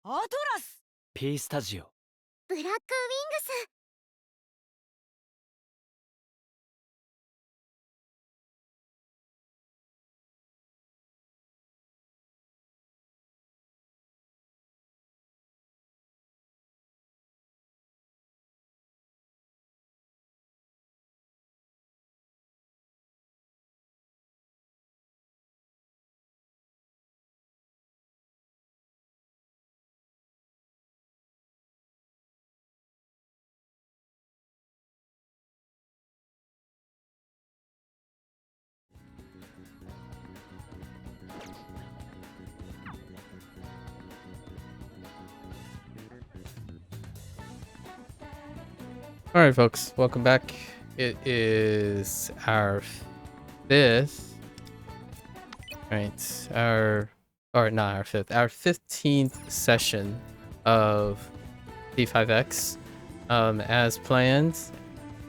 ATLUS P スタジオ。ブラックウィングス。All right, folks, welcome back. It is our fifth, right? Not our fifth, our 15th session of P5X, as planned,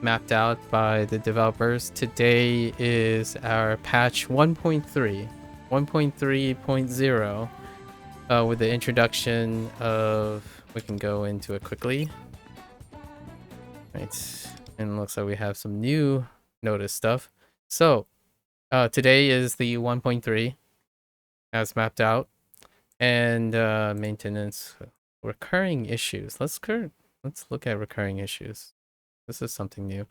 mapped out by the developers. Today is our patch 1.3.0, with the introduction of. We can go into it quickly. Right, and it looks like we have some new notice stuff. So, today is the 1.3 as mapped out, and maintenance, recurring issues. Let's look at recurring issues. This is something new.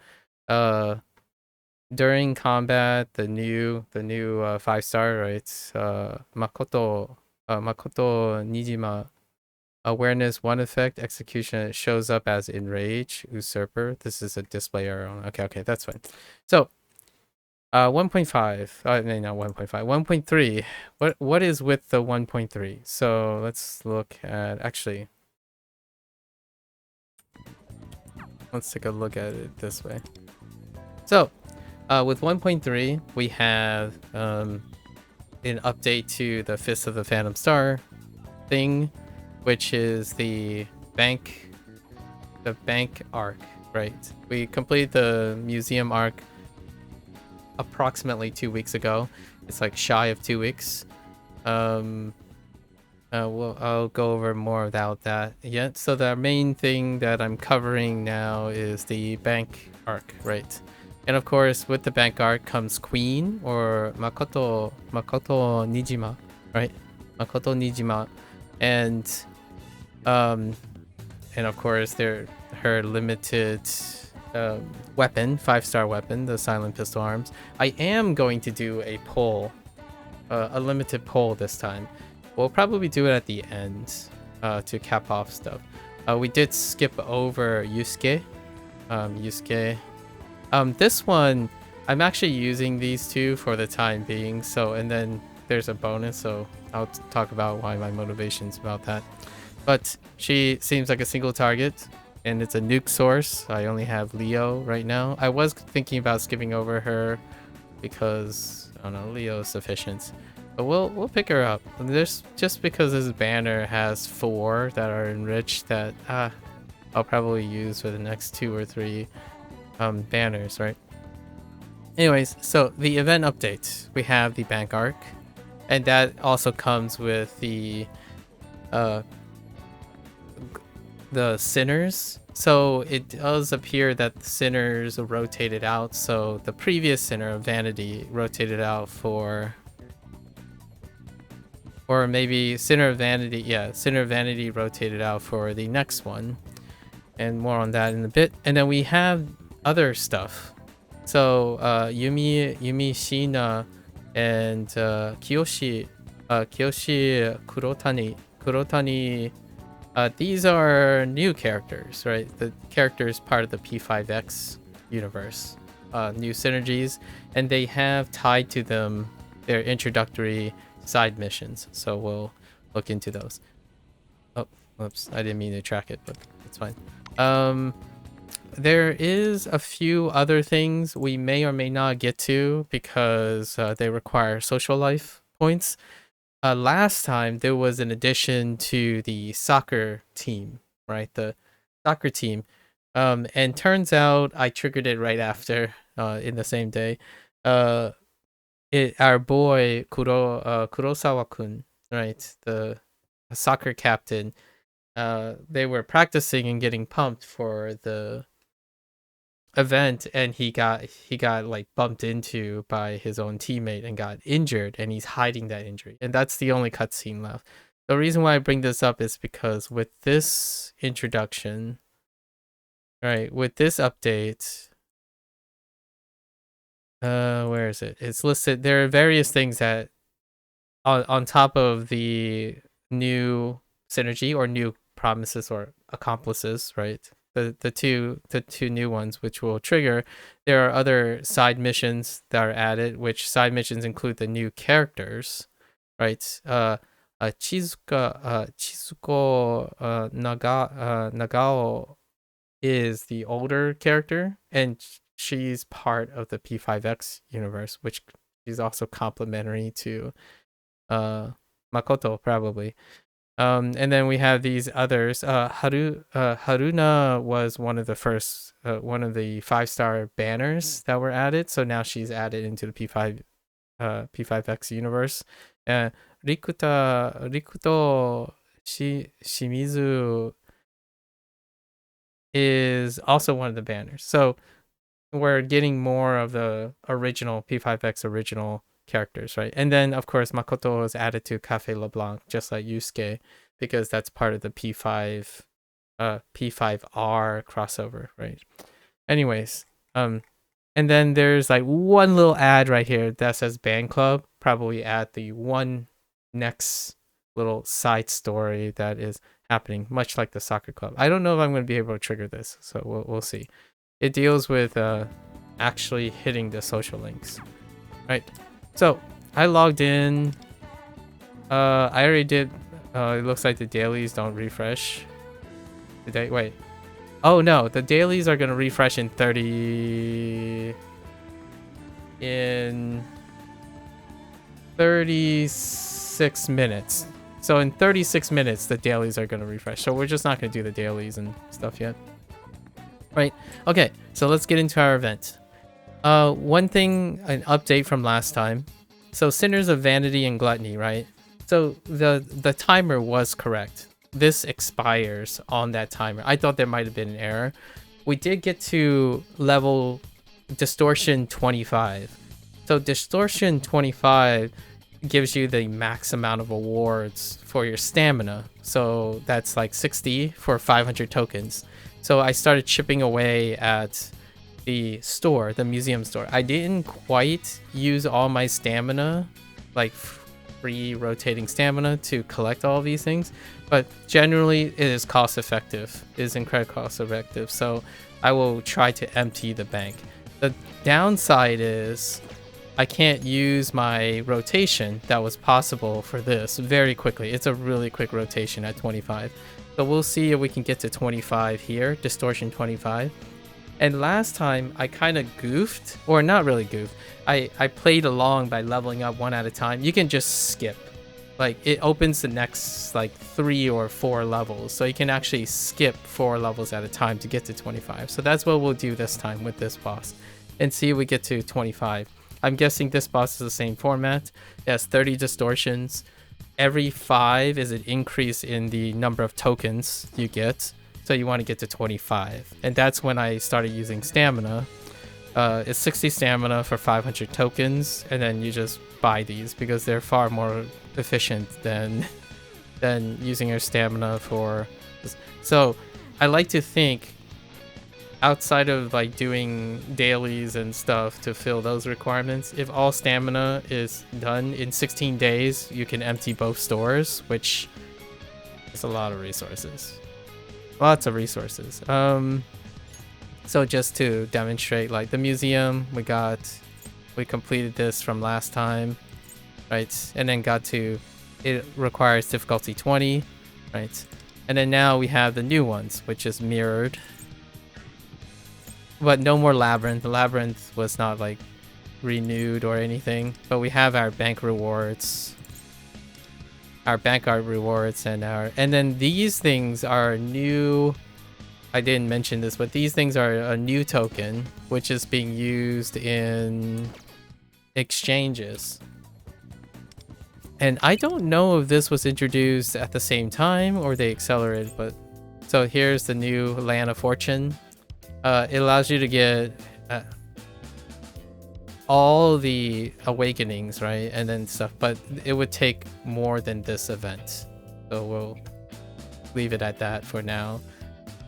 During combat, the new 5-star, right? Makoto Nijima. Awareness 1 effect, execution, shows up as enrage, usurper. This is a display error. Okay, that's fine. So 1.5, no, not 1.5, 1.3. What is with the 1.3? So let's look at, actually, let's take a look at it this way. So with 1.3, we have an update to the Fist of the Phantom Star thing, which is the bank arc, right? We completed the museum arc approximately 2 weeks ago. It's like shy of 2 weeks. I'll go over more about that yet. So the main thing that I'm covering now is the bank arc, right? And of course, with the bank arc comes Queen, or Makoto Nijima, right? Makoto Nijima, and of course her limited weapon, 5-star weapon, the silent pistol arms. I am going to do a poll, a limited poll this time. We'll probably do it at the end to cap off stuff. We did skip over Yusuke. This one, I'm actually using these two for the time being. So, and then there's a bonus, so I'll talk about why my motivations about that. But she seems like a single target, and it's a nuke source. I only have Leo right now. I was thinking about skipping over her because, I don't know, Leo is sufficient. But we'll pick her up. There's just because this banner has 4 that are enriched that I'll probably use for the next 2 or 3 banners, right? Anyways, so the event update. We have the bank arc, and that also comes with the sinners. So it does appear that the sinners rotated out. So the previous sinner of vanity rotated out for, or maybe sinner of vanity, yeah, sinner of vanity rotated out for the next one, and more on that in a bit. And then we have other stuff. So Yumi Shina and Kiyoshi Kurotani, these are new characters, right? The characters part of the P5X universe, new synergies, and they have tied to them their introductory side missions. So we'll look into those. Oh, whoops! I didn't mean to track it, but it's fine. There is a few other things we may or may not get to because they require social life points. Last time there was an addition to the soccer team, right? The soccer team. And turns out I triggered it right after, in the same day. our boy Kurosawa-kun, right, the soccer captain, they were practicing and getting pumped for the event, and he got like bumped into by his own teammate and got injured, and he's hiding that injury, and that's the only cutscene left. The reason why I bring this up is because with this introduction, right, with this update, where is it? It's listed. There are various things that on top of the new synergy or new promises or accomplices, right? The two new ones which will trigger. There are other side missions that are added, which side missions include the new characters, right? Chizuko Nagao is the older character, and she's part of the P5X universe, which is also complementary to Makoto, probably. And then we have these others. Haruna was one of the first, one of the 5-star banners that were added. So now she's added into the P5X universe. Rikuto Shimizu is also one of the banners. So we're getting more of the original P5X original characters, right? And then of course Makoto is added to Cafe LeBlanc, just like Yusuke, because that's part of the P5R crossover, right? Anyways, and then there's like one little ad right here that says Band Club, probably at the one next little side story that is happening, much like the soccer club. I don't know if I'm going to be able to trigger this, so we'll see. It deals with actually hitting the social links, right? So I logged in. I already did. It looks like the dailies don't refresh. Did they? Wait. Oh no, the dailies are gonna refresh in 36 minutes. So in 36 minutes, the dailies are gonna refresh. So we're just not gonna do the dailies and stuff yet. Right. Okay, so let's get into our event. One thing, an update from last time. So Sinners of Vanity and Gluttony, right? So the timer was correct. This expires on that timer. I thought there might have been an error. We did get to level Distortion 25. So Distortion 25 gives you the max amount of awards for your stamina. So that's like 60 for 500 tokens. So I started chipping away at the store, the museum store. I didn't quite use all my stamina, like free rotating stamina, to collect all these things, but generally it is cost effective. It is incredibly cost effective. So I will try to empty the bank. The downside is I can't use my rotation that was possible for this very quickly. It's a really quick rotation at 25. So we'll see if we can get to 25 here, Distortion 25. And last time I kind of goofed, or not really goofed. I played along by leveling up one at a time. You can just skip. Like it opens the next like 3 or 4 levels. So you can actually skip 4 levels at a time to get to 25. So that's what we'll do this time with this boss and see if we get to 25. I'm guessing this boss is the same format. It has 30 distortions. Every 5 is an increase in the number of tokens you get. So you want to get to 25. And that's when I started using stamina. It's 60 stamina for 500 tokens. And then you just buy these because they're far more efficient than using your stamina for... So I like to think outside of like doing dailies and stuff to fill those requirements, if all stamina is done in 16 days, you can empty both stores, which is a lot of resources. Lots of resources. So just to demonstrate, like the museum, we completed this from last time, right? And then got to, it requires difficulty 20, right? And then now we have the new ones, which is mirrored. But no more Labyrinth. The Labyrinth was not like renewed or anything. But we have our bank rewards. Our bank art rewards and then these things are new. I didn't mention this, but these things are a new token, which is being used in exchanges. And I don't know if this was introduced at the same time or they accelerated, but so here's the new Land of Fortune. It allows you to get all the awakenings, right? And then stuff, but it would take more than this event. So we'll leave it at that for now.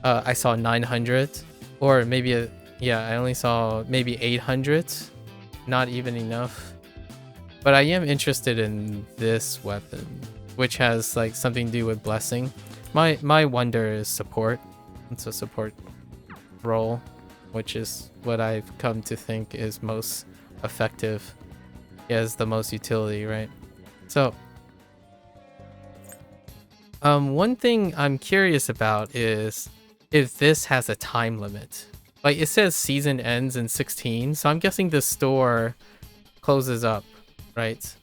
I saw 900 or maybe, yeah, I only saw maybe 800. Not even enough. But I am interested in this weapon, which has like something to do with blessing. My wonder is support. It's a support role, which is what I've come to think is most effective. It has the most utility, right? So one thing I'm curious about is if this has a time limit. Like it says season ends in 16, so I'm guessing the store closes up, right?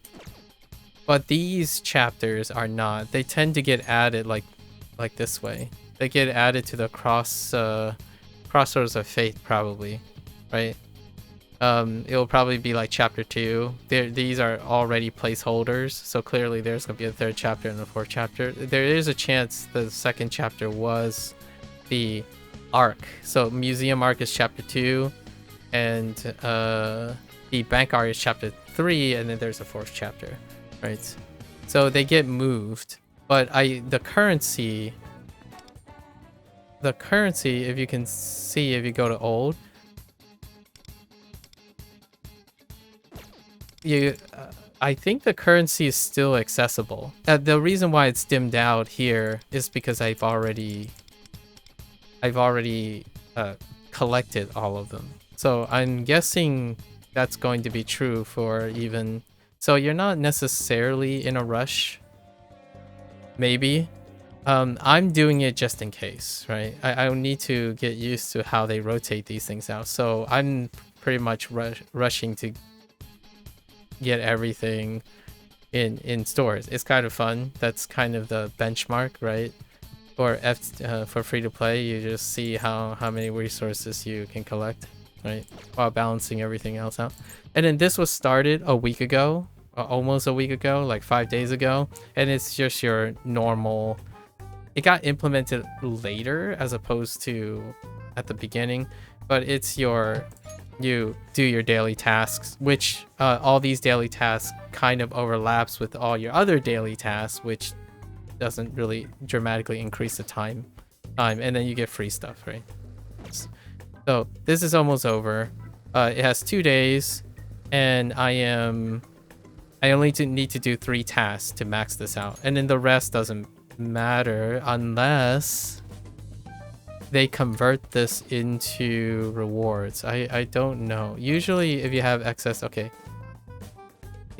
But these chapters are not. They tend to get added like this way. They get added to the Crossroads of Fate probably, right? It'll probably be like chapter 2. These are already placeholders, so clearly there's gonna be a 3rd chapter and a 4th chapter. There is a chance the 2nd chapter was the arc. So museum arc is chapter 2, and the bank arc is chapter 3, and then there's a 4th chapter, right? So they get moved, but the currency, if you can see, if you go to old, I think the currency is still accessible. The reason why it's dimmed out here is because I've already collected all of them. So I'm guessing that's going to be true for even... So you're not necessarily in a rush. Maybe. I'm doing it just in case, right? I need to get used to how they rotate these things out. So I'm pretty much rushing to get everything in stores. It's kind of fun. That's kind of the benchmark, right? Or for free to play, you just see how many resources you can collect, right? While balancing everything else out. And then this was started a week ago, almost a week ago, like 5 days ago. And it's just your normal... It got implemented later as opposed to at the beginning, but it's you do your daily tasks, which all these daily tasks kind of overlaps with all your other daily tasks, which doesn't really dramatically increase the time, and then you get free stuff, right? So this is almost over. It has 2 days, and I only need to do 3 tasks to max this out, and then the rest doesn't matter unless they convert this into rewards. I don't know. Usually if you have excess, okay,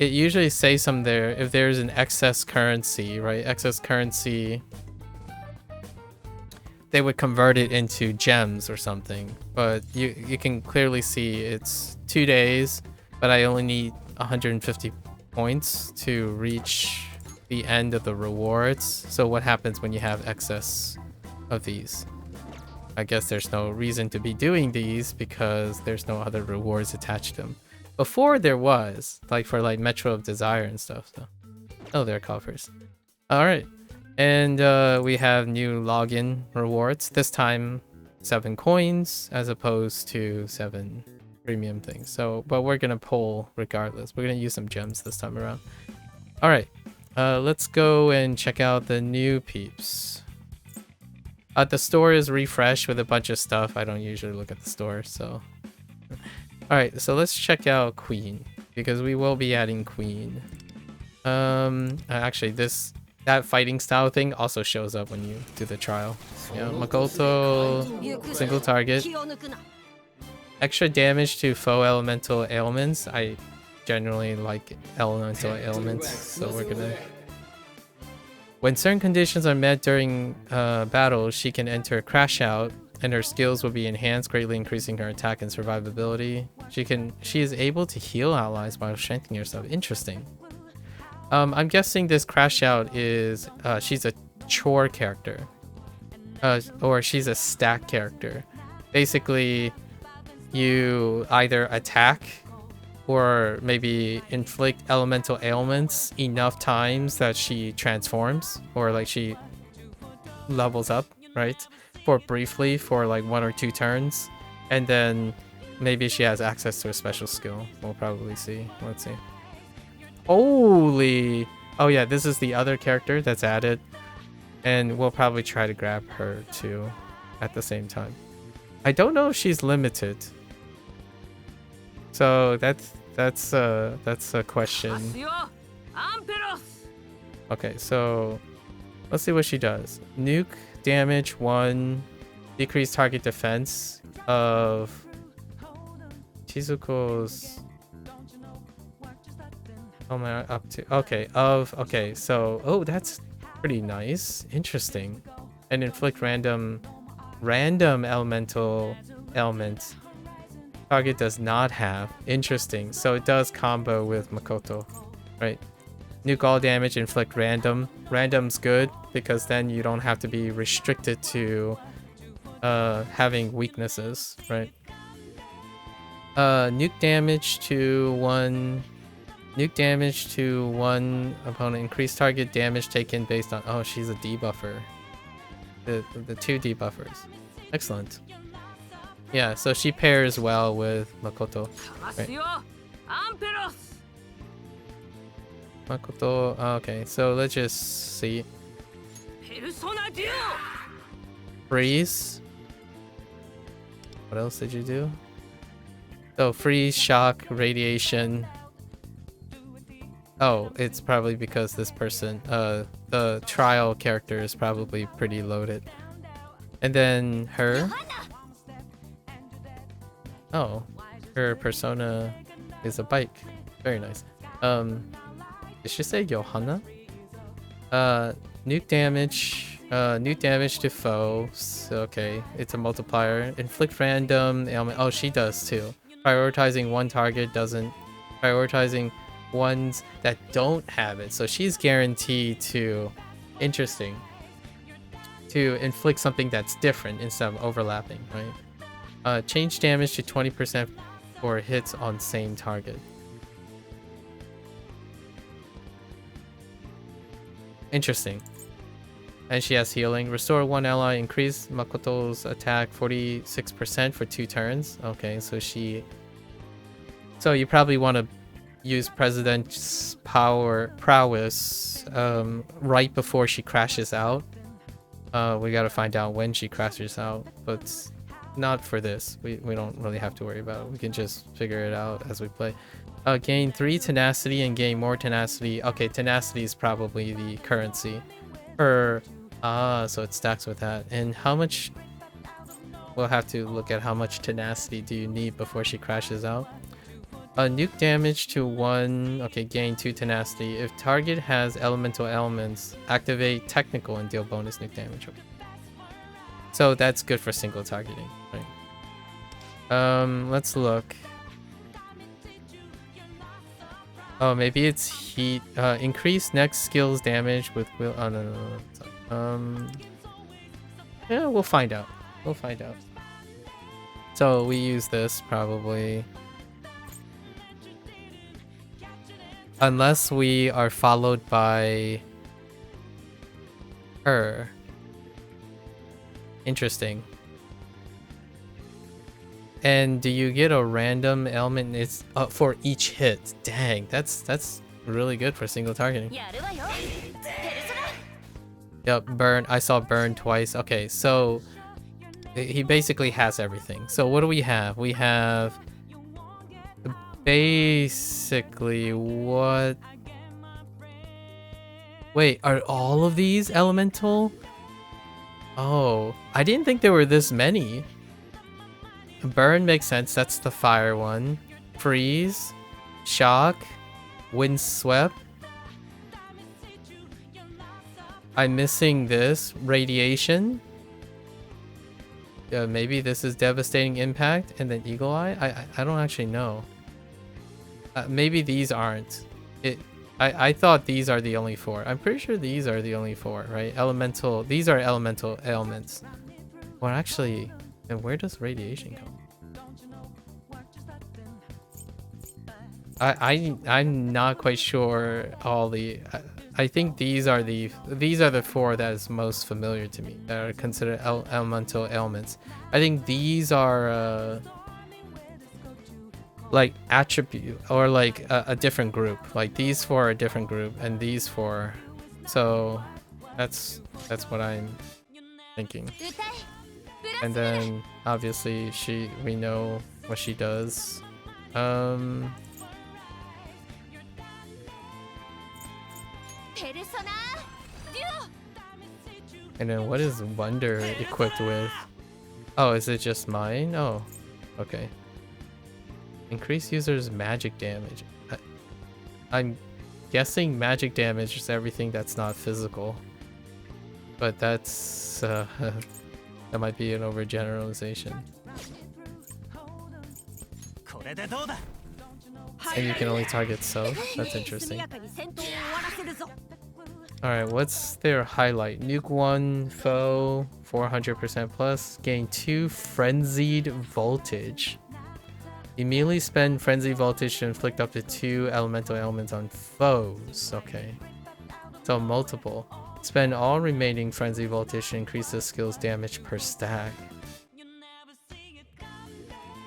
it usually says some there if there's an excess currency, right? Excess currency, they would convert it into gems or something. But you can clearly see it's 2 days, but I only need 150 points to reach the end of the rewards. So what happens when you have excess of these? I guess there's no reason to be doing these because there's no other rewards attached to them. Before there was, like for like Metro of Desire and stuff. So. Oh, there are coffers. All right, and we have new login rewards. This time 7 coins as opposed to 7 premium things. So, but we're gonna pull regardless. We're gonna use some gems this time around. All right, let's go and check out the new peeps. The store is refreshed with a bunch of stuff. I don't usually look at the store, so... Alright, so let's check out Queen, because we will be adding Queen. Actually, that fighting style thing also shows up when you do the trial. Yeah, Makoto, single target. Extra damage to foe elemental ailments. I generally like elemental ailments, so we're gonna... When certain conditions are met during battle, she can enter Crash Out, and her skills will be enhanced, greatly increasing her attack and survivability. She is able to heal allies while strengthening herself. Interesting. I'm guessing this Crash Out is she's a chore character, or she's a stack character. Basically, you either attack or maybe inflict elemental ailments enough times that she transforms, or like she levels up, right? For briefly, for like 1 or 2 turns, and then maybe she has access to a special skill. We'll probably see. Let's see. Holy! Oh yeah, this is the other character that's added, and we'll probably try to grab her too at the same time. I don't know if she's limited, so that's a question. Okay, so let's see what she does. Nuke damage 1, decrease target defense of Chizuko's. Oh my, up to okay, so that's pretty nice, interesting, and inflict random elemental ailments target does not have. Interesting, so it does combo with Makoto, right? Nuke all damage, inflict random. Random's good because then you don't have to be restricted to having weaknesses, right? Nuke damage to 1. Nuke damage to 1 opponent. Increase target damage taken based on... Oh, she's a debuffer. The 2 debuffers. Excellent. Yeah, so she pairs well with Makoto. Right. Makoto... Okay, so let's just see. Freeze. What else did you do? So freeze, shock, radiation... Oh, it's probably because this person, the trial character is probably pretty loaded. And then her. Oh, her persona is a bike. Very nice. Did she say Johanna? Nuke damage to foes. Okay, it's a multiplier. Inflict random ailment. Oh, she does too. Prioritizing one target doesn't. Prioritizing ones that don't have it, so she's guaranteed to inflict something that's different instead of overlapping, right? Change damage to 20% for hits on same target. Interesting. And she has healing. Restore 1 ally, increase Makoto's attack 46% for 2 turns. Okay, so you probably want to use President's prowess right before she crashes out. We gotta find out when she crashes out, but not for this. We don't really have to worry about it. We can just figure it out as we play. Gain 3 tenacity and gain more tenacity. Okay, tenacity is probably the currency. So it stacks with that. And how much... We'll have to look at how much tenacity do you need before she crashes out. Nuke damage to 1. Okay, gain 2 tenacity. If target has elemental elements, activate technical and deal bonus nuke damage. Okay. So that's good for single targeting, right? Let's look. Oh, maybe it's heat. Increase next skill's damage with will. Oh no. Yeah, we'll find out. So we use this probably. Unless we are followed by her. Interesting. And do you get a random element? It's for each hit. Dang, that's really good for single targeting. Yep, burn. I saw burn twice. Okay, so he basically has everything. So what do we have? We have basically what? Wait, are all of these elemental? Oh, I didn't think there were this many. Burn makes sense. That's the fire one. Freeze, shock, windswept. I'm missing this. Radiation. Maybe this is devastating impact, and then eagle eye. I don't actually know. Maybe these aren't. I thought these are the only 4. I'm pretty sure these are the only 4, right? Elemental. These are elemental ailments. Well, actually, and where does radiation come? I'm not quite sure all the. I think these are the four that is most familiar to me that are considered elemental ailments. I think these are like attribute or like a different group. Like these four are a different group, and these four. So that's what I'm thinking. And then obviously we know what she does. And then what is Wonder equipped with? Oh, is it just mine? Oh, okay. Increase users' magic damage. I'm guessing magic damage is everything that's not physical. But that's that might be an overgeneralization. And you can only target self. That's interesting. Alright, what's their highlight? Nuke 1 foe, 400% plus. Gain 2 frenzied voltage. Immediately spend frenzy voltage to inflict up to 2 elemental ailments on foes. Okay. So multiple. Spend all remaining frenzy voltage to increase the skill's damage per stack.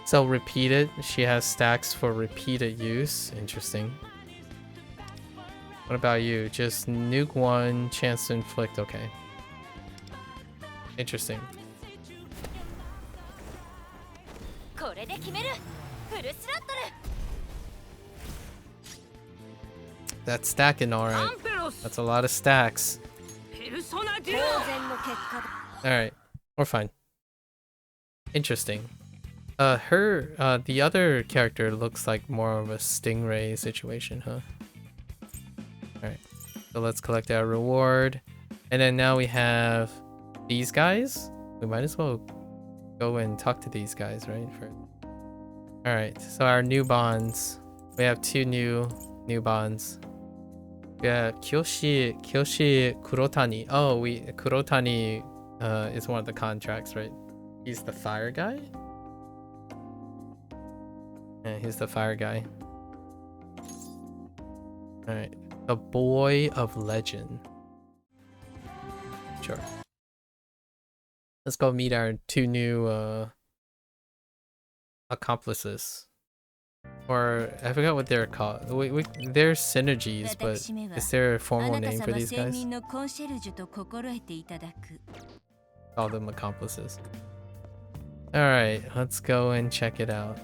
So repeated. She has stacks for repeated use. Interesting. What about you? Just nuke 1, chance to inflict. Okay. Interesting. That's stacking, alright. That's a lot of stacks. Alright, we're fine. Interesting. The other character looks like more of a stingray situation, huh? Alright, so let's collect our reward. And then now we have these guys. We might as well go and talk to these guys, right? Alright, so our new bonds. We have 2 new bonds. Yeah, Kyoshi Kurotani. Oh, Kurotani is one of the contracts, right? He's the fire guy? Yeah, he's the fire guy. Alright. The Boy of Legend. Sure. Let's go meet our 2 new accomplices. Or I forgot what they're called. They're synergies, but is there a formal name for these guys? Call them accomplices. Alright, let's go and check it out.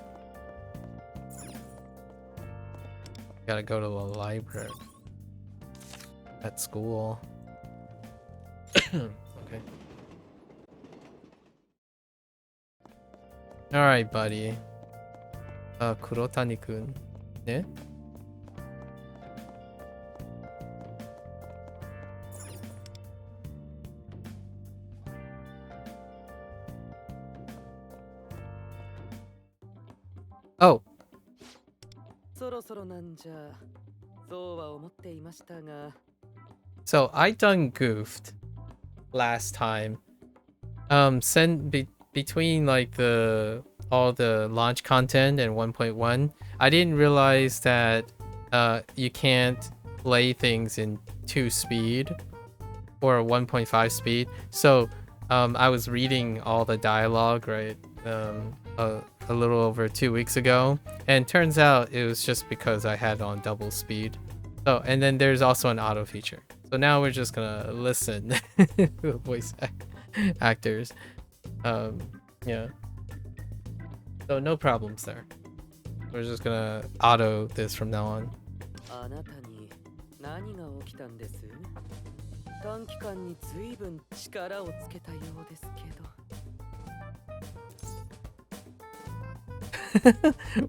Gotta go to the library. At school. Okay. Alright, buddy. Kurotani-kun. Yeah? Oh. So I done goofed last time. Between like all the launch content and 1.1, I didn't realize that you can't play things in 2 speed or 1.5 speed. So I was reading all the dialogue, right? A little over 2 weeks ago, and turns out it was just because I had it on double speed. So, and then there's also an auto feature. So now we're just gonna listen to the voice actors. Yeah. So no problems there. We're just gonna auto this from now on.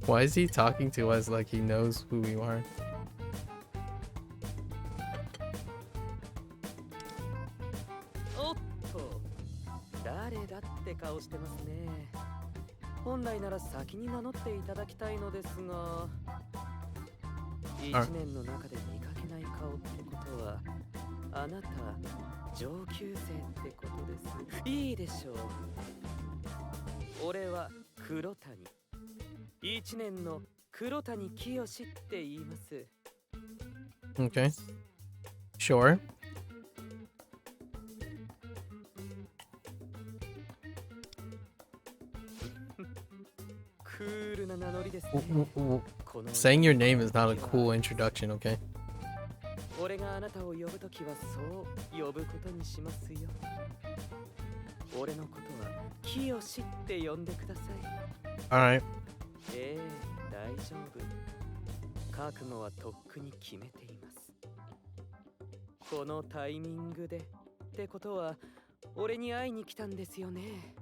Why is he talking to us like he knows who we are? 黒谷清って言います。 Okay. Sure. クールな名乗りですね。 Saying your name is not a cool introduction, okay? 俺があなたを呼ぶときはそう呼ぶことにしますよ。俺のことは清って呼んでください。 Alright. 大丈夫。覚悟はとっくに決めています。このタイミングでってことは俺に会いに来たんですよね。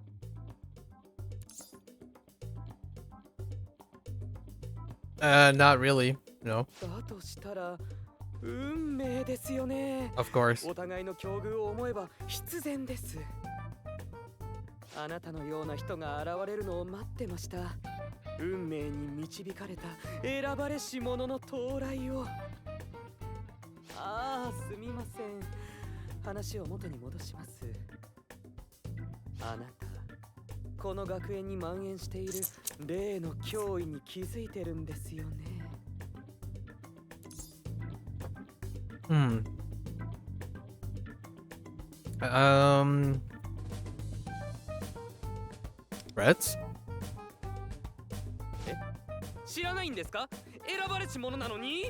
Not really. No. だとしたら運命ですよね。 Of course. お互いの境遇を思えば必然です。あなたのような人が現れるのを待ってました。運命に導かれた選ばれし者の到来を。ああ、すみません。話を元に戻します。あなた、この学園に蔓延している例の脅威に気づいてるんですよね。Reds? 知らないんですか？選ばれし者なのに？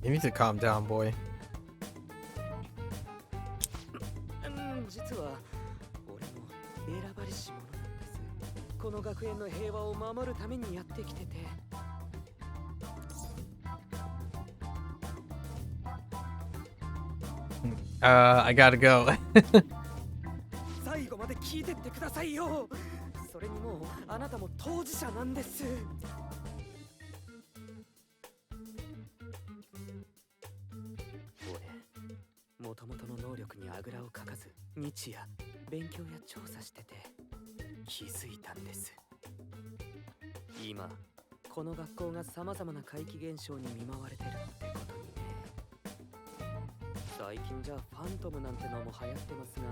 You need to calm down, boy. 実は俺も選ばれし者なんです。この学園の平和を守るためにやってきてて。I gotta go. 最後まで聞いてってくださいよ。それにもうあなたも当事者なんです。俺、もともとの能力にあぐらをかかず、日夜勉強や調査してて気づいたんです。今、この学校が様々な怪奇現象に見舞われてるってことにね。最近じゃファントムなんてのも流行ってますが、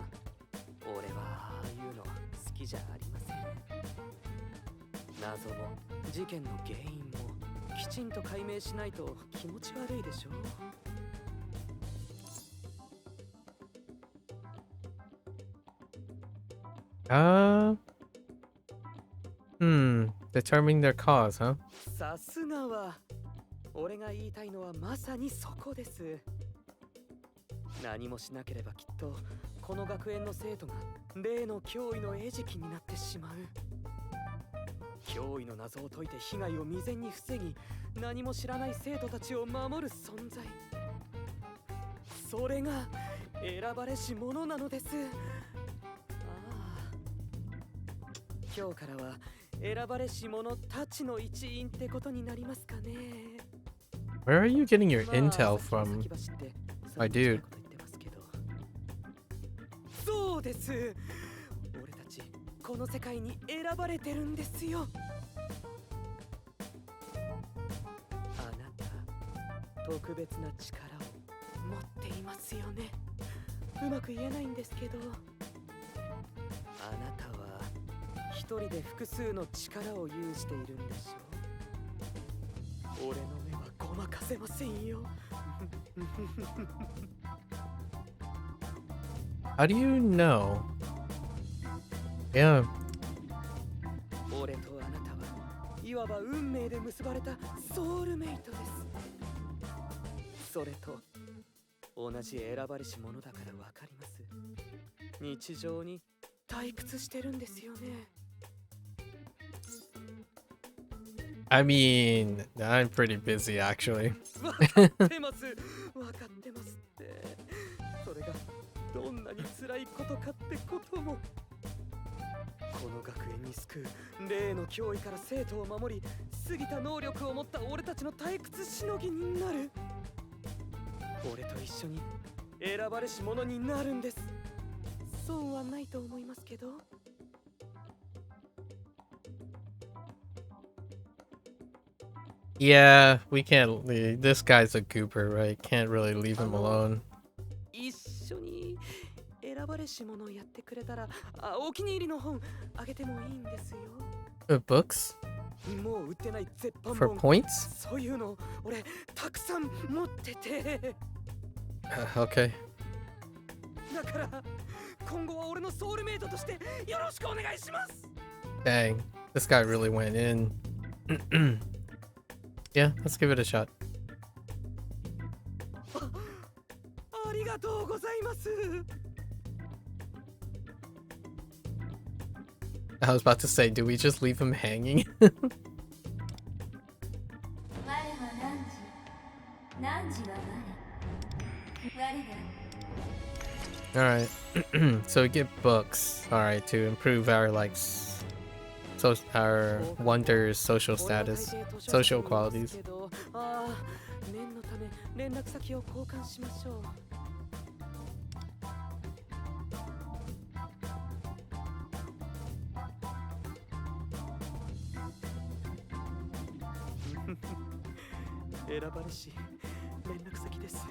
俺はああいうの好きじゃありません。謎も事件の原因もきちんと解明しないと気持ち悪いでしょ。Determining their cause, huh? さすがは。俺が言いたいのはまさにそこです。何もしなければきっとこの学園の生徒が例の脅威の餌食になってしまう。脅威の謎を解いて被害を未然に防ぎ、何も知らない生徒たちを守る存在。それが選ばれし者なのです。ああ、今日からは選ばれし者たちの一員ってことになりますかね。 Where are you getting your intel from, my dude? そうです。俺たちこの世界に選ばれてるんですよ。あなた、特別な力を持っていますよね。うまく言えないんですけど、あなたは一人で複数の力を有しているんでしょう。俺の目はごまかせませんよ。How do you know? Yeah. 俺とあなたはいわば運命で結ばれたソウルメイトです。それと同じ選ばれし者だからわかります。日常に退屈してるんですよね。I mean, I'm pretty busy actually. わかってます。わかってますって。それがどんなに辛いことかってことも。この学園に救う例の脅威から生徒を守り、過ぎた能力を持った俺たちの退屈しのぎになる。俺と一緒に選ばれし者になるんです。損はないと思いますけど。Yeah, we can't leave. This guy's a goober, right? Can't really leave him alone. 一緒に選ばれし者をやってくれたら、お気に入りの本あげてもいいんですよ。Books? もう売ってない絶版 For 本 points? そういうの俺たくさん持ってて Okay. だから今後は俺のソウルメイトとしてよろしくお願いします Dang. This guy really went in. Yeah, let's give it a shot. ありがとうございます I was about to say, do we just leave him hanging? Alright. So we get books. Alright, to improve our so our wonders social status, social qualities. ああ念のため連絡先を交換しましょう 選ばれし連絡先です。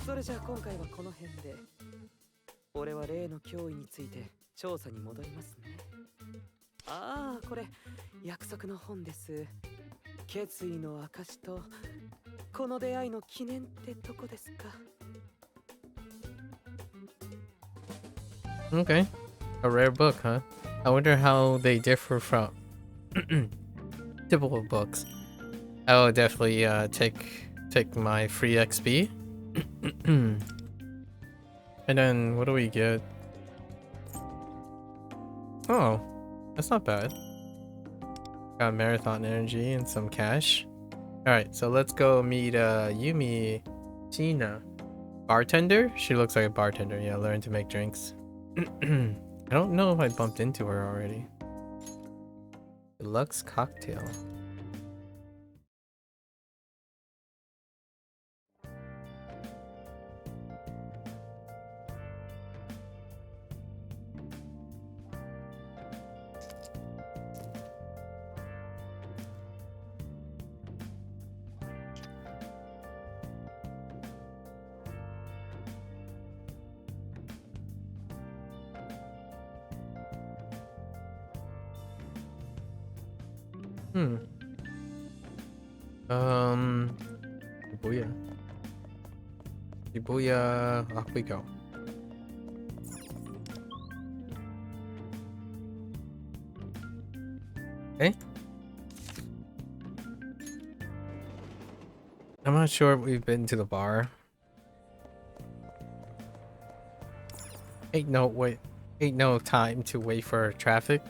それじゃあ今回はこの辺で。俺は例の脅威について調査に戻りますね。ああ、これ約束の本です。決意の証とこの出会いの記念ってとこですか。Okay. A rare book, huh? I wonder how they differ from typical books. I will definitely take my free XP. And then what do we get? Oh, that's not bad. Got marathon energy and some cash. Alright, so let's go meet Yumi Tina. Bartender? She looks like a bartender. Yeah, learn to make drinks. I don't know if I bumped into her already. Deluxe cocktail. Shibuya. Shibuya, off we go. Okay. I'm not sure if we've been to the bar. Ain't no time to wait for traffic.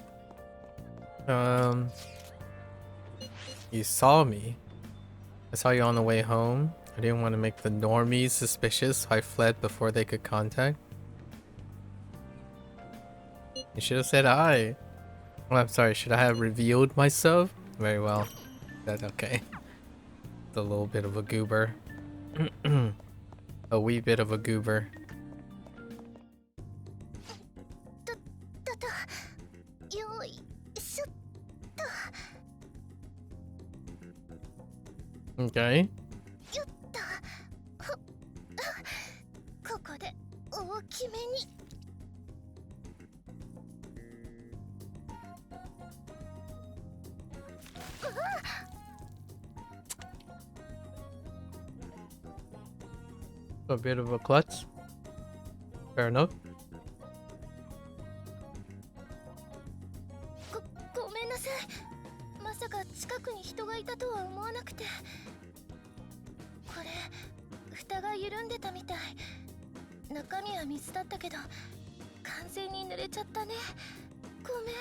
You saw me. I saw you on the way home. I didn't want to make the normies suspicious, so I fled before they could contact. You should have said hi. Oh, I'm sorry, should I have revealed myself? Very well. That's okay. It's a little bit of a goober. A wee bit of a goober. Okay. A bit of a klutz. Fair enough. ごめんなさい。まさか近くに人がいたとは思わなくて。これ蓋が緩んでたみたい。中身は水だったけど完全に濡れちゃったね。ごめん。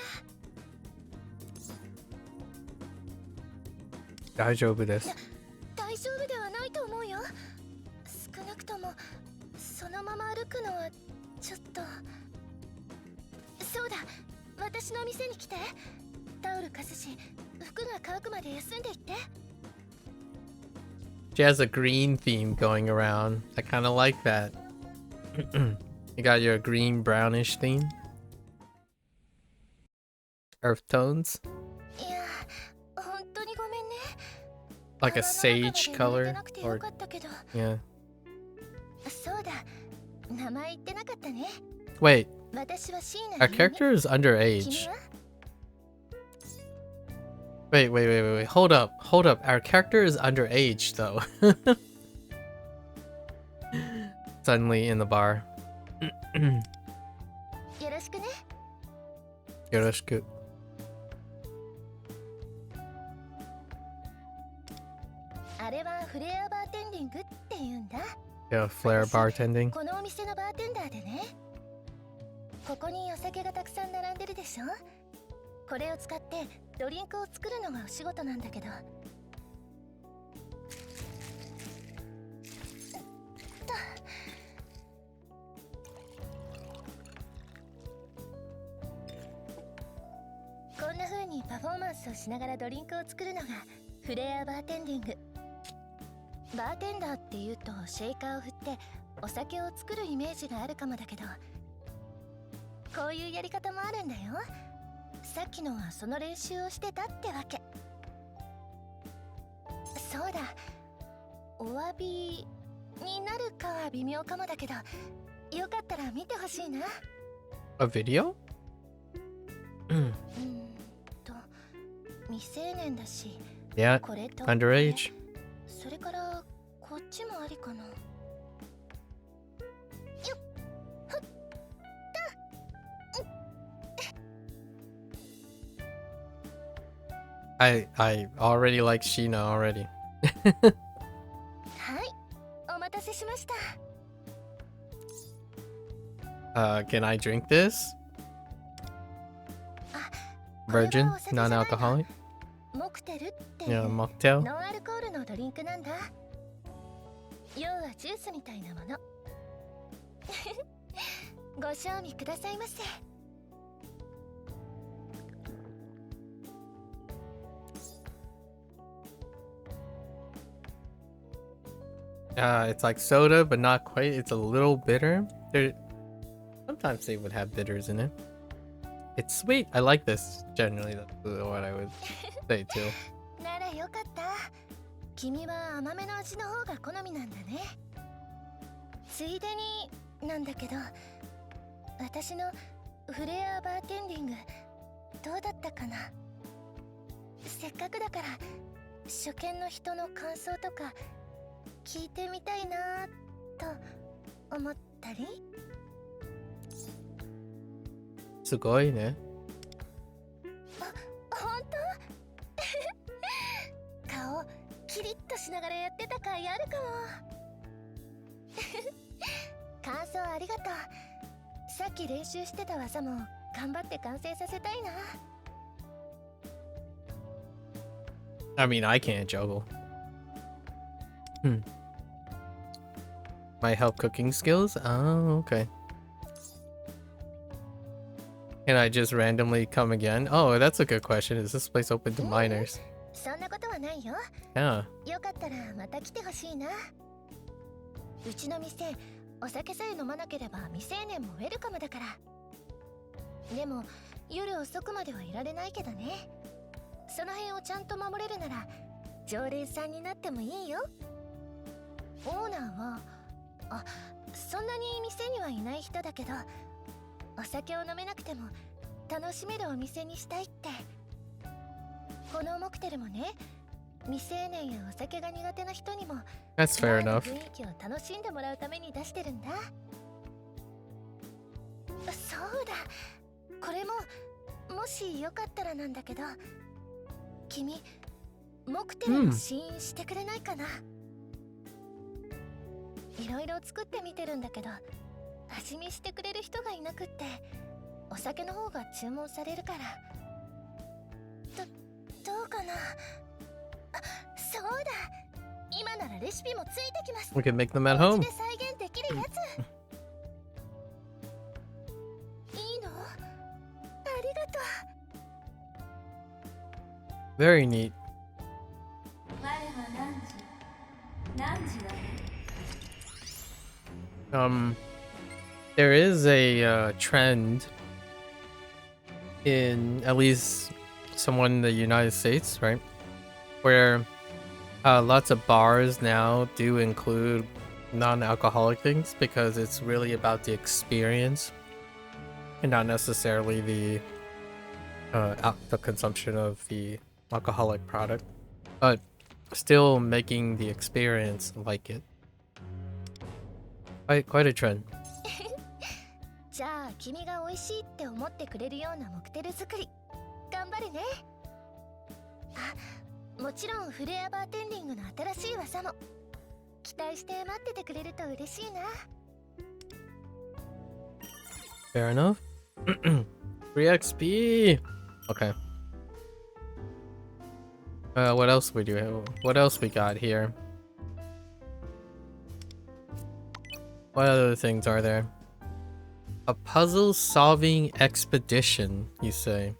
大丈夫です。大丈夫ではないと思うよ。少なくともそのまま歩くのはちょっと。そうだ、私の店に来て。タオル貸すし、服が乾くまで休んでいって。She has a green theme going around. I kind of like that. You got your green brownish theme. Earth tones. いや、本当にごめんね。 Like a sage color. Or yeah. そうだ、名前言ってなかったね。 Wait, 私はシーナ。 our character is underage. Wait. Hold up. Our character is underage, though. Suddenly in the bar. よろしくね。Yoroshiku. あれはフレアバーテンディングって言うんだ。 Yeah, flare bartending. このお店のバーテンダーでね。ここにお酒がたくさん並んでるでしょ。これを使ってドリンクを作るのがお仕事なんだけど。こんな風にパフォーマンスをしながらドリンクを作るのがフレアバーテンディング。バーテンダーっていうとシェイカーを振ってお酒を作るイメージがあるかもだけど、こういうやり方もあるんだよ。さっきのはその練習をしてたってわけ。そうだ、お詫びになるかは微妙かもだけど、よかったら見てほしいな。 A video? 未成年だし、 Yeah, これと underage. それからこっちもありかな。 I already like Sheena already. はい、お待たせしました。 Can I drink this? Virgin, non-alcoholic. モクテルってい Yeah, う mocktail. ノンアルコールのドリンクなんだ。要はジュースみたいなもの。ご賞味くださいませ。 It's like soda, but not quite. It's a little bitter. Sometimes they would have bitters in it. It's sweet. I like this. Generally, that's what I would say too. ならよかった。君は甘めの味の方が好みなんだね。ついでになんだけど、私のフレアバーテンディングどうだったかな。せっかくだから初見の人の感想とか聞いてみたいなと思ったり。すごいね。本当？顔キリッとしながらやってた甲斐あるかも。感想ありがとう。さっき練習してた技も頑張って完成させたいな。 I mean, I can't juggle. My help cooking skills? Oh, okay. Can I just randomly come again? Oh, that's a good question. Is this place open to minors? そんなことはないよ。 Yeah. よかったらまた来てほしいな。うちの店、お酒さえ飲まなければ未成年もウェルカムだから。でも夜遅くまではいられないけどね。その辺をちゃんと守れるなら常連さんになってもいいよ。オーナーはそんなに店にはいない人だけど、お酒を飲めなくても楽しめるお店にしたいって。このモクテルもね、未成年やお酒が苦手な人にも That's fair バーの enough. 雰囲気を楽しんでもらうために出してるんだ。そうだ、これももしよかったらなんだけど、君モクテルの試飲してくれないかな。いろいろ作ってみてるんだけど、味見してくれる人がいなくって、お酒の方が注文されるから。どうかな。そうだ、今ならレシピもついてきます。 We can make them at お home. 家で再現できるやつ。いいの？ありがとう。 Very neat. There is a trend in at least somewhat in the United States, right? Where lots of bars now do include non-alcoholic things because it's really about the experience and not necessarily the consumption of the alcoholic product, but still making the experience like it. Quite a trend. じゃあ君が美味しいって思ってくれるようなモクテル作り頑張るね。あ、もちろんフレアバーテンディングの新しい技も期待して待っててくれると嬉しいな。 Fair enough. Free XP. Okay. What else we do? What else we got here? What other things are there? A puzzle solving expedition, you say?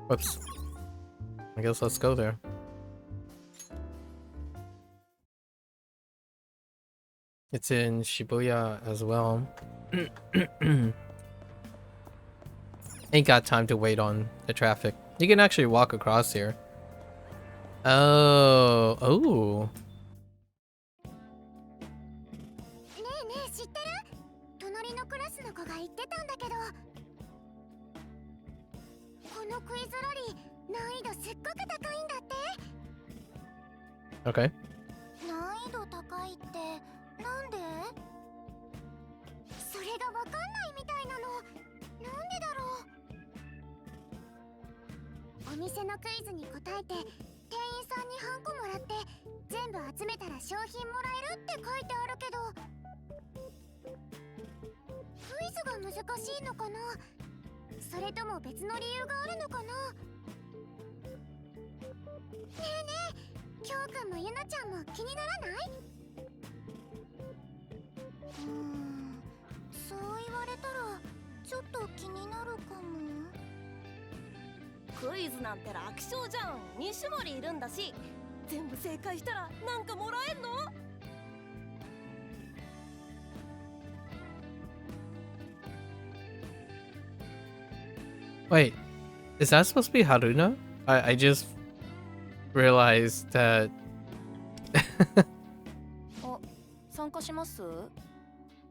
Whoops. I guess let's go there. It's in Shibuya as well. Ain't got time to wait on the traffic. You can actually walk across here. Oh. Oh. ねえねえ知ってる？隣のクラスの子が言ってたんだけど、このクイズラリー難易度すっごく高いんだって。 Okay. 難易度高いってなんで？それがわかんないみたいなの。なんでだろう。お店のクイズに答えて店員さんにハンコもらって全部集めたら商品もらえるって書いてあるけど、クイズが難しいのかな、それとも別の理由があるのかな。ねえねえ、きょうくんもゆなちゃんも気にならない？そう言われたらちょっと気になるかも。クイズなんて楽勝じゃん。2種盛りいるんだし、全部正解したらなんかもらえんの？ Wait, is that supposed to be Haruna? I just realized that. あ、参加します？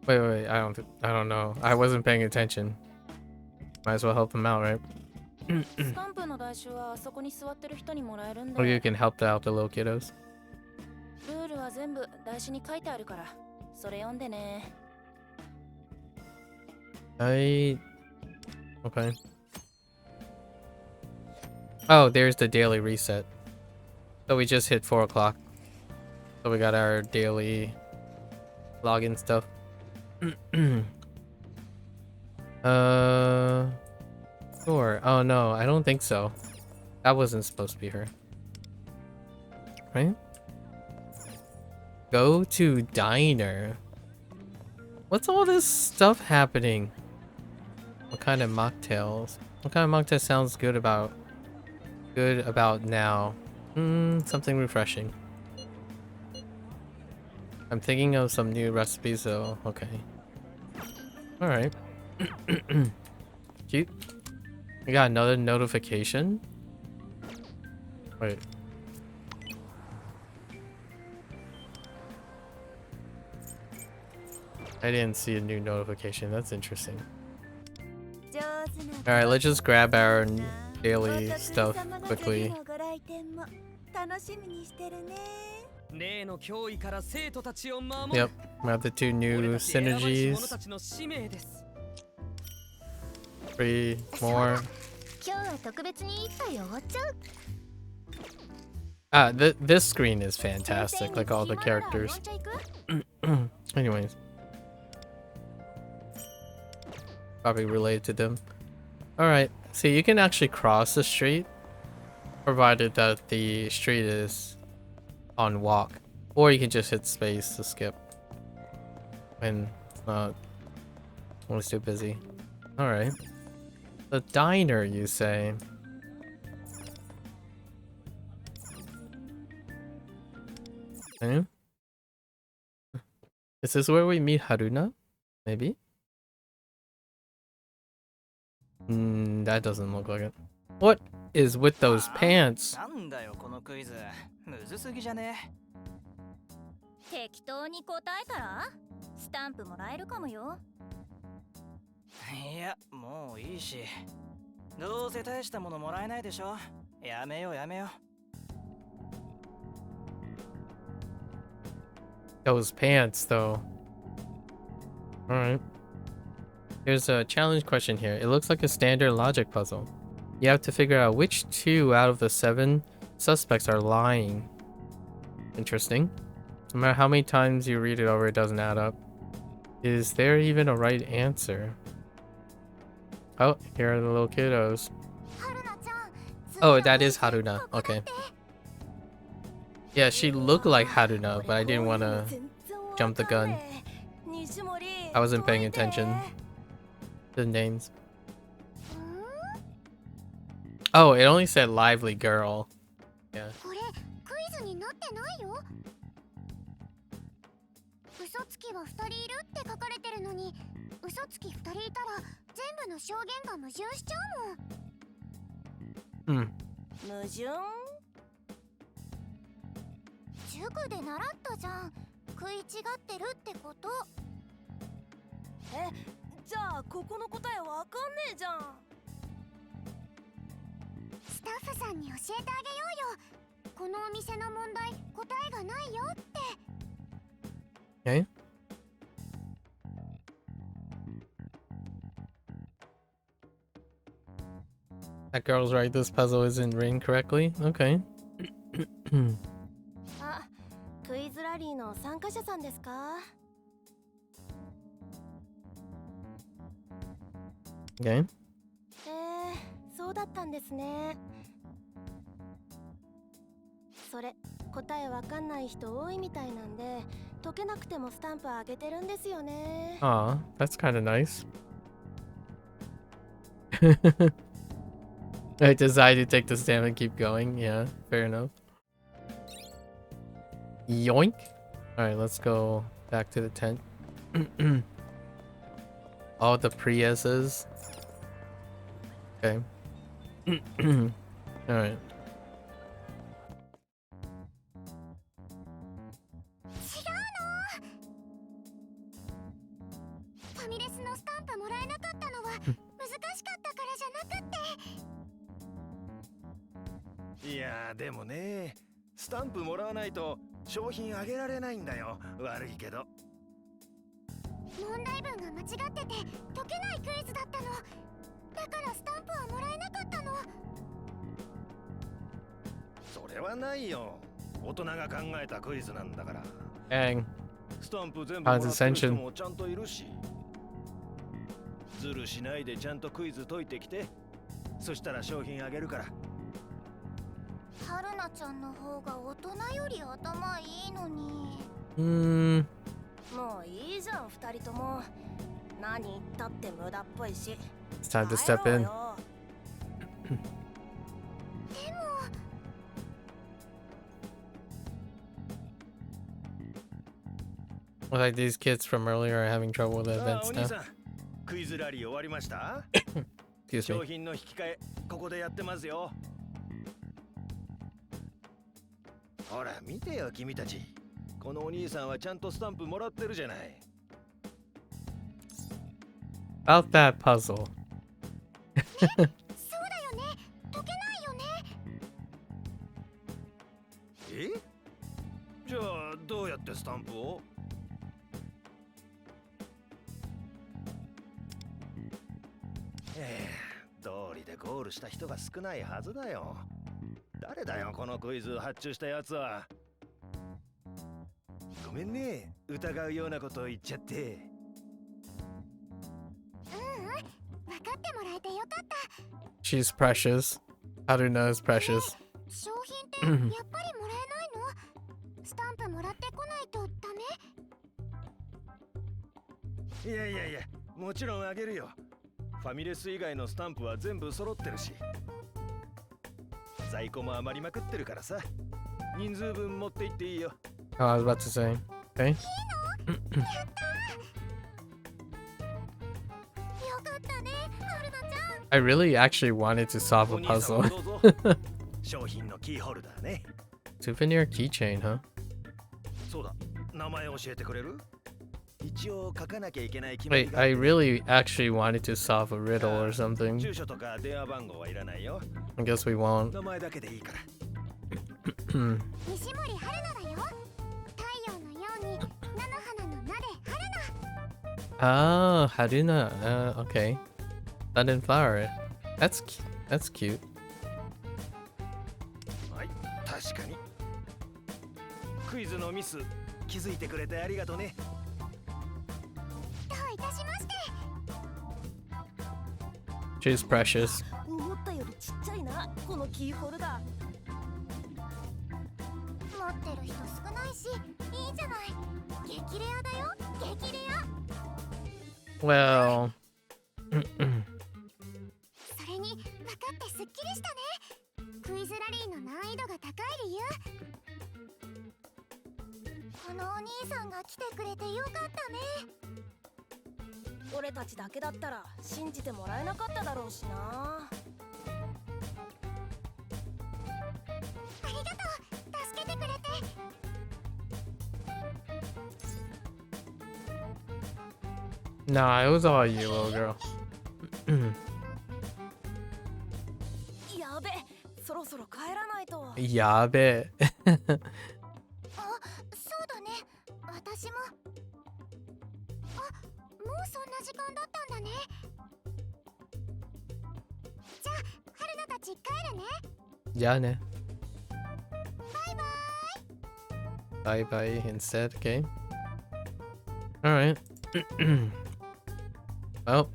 Wait, I don't know. I wasn't paying attention. Might as well help him out, right? スタンプの台紙はそこに座ってる人にもらえるん Or you で、 can help out the little kiddos. ルールは全部台紙に書いてあるから、それ読んでね。Okay. Oh, there's the daily reset. So we just hit 4 o'clock. So we got our daily login stuff. Sure. Oh no, I don't think so. That wasn't supposed to be her. Right? Go to diner. What's all this stuff happening? What kind of mocktails? What kind of mocktail sounds good about now? Something refreshing. I'm thinking of some new recipes though. Okay. Alright. Cute. We got another notification. Wait. I didn't see a new notification. That's interesting. Alright, let's just grab our daily stuff quickly. Yep, we have the 2 new synergies. 3 more. 今日は特別に一杯おごっちゃう。 This screen is fantastic, like all the characters. Anyways. Probably related to them. Alright, so you can actually cross the street, provided that the street is on walk. Or you can just hit space to skip when it's too busy. Alright. The diner, you say? Okay. Is this where we meet Haruna? Maybe? That doesn't look like it. What is with those pants? なんだよこのクイズ。むずすぎじゃね？適当に答えたらスタンプもらえるかもよ。いや、もういいし。どうせ大したものもらえないでしょ。やめようやめよ Those pants, though. Alright. There's a challenge question here. It looks like a standard logic puzzle. You have to figure out which 2 out of the 7 suspects are lying. Interesting. No matter how many times you read it over, it doesn't add up. Is there even a right answer? Oh, here are the little kiddos. Oh, that is Haruna. Okay. Yeah, she looked like Haruna, but I didn't want to jump the gun. I wasn't paying attention to the names. Oh, it only said lively girl. Yeah. これクイズになってないよ。嘘つきは2人いるって書かれてるのに、嘘つき2人いたら全部の証言が矛盾しちゃうもん。矛盾？塾で習ったじゃん。食い違ってるってこと。え、じゃあここの答えわかんねえじゃん。スタッフさんに教えてあげようよ。このお店の問題、答えがないよって。Okay. That girl's right. This puzzle isn't written correctly. Okay. あ、クイズラリーの参加者さんですか？ Okay. そうだったんですね。それ、答えわかんない人多いみたいなんで、解けなくてもスタンプあげてるんですよね。Aw, that's kind of nice. I decided to take the stamp and keep going. Yeah, fair enough. Yoink. Alright, let's go back to the tent. All the Priuses. Okay. Alright. ファミレスのスタンプもらえなかったのは難しかったからじゃなくって。いやーでもね、スタンプもらわないと商品あげられないんだよ。悪いけど。問題文が間違ってて解けないクイズだったの。だからスタンプはもらえなかったの。それはないよ。大人が考えたクイズなんだから。 Dang. スタンプ全部もらってる人もちゃんといるし。ズルしないでちゃんとクイズ解いてきて。そしたら商品あげるから。春菜ちゃんの方が大人より頭いいのに。もういいじゃん、二人とも。何言ったって無駄っぽいし。 It's time to step in. でも Like these kids from earlier are having trouble with the さあ events お兄 now. さん、クイズラリー終わりました？ Excuse 商 me. 品の引き換えここでやってますよ。ほら見てよ君たち。このお兄さんはちゃんとスタンプもらってるじゃない。 About that puzzle. そうだよね。解けないよね。え？じゃあどうやってスタンプを？道理でゴールした人が少ないはずだよ。誰だよこのクイズを発注したやつは。ごめんね、疑うようなことを言っちゃって。分かってもらえてよかった。 She's precious. Haruna is precious. 商品ってやっぱりもらえないの？スタンプもらってこないとダメ？いやいやいや、もちろんあげるよ。ファミレス以外のスタンプは全部揃ってるし、在庫も余りまくってるからさ。人数分持って行っていいよ。 Oh, I was about to say. Okay. よかったね、春菜ちゃん。 I really actually wanted to solve お a 兄さんは puzzle. どうぞ。商品のキーホルダーね。 Souvenir keychain, huh? そうだ、名前教えてくれる？一応書かなきゃいけない決まり Wait, があっ I てね really actually wanted to solve a riddle or something. 住所とか電話番号はいらないよ。 I guess we won't. 名前だけでいいから。西森春菜だよ。太陽のように菜の花の名で春菜。 Ah, Haruna. Okay. Sun and flower. That's cute. はい、確かに。クイズのミス気づいてくれてありがとね。どういたしまして。 She's precious. 思ったよりちっちゃいな、このキーホルダ持ってる人少ないし、いいじゃない。激レアだよ、激レア。 Well. それに分かってすっきりしたね。クイズラリーの難易度が高い理由。このお兄さんが来てくれてよかったね。ー。俺たちだけだったら信じてもらえなかっただろうしな。ありがとう、助けてくれて。 Nah, it was all you, little girl. やべ、そろそろ帰らないと。 Yabe. あ、そうだね。私も。あ、もうそんな時間だったんだね。じゃあ、春菜たち帰るね。 Yeah, ne. バイバイ。 Bye bye instead, okay? Alright. Well,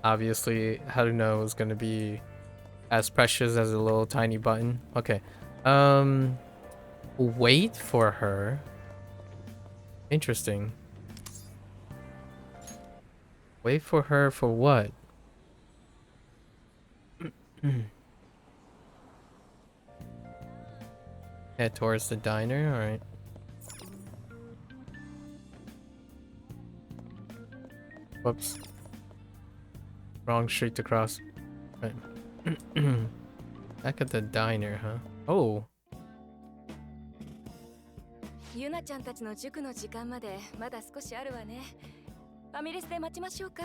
obviously, Haruna was gonna be as precious as a little tiny button. Okay. Wait for her. Interesting. Wait for her for what? Head towards the diner, alright. Whoops. Wrong street to cross. Right. Back at the diner, huh? Oh. ゆなちゃんたちの塾の時間までまだ少しあるわね。ファミレスで待ちましょうか。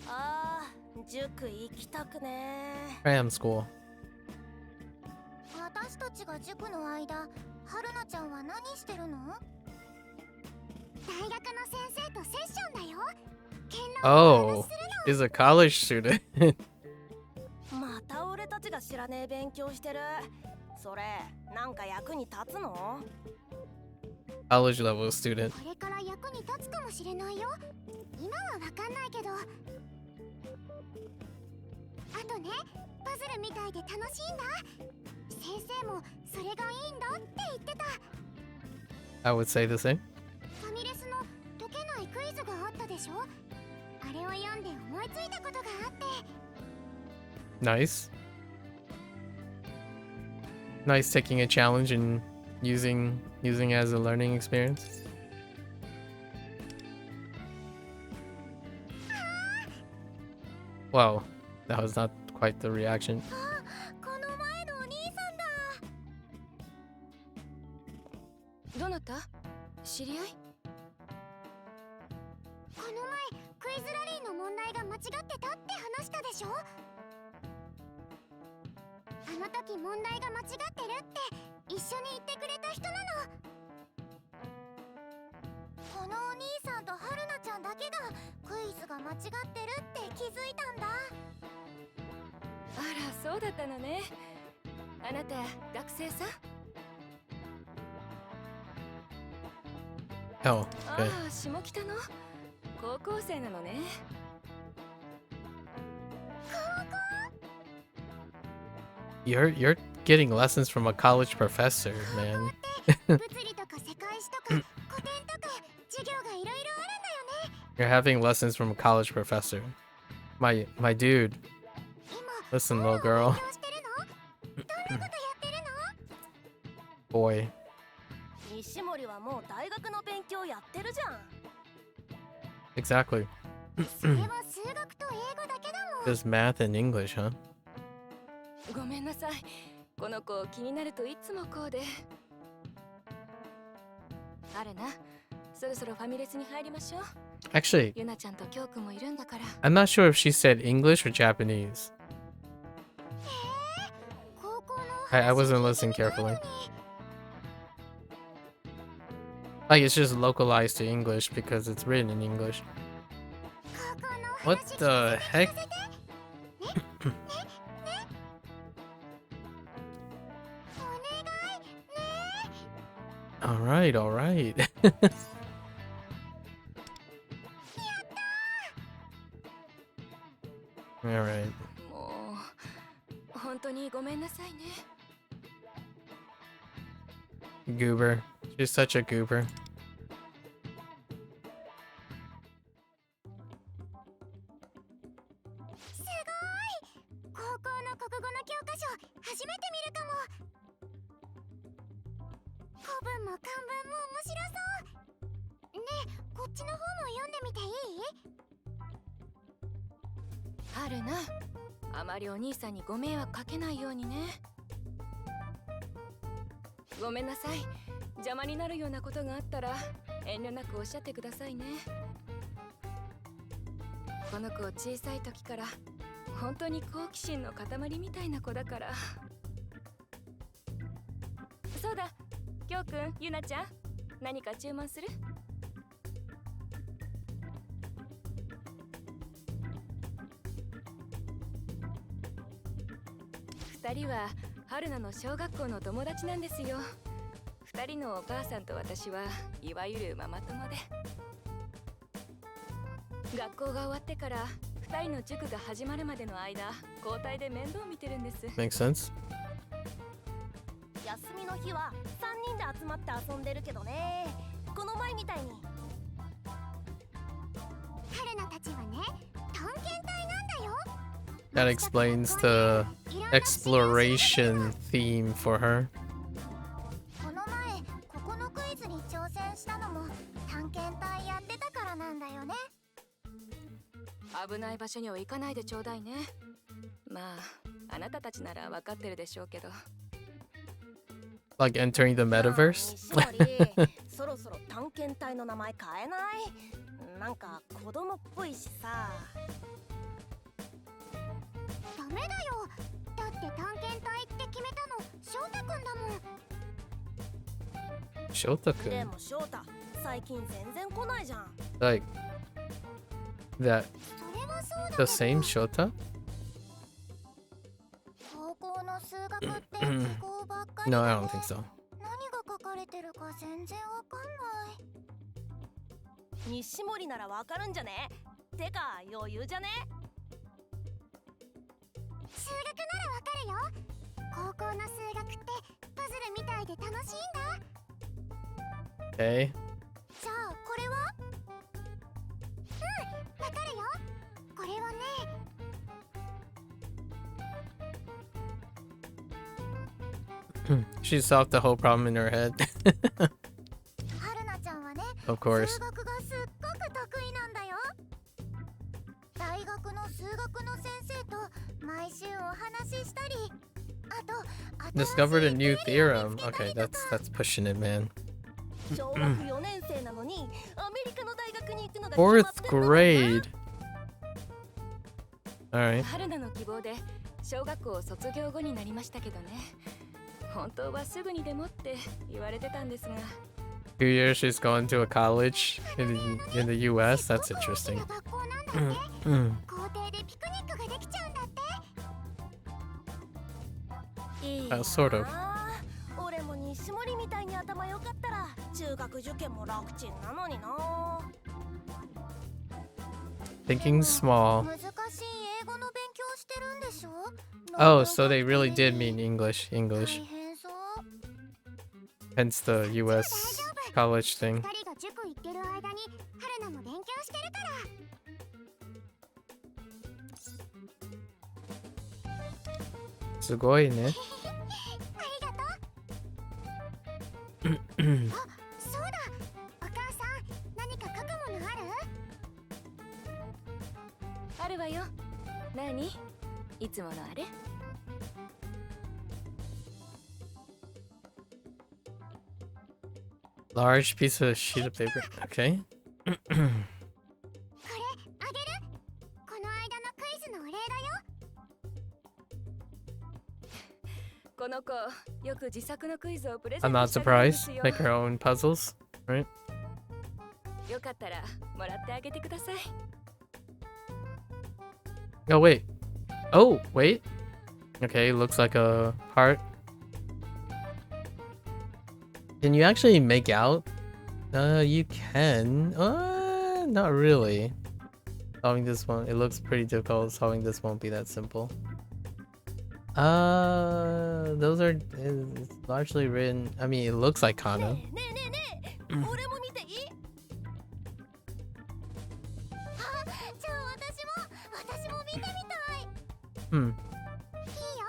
あー、塾行きたくね。 Cram school. 私たちが塾の間、春菜ちゃんは何してるの？大学の先生とセッションだよ。見論を Oh. Is a college student. また俺たちが知らねえ勉強してる。それ、なんか役に立つの？ College level student. これから役に立つかもしれないよ。今はわかんないけど。あとね、パズルみたいで楽しいんだ。先生もそれがいいんだって言ってた。 I would say the same. ファミレスの解けないクイズがあったでしょ。あれを読んで思いついたことがあって。 Nice. Nice taking a challenge and using it as a learning experience. Wow, that was not quite the reaction. あ、この前のお兄さんだ。どなた？知り合い？この前クイズラリーの問題が間違ってたって話したでしょ。あの時問題が間違ってるって一緒に言ってくれた人なの。このお兄さんと春菜ちゃんだけがクイズが間違ってるって気づいたんだ。あら、そうだったのね。あなた学生さん？ Oh, あ okay. あ、下北の高校生なのね。 You're getting lessons from a college professor, man. 物理とか世界史とか古典とか授業がいろいろあるんだよね。 You're having lessons from a college professor. My dude. 今 Listen, little girl. 勉強してるの？どんなことやってるの？ Boy. 西森はもう大学の勉強やってるじゃん。 Exactly. それは数学と英語だけだもん。 Just math and English, huh? ごめんなさい。この子気になるといつもこうで。あるな。そろそろファミレスに入りましょう。 Actually, ゆなちゃんときょうくんもいるんだから。 I'm not sure if she said English or Japanese. I wasn't listening carefully. Like, it's just localized to English because it's written in English. What the heck? Alright, alright. Alright. もう本当にごめんなさいね。 Goober. She's such a goober. 高校の国語の教科書初めて見るかも。古文も漢文も面白そう。ねえ、こっちの方も読んでみていい？あるな。あまりお兄さんにご迷惑かけないようにね。ごめんなさい。邪魔になるようなことがあったら遠慮なくおっしゃってくださいね。この子小さい時から本当に好奇心の塊みたいな子だから。そうだ、きょうくん、ゆなちゃん、何か注文する？2人は春菜の小学校の友達なんですよ。2人のお母さんと私はいわゆるママ友で、学校が終わってから2人の塾が始まるまでの間、交代で面倒見てるんです。 Makes sense. 休みの日は3人で集まって遊んでるけどね。この前みたいに。春菜たちはね、探検隊なんだよ。 That explains the exploration theme for her. この前ここのクイズに挑戦したのも探検隊やってたからなんだよね。危ない場所には行かないでちょうだいね。まあ、あなたたちなら分かってるでしょうけど。 Like entering the metaverse? そろそろ探検隊の名前変えない？なんか子供っぽいしさ。ダメだよ。だって探検隊って決めたの翔太くんだもん。 Shota-kun. でも翔太、最近全然来ないじゃん。 Like that それはそうだけ the ど、 same Shota? 高校の数学って記号ばっかり No, で I ね don't think so. 何が書かれてるか全然わかんない。西森ならわかるんじゃね？てか余裕じゃね？数学ならわかるよ。高校の数学ってパズルみたいで楽しいんだ。 Okay. じゃあこれは？わかるよ。これはね、 She solved the whole problem in her head. 春菜ちゃんはね、 Of course. 数学がすっごく得意なんだよ。大学の数学の先生と毎週お話ししたり、あと Discovered a new 新しい定理を theorem. 見つけた Okay, りと that's か。 pushing it, man. 小学4年生なのにアメリカの大学に行くのが決ま Fourth ってんだもんな。 grade. Alright. 春菜の希望で小学校卒業後になりましたけどね。本当はすぐにでもって言われてたんですが。 2 years she's going to a college in the US. That's interesting. 学校なんだって。校庭でピクニックができちゃうんだって。いい sort of. な。俺も西森みたいに頭良かったら中学受験も楽ちんなのにな。 Thinking small. 難しい英語の勉強してるんでしょ？ Oh, so they really did mean English. 大 English. 変そう。 Hence the US college thing. 二人が塾行ってる間に春菜も勉強してるから。 Sugoi ne. ありがとう。あ、そうだ。お母さん、何か書くものある？あるわよ。何？いつものあれ？ Large piece of sheet of paper. Okay. これあげる。この間のクイズのお礼だよ。この子よく自作のクイズをプレゼ I'm ント not してあげるんです surprised. よ。 Make her own puzzles, right? よかったらもらってあげてください。 Oh, wait. Oh, wait. Okay, looks like a heart. Can you actually make out? You can. Not really. Solving this one, it looks pretty difficult. Solving this won't be that simple. Those are it's largely written. I mean, it looks like Kano. ねえねえねえ、俺も見ていい？あ、じゃあ私も見てみたい。Hmm. いいよ。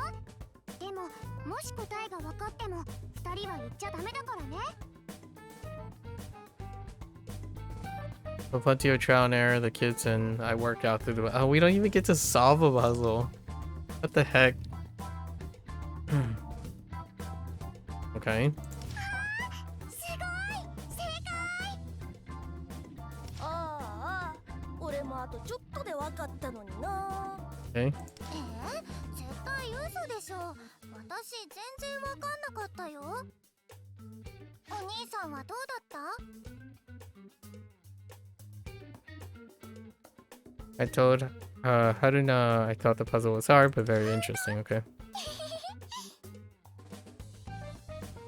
でももし答えが分かっても二人は言っちゃダメだからね。 With plenty of trial and error, the kids and I worked out through the. Oh, we don't even get to solve a puzzle. What the heck? Okay. すごい、正解。ああ、俺もあとちょっとで分かったのにな。 Okay. 絶対嘘でしょ。私全然分かんなかったよ。お兄さんはどうだった？ I told Haruna I thought the puzzle was hard but very interesting. Okay.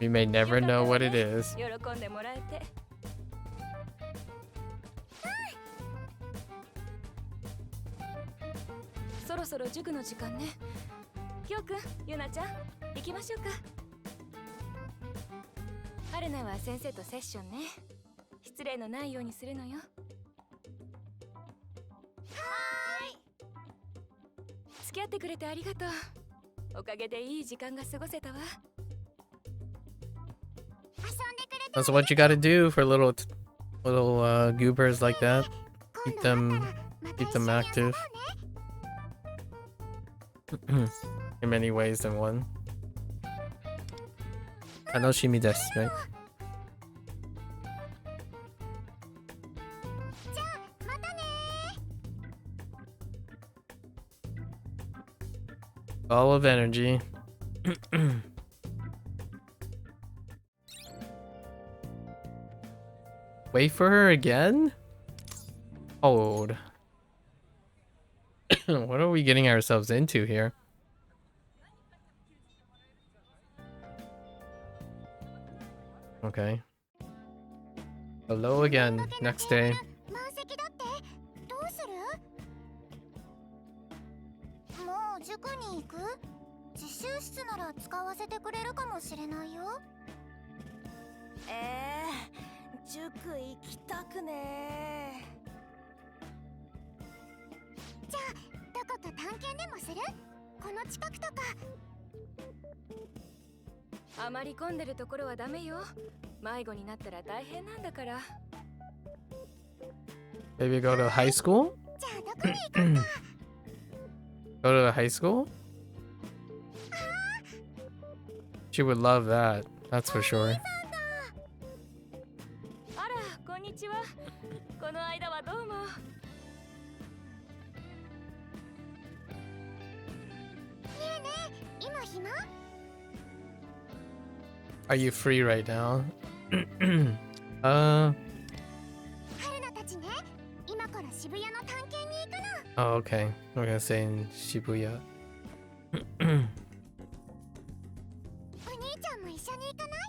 We may never know what it is. 喜んでもらえて。そろそろ塾の時間ね。きょうくん、ゆなちゃん、行きましょうか。はるなは先生とセッションね。失礼のないようにするのよ。付き合ってくれてありがとう。おかげでいい時間が過ごせたわ。遊んでくれて That's what you gotta do for little goobers like that. 今 Keep 度 them 会ったらまた keep 一緒 them に遊ぼう active ね。 in many ways than one. Tanoshimi desu, right? じゃあまたね。 Ball of energy. Wait for her again? Hold. What are we getting ourselves into here? Okay. Hello again. Next day. 満席だってどうする？もう塾に行く？自習室なら使わせてくれるかもしれないよ。塾行きたくねじゃあどこか探検でもする？この近くとか。あまり混んでるところはダメよ。迷子になったら大変なんだから。Maybe go to high school? じゃあどこに行こうか。 Go to the high school? She would love that. That's for sure. あら、こんにちは。この間はどうも。今暇？ Are you free right now? 春菜たちね、今から渋谷の探検に行くの。 Oh, okay. We're gonna say in Shibuya. お兄ちゃんも一緒に行かない？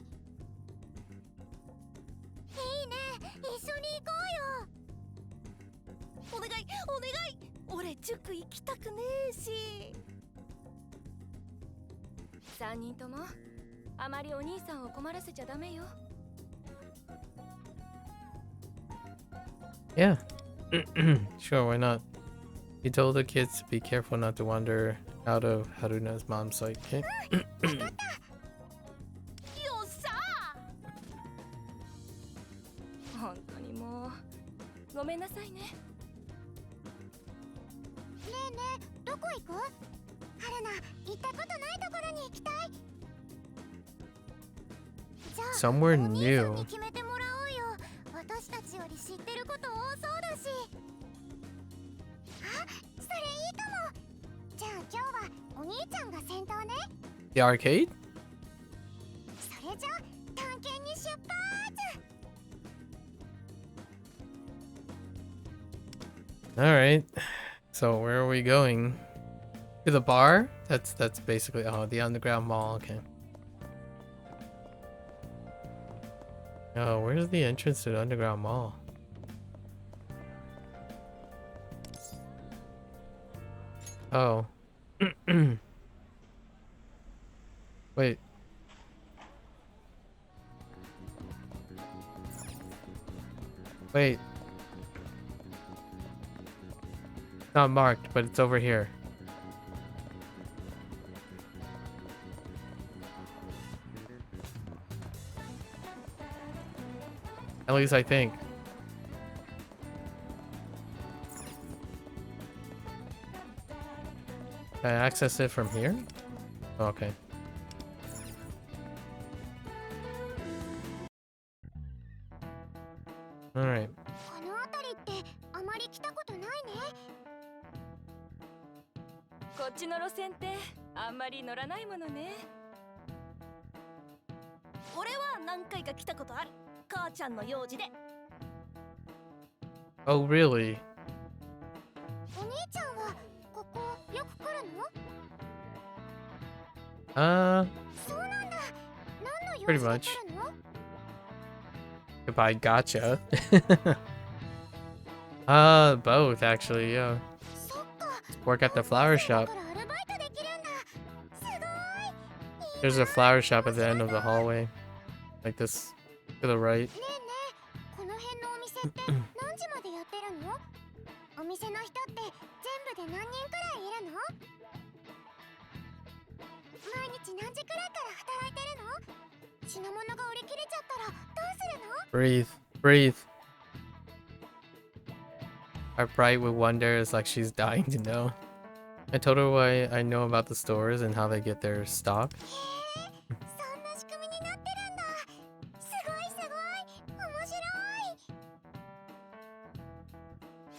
いいね、一緒に行こうよ。お願いお願い、俺塾行きたくねえし。3人ともあまりお兄さんを困らせちゃダメよ。Yeah. Sure, why not? He told the kids to be careful not to wander out of Haruna's mom's sight. Okay. よっしゃ本当にもうごめんなさいね。ねえねえ、どこ行く？春菜、行ったことないところに行きたい。じゃあ、 Somewhere お兄さん new. に決めてもら私より知ってること多そうだし。あ、それいいかも。じゃあ今日はお兄ちゃんが先頭ね。 The arcade? それじゃ探検に出発。 Alright. So where are we going? To the bar? That's basically the underground mall, okay. Oh, where's the entrance to the underground mall? Oh. Wait. Wait. Not marked, but it's over here. At least I think. Can I access it from here? Oh, okay. Alright. この辺りってあまり来たことないね。こっちの路線ってあんまり乗らないものね。俺は何回か来たことある。母ちゃんの用事で。 Oh, really? お兄ちゃんはここよく来るの？ そうなんだ。何の用 Pretty 事で much. 来るの？ Goodbye, gotcha. Both actually, yeah. そっか。 Work at the flower だ shop. からアルバイトできるんだ。すごい。 There's a flower shop at the end of the hallway. Like this. To the right. ねえねえ、この辺のお店って何時までやってるの？お店の人って全部で何人くらいいるの？毎日何時くらいから働いてるの？品物が売り切れちゃったらどうするの？ Breathe. Breathe. Our bright with wonder is like she's dying to know. I told her what I know about the stores and how they get their stock. へえ、そんな仕組みになってるんだ。すごいすごい、面白い。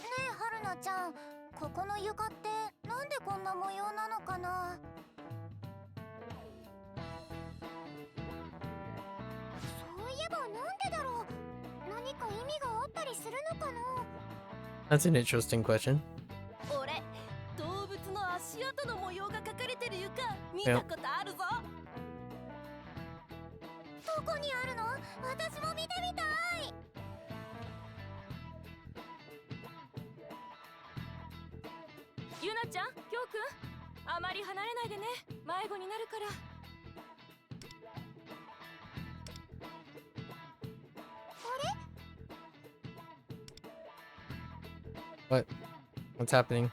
ねえ、はるなちゃん、ここの床ってなんでこんな模様なのかな？そういえばなんでだろう。何か意味があったりするのかな？ That's an interesting question. 俺、動物の足跡の模様が描かれてる床見たことあるぞ。どこにあるの？私も見てみたい。ゆなちゃん、きょうくん、あまり離れないでね。迷子になるから。 What? What's happening?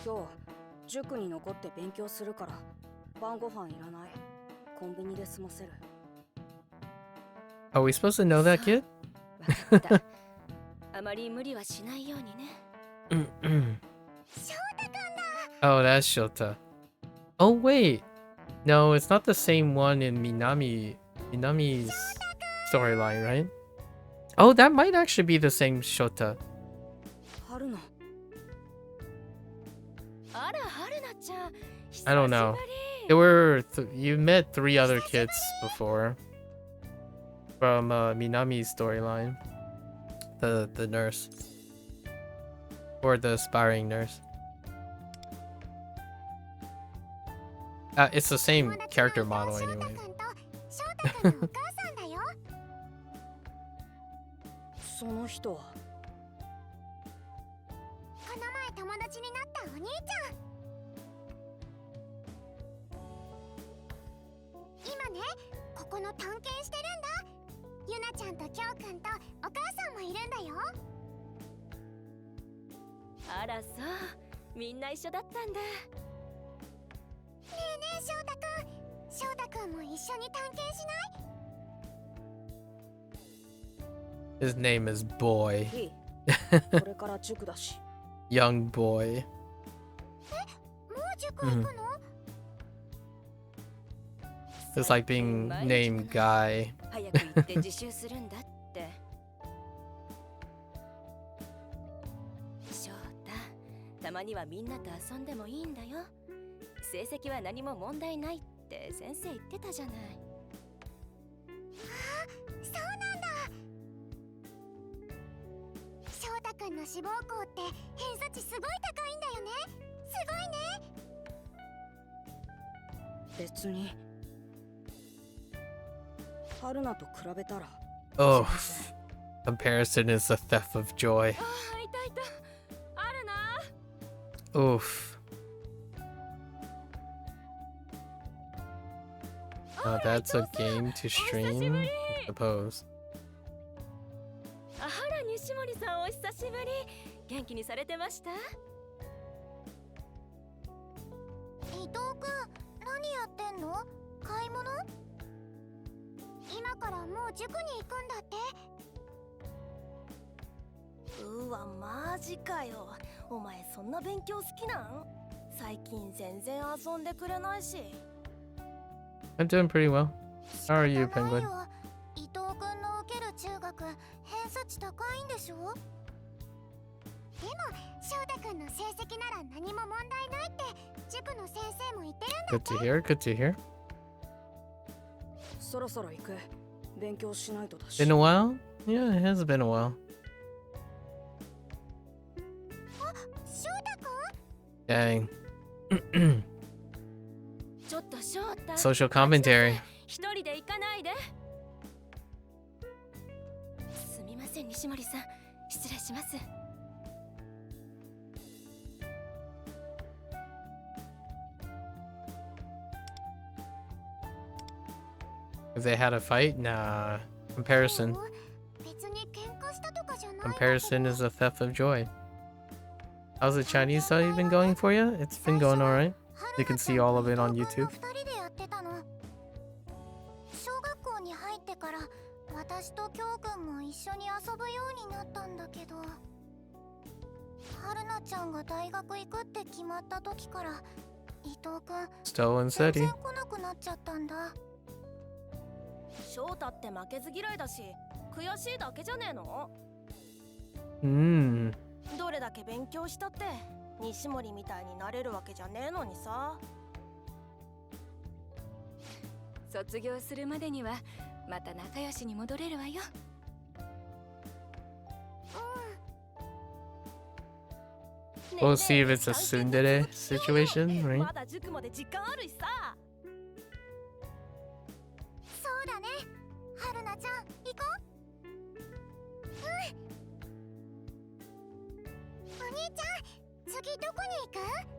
今日塾に残って勉強するから晩ご飯いらない。コンビニで済ませる。 Are we supposed to know that kid? わかった。あまり無理はしないようにね。翔太くんだ。 Oh, that's Shota. Oh, wait. No, it's not the same one in Minami's storyline, right? Oh, that might actually be the same Shota. 春菜。あら、はるなちゃん。 I don't know. 久しぶり。 There were you met 3 other kids before from Minami's storyline. The nurse or the aspiring nurse. It's the same character model anyway. 翔太くんと翔太くんのお母さんだよ。その人は。この前友達になったお兄ちゃん。今ね、ここの探検してるんだ。ゆなちゃんときょうくんとお母さんもいるんだよ。あら、そう。みんな一緒だったんだ。ねえねえ、翔太くん。翔太くんも一緒に探検しない？ His name is Boy. いい。これから塾だし。Young Boy. もう塾行くの？ It's like being named Guy. 早く行って自習するんだって。翔太、たまにはみんなと遊んでもいいんだよ。成績は何も問題ないって先生言ってたじゃない。そうなんだ。翔太くんの志望校って偏差値すごい高いんだよね。すごいね。別に春菜と比べたら Oh, comparison is the theft of joy. あ、いたいた。あるな。 Oof. That's a game to stream, I suppose. あら、西森さんお久しぶり。元気にされてました？伊藤くん、何やってんの？買い物？今からもう塾に行くんだって。うわマジかよ。お前そんな勉強好きなん？最近全然遊んでくれないし。I'm doing pretty well. How are you, 仕方ない Penguin? よ。伊藤くんの受ける中学偏差値高いんでしょ？でも翔太くんの成績なら何も問題ないって塾の先生も言ってるんだ Good って。 to hear, good to hear. そろそろ行く。勉強しないとだし。 Been a while? Yeah, it has been a while. 翔太くん？ Dang. ちょっと翔太。 Social commentary. 一人で行かないで。すみません西森さん、失礼します。 If they had a fight? Nah. Comparison. 別に喧嘩したとかじゃないんだけど。 Comparison is a theft of joy. How's the Chinese study been going for you? It's been going alright. You can see all of it on YouTube. 二人でやってたの。小学校に入ってから私と京くんも一緒に遊ぶようになったんだけど、春菜ちゃんが大学行くって決まった時から伊藤くん Still and 全 steady. 然来なくなっちゃったんだ。翔太って負けず嫌いだし悔しいだけじゃねえの？ Hmm. どれだけ勉強したって西森みたいになれるわけじゃねえのにさ。卒業するまでにはまた仲良しに戻れるわよ。 We'll see if it's a tsundere situation, right? まだ塾まで時間あるしさ。そうだね。春菜ちゃん、行こう。お兄ちゃん、次どこに行く？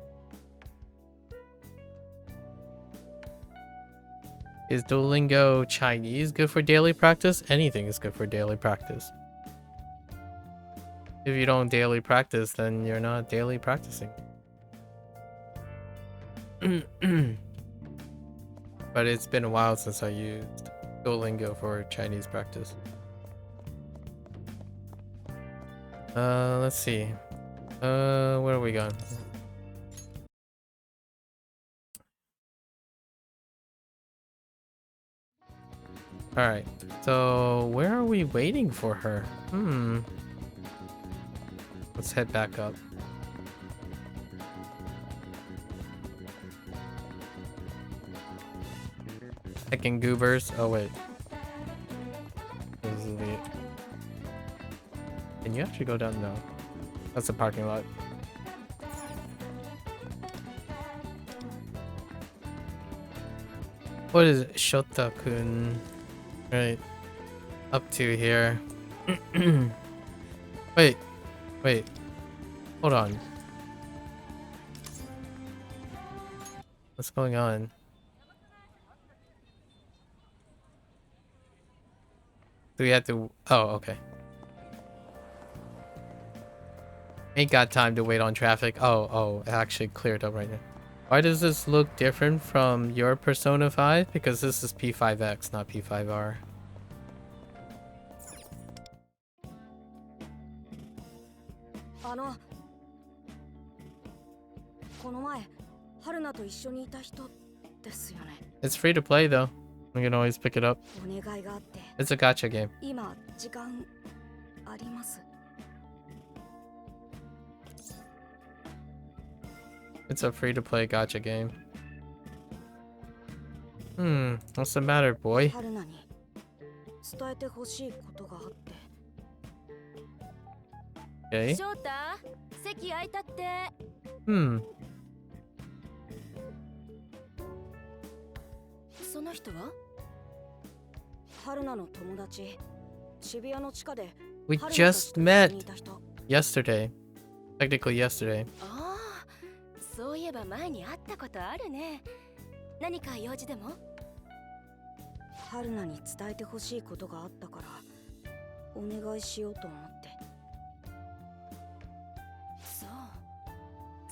Is Duolingo Chinese good for daily practice? Anything is good for daily practice. If you don't daily practice, then you're not daily practicing. But it's been a while since I used Duolingo for Chinese practice. Let's see. Where are we going? Alright, so where are we waiting for her? Let's head back up. Heckin' goobers. Oh wait. This is the... Can you actually go down? No. That's the parking lot. What is Shota-kun? Right. Up to here. Wait. Wait. Hold on. What's going on? Do we have to... Oh, okay. Ain't got time to wait on traffic. Oh, it actually cleared up right now. Why does this look different from your Persona 5? Because this is P5X, not P5R. この前春菜と一緒にいた人ですよね。 It's free to play though. We can always pick it up. お願いがあって It's a gacha game. 今時間あります。 It's a free-to-play gacha game. What's the matter, boy? 春菜に伝えてほしいことがあって。 Okay. 翔太、席空いたって。その人は？春菜の友達、渋谷の地下で We 春菜と just 一緒 met にいた人。 yesterday. Technically yesterday. ああ、そういえば前に会ったことあるね。何か用事でも？春菜に伝えてほしいことがあったからお願いしようと思って。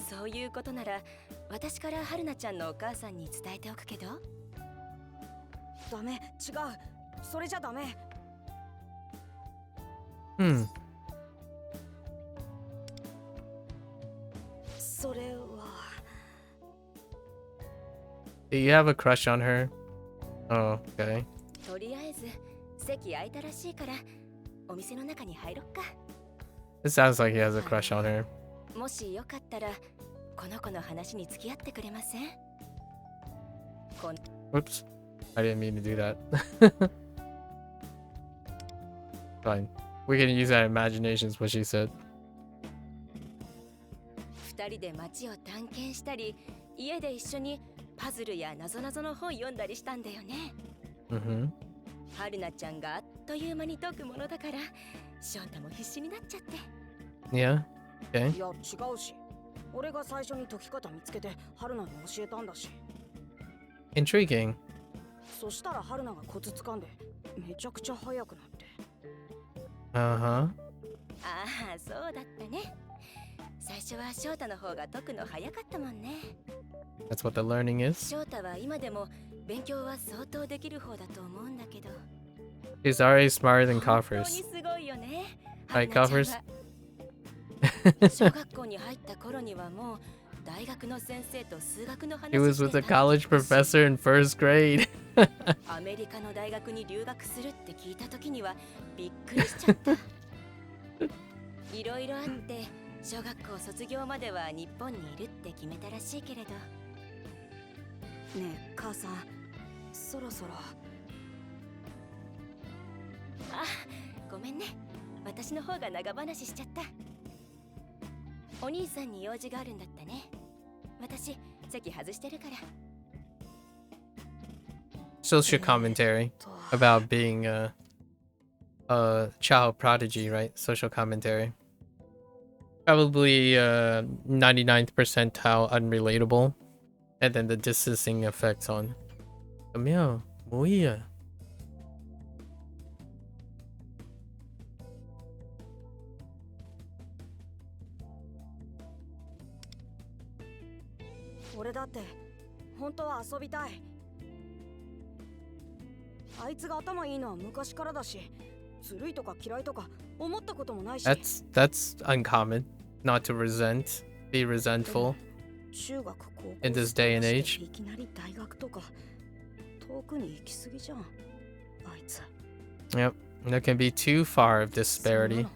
そういうことなら私から春菜ちゃんのお母さんに伝えておくけど。ダメ、違う、それじゃダメ。それは Do you have a crush on her? Oh, okay. とりあえず席空いたらしいからお店の中に入ろっか。 It sounds like he has a crush on her. もしよかったらこの子の話に付き合ってくれません？ Whoops. I didn't mean to do that. Fine. We can use our imaginations, what she said. 二人で街を探検したり家で一緒にパズルやなぞなぞの本読んだりしたんだよね。春菜ちゃんがあっという間に解くものだから翔太も必死になっちゃって。 Yeah. Okay. いや違うし、俺が最初に解き方見つけて春菜に教えたんだし。 Intriguing. そしたら春菜がコツ掴んでめちゃくちゃ速くなって。 Uh-huh. ああ、そうだったね。最初は翔太の方が解くの早かったもんね。 That's what the learning is. 翔太は今でも勉強は相当できる方だと思うんだけど。 He's already smarter than 本当に Coffers. すごいよね。 Hi, 春菜ちゃん Coffers. は小学校に入った頃にはもう大学の先生と数学の話 He was して with a た。 college professor in first grade. アメリカの大学に留学するって聞いた時にはびっくりしちゃった。いろいろあって小学校卒業までは日本にいるって決めたらしいけれど。ねえ母さん、そろそろ。あ、ごめんね。私の方が長話しちゃった。お兄さんに用事があるんだったね。私席外してるから。 Social commentary about being a child prodigy, right? Social commentary. Probably 99th percentile unrelatable. And then the distancing effects on. Camille, muy. 俺だって本当は遊びたい。あいつが頭いいのは昔からだし、ずるいとか嫌いとか思ったこともないし。 That's uncommon. Not to be resentful 中学高校 in this day and age. いきなり大学とか遠くに行き過ぎじゃん、あいつ。 Yep. There can be too far of disparity.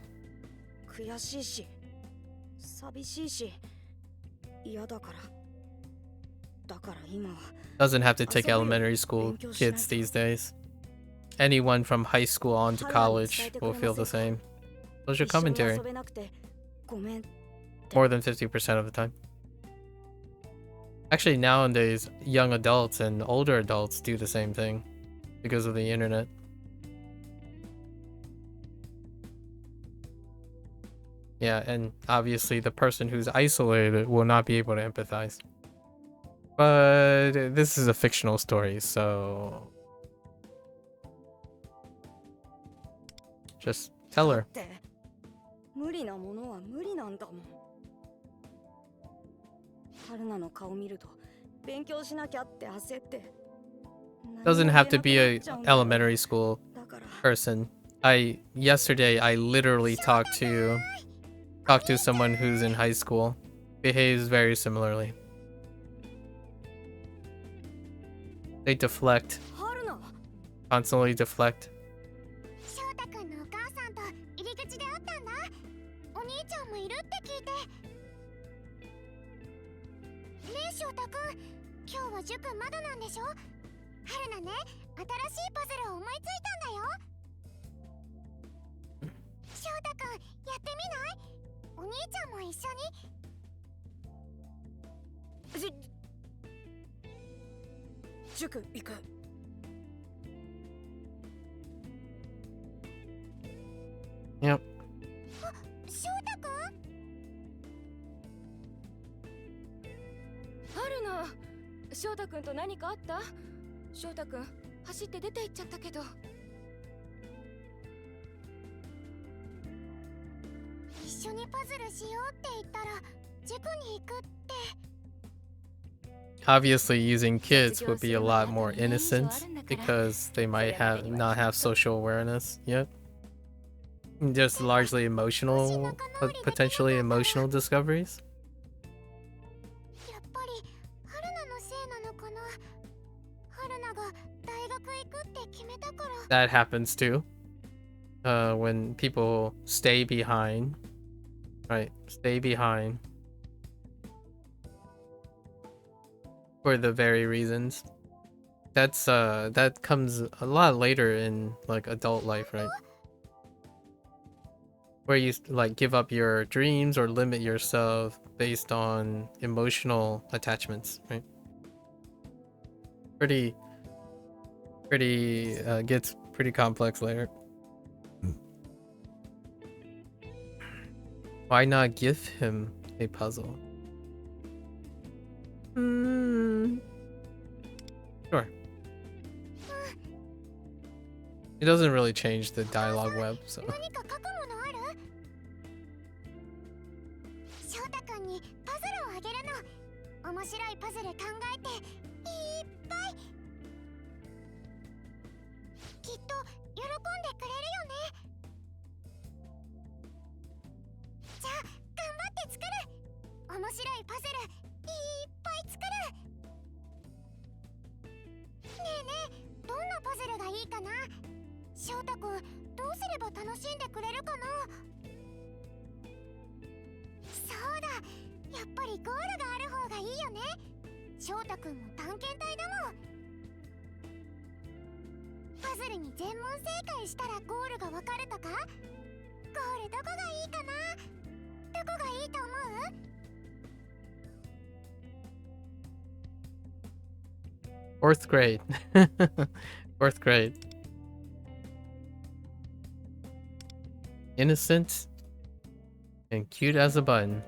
悔しいし、寂しいし、嫌だから。だから今は Doesn't have to take elementary school kids these days. Anyone from high school on to college will feel the same. Social commentary. 一緒に遊べなくてごめん。 More than 50% of the time. Actually, nowadays, young adults and older adults do the same thing because of the internet. Yeah, and obviously the person who's isolated will not be able to empathize. But this is a fictional story, so just tell her. 無理なものは無理なんだもん。春菜の顔見ると勉強しなきゃって焦って。 Doesn't have to be a elementary school person. Yesterday I literally talked to someone who's in high school. Behaves very similarly. They deflect. 春菜、constantly deflect. 翔太くんのお母さんと入り口で会ったんだ。お兄ちゃんもいるって聞いて。ねえ翔太くん、今日は塾まだなんでしょ。春菜ね、新しいパズルを思いついたんだよ。翔太くん、やってみない？お兄ちゃんも一緒に。塾行く。Yep. 翔太くん？春菜、翔太くんと何かあった？翔太くん、走って出て行っちゃったけど。一緒にパズルしようって言ったら塾に行くって。Obviously, using kids would be a lot more innocent because they might not have social awareness yet. Just largely emotional, potentially emotional discoveries. やっぱり春菜のせいなのかな。春菜が大学行くって決めたから。That happens too. When people stay behind, right? Stay behind for the very reasons. That comes a lot later in like adult life, right? Where you like give up your dreams or limit yourself based on emotional attachments, right? Gets pretty complex later. Why not give him a puzzle? Sure. It doesn't really change the dialogue web, so. 何か書くものある？翔太くんにパズルをあげるの。面白いパズル考えていっぱい。きっと喜んでくれるよね。じゃあ頑張って作る。面白いパズルいっぱい作る。ねえねえ、どんなパズルがいいかな。翔太くん、どうすれば楽しんでくれるかな。そうだ、やっぱりゴールがある方がいいよね。翔太くんも探検隊だもん。パズルに全問正解したらゴールがわかるとか。ゴールどこがいいかな。どこがいいと思う？4th grade. 4th grade. Innocent and cute as a button.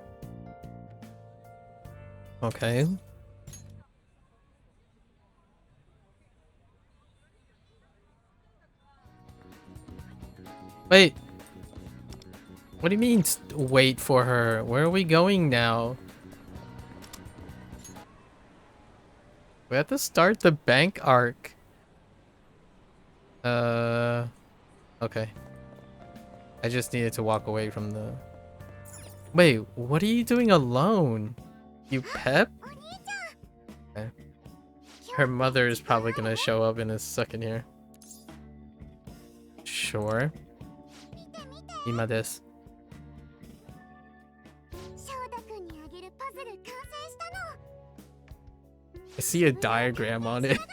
Okay. Wait. What do you mean wait for her? Where are we going now? We have to start the bank arc. Okay. I just needed to walk away from the... Wait, what are you doing alone? You pep? Okay. Her mother is probably gonna show up in a second here. Sure. Ima desu. I see a diagram on it. す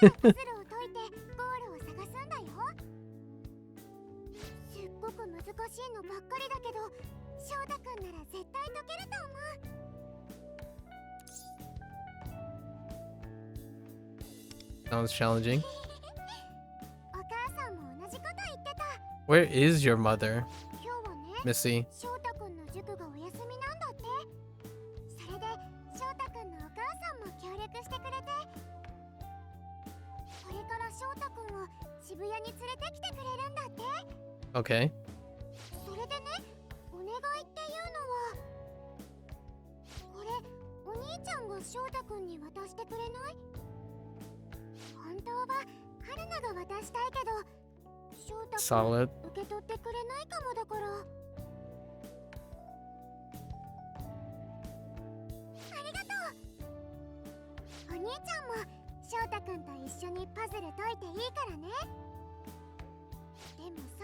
っごく難しいのばっかりだけど、翔太くんなら絶対解けると思う。Sounds challenging. お母さんも同じこと言ってた。Where is your mother? 今日はね、 Missy. 翔太くんの塾がお休みなんだって。それで翔太くんのお母さんも協力してくれて、これから翔太くんを渋谷に連れてきてくれるんだって。Okay. それでね、お願いっていうのは、これお兄ちゃんが翔太くんに渡してくれない？本当は春菜が渡したいけど、翔太くん Solid. 受け取ってくれないかもだから。ありがとう。お兄ちゃんも翔太くんと一緒にパズル解いていいからね。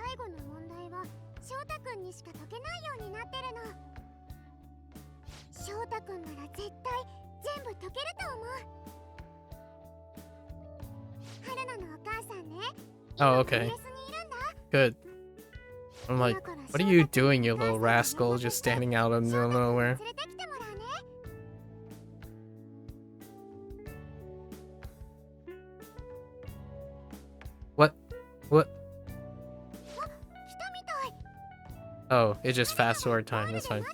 最後の問題は翔太くんにしか解けないようになってるの。翔太くんなら絶対全部解けると思う。春菜のお母さんね。 Oh, okay. Good. I'm like, what are you doing, you little rascal, just standing out in the middle of nowhere? What? What? Oh, it just fast forward time, that's fine.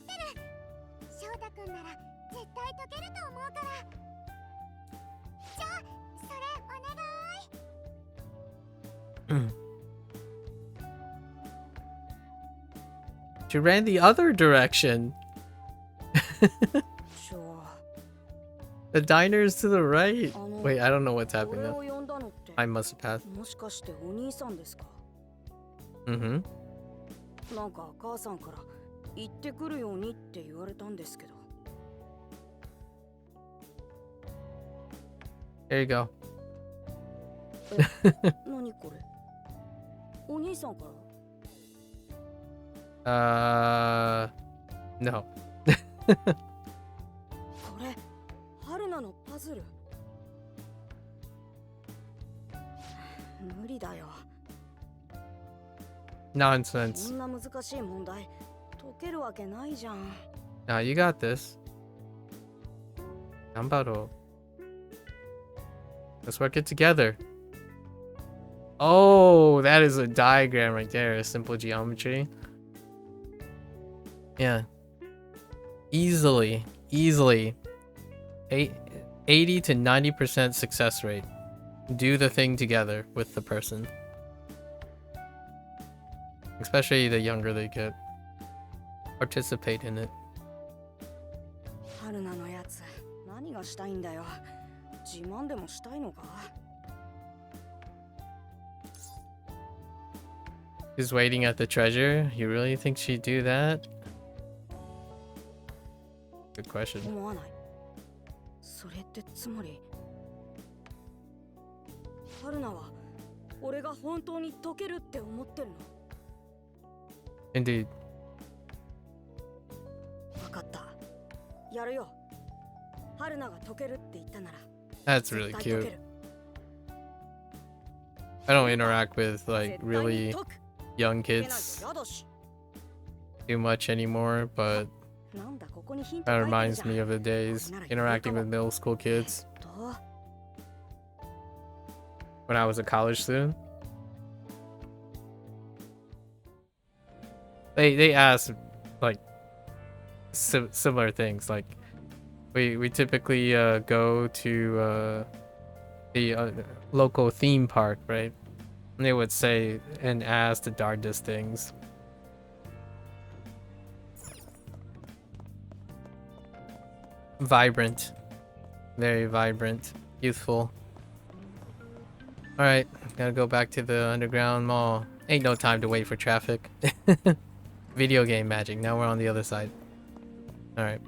She ran the other direction. The diner's to the right. Wait, I don't know what's happening now. I must have passed. Mm-hmm. なんか母さんから行ってくるようにって言われたんですけど。There you go. 何これ？お兄さんから？ No. これ、春菜のパズル。無理だよ。 Nonsense. こんな難しい問題解けるわけないじゃん。 Now you got this. Gambaro. Let's work it together. Oh, that is a diagram right there. Simple geometry. Yeah. Easily. 80 to 90% success rate. Do the thing together with the person. Especially the younger they get. Participate in it. 春菜のやつ、何がしたいんだよ。自慢でもしたいのか？ She's waiting at the treasure. You really think she'd do that? Good question. 思わない。それってつまり、春菜は俺が本当に解けるって思ってるの？ Indeed. 分かった。やるよ。春菜が解けるって言ったなら。 That's really cute. I don't interact with like really young kids too much anymore, but that reminds me of the days interacting with middle school kids when I was a college student. They ask like similar things. Like we typically go to the local theme park, right? And they would say and ask the darndest things. Vibrant, very vibrant, youthful. All right, gotta go back to the underground mall. Ain't no time to wait for traffic. Video game magic. Now we're on the other side. All right.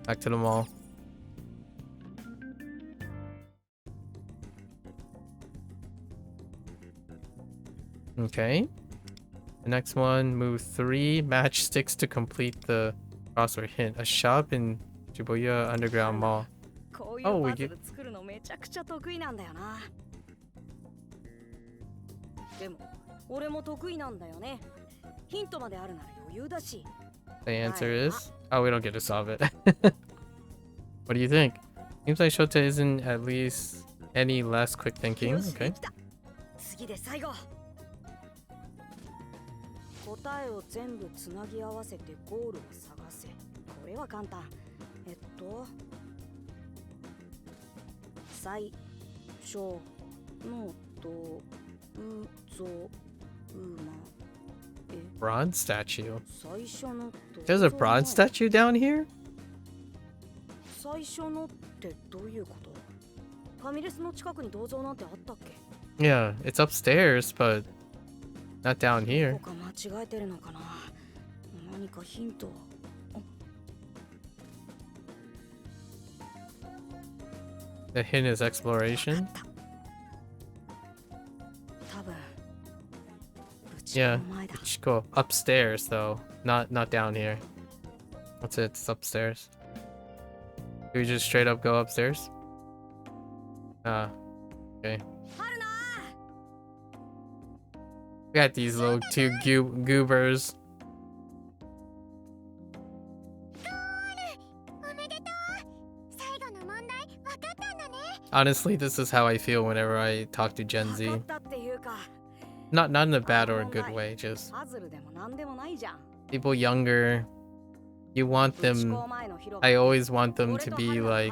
Back to the mall. Okay. The next one, move 3 matchsticks to complete the crossword. Hint, a shop in Shibuya Underground Mall. Oh, we get... でも俺も得意なんだよね。ヒントまであるなら余裕だし。 The answer is... Oh, we don't get to solve it. What do you think? Seems like Shota isn't at least any less quick thinking. Okay. 次で最後。答えを全部つなぎ合わせてゴールを探せ。これは簡単。最初のと Bronze statue. There's a bronze statue down here? 最初のってどういうこと？ファミレスの近くに銅像なんてあったっけ？ Yeah, it's upstairs, but not down here. どこか間違えてるのかな？何かヒント。The hint is exploration. Yeah, should go upstairs though, not down here. That's it, it's upstairs. Do we just straight up go upstairs? Okay. We got these little two goobers. Honestly, this is how I feel whenever I talk to Gen Z. Not in a bad or a good way, just people younger. You want them, I always want them to be like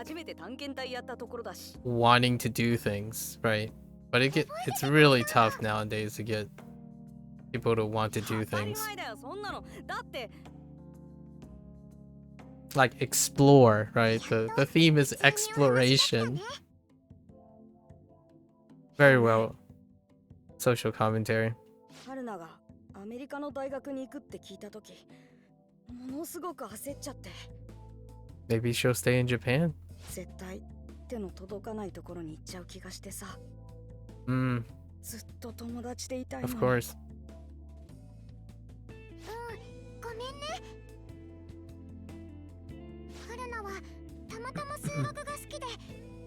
wanting to do things, right? But it's really tough nowadays to get people to want to do things. Like explore, right? The theme is exploration. Very well. Social commentary. Maybe she'll stay in Japan. Of course. ごめんね。春菜はたまたま数学が好きで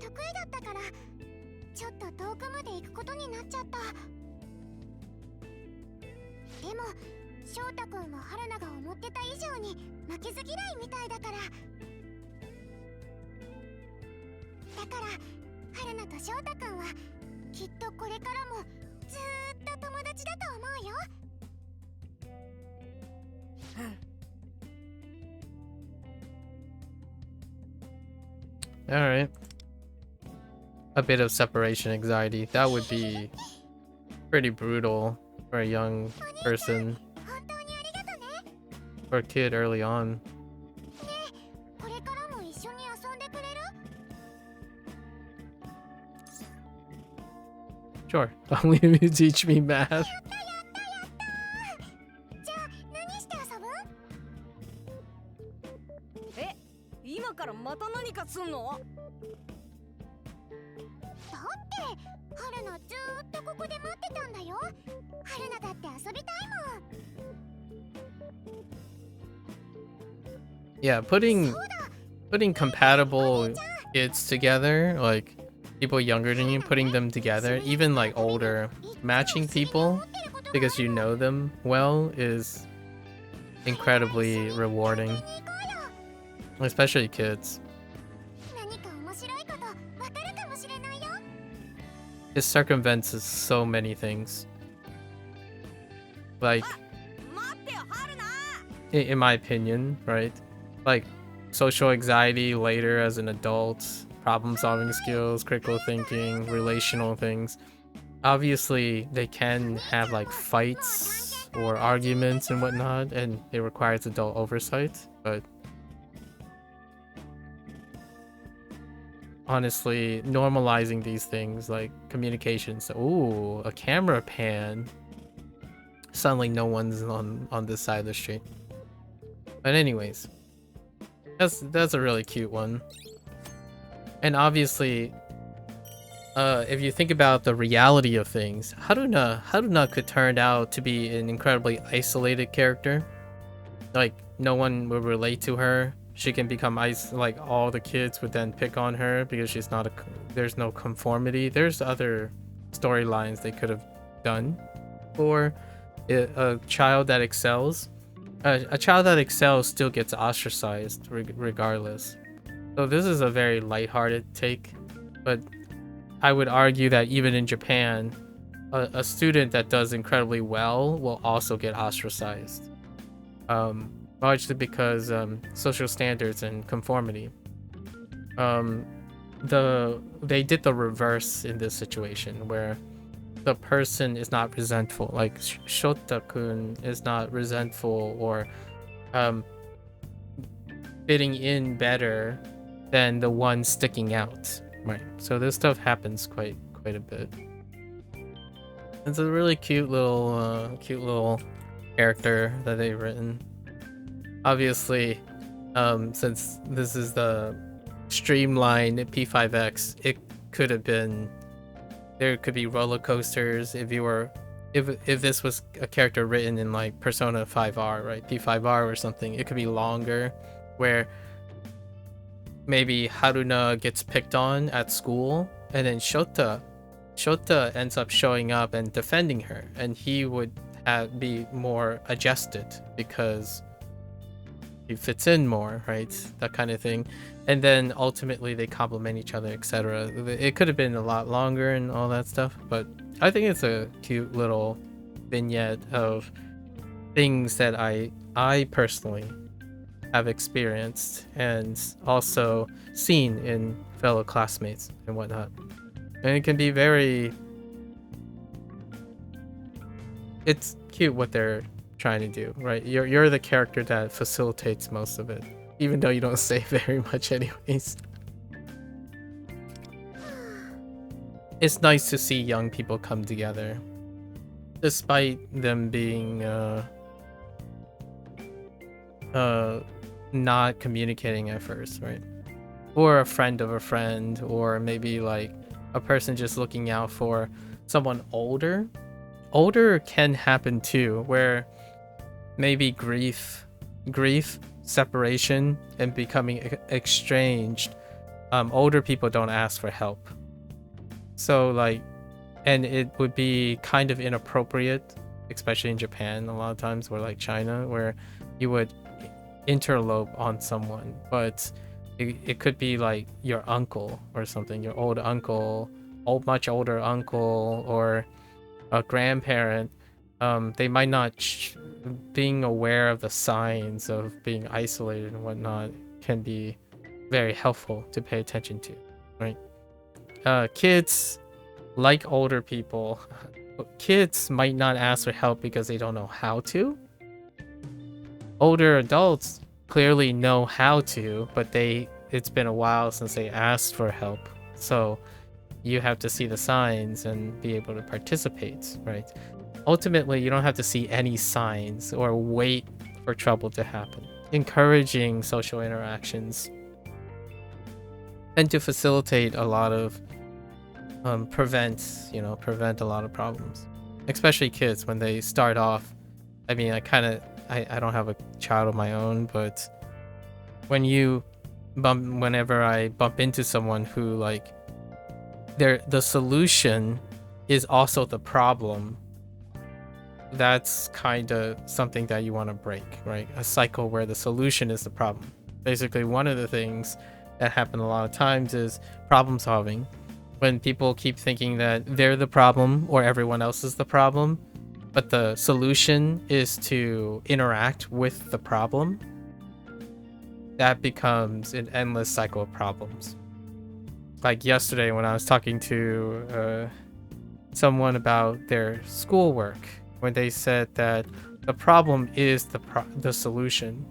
得意だったからちょっと遠くまで行くことになっちゃった。でも翔太くんは春菜が思ってた以上に負けず嫌いみたいだから。だから春菜と翔太くんはきっとこれからもずーっと友達だと思うよ。Alright. A bit of separation anxiety. That would be pretty brutal for a young person. For a kid early on. Sure. Only if you teach me math. Yeah, putting compatible kids together, like people younger than you, putting them together, even like older, matching people because you know them well is incredibly rewarding, especially kids. It circumvents so many things, like in my opinion, right? Like social anxiety later as an adult, problem solving skills, critical thinking, relational things. Obviously they can have like fights or arguments and whatnot, and it requires adult oversight, but honestly normalizing these things like communications. Ooh, a camera pan. Suddenly no one's on this side of the street. But anyways, that's a really cute one. And obviously, if you think about the reality of things, Haruna could turn out to be an incredibly isolated character. Like no one would relate to her. She can become like all the kids would then pick on her because she's not there's no conformity. There's other storylines they could have done. Or a child that excels. A child that excels still gets ostracized regardless. So this is a very lighthearted take, but I would argue that even in Japan, a student that does incredibly well will also get ostracized. Largely because social standards and conformity. They did the reverse in this situation where the person is not resentful, like Shota-kun is not resentful or fitting in better than the one sticking out, right? So this stuff happens quite a bit. It's a really cute little character that they've written. Obviously, since this is the streamlined P5X, it could have been. There could be roller coasters if you were if this was a character written in like Persona 5R, right? P5R or something, it could be longer, where maybe Haruna gets picked on at school, and then Shota ends up showing up and defending her, and he would be more adjusted because he fits in more, right? That kind of thing. And then ultimately they complement each other, etc. It could have been a lot longer and all that stuff, but I think it's a cute little vignette of things that I personally have experienced and also seen in fellow classmates and whatnot. And it can be very... It's cute what they're trying to do, right? You're the character that facilitates most of it, even though you don't say very much anyways. It's nice to see young people come together, despite them being not communicating at first, right? Or a friend of a friend, or maybe like a person just looking out for someone older. Older can happen too, where maybe grief, separation, and becoming estranged. Older people don't ask for help. So like, and it would be kind of inappropriate, especially in Japan a lot of times, or like China, where you would interlope on someone, but it could be like your uncle or something, your old uncle, much older uncle, or a grandparent. They might not being aware of the signs of being isolated and whatnot can be very helpful to pay attention to, right? Kids, like older people, kids might not ask for help because they don't know how to. Older adults clearly know how to, but it's been a while since they asked for help. So you have to see the signs and be able to participate, right? Ultimately, you don't have to see any signs or wait for trouble to happen. Encouraging social interactions and to facilitate a lot of prevent a lot of problems, especially kids when they start off. I mean, I don't have a child of my own, but whenever I bump into someone who like the solution is also the problem, that's kind of something that you want to break, right? A cycle where the solution is the problem. Basically, one of the things that happen a lot of times is problem solving. When people keep thinking that they're the problem or everyone else is the problem, but the solution is to interact with the problem, that becomes an endless cycle of problems. Like yesterday when I was talking to someone about their schoolwork, when they said that the problem is the solution.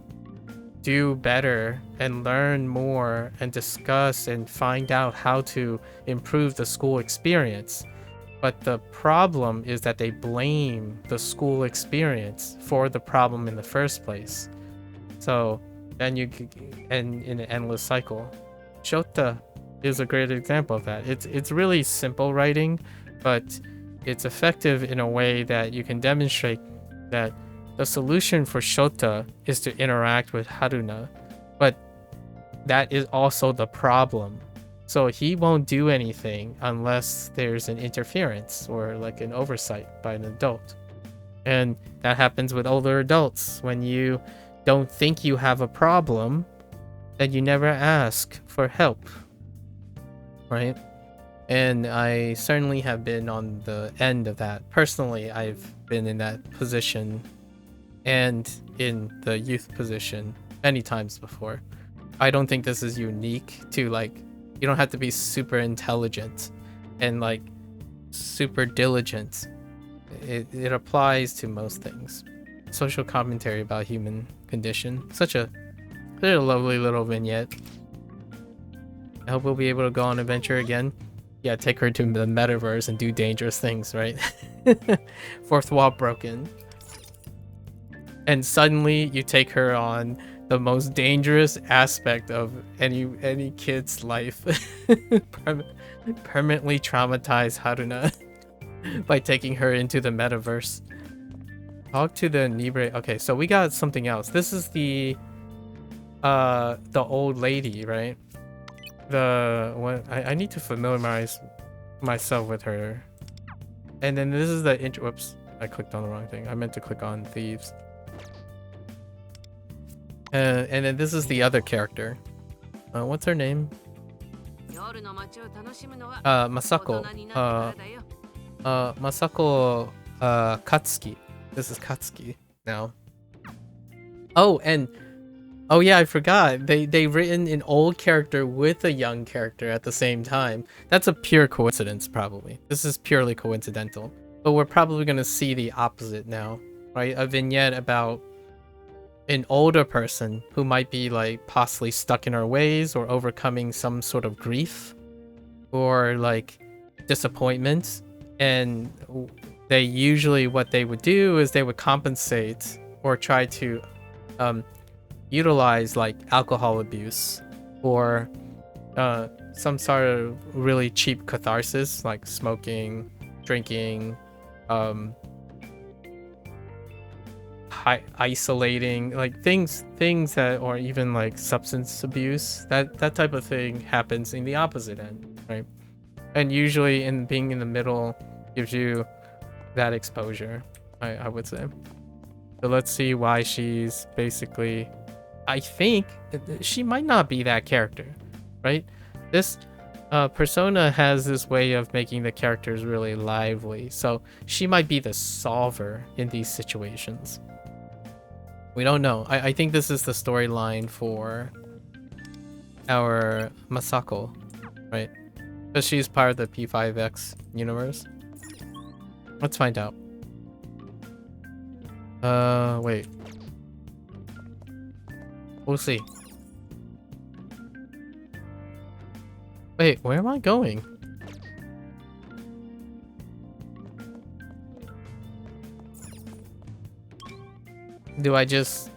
Do better and learn more and discuss and find out how to improve the school experience. But the problem is that they blame the school experience for the problem in the first place. So then in an endless cycle. Shota is a great example of that. It's really simple writing, but it's effective in a way that you can demonstrate that the solution for Shota is to interact with Haruna, but that is also the problem. So he won't do anything unless there's an interference or like an oversight by an adult. And that happens with older adults. When you don't think you have a problem, then you never ask for help, right? And I certainly have been on the end of that. Personally, I've been in that position and in the youth position many times before. I don't think this is unique to like, you don't have to be super intelligent and like super diligent. It applies to most things. Social commentary about human condition. Such a lovely little vignette. I hope we'll be able to go on an adventure again. Yeah, take her to the metaverse and do dangerous things, right? Fourth wall broken. And suddenly you take her on the most dangerous aspect of any kid's life. Permanently traumatize Haruna. by taking her into the metaverse. Talk to the Nibre. Okay, so we got something else. This is the old lady, right? The what? I need to familiarize myself with her. And then this is the whoops, I clicked on the wrong thing. I meant to click on thieves. And then this is the other character. What's her name? Masako. Masako Katsuki. This is Katsuki now. Oh, and oh yeah, I forgot. They written an old character with a young character at the same time. That's a pure coincidence, probably. This is purely coincidental. But we're probably gonna see the opposite now, right? A vignette about an older person who might be like possibly stuck in her ways or overcoming some sort of grief or like disappointment, and they usually what they would do is they would compensate or try to utilize like alcohol abuse or some sort of really cheap catharsis like smoking, drinking, isolating, like things that, or even like substance abuse. That type of thing happens in the opposite end, right? And usually in being in the middle gives you that exposure, I would say. So let's see why she's basically, I think she might not be that character, right? This Persona has this way of making the characters really lively, so she might be the solver in these situations. We don't know. I think this is the storyline for our Masako, right? Because she's part of the P5X universe. Let's find out. Wait. We'll see. Wait, where am I going? Do I just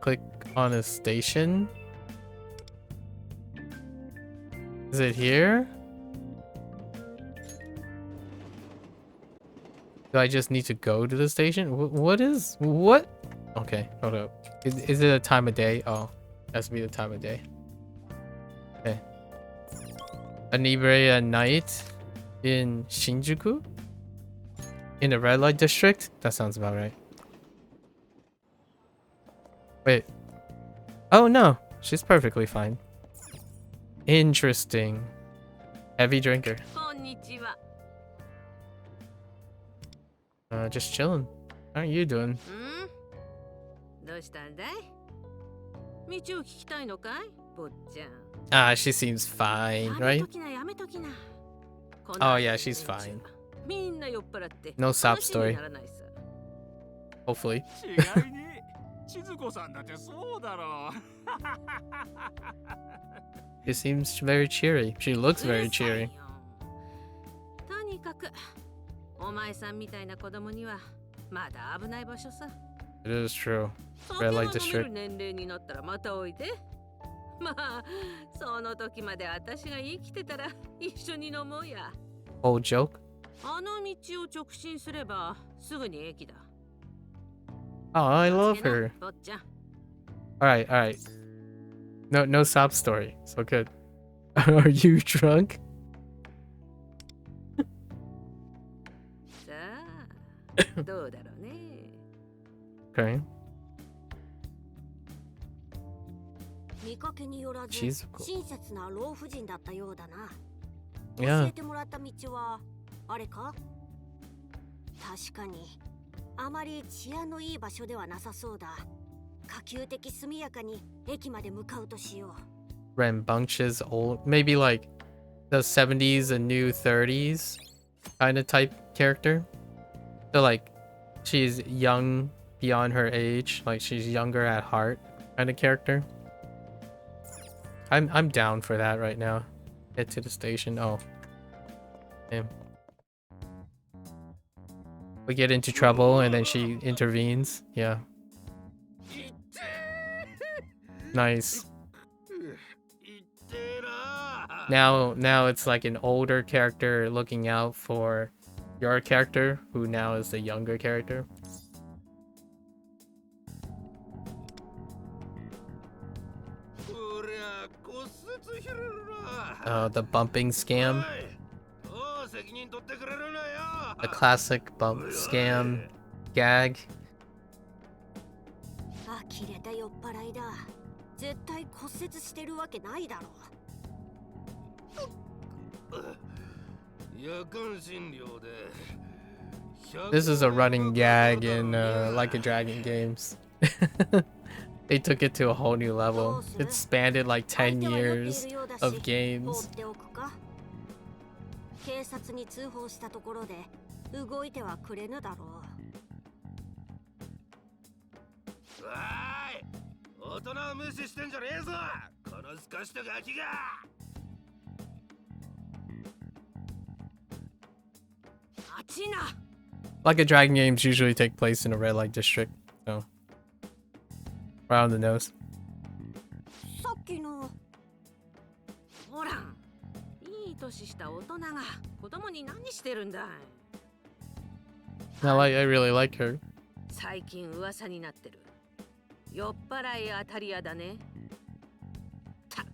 click on a station? Is it here? Do I just need to go to the station? What? Okay, hold up. Is it a time of day? Oh, has to be the time of day. Okay. Anibre night in Shinjuku? In the red light district? That sounds about right. Wait. Oh no, she's perfectly fine. Interesting. Heavy drinker. Just chilling. How are you doing? Ah, she seems fine, right? Oh yeah, she's fine. No sob story. Hopefully. She seems very cheery. She looks very cheery. It is true. Red light district. Old joke? Oh, I love her. Alright. No sob story. So good. Are you drunk? Okay. 見かけによらず She's 親切な老婦人だったようだな。 Yeah. 教えてもらった道はあれか？確かにあまり治安のいい場所ではなさそうだ。可及的速やかに駅まで向かうとしよう。 Rambunctious old, maybe like the 70s and new 30s kind of type character. So like she's young beyond her age, like she's younger at heart kind of character. I'm down for that right now. Head to the station. Oh. Damn. We get into trouble and then she intervenes. Yeah. Nice. Now it's like an older character looking out for your character, who now is the younger character. The bumping scam. The classic bump scam gag. 呆れた酔っ払いだ。絶対骨折してるわけないだろ。This is a running gag in Like a Dragon games. They took it to a whole new level. It spanned like 10 years of games. 警察に通報したところで動いてはくれぬだろう。わーい、大人を無視してんじゃねえぞ、このすかしたガキが。あっちな。Like a Dragon games usually take place in a red light district, so right on the nose. さっきの。ほら。いい年した大人が子供に何してるんだ。I really like her. 最近噂になってる。酔っ払い当たり屋だね。たく、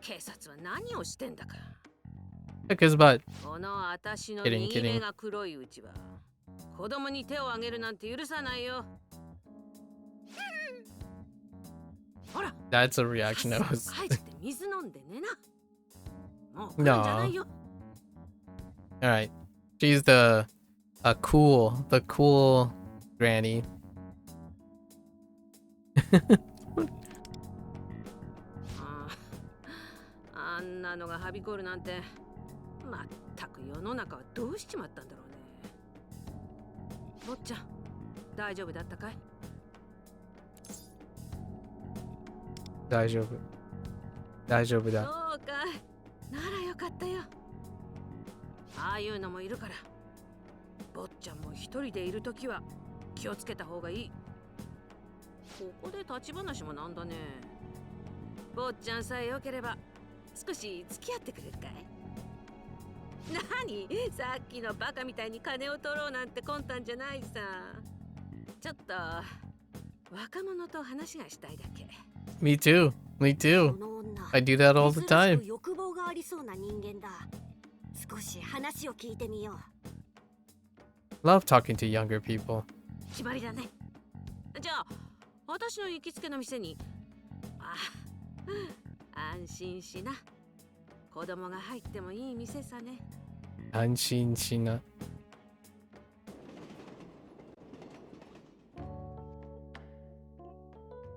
警察は何をしてんだか。Because but この私の右目が黒いうちは子供に手を挙げるなんて許さないよ。ほら。That's a reaction I was. 帰って水飲んでねな。No. Alright. She's the cool granny. あんなのがはびこるなんて、まったく世の中はどうしちまったんだろうね。坊ちゃん、大丈夫だったかい？大丈夫だ。そうかい。ならよかったよ。ああいうのもいるから、坊ちゃんも一人でいるときは気をつけた方がいい。ここで立ち話もなんだね。坊ちゃんさえよければ少し付き合ってくれるかい？何？さっきのバカみたいに金を取ろうなんて魂胆じゃないさ。ちょっと若者と話がしたいだけ。Me too. Me too. I do that all the time. 欲望がありそうな人間だ。少し話を聞いてみよう。 Love talking to younger people. 決まりだね。じゃあ私の行きつけの店に。安心しな。子供が入ってもいい店さね。安心しな。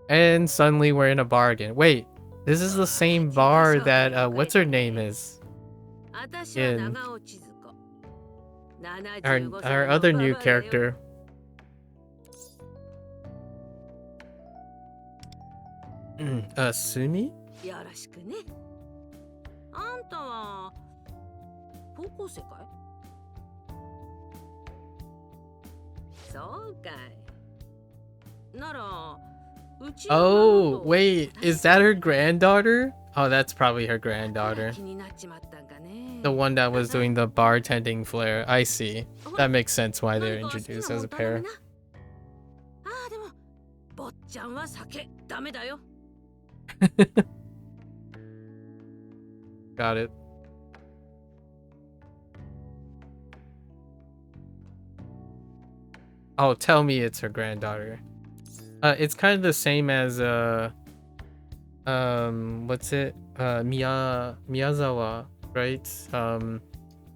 And suddenly we're in a bar again. Wait, this is the same bar that what's her name is in our other new character. Sumi? よろしくね。あんたは高校生かい？そうかい。なら。Oh, wait, is that her granddaughter? Oh, that's probably her granddaughter. The one that was doing the bartending flair. I see. That makes sense why they're introduced as a pair. Got it. Oh, tell me it's her granddaughter. It's kind of the same as what's it? Miyazawa, right?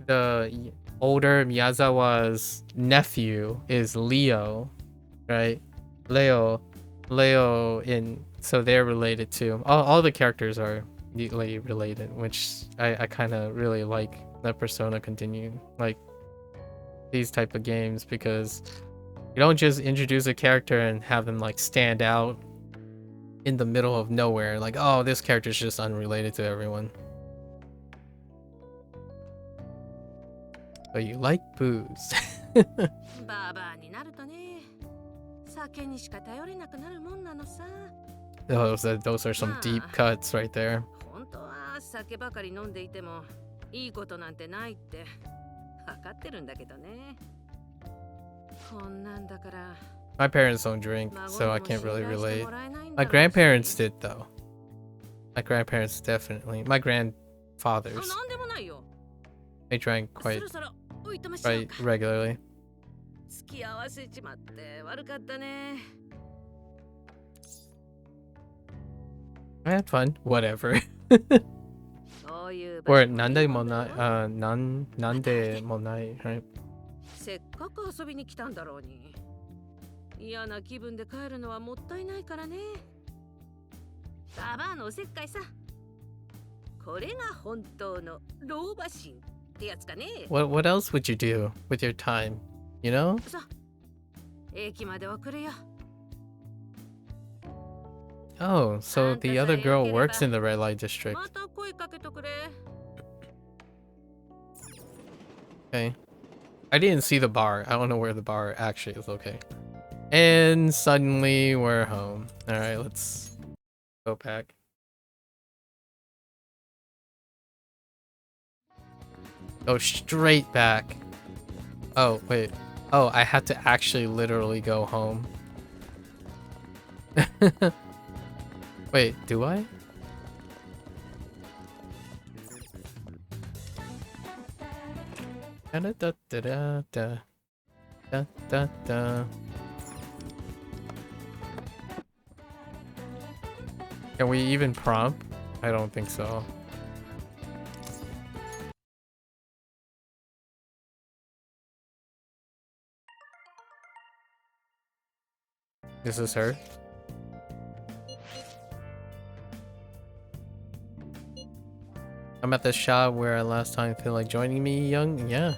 The older Miyazawa's nephew is Leo, right? Leo so they're related too. All the characters are neatly related, which I kind of really like that Persona continue like these type of games, because you don't just introduce a character and have them like stand out in the middle of nowhere, like, oh, this character is just unrelated to everyone. But you like booze. Those are some deep cuts right there. 分かってるんだけどね。こんなんだから。My parents don't drink, so I can't really relate. My grandparents did, though. My grandparents definitely. My grandfathers. They drank quite regularly. I had fun. Whatever. Or nande mo nai, nande mo nai, right? せっかく遊びに来たんだろうに。嫌な気分で帰るのはもったいないからね。ババアのおせっかいさ。これが本当の老婆心ってやつかね。What else would you do with your time? You know? さ、駅まで送るよ。Oh, so the other girl works in the red light district. また声かけとくれ。Okay. I didn't see the bar. I don't know where the bar actually is. Okay. And suddenly we're home. All right, let's go back. Go straight back. Oh, wait. Oh, I had to actually literally go home. Wait, do I? Da da da da da da da da. Can we even prompt? I don't think so. This is her. I'm at the shop where last time feel like joining me, young. Yeah.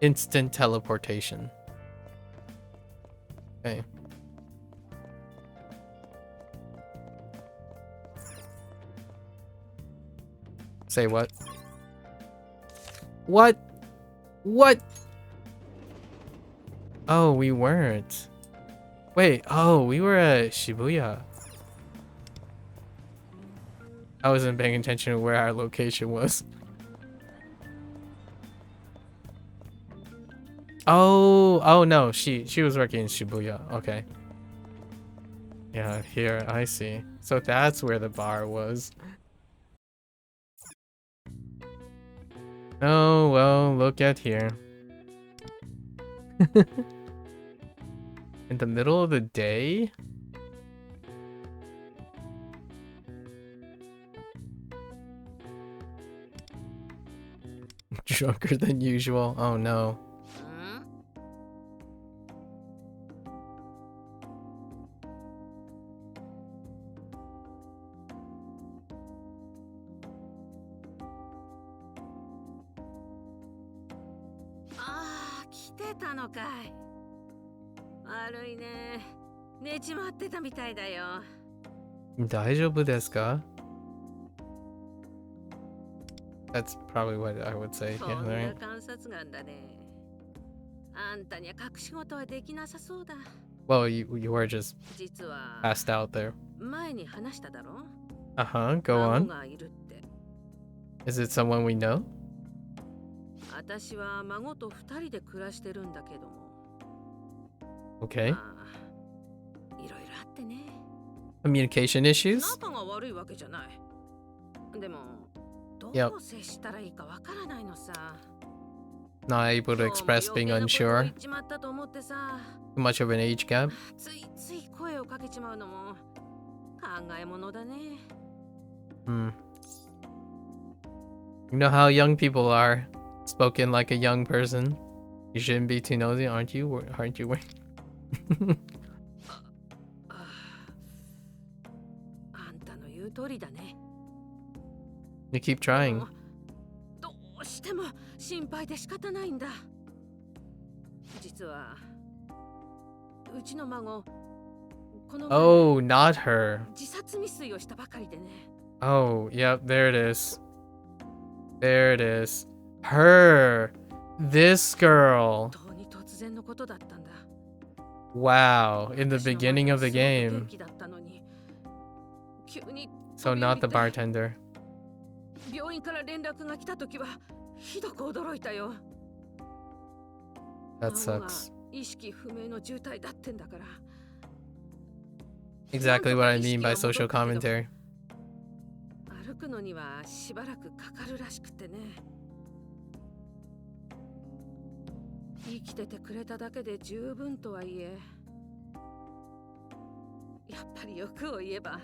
Instant teleportation. Okay. Say what? What? What? Oh, we weren't. Wait, oh, we were at Shibuya. I wasn't paying attention to where our location was. Oh no, she was working in Shibuya. Okay. Yeah, here, I see. So that's where the bar was. Oh, well, look at here. In the middle of the day? Drunker than usual. Oh no. Ah, 来てたのかい。悪いね。寝ちまってたみたいだよ。大丈夫ですか? That's probably what I would say. Yeah, right. 観察眼だね。あんたには隠し事はできなさそうだ。Well, you were just 実は passed out there. 前に話しただろ? Uh-huh, go on. がいるって。Is it someone we know? 私は孫と二人で暮らしてるんだけども。Okay. いろいろあってね。Communication issues? 仲が悪いわけじゃない。でも、どう接したらいいかわからないのさ。Not able to express being unsure. 言っちまったと思ってさ。Too much of an age gap? ついつい声をかけちまうのも考えものだね。Hmm. You know how young people are. Spoken like a young person. You shouldn't be too nosy, aren't you? Aren't you? あんたの言う通りだね。You keep trying. どうしても心配で仕方ないんだ。実はうちの孫この Oh, not her. 自殺未遂をしたばかりでね。Oh, yep, there it is. There it is. Her. This girl. 本当に突然のことだったんだ。Wow, in the beginning of the game. 元気だったのに急に So not the bartender. 病院から連絡が来た時はひどく驚いたよ。 That 孫が sucks. 意識不明の重体だってんだから。 Exactly what I mean by social commentary. 歩くのにはしばらくかかるらしくてね。生きててくれただけで十分とはいえ、やっぱり欲を言えば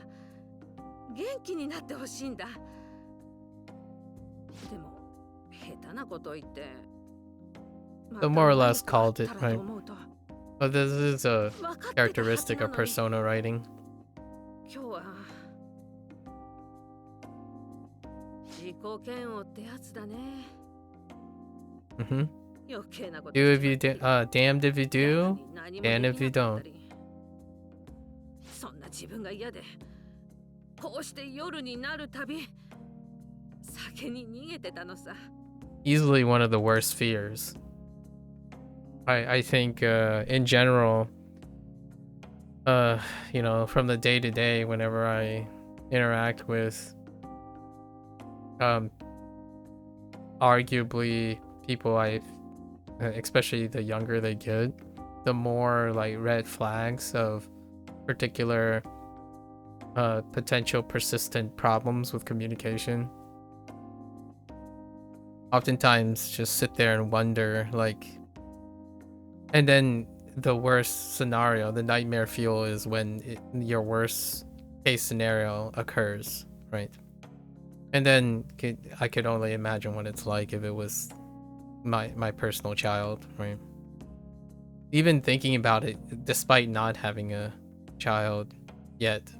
元気になってほしいんだ。でも下手なこと言って So more or less called it, right? But this is a characteristic of persona writing. 今日は自己嫌悪ってやつだね。 Mm-hmm. 余計なこと Do if you damned if you do, 何も and で if き you なかっ don't. たり。そんな自分が嫌で、こうして夜になるたび酒に逃げてたのさ。 Easily one of the worst fears. I think in general, you know, from the day to day, whenever I interact with arguably people especially the younger they get, the more like red flags of particular potential persistent problems with communication. Oftentimes just sit there and wonder, like, and then the worst scenario, the nightmare fuel, is when your worst case scenario occurs, right? And then I could only imagine what it's like if it was my personal child, right? Even thinking about it, despite not having a child yet,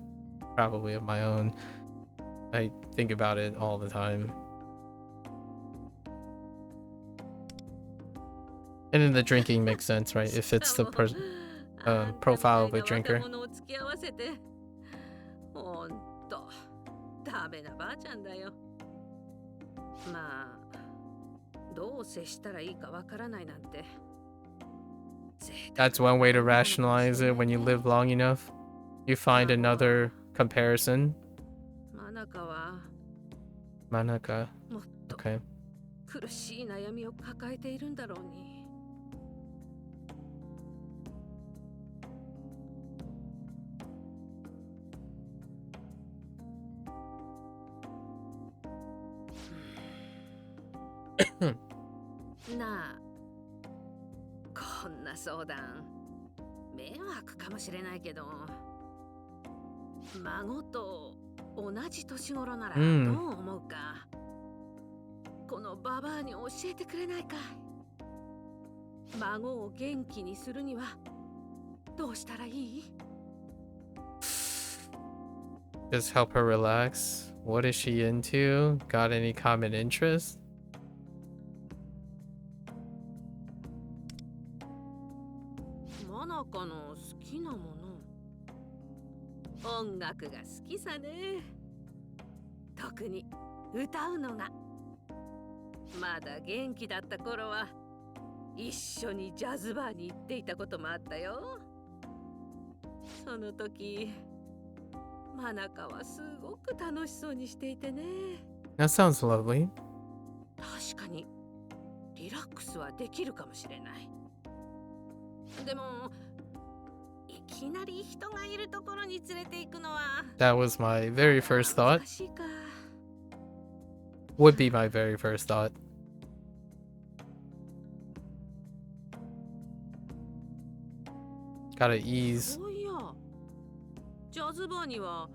probably of my own, I think about it all the time. And then the drinking makes sense, right? If it's the profile of a drinker. ほんとダメなばあちゃんだよ。まあどう接したらいいかわからないなんて。 That's one way to rationalize it. When you live long enough, you find another comparison. マナカは Manaka. もっと Okay. 苦しい悩みを抱えているんだろうに。 なあ、こんな相談迷惑かもしれないけど、孫と同じ年頃ならどう思うか、このババアに教えてくれないかい。孫を元気にするにはどうしたらいい？ Just help her relax. What is she into? Got any common interests? マナカの好きなもの。音楽が好きさね。特に歌うのが。まだ元気だった頃は一緒にジャズバーに行っていたこともあったよ。その時マナカはすごく楽しそうにしていてね。 That sounds lovely. 確かにリラックスはできるかもしれない。でもいきなり人がいるところに連れて行くのは That was my very first thought. 難しいか。 Would be my very first thought. Gotta ease. そういや、ジャズバーには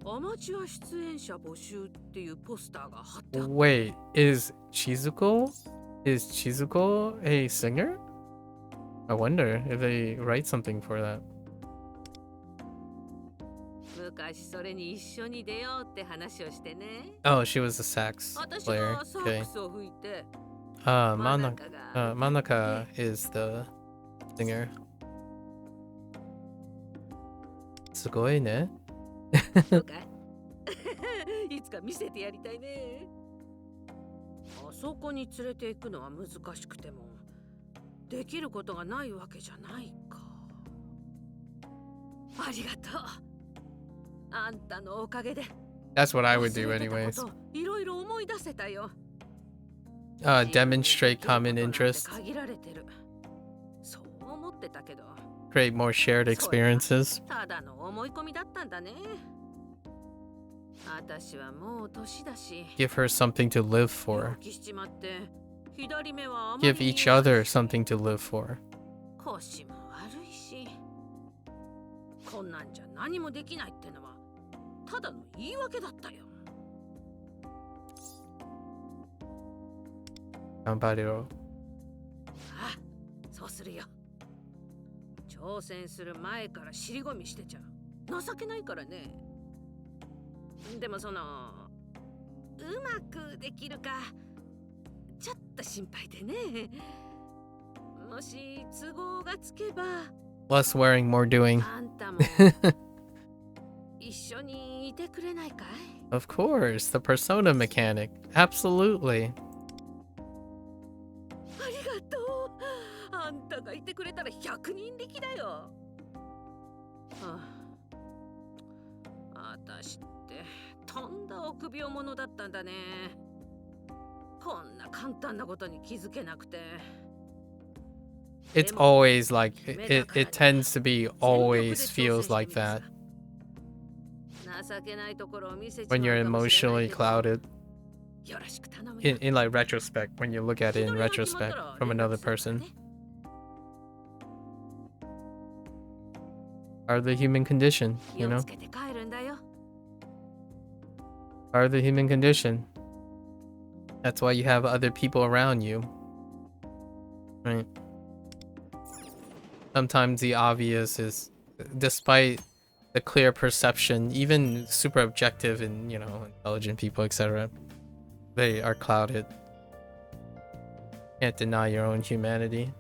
アマチュア出演者募集っていうポスターが貼ってあった。 Wait, is Chizuko a singer? I wonder if they write something for that. 昔それに一緒に出ようって話をしてね。 Oh, she was a sax 私 player. がサッ Okay. クスを吹いて、 Manaka is the singer. すごいね。そうかいいつか見せてやりたいね。あそこに連れて行くのは難しくてもできることがないわけじゃないか。ありがとう。あんたのおかげで That's what I would do 忘れてたこ anyways. といろいろ思い出せたよ。 Demonstrate common 自分の interests. 限られてる。そう思ってたけど、 Create more shared experiences. ただの思い込みだったんだね。私はもう年だし、 Give her something to live for. 病気しちまって左目はあまり Give each other something to live for. 腰も悪いし、こんなんじゃ何もできないってのはただの言い訳だったよ。 Gambariro. ああ、そうするよ。挑戦する前から尻込みしてちゃ情けないからね。でもそのうまくできるかちょっと心配でね。もし都合がつけば Less wearing, more doing. あんたも一緒にいてくれないかい？ Of course, the persona mechanic. Absolutely. ありがとう。あんたがいてくれたら100人力だよ。はあ、私ってとんだ臆病者だったんだね。こんな簡単なことに気づけなくて。 It's always like it tends to be always feels like that 情けないところを見せち when ま you're うかもしれない emotionally けど clouded よろしく頼むよ。 in like retrospect when you look at it in retrospect from another person. Are the human condition, you 気を know? つけて帰るんだよ。 Are the human condition. That's why you have other people around you. Right? Sometimes the obvious is, despite the clear perception, even super objective and, you know, intelligent people, etc., they are clouded. Can't deny your own humanity.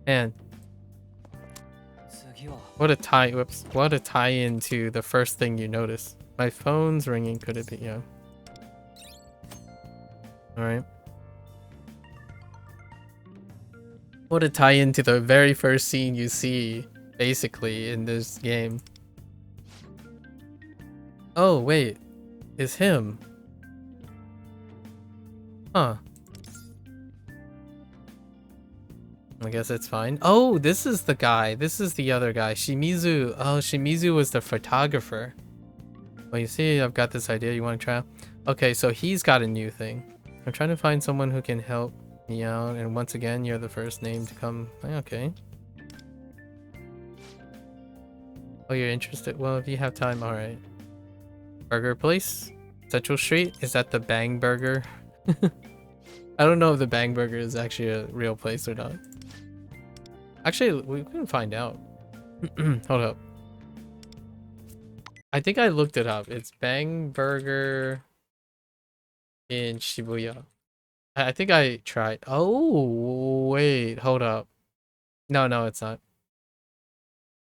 And what a tie, whoops, what a tie-in to the first thing you notice. My phone's ringing, could it be? Yeah. Alright. What a tie into the very first scene you see, basically, in this game. Oh, wait. It's him. Huh. I guess it's fine. Oh, this is the guy. This is the other guy. Shimizu. Oh, Shimizu was the photographer. Well, you see, I've got this idea you want to try out. Okay, so he's got a new thing. I'm trying to find someone who can help me out, and once again, you're the first name to come. Okay. Oh, you're interested? Well, if you have time, alright. Burger place? Central Street? Is that the Bang Burger? I don't know if the Bang Burger is actually a real place or not. Actually, we can find out. Hold up. I think I looked it up. It's Bang Burger in Shibuya. I think I tried. Oh, wait. Hold up. No, it's not.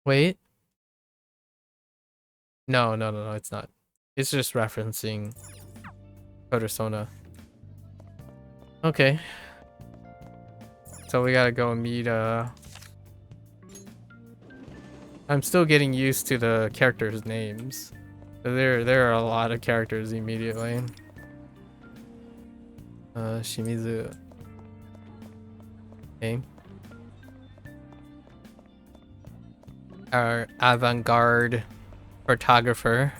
Wait. No, it's not. It's just referencing Persona. Okay. So we gotta go meet, I'm still getting used to the characters' names. There are a lot of characters immediately. Shimizu. Okay. Our avant-garde photographer.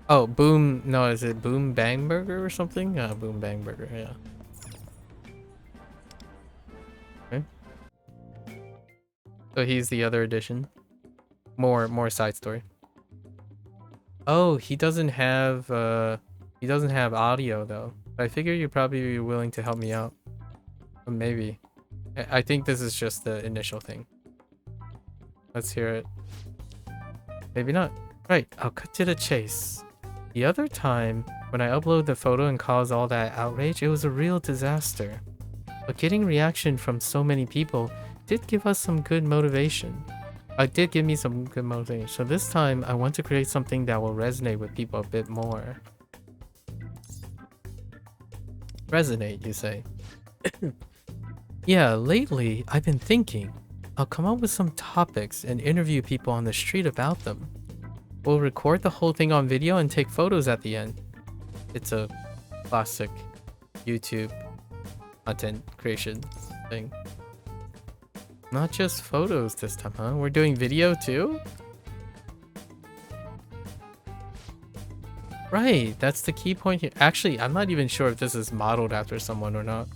Oh, Boom. No, is it Boom Bang Burger or something? Boom Bang Burger, yeah. Okay. So he's the other edition. More side story. Oh, he doesn't have audio though. I figure you'd probably be willing to help me out. Or maybe. I think this is just the initial thing. Let's hear it. Maybe not. Right, I'll cut to the chase. The other time, when I uploaded the photo and caused all that outrage, it was a real disaster. But getting reaction from so many people did give us some good motivation. It did give me some good motivation. So this time, I want to create something that will resonate with people a bit more. Resonate, you say? Yeah, lately, I've been thinking. I'll come up with some topics and interview people on the street about them. We'll record the whole thing on video and take photos at the end. It's a classic YouTube content creation thing. Not just photos this time, huh? We're doing video too? Right, that's the key point here. Actually, I'm not even sure if this is modeled after someone or not.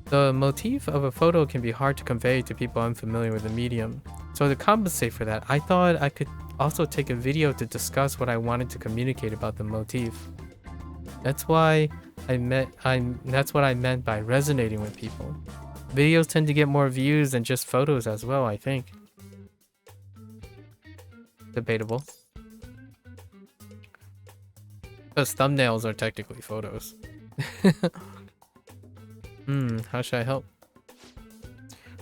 The motif of a photo can be hard to convey to people unfamiliar with the medium. So to compensate for that, I thought I could also take a video to discuss what I wanted to communicate about the motif. That's what I meant by resonating with people. Videos tend to get more views than just photos as well, I think. Debatable. Because thumbnails are technically photos. How should I help?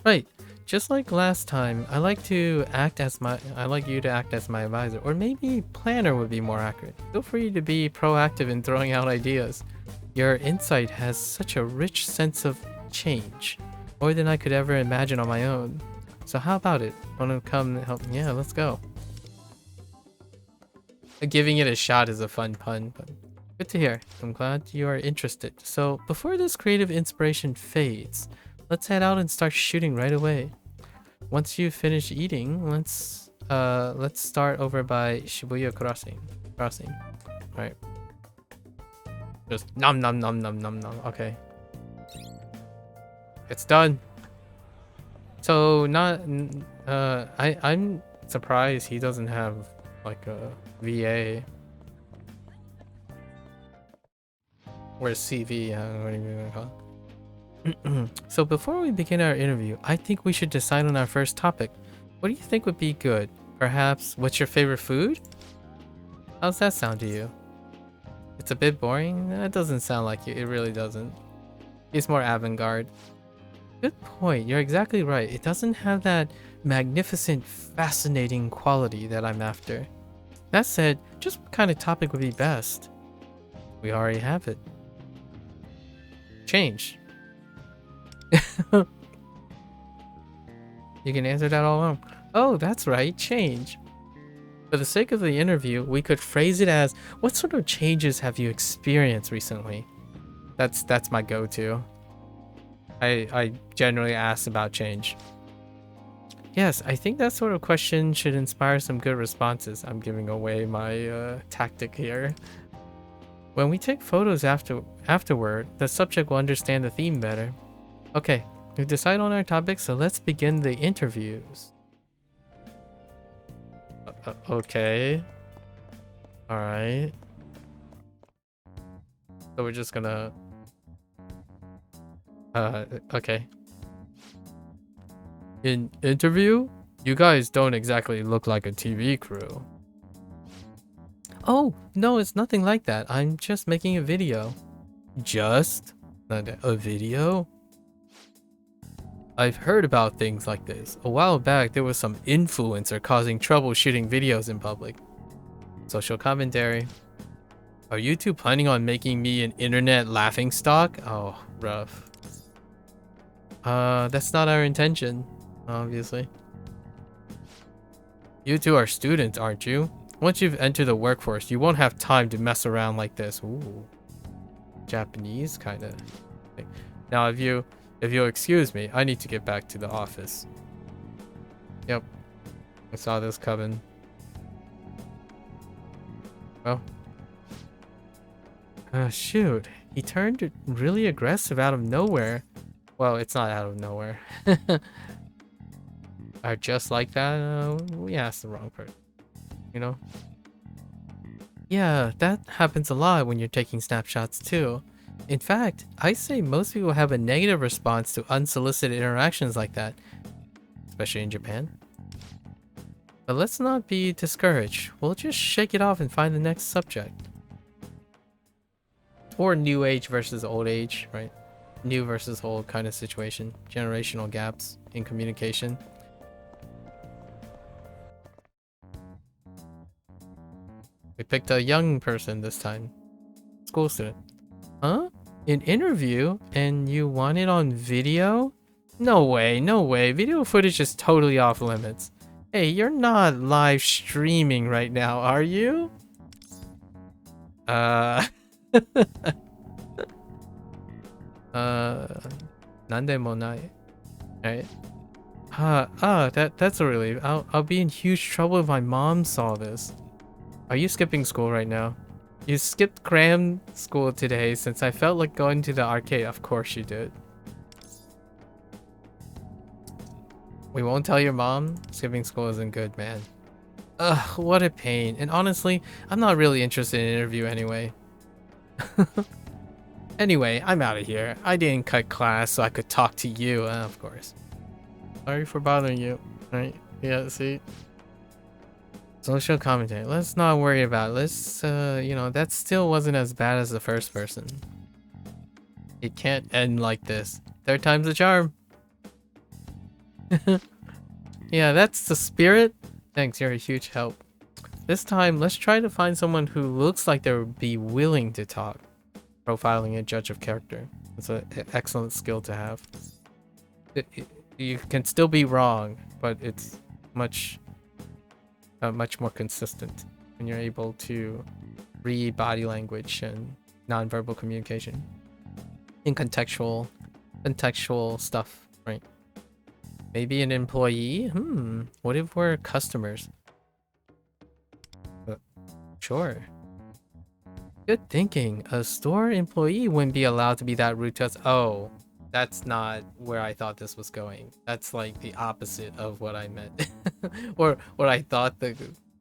Right, just like last time, I like you to act as my advisor, or maybe planner would be more accurate. Feel free to be proactive in throwing out ideas. Your insight has such a rich sense of change, more than I could ever imagine on my own. So how about it? Wanna come and help? Yeah, let's go. Giving it a shot is a fun pun, but good to hear. I'm glad you are interested. So before this creative inspiration fades, let's head out and start shooting right away. Once you finish eating, let's start over by Shibuya Crossing. Alright. Just nom nom nom nom nom nom. Okay. It's done. So I'm surprised he doesn't have like a VA or a CV, what do you call it? So before we begin our interview, I think we should decide on our first topic. What do you think would be good? Perhaps, what's your favorite food? How's that sound to you? It's a bit boring? That doesn't sound like it. It really doesn't. It's more avant-garde. Good point. You're exactly right. It doesn't have that magnificent, fascinating quality that I'm after. That said, just what kind of topic would be best? We already have it. Change. You can answer that all along. Oh, that's right, change. For the sake of the interview, we could phrase it as, what sort of changes have you experienced recently? That's my go-to. I generally ask about change. Yes, I think that sort of question should inspire some good responses. I'm giving away my tactic here. When we take photos afterward, the subject will understand the theme better. Okay, we've decided on our topic, so let's begin the interviews. Okay. Alright. So we're just gonna... okay. In interview? You guys don't exactly look like a TV crew. Oh, no, it's nothing like that. I'm just making a video. Just? A video? I've heard about things like this. A while back, there was some influencer causing trouble shooting videos in public. Social commentary. Are you two planning on making me an internet laughingstock? Oh, rough. That's not our intention, obviously. You two are students, aren't you? Once you've entered the workforce, you won't have time to mess around like this. Ooh. Japanese kind of thing. Now, if you'll excuse me, I need to get back to the office. Yep. I saw this coming. Oh. Shoot. He turned really aggressive out of nowhere. Well, it's not out of nowhere. Are just like that? We asked the wrong person. You know? Yeah, that happens a lot when you're taking snapshots too. In fact, I say most people have a negative response to unsolicited interactions like that, especially in Japan. But let's not be discouraged. We'll just shake it off and find the next subject. Or new age versus old age, right? New versus old kind of situation. Generational gaps in communication. We picked a young person this time. School student. Huh? An interview? And you want it on video? No way, no way. Video footage is totally off limits. Hey, you're not live streaming right now, are you? Nandemo nai. Right? That's a relief. I'll be in huge trouble if my mom saw this. Are you skipping school right now? You skipped cram school today since I felt like going to the arcade. Of course you did. We won't tell your mom? Skipping school isn't good, man. Ugh, what a pain. And honestly, I'm not really interested in an interview anyway. Anyway, I'm out of here. I didn't cut class so I could talk to you, of course. Sorry for bothering you. Right? Yeah, see? Social commentary. Let's not worry about it. Let's, you know, that still wasn't as bad as the first person. It can't end like this. Third time's the charm. Yeah, that's the spirit. Thanks, you're a huge help. This time, let's try to find someone who looks like they would be willing to talk. Profiling a judge of character. It's an excellent skill to have. You can still be wrong, but it's much more consistent when you're able to read body language and nonverbal communication in contextual stuff, right? Maybe an employee? What if we're customers? Sure. Good thinking. A store employee wouldn't be allowed to be that rude to us. Oh, that's not where I thought this was going. That's like the opposite of what I meant. Or what I thought the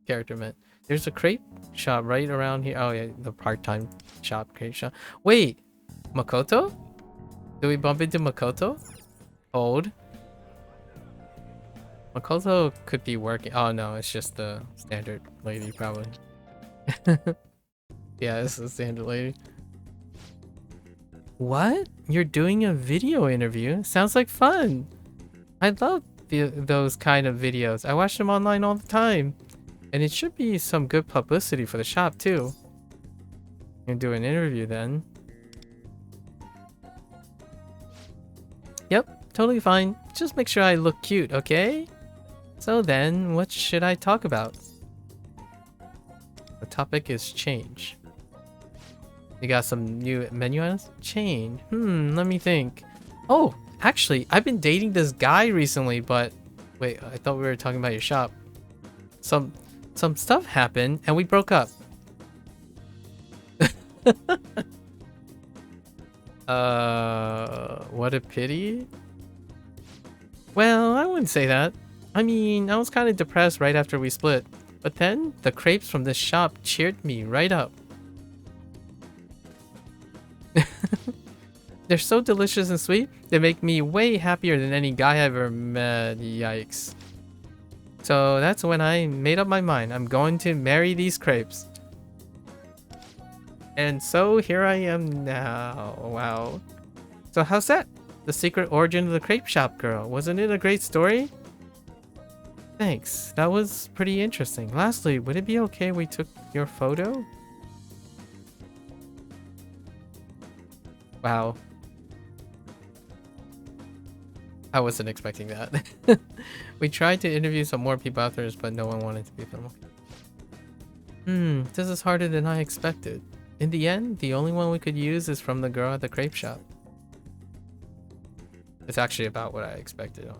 character meant. There's a crepe shop right around here. Oh yeah, the part-time shop, crepe shop. Wait, Makoto? Did we bump into Makoto? Hold. Makoto could be working. Oh no, it's just the standard lady probably. Yeah, it's the standard lady. What? You're doing a video interview? Sounds like fun. I love those kind of videos. I watch them online all the time. And it should be some good publicity for the shop too. You can do an interview then. Yep, totally fine. Just make sure I look cute, okay? So then, what should I talk about? The topic is change. You got some new menu items? Change. Let me think. Oh, actually, I've been dating this guy recently, but... Wait, I thought we were talking about your shop. Some stuff happened, and we broke up. What a pity. Well, I wouldn't say that. I mean, I was kind of depressed right after we split. But then, the crepes from this shop cheered me right up. They're so delicious and sweet, they make me way happier than any guy I've ever met. Yikes. So that's when I made up my mind. I'm going to marry these crepes. And so here I am now. Wow. So how's that? The secret origin of the crepe shop girl. Wasn't it a great story? Thanks. That was pretty interesting. Lastly, would it be okay we took your photo? Wow. I wasn't expecting that. We tried to interview some more people authors, but no one wanted to be filmed. This is harder than I expected. In the end, the only one we could use is from the girl at the crepe shop. It's actually about what I expected.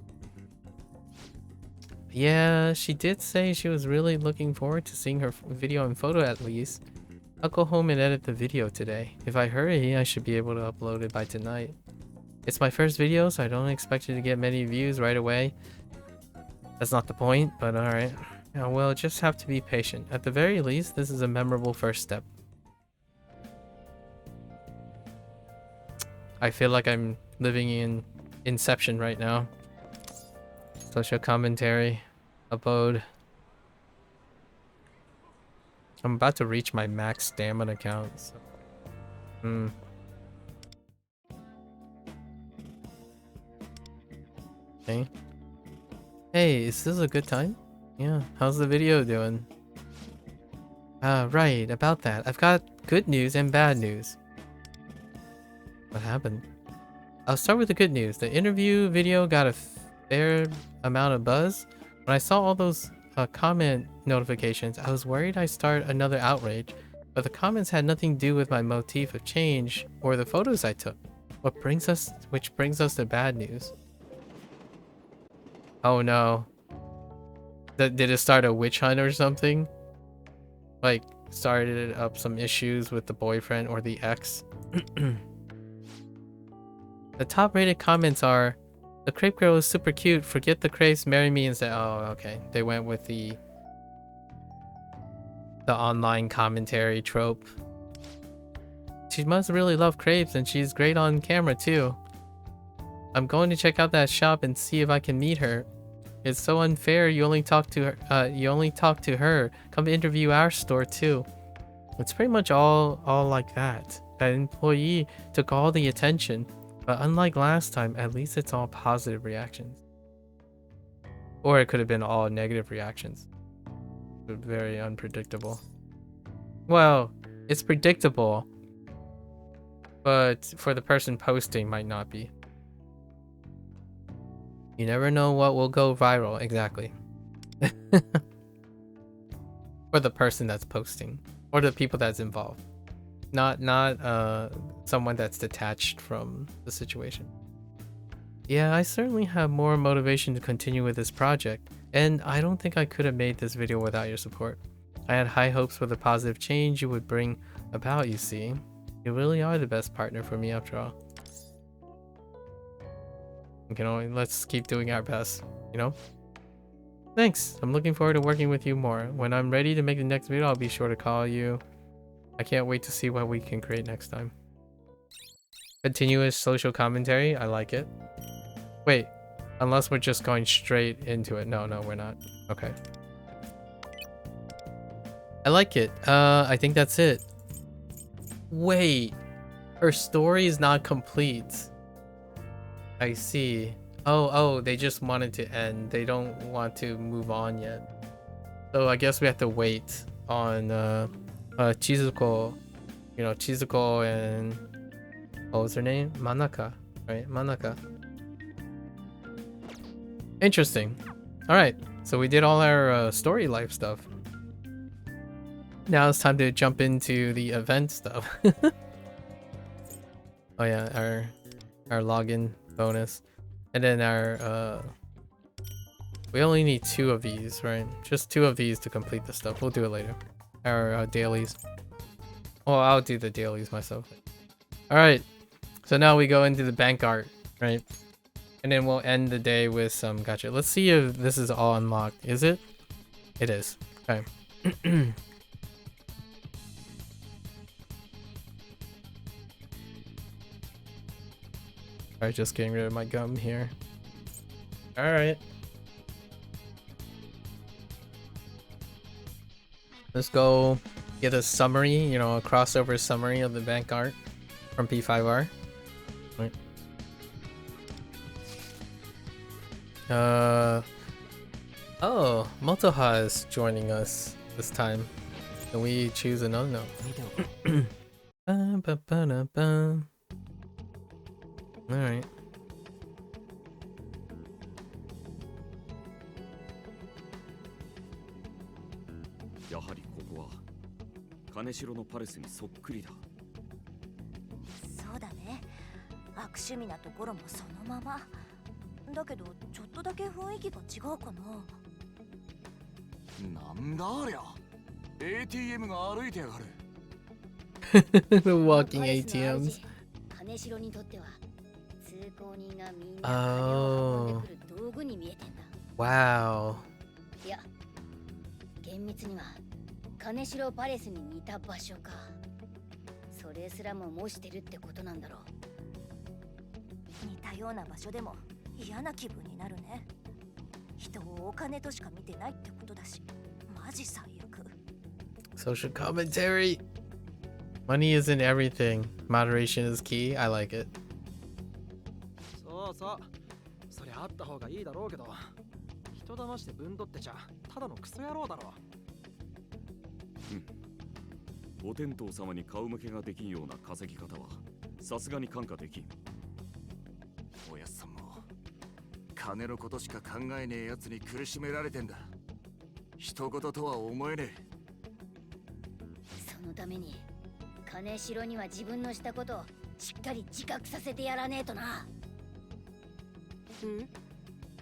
Yeah, she did say she was really looking forward to seeing her video and photo at least. I'll go home and edit the video today. If I hurry, I should be able to upload it by tonight. It's my first video, so I don't expect it to get many views right away. That's not the point, but alright. Yeah, well, just have to be patient. At the very least, this is a memorable first step. I feel like I'm living in Inception right now. Social commentary. Abode. I'm about to reach my max stamina count. So. Okay. Hey, is this a good time? Yeah, how's the video doing? Right, about that. I've got good news and bad news. What happened? I'll start with the good news. The interview video got a fair amount of buzz. When I saw all those comment notifications, I was worried I'd start another outrage, but the comments had nothing to do with my motif of change or the photos I took. Which brings us to bad news. Oh no. Did it start a witch hunt or something? Like, started up some issues with the boyfriend or the ex? The top rated comments are, "The crepe girl is super cute, forget the crepes, marry me instead." Oh, okay. They went with the online commentary trope. "She must really love crepes and she's great on camera too. I'm going to check out that shop and see if I can meet her. It's so unfair you only talk to her. Come interview our store too." It's pretty much all like that. That employee took all the attention, but unlike last time, at least it's all positive reactions. Or it could have been all negative reactions. Very unpredictable. Well, it's predictable, but for the person posting might not be. You never know what will go viral, exactly. For the person that's posting, or the people that's involved. Not someone that's detached from the situation. Yeah, I certainly have more motivation to continue with this project, and I don't think I could have made this video without your support. I had high hopes for the positive change you would bring about, you see. You really are the best partner for me after all. Let's keep doing our best, you know? Thanks, I'm looking forward to working with you more. When I'm ready to make the next video, I'll be sure to call you. I can't wait to see what we can create next time. Continuous social commentary, I like it. Wait, unless we're just going straight into it. No, we're not. Okay. I like it. I think that's it. Wait, her story is not complete. I see. Oh, they just wanted to end. They don't want to move on yet. So I guess we have to wait on Chizuko. Chizuko and what was her name? Manaka, right? Manaka. Interesting. All right, so we did all our story life stuff. Now it's time to jump into the event stuff. Oh yeah, our login bonus, and then our we only need 2 of these, right? Just 2 of these to complete the stuff. We'll do it later. Our dailies. Well, I'll do the dailies myself. All right, so now we go into the bank art, right? And then we'll end the day with some gacha. Let's see if this is all unlocked. Is it? It is. Okay. Alright, just getting rid of my gum here. Alright. Let's go get a summary, a crossover summary of the bank art from P5R. Right. Oh, Motoha is joining us this time. Can we choose another? No. Alright. The walking ATMs. Oh. Wow. 厳密には金城パレスに似た場所か。それすらも模してるってことなんだろう。似たような場所でも嫌な気分になるね。人をお金としか見てないってことだし、マジ最悪。Social commentary. Money isn't everything. Moderation is key. I like it. そうそう。そりゃあった方がいいだろうけど、人騙して分取ってちゃただのクソ野郎だろ。お天道様に顔向けができんような稼ぎ方はさすがに感化できん。おやっさんも金のことしか考えねえやつに苦しめられてんだ。人事とは思えねえ。そのために金城には自分のしたことをしっかり自覚させてやらねえとな。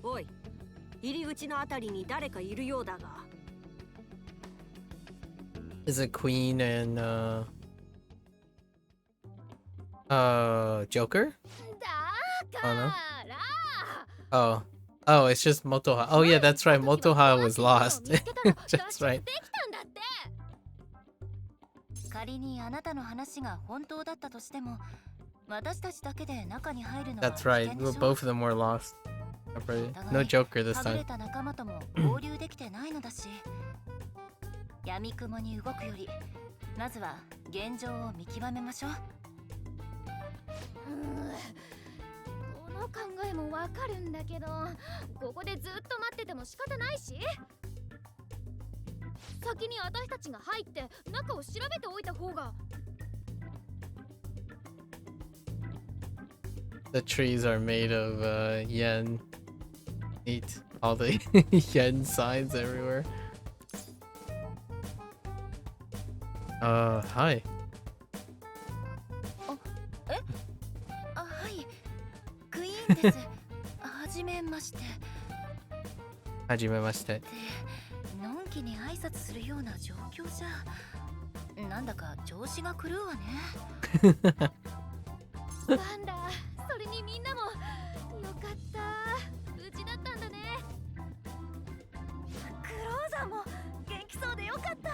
おい、入り口のあたりに誰かいるようだが。Is it Queen and Joker? Oh no. Oh, it's just Motoha. Oh yeah, that's right. Motoha was lost. That's right. 仮にあなたの話が本当だったとしても、私たちだけで中に入るのは That's right. Both of them were lost. No Joker this はぐ time. れた仲間とも交流できてないのだし、闇雲に動くより、まずは現状を見極めましょう。この考えもわかるんだけど、ここでずっと待ってても仕方ないし、先に私たちが入って中を調べておいた方が。The trees are made of yen. Neat. All the yen signs everywhere. Hi. はい、クイーンです。はじめまして。Hajimemashite. のんきに挨拶するような状況じゃ、なんだか調子が狂うわね。なんだ、それにみんなもよかった。無事だったんだね。クローザーも元気そうでよかった。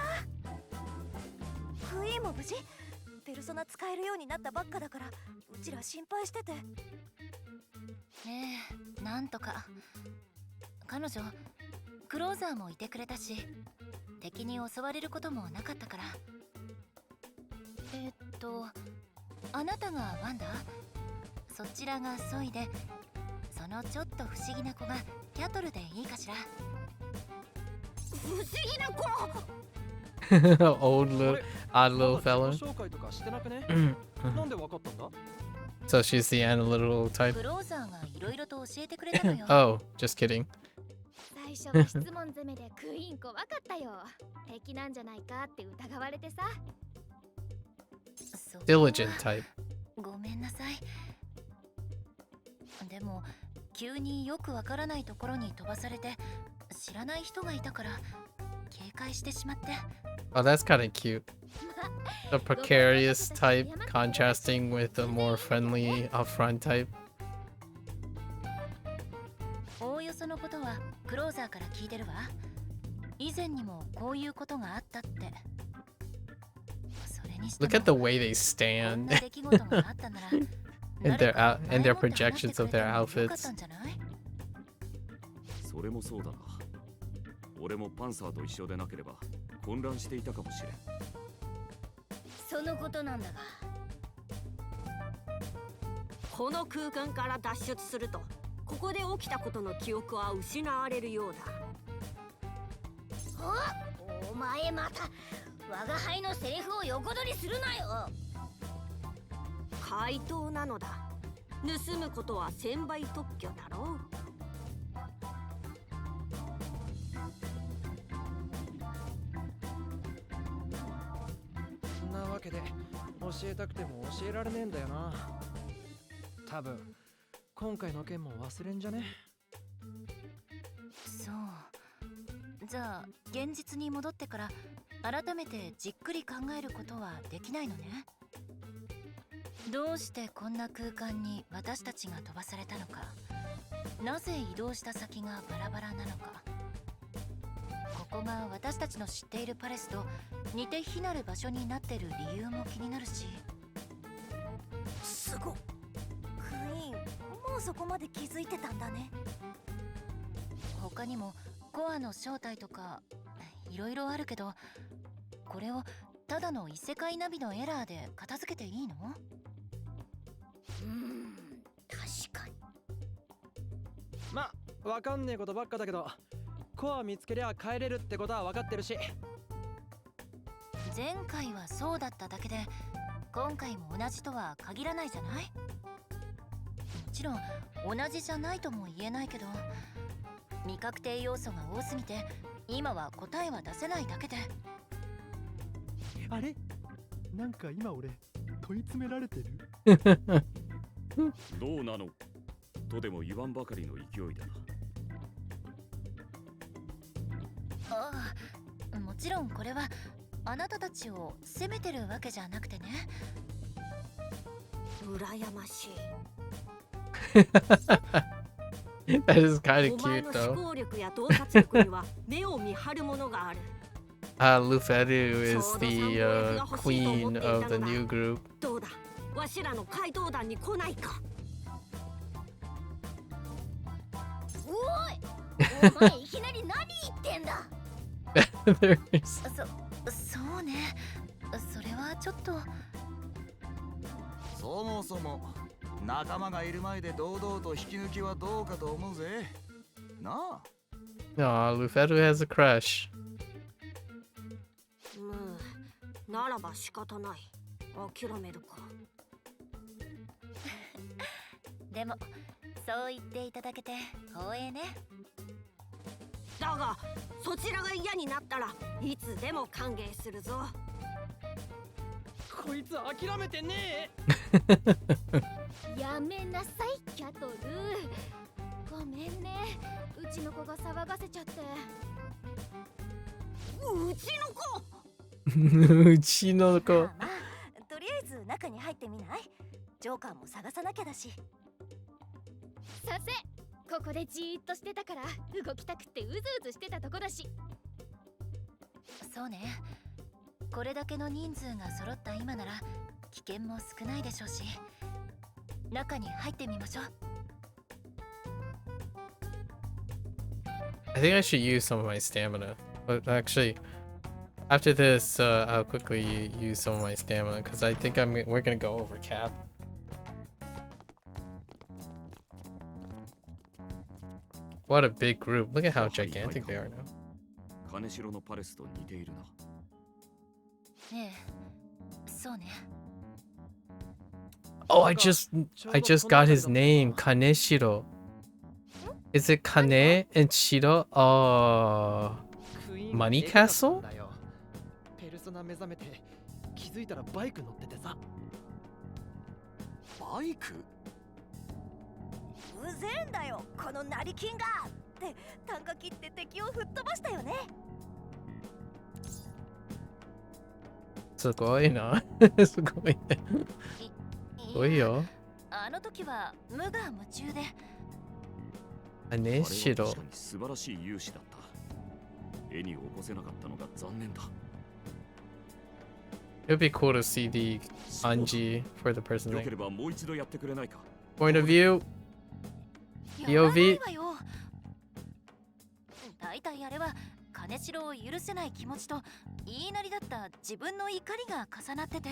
クイーンも無事？ペルソナ使えるようになったばっかだから、うちら心配してて。なんとか。彼女、クローザーもいてくれたし、敵に襲われることもなかったから。あなたがワンダ？そちらがソイで、そのちょっと不思議な子がキャトルでいいかしら。不思議な子Old little, odd little fella. 紹介とかしてなくね？なんでわかったんだ？ So she's the analytical type. クローザーがいろいろと教えてくれたのよ。Oh, just kidding. 最初は質問攻めでクイーン怖かったよ。敵なんじゃないかって疑われてさ。Diligent type. ごめんなさい。でも急によくわからないところに飛ばされて、知らない人がいたから警戒してしまって。Oh, that's kind of cute. The precarious type contrasting with the more friendly upfront type. おおよそのことはクローザーから聞いてるわ。以前にもこういうことがあったって。それにしても Look at the way they stand こんな出来事があったなら and their projections of their outfits. それもそうだな。俺もパンサーと一緒でなければ混乱していたかもしれん。そのことなんだが、この空間から脱出すると、ここで起きたことの記憶は失われるようだ。お前また我が輩のセリフを横取りするなよ。怪盗なのだ。盗むことは1000倍特許だろう。そんなわけで教えたくても教えられねえんだよな。多分今回の件も忘れんじゃね？そう。じゃあ現実に戻ってから改めてじっくり考えることはできないのね。どうしてこんな空間に私たちが飛ばされたのか、なぜ移動した先がバラバラなのか、ここが私たちの知っているパレスと似て非なる場所になってる理由も気になるし。すごっ。クイーン、もうそこまで気づいてたんだね。他にもコアの正体とかいろいろあるけど、これをただの異世界ナビのエラーで片付けていいの？確かに。まあわかんねえことばっかだけど、コア見つけりゃ帰れるってことは分かってるし。前回はそうだっただけで、今回も同じとは限らないじゃない？もちろん同じじゃないとも言えないけど、未確定要素が多すぎて今は答えは出せないだけで。あれなんか今俺問い詰められてるどうなのとでも言わんばかりの勢いだな。ああ、もちろんこれはあなたたちを責めてるわけじゃなくてね。羨ましい。That is kind お of 前 cute の though. 思考力や洞察力には目を見張るものがある。Luferu is the queen of the new group. どうだ、わしらの怪盗団に来ないか。おい、お前いきなり何言ってんだ。そうね。それはちょっと。そもそも仲間がいる前で堂々と引き抜きはどうかと思うぜ。なあ。Aw, Luferu has a crush. ならば仕方ない。諦めるか。でもそう言っていただけて光栄ね。だがそちらが嫌になったらいつでも歓迎するぞ。こいつ諦めてねえ。やめなさいキャトル。ごめんね、うちの子が騒がせちゃって。うちの子うちの子。まあまあ、とりあえず中に入ってみない？ジョーカーも探さなきゃだし。させ、ここでじーっとしてたから動きたくってうずうずしてたとこだし。そうね。これだけの人数が揃った今なら危険も少ないでしょうし、中に入ってみましょう。I think I should use some of my stamina. But actually, after this, I'll quickly use some of my stamina because I think we're gonna go over cap. What a big group! Look at how gigantic they are now. 金城のパレスと似ているな。ええ、そうね。Oh, I just got his name, Kaneshiro. Is it Kane and Shiro? Oh, Money Castle? ペルソナ目覚めて気づいたらバイク乗っててさ。バイク？うぜえんだよこの成金がって単価切って敵を吹っ飛ばしたよね。すごいな。すごいね。すごいよ。あの時は無我夢中で。金城。確かに素晴らしい勇士だった。絵に起こせなかったのが残念だ。It would be cool to see the Anji for the person thing. よければもう一度やってくれないか。Point of view. POV. 大体あれは金城を許せない気持ちと言いなりだった自分の怒りが重なってて。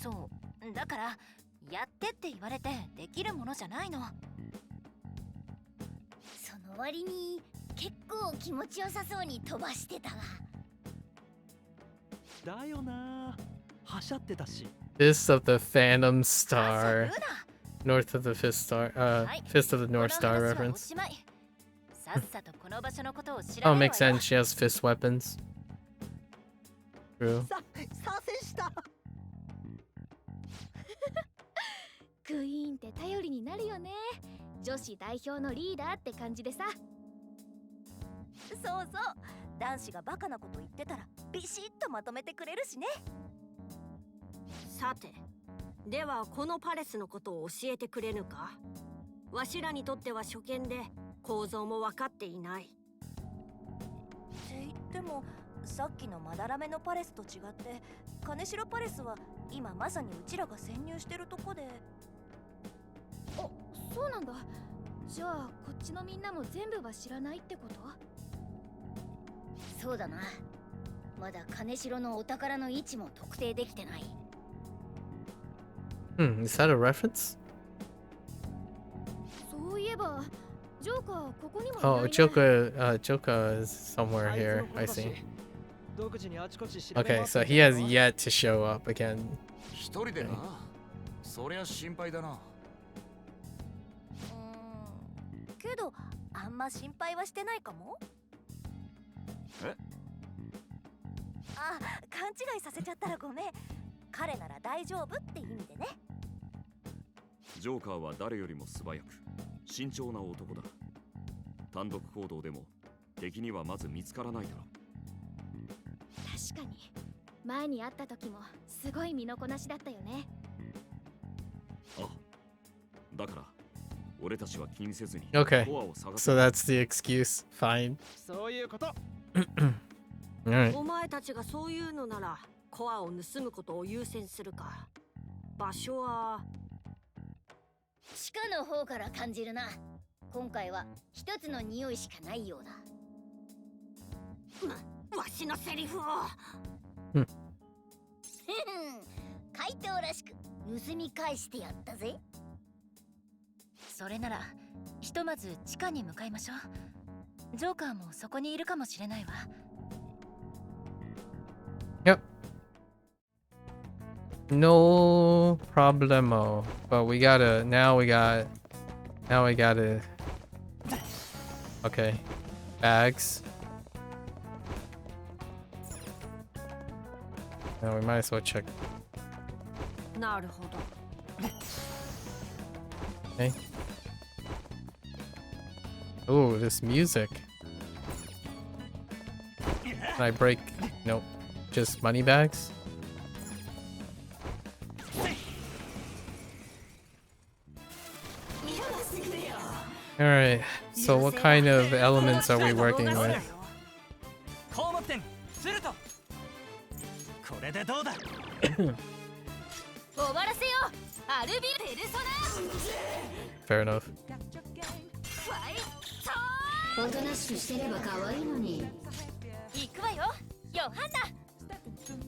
そうだからやってって言われてできるものじゃないの。その割に結構気持ちよさそうに飛ばしてたが。だよな、はしゃってたし。 Fist of the Phantom Star. North of the Fist Star. Fist of the North Star reference. Oh, makes sense. She has fist weapons. True. クイーンって頼りになるよね。女子代表のリーダーって感じでさ。そうそう、男子がバカなこと言ってたらビシッとまとめてくれるしね。さて、ではこのパレスのことを教えてくれぬか。わしらにとっては初見で構造も分かっていない。って言ってもさっきのまだらめのパレスと違って金城パレスは今まさにうちらが潜入してるとこで。あ、そうなんだ。じゃあこっちのみんなも全部は知らないってこと？そうだな。まだ金城のお宝の位置も特定できてない。Is that a reference? そういえばジョーカーここにも。Oh, Joker is somewhere here. I see. Okay, so he has yet to show up again. 一人でな。そりゃ心配だな。けどあんま心配はしてないかも。え？あ、勘違いさせちゃったらごめん。彼なら大丈夫って意味でね。ジョーカーは誰よりも素早く慎重な男だ。単独行動でも敵にはまず見つからないだろう。確かに前に会った時もすごい身のこなしだったよね。あ、だから俺たちは気にせずに Okay. コアを探す。 So that's the excuse. Fine. そういうこと。Alright. お前たちがそういうのならコアを盗むことを優先するか。場所は地下の方から感じるな。今回は一つの匂いしかないようだ。わしのセリフを。怪盗らしく盗み返してやったぜ。それならひとまず地下に向かいましょう。ジョーカーもそこにいるかもしれないわ。Yep. No problemo. But we gotta now we gotta okay. Bags. Now we might as well check. なるほど。Okay. Oh, this music. Can I break? Nope. Just money bags? Alright, so what kind of elements are we working with? これでどうだ。終わらせよう。アルビペルソナ。 Fair enough. おとなしくしてれば可愛いのに。行くわよ、ヨハン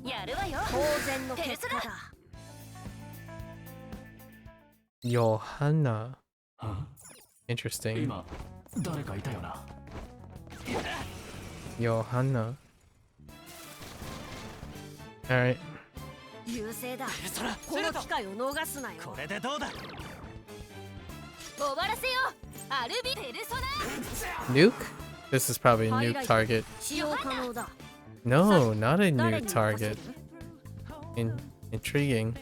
ナ。やるわよ。当然の結果だ。Johanna. Interesting. 今誰かいたよな。Johanna. Alright. 優勢だ。この機会を逃すなよ。これでどうだ。終わらせよう。アルビペルソナ。 Nuke? This is probably a nuke target. 使用可能だ。 No, not a nuke target. Intriguing.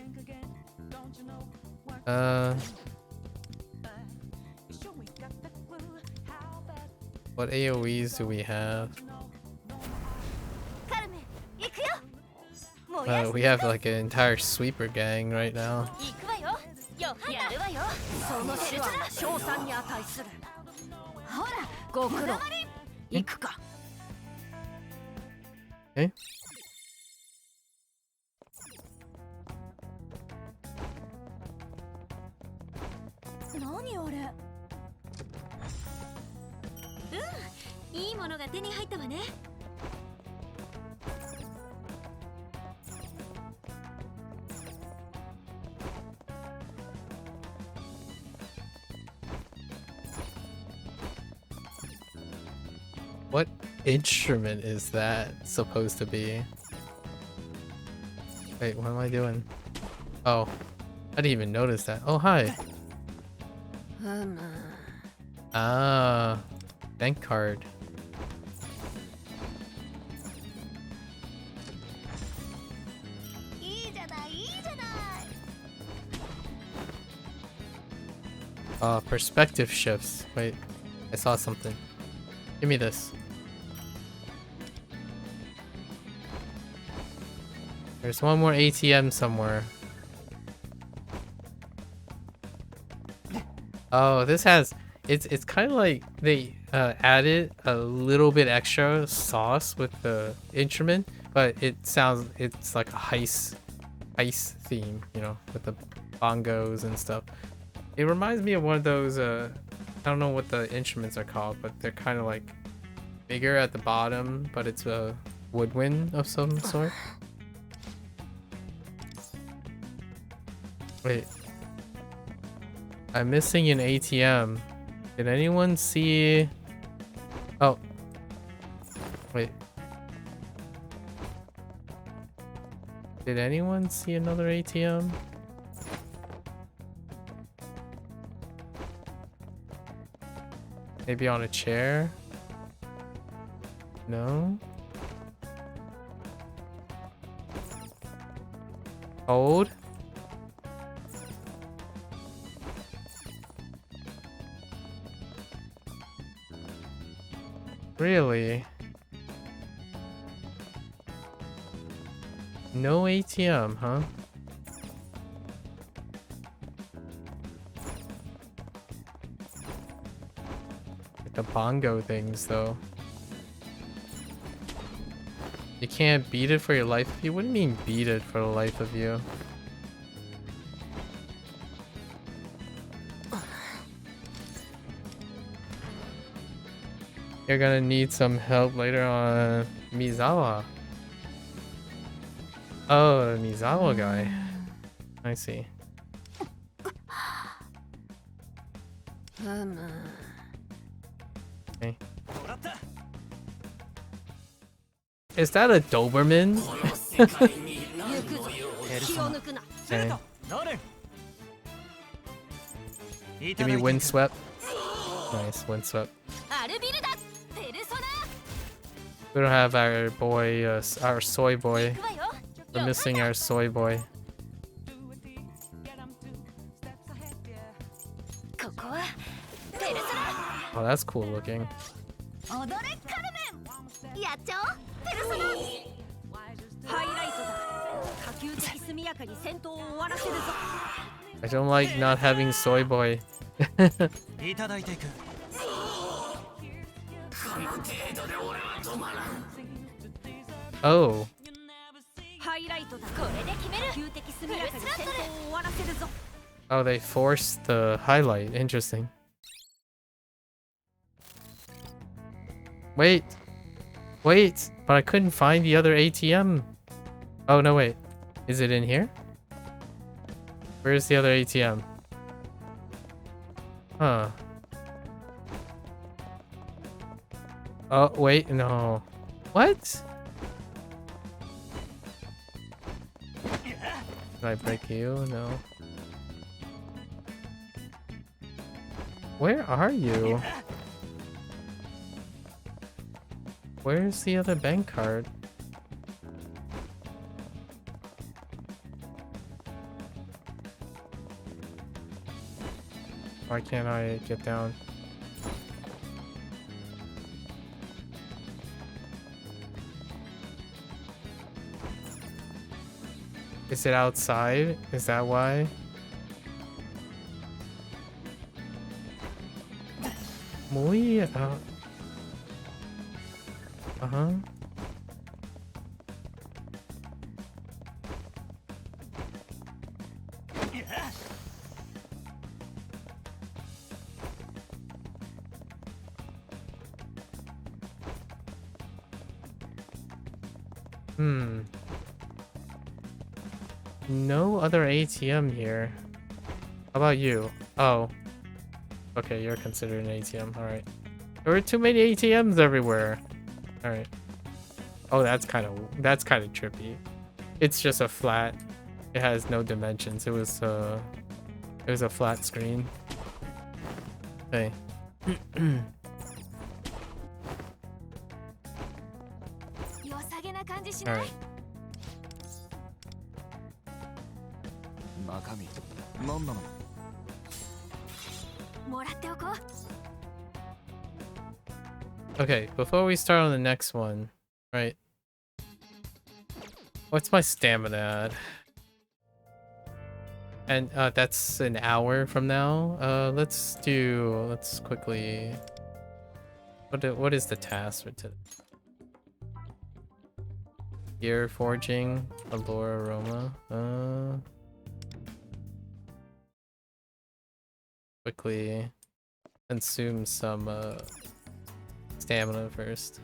What AoEs do we have? We have like an entire sweeper gang right now. 行くわよ。ヨハンナ。やるわよ。その手は賞賛に値する。ほら、ご苦労。行くか。え？何あれ。うん、いいものが手に入ったわね。What instrument is that supposed to be? Wait, what am I doing? Oh, I didn't even notice that. Oh, hi. Ah, bank card. Perspective shifts. Wait, I saw something. Give me this. There's one more ATM somewhere. Oh, this has it's kind of like they added a little bit extra sauce with the instrument, but it's like a heist theme, you know, with the bongos and stuff. It reminds me of one of those I don't know what the instruments are called, but they're kind of like bigger at the bottom, but it's a woodwind of some sort. Wait. I'm missing an ATM. Did anyone see... Oh. Wait. Did anyone see another ATM? Maybe on a chair? No? Hold? Really? No ATM, huh? Like the bongo things, though. You can't beat it for your life of you? What do you mean beat it for the life of you? You're gonna need some help later on. Mizawa. Oh, the Mizawa guy. I see. Okay. Is that a Doberman? Okay. Give me windswept. Nice, windswept. We don't have our boy, our soy boy. We're missing our soy boy. Oh, that's cool looking. I don't like not having soy boy. Oh. Oh, they forced the highlight. Interesting. Wait. Wait. But I couldn't find the other ATM. Oh, no, wait. Is it in here? Where's the other ATM? Huh. Oh, wait. No. What? Did I break you? No. Where are you? Where's the other bank card? Why can't I get down? Is it outside? Is that why? Muy uh-huh. No other ATM here. How about you? Oh. Okay, you're considered an ATM. Alright. There were too many ATMs everywhere. Alright. Oh, that's kind of trippy. It's just a flat. It has no dimensions. It was a flat screen. Okay. Alright. Okay, before we start on the next one, right? What's my stamina at? And that's an hour from now. Let's quickly. What is the task for today? Gear forging, allure aroma. Quickly consume some stamina first.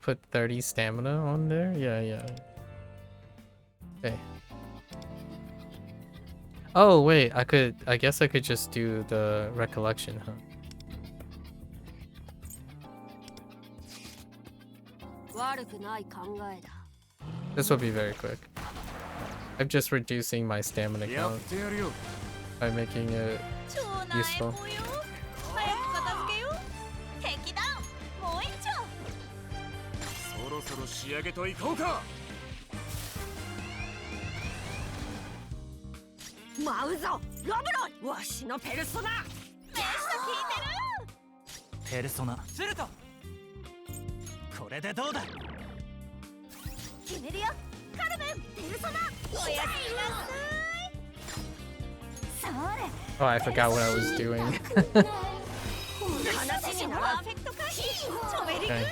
Put 30 stamina on there? Yeah. Okay. Oh wait, I guess I could just do the recollection, huh? 悪くない考えだ。 This will be very quick. I'm just reducing my stamina count by making it useful. そろそろ仕上げといこうか。舞うぞロブロン、わしのペルソナ。めっちゃ効いてる。ペルソナするとこれでどうだ。決めるよカルメンペルソナ。おやすみなさい。それ Oh, I forgot what I was doing. 話にならパーフェクト回避チョベリグ Okay.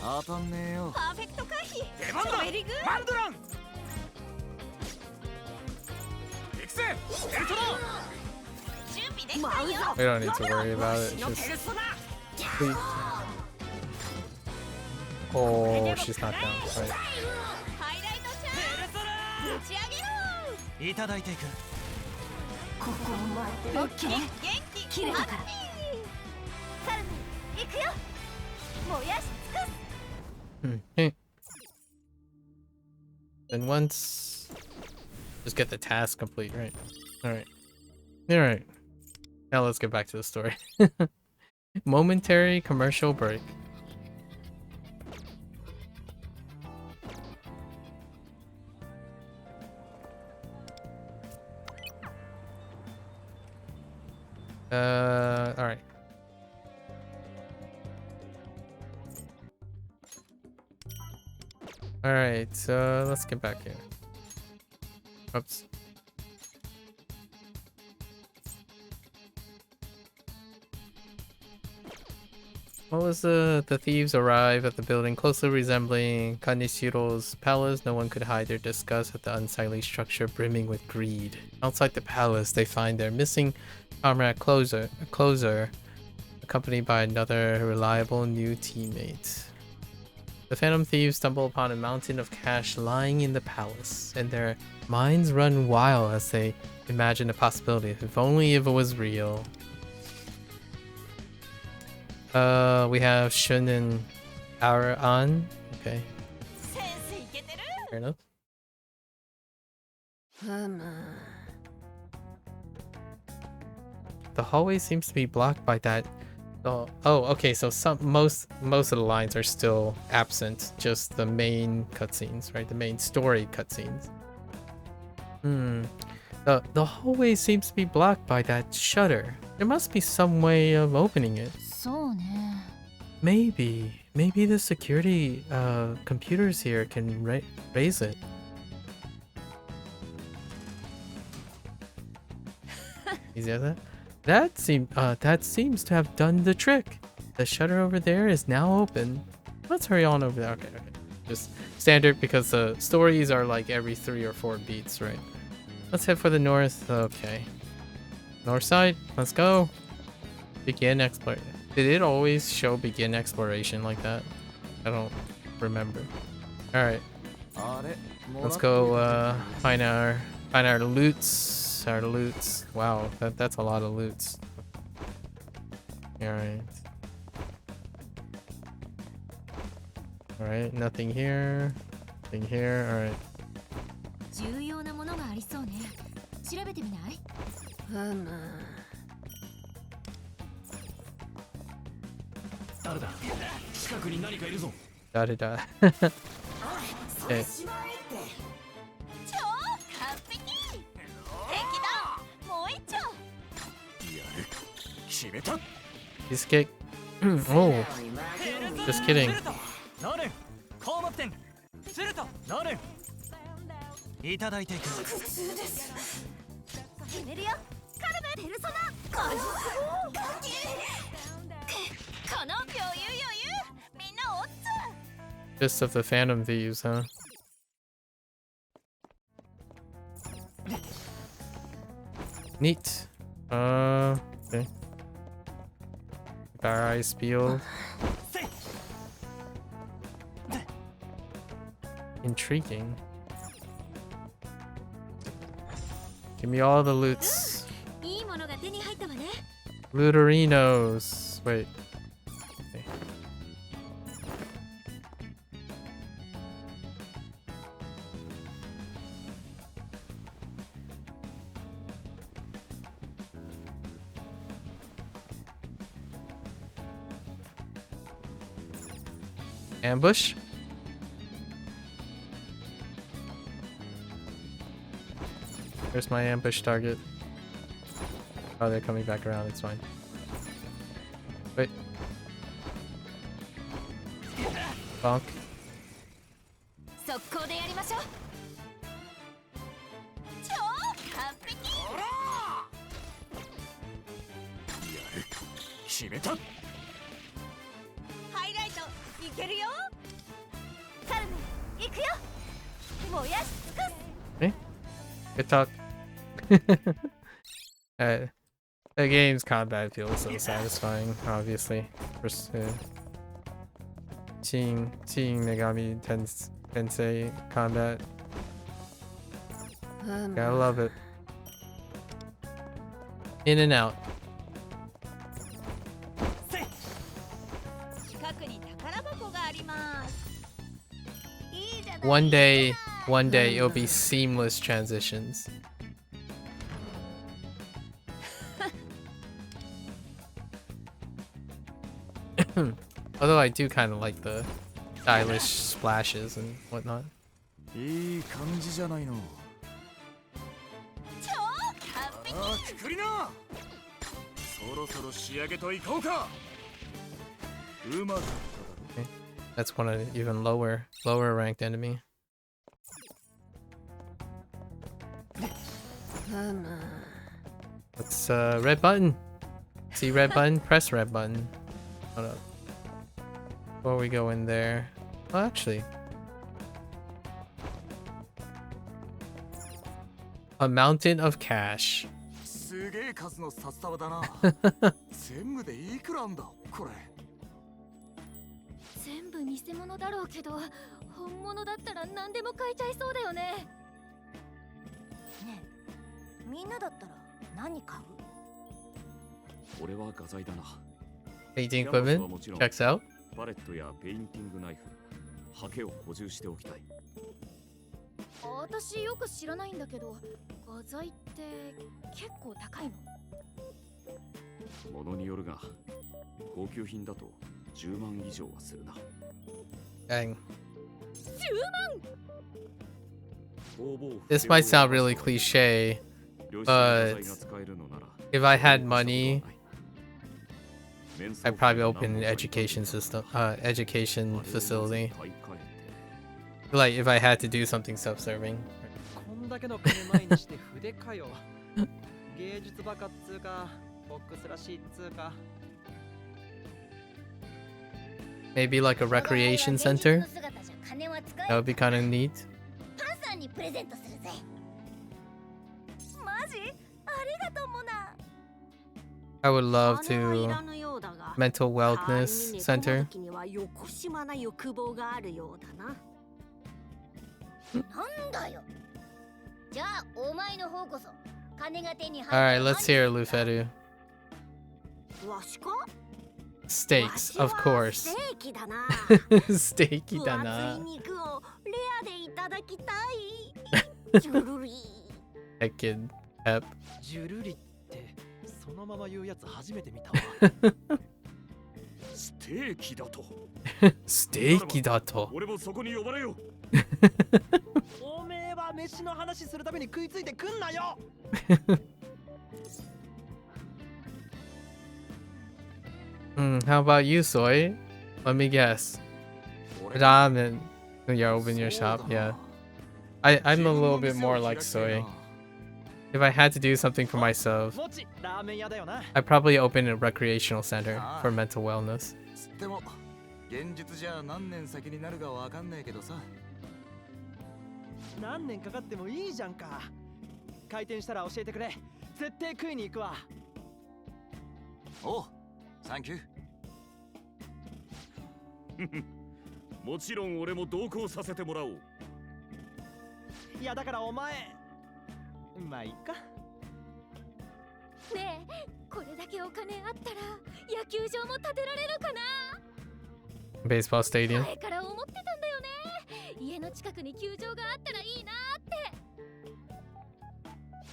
当たんねえよ。パーフェクト回避出番だ。チョベリグマンドラン。行くぜ。エルトラ。準備できたよ。 We don't need to worry about it. Just please. Oh, she's not down. Right. ハイライトチャンス打ち上げろ。いただいていく。ここを待ってる。オッケー元気綺麗だから。カルメン行くよ。燃やし尽くす。 Okay. And once, just get the task complete, right? All right. All right. Now let's get back to the story. Momentary commercial break. All right. All right, so let's get back here. Oops. What was the thieves arrive at the building closely resembling Kanishiro's palace. No one could hide their disgust at the unsightly structure brimming with greed. Outside the palace, they find their missing comrade closer, accompanied by another reliable new teammate. The phantom thieves stumble upon a mountain of cash lying in the palace, and their minds run wild as they imagine the possibility. If only if it was real. We have Shun and Aran. Okay. Fair enough. The hallway seems to be blocked by that. Oh, okay. So most of the lines are still absent. Just the main cutscenes, right? The main story cutscenes. The hallway seems to be blocked by that shutter. There must be some way of opening it. そうね。 Maybe the security computers here can raise it. You see that? That seems to have done the trick. The shutter over there is now open. Let's hurry on over there. Okay. Just standard because the stories are like every 3 or 4 beats, right? Let's head for the north. Okay. North side. Let's go. Begin exploration. Did it always show begin exploration like that? I don't remember. All right. Let's go find our loots. Our loots. Wow, that's a lot of loots. All right. All right. Nothing here. Nothing here. All right. 重要なものがありそうね。調べてみない？誰だ？近くに何かいるぞ。誰だ。Okay. 超完璧。敵だ。もう一丁。やる。決めた。 He's kick. Oh. Just kidding. ナーレン、高木店。するとナーレン。いただいていく。決めるよ。カルメンペルソナ。この余裕。みんなおっつ。 Just of the phantom thieves, huh? Neat. Okay. Barrai Spiel. Intriguing. Give me all the loots. いいものが手に入ったわね。 Looterinos. Wait. Okay. Ambush. Where's my ambush target? Oh, they're coming back around. It's fine. Wait. Bonk. 速攻でやりましょう。超完璧。決めた。ハイライトいけるよ。カルメン行くよ。燃やし尽くす。 Eh? Good talk. The game's combat feels so satisfying, obviously. First, seeing Megami Tensei combat. Gotta love it. In and out. One day it'll be seamless transitions. Although I do kind of like the stylish splashes and whatnot. いい感じじゃないの。超完璧。ああ、くくりな。そろそろ仕上げといこうか。うまくいっただろ。 That's one of the even lower ranked enemy. Let's red button. See red button? Press red button. Hold up. Before we go in there. Oh, actually. A mountain of cash. すげえ数の札束だな。全部でいくらあんだこれ。全部偽物だろうけど、本物だったら何でも買えちゃいそうだよね。ねえ、みんなだったら何買う？俺は画材だな。 Painting equipment checks out. パレットやペインティングナイフ、ハケを補充しておきたい。私よく知らないんだけど、画材って結構高いの？ものによるが、高級品だと10万以上はするな。Dang. 工房 This might sound really cliche, but if I had money, I'd probably open an education system, education facility. Like if I had to do something self-serving. こんだけの金前にして筆かよ。芸術バカっつうか、ボックスらしいっつうか。 Maybe like a recreation center. That would be kind of neat. パンさんにプレゼントするぜ。マジ？ありがとうモナ。 I would love to mental wellness center. よこしまな欲望があるようだな。なんだよ。じゃあお前の方こそ金が手に入る。 All right, let's hear Luferu. わしか？ Steaks, of course. ステーキだな。ステーキだな。分厚い肉をレアでいただきたい。ジュルリ。That kid, Pep. ジュルリってそのまま言うやつ初めて見たわ。ステーキだと。ステーキだと。俺もそこに呼ばれよ。おめえは飯の話するために食いついてくんなよ。How about you, Soy? Let me guess. Ramen. You open your shop, yeah. I'm a little bit more like Soy. If I had to do something for myself, I'd probably open a recreational center for mental wellness. でも現実じゃ何年先になるかわかんないけどさ。何年かかってもいいじゃんか。開店したら教えてくれ。絶対食いに行くわ。おう、サンキュー。もちろん俺も同行させてもらおう。いやだからお前。まあいいか。ねえ、これだけお金あったら野球場も建てられるかな。 Baseball stadium. 前から思ってたんだよね。家の近くに球場があったらいいなっ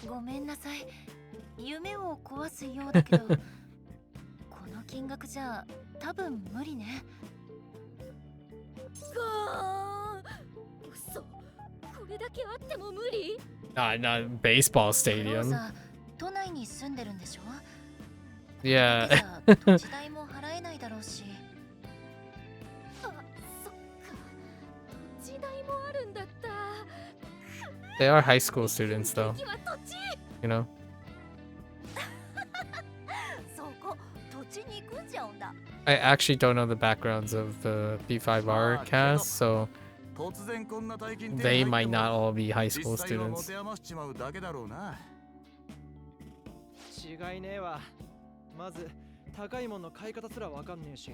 て。ごめんなさい。夢を壊すようだけどこの金額じゃ多分無理ね。嘘、これだけあっても無理。 Not baseball ロー stadium. ザ、都内に住んでるんでしょ。 Yeah. 土地代も払えないだろうし。あ、そっか、土地代もあるんだった。 They are high school students though. 次は土地。 You know. そこ土地に行くんじゃんだ。 I actually don't know the backgrounds of the P5R cast, so 突然こんな大金 they might not all be high school 実際は持 students. て余しちまうだけだろうな。違いねえわ。まず高いものの買い方すらわかんねえし。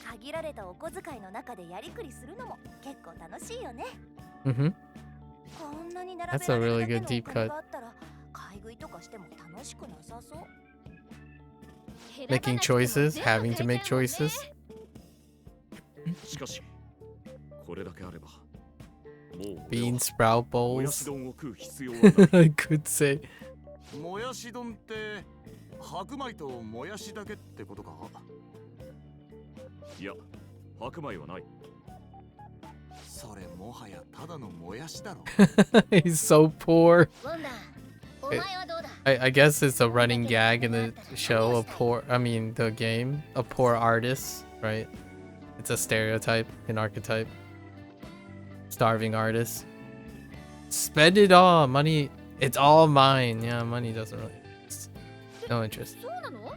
限られたお小遣いの中でやりくりするのも結構楽しいよね。 Mm-hmm. こんなに並べ That's a られる really だけ good の deep お金 cut. があったら買い食いとかしても楽しくなさそう。 Making choices, having to make choices. しかしこれだけあればもう Bean sprout もやし bowls. 丼を食う必要はない I could say. もやし丼って白米ともやしだけってことか。いや白米はない。それもはやただのもやしだろ。 He's so poor. ウォンダー、お前はどうだ。 I guess it's a running gag in the show, the game, a poor artist, right? It's a stereotype, an archetype. Starving artist. Spend it all, money, it's all mine. Yeah, money doesn't really, no interest. そうなの？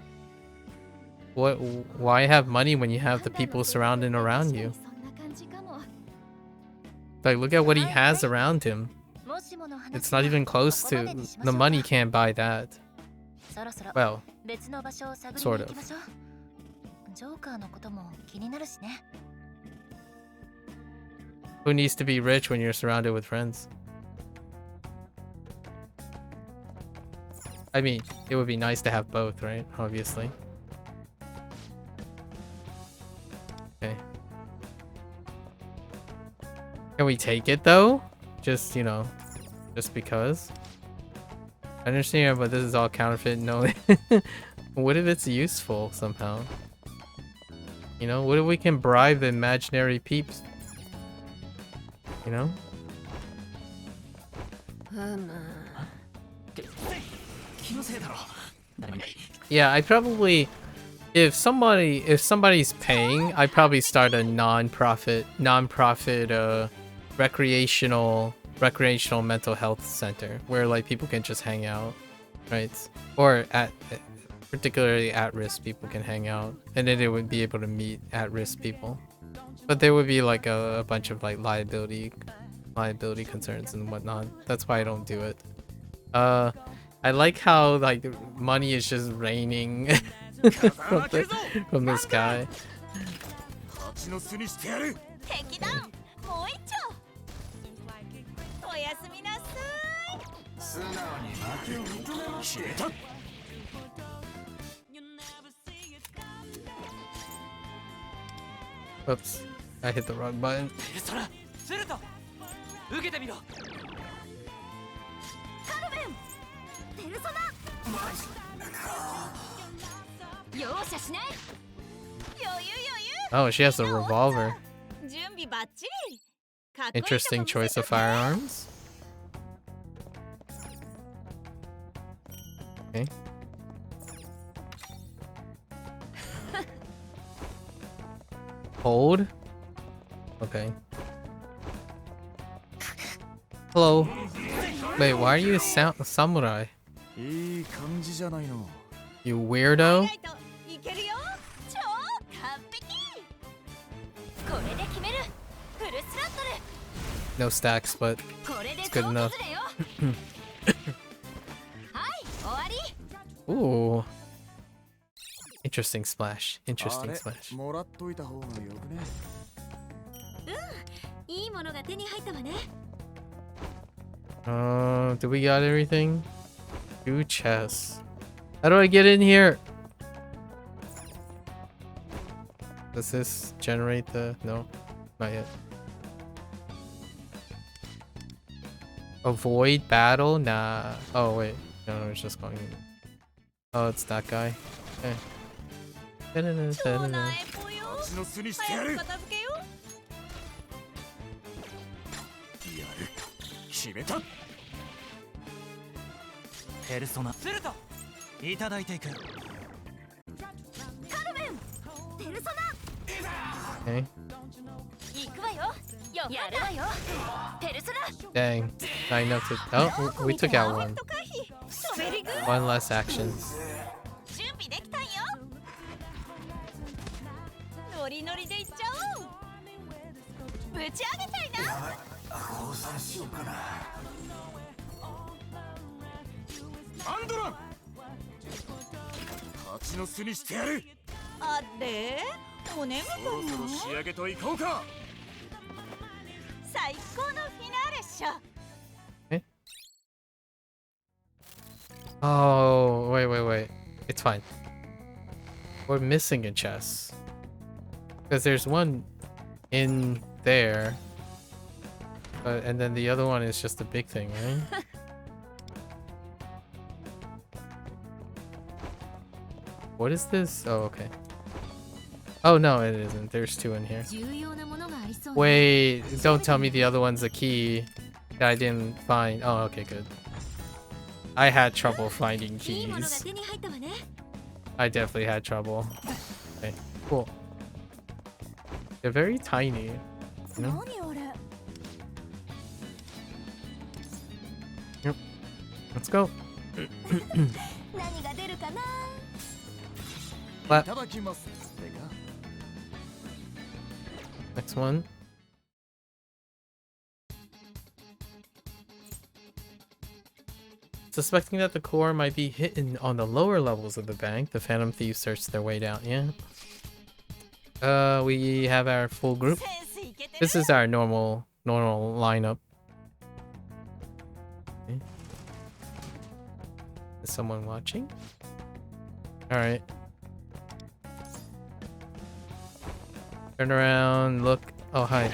What, why have money when you have the people surrounding around you? そんな感じかも。 Like, look at what he has around him. もしもの話は It's not even close ここ to, までにしまし the ょうか。 money can't buy that. そろそろ Well, 別の場所を探り sort に of. 行きましょう。ジョーカーのことも気になるしね。 who needs to be rich when you're surrounded with friends? I mean, it would be nice to have both, right? Obviously. Okay. Can we take it though? Just, you know, just because? I understand, but this is all counterfeit. No. What if it's useful somehow? You know, what if we can bribe the imaginary peeps? You know? Yeah, I probably, if somebody's paying, I'd probably start a non-profit recreational mental health center where like people can just hang out, right? Or particularly at-risk people can hang out, and then they would be able to meet at-risk people. But there would be like a bunch of like liability concerns and whatnot. That's why I don't do it. I like how like money is just raining from the sky. 蜂の巣にしてやる。敵だ。もう一丁。おやすみなさい。素直に負けを認めまして。 Oops, I hit the wrong button. そら、セルト、受けてみろ。カルメン、ペルソナ。容赦しない。余裕。 Oh, she has a revolver. 準備バッチリ。かっこいいとこ Interesting 見せ choice た of ぜ。 firearms. Okay. Hold. Okay. Hello. Wait, why are you a samurai? いい感じじゃないの。 You weirdo? 意外といけるよ。超完璧。これで決める。フルスロットル。 No stacks, but これで it's good 総 enough. 崩れよ。はい、終わり。 Ooh. Interesting splash. あ Interesting れ splash. もらっといた方がよくね。いいものが手に入ったわね。Do we got everything? 2 chests. How do I get in here? Does this generate the... No, not yet. Avoid battle? Nah. Oh, wait. No, it's just going... Oh, it's that guy. Okay. Okay. Dang. Not enough to... Oh, we took out one. One less actions. Okay. Oh, wait. It's fine. We're missing a chest. Because there's one in there. And then the other one is just a big thing, right? What is this? Oh, okay. Oh, no, it isn't. There's 2 in here. Wait, don't tell me the other one's a key that I didn't find. Oh, okay, good. I had trouble finding keys. I definitely had trouble. Okay, cool. They're very tiny. You know? Yep. Let's go. Clap. Next one. Suspecting that the core might be hidden on the lower levels of the bank, the Phantom Thieves search their way down. Yeah. We have our full group. This is our normal lineup. Okay. Is someone watching? All right. Turn around, look. Oh, hi.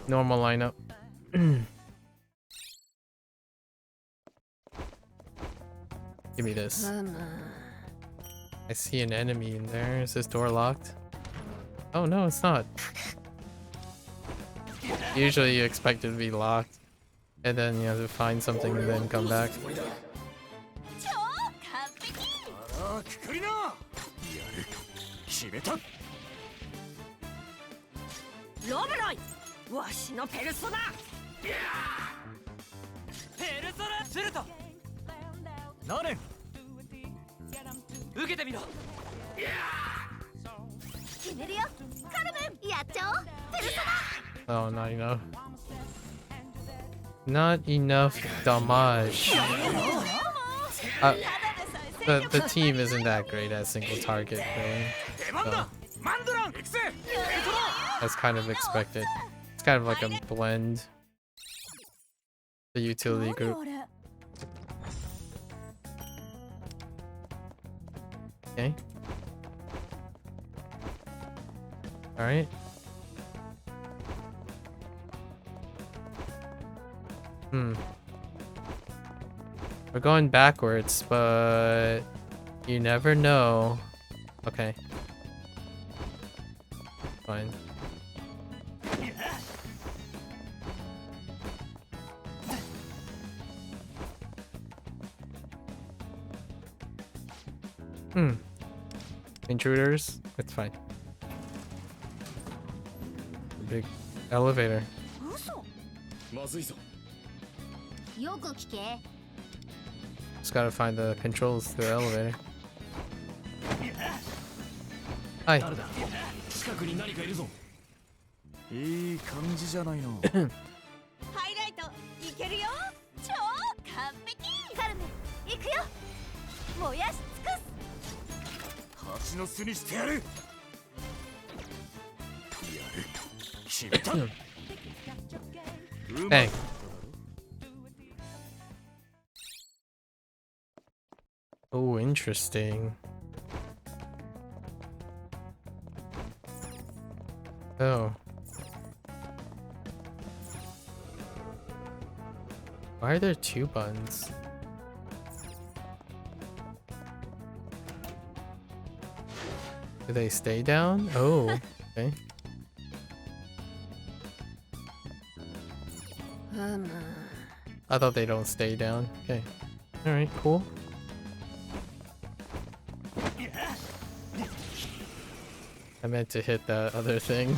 Normal lineup. Give me this. I see an enemy in there. Is this door locked? Oh no, it's not. Usually you expect it to be locked. And then you have to find something and then come back. Oh, not enough. Not enough damage. The team isn't that great at single target, really. So that's kind of expected. It's kind of like a blend. The utility group. Okay. Alright. We're going backwards, but you never know. Okay. Fine. Intruders? It's fine. Big elevator. Just gotta find the controls to the elevator. Hi. 誰だ近くに何かいるぞ。いい感じじゃないの。ハイライトいけるよ。超完璧。カルメン行くよ。燃やし尽くす。蜂の巣にしてやる。やる。決めた。Dang. Oh, interesting. Oh. Why are there two buttons? Do they stay down? Oh, okay. I thought they don't stay down. Okay. Alright, cool. I meant to hit that other thing.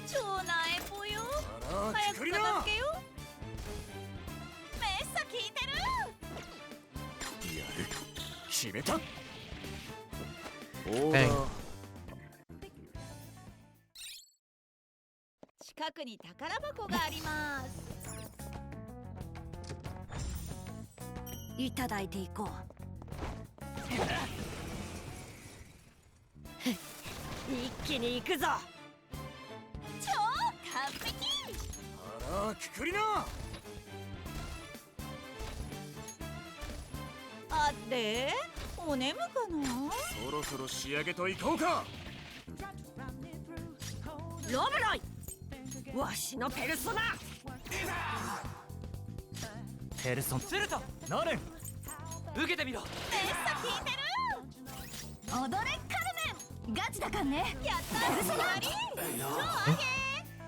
超なえぽよ。早く片付けよ。めっさ効いてる。やる。決めた。 Dang. 近くに宝箱があります。いただいていこう。一気に行くぞ。超完璧。あらくくりな。あれお眠かな。そろそろ仕上げといこうか。ロブロイ、わしのペルソナ。ペルソン。するとノレン受けてみろ。めっさ効いてる。踊れカルメン。ガチだかんね。やったー。ペルソナリ超上げ。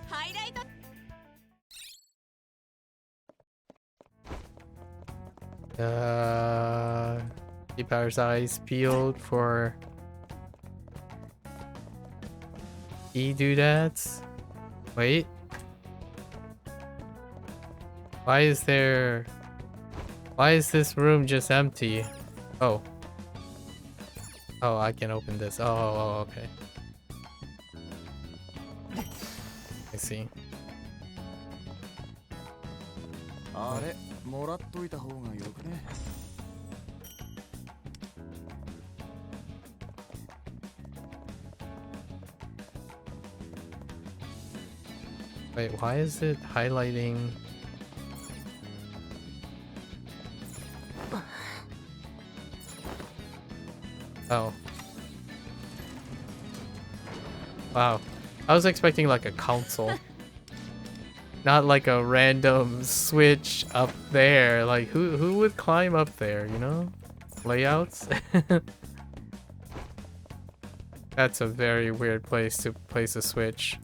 ハイライト。Keep our eyes peeled for doodads. Wait. Why is this room just empty? Oh. Oh, I can open this. Oh, okay. I see. あれ、もらっといた方がよくね。Wait, why is it highlighting? Oh. Wow. I was expecting like a console. Not like a random switch up there. Like who would climb up there, you know? Layouts? That's a very weird place to place a switch.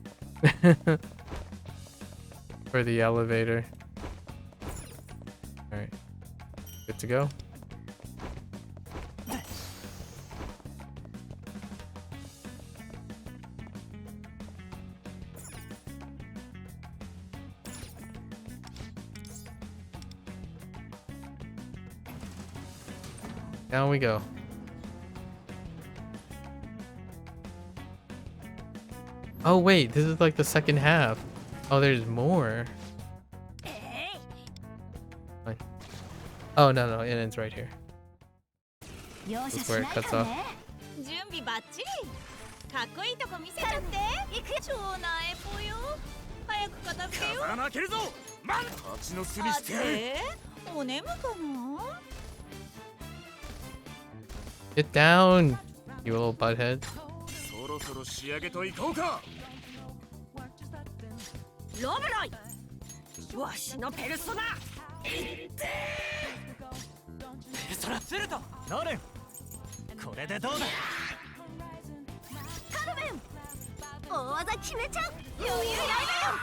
For the elevator. Alright. Good to go. Down we go. Oh wait, this is like the second half. Oh, there's more. Fine. Oh no, it ends right here. That's where it cuts off. 準備バッチリ。かっこいいとこ見せちゃって。行くよ。超なえぽよ。早く片付けよ。負けるぞ。蜂の巣にしてやる。お眠かな。 Get down, you little butthead. そろそろ仕上げといこうか。ロブロイ、わしのペルソナ。ペルソナするとノレンこれでどうだ。カルメン大技決めちゃう。余裕ないだよ。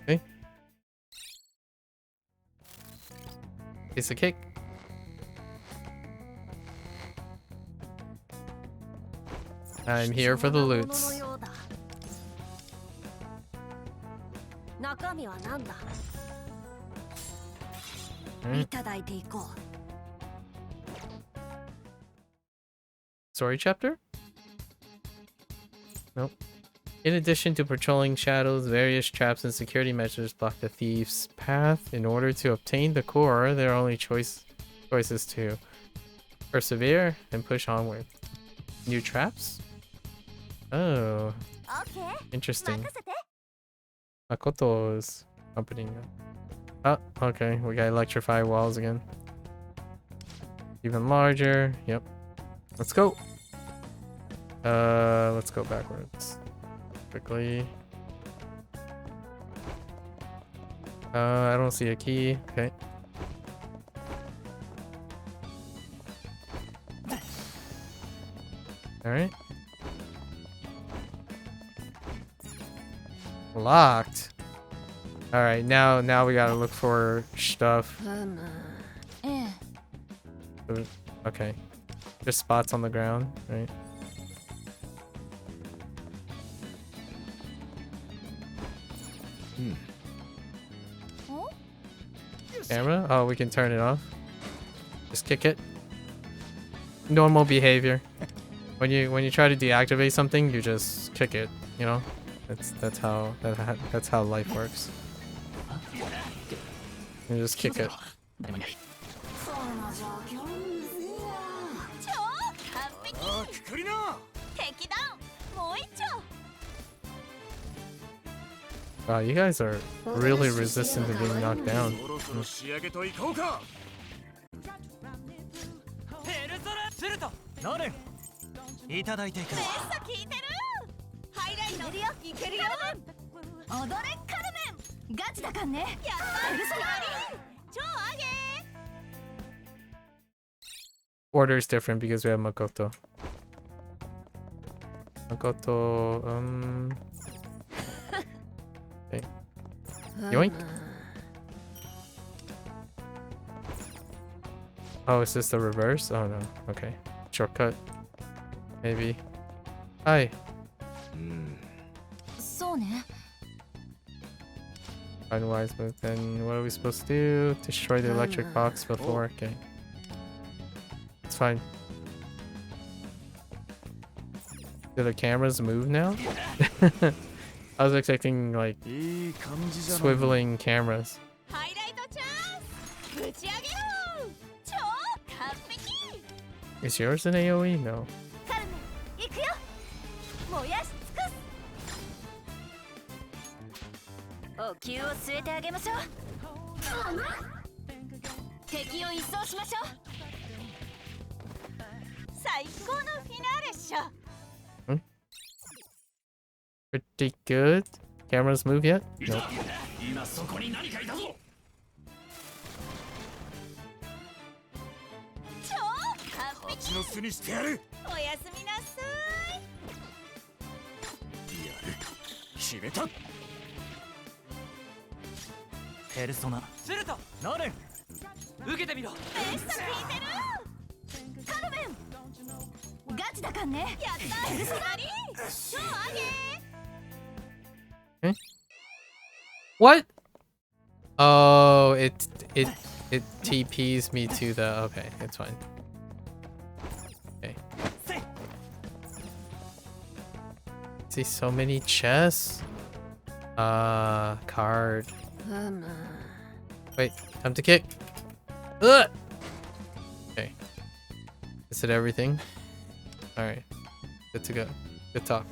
みんな落ち着。 Okay. Piece of cake. I'm here for the loots. 中身は何だ。いただいていこう。story chapter? Nope. In addition to patrolling shadows, various traps and security measures block the thief's path. In order to obtain the core, there are only choices to persevere and push onward. New traps? Oh. Interesting. Makoto's accompanying them. Oh, okay. We got electrified walls again. Even larger. Yep. Let's go. Let's go backwards. Quickly. I don't see a key. Okay. Alright. Locked. Alright, now we gotta look for stuff. Okay. Just spots on the ground, right? Camera? Oh, we can turn it off. Just kick it. Normal behavior. When you try to deactivate something, you just kick it. You know, that's how life works. You just kick it. Wow, you guys are really resistant to being knocked down. Order is different because we have Makoto. Okay. Yoink. Oh, is this the reverse? Oh no. Okay. Shortcut. Maybe. Hi. Unwise, but then what are we supposed to do? Destroy the electric box before. Okay. It's fine. Do the cameras move now? I was expecting like swiveling cameras. Is yours an AoE? No. Pretty good. Cameras move yet? Nope. Okay. What? Oh, it TPs me to the. Okay, it's fine. Okay. See so many chests. Card. Wait, time to kick. Ugh! Okay. Is it everything? Alright. Good to go. Good talk.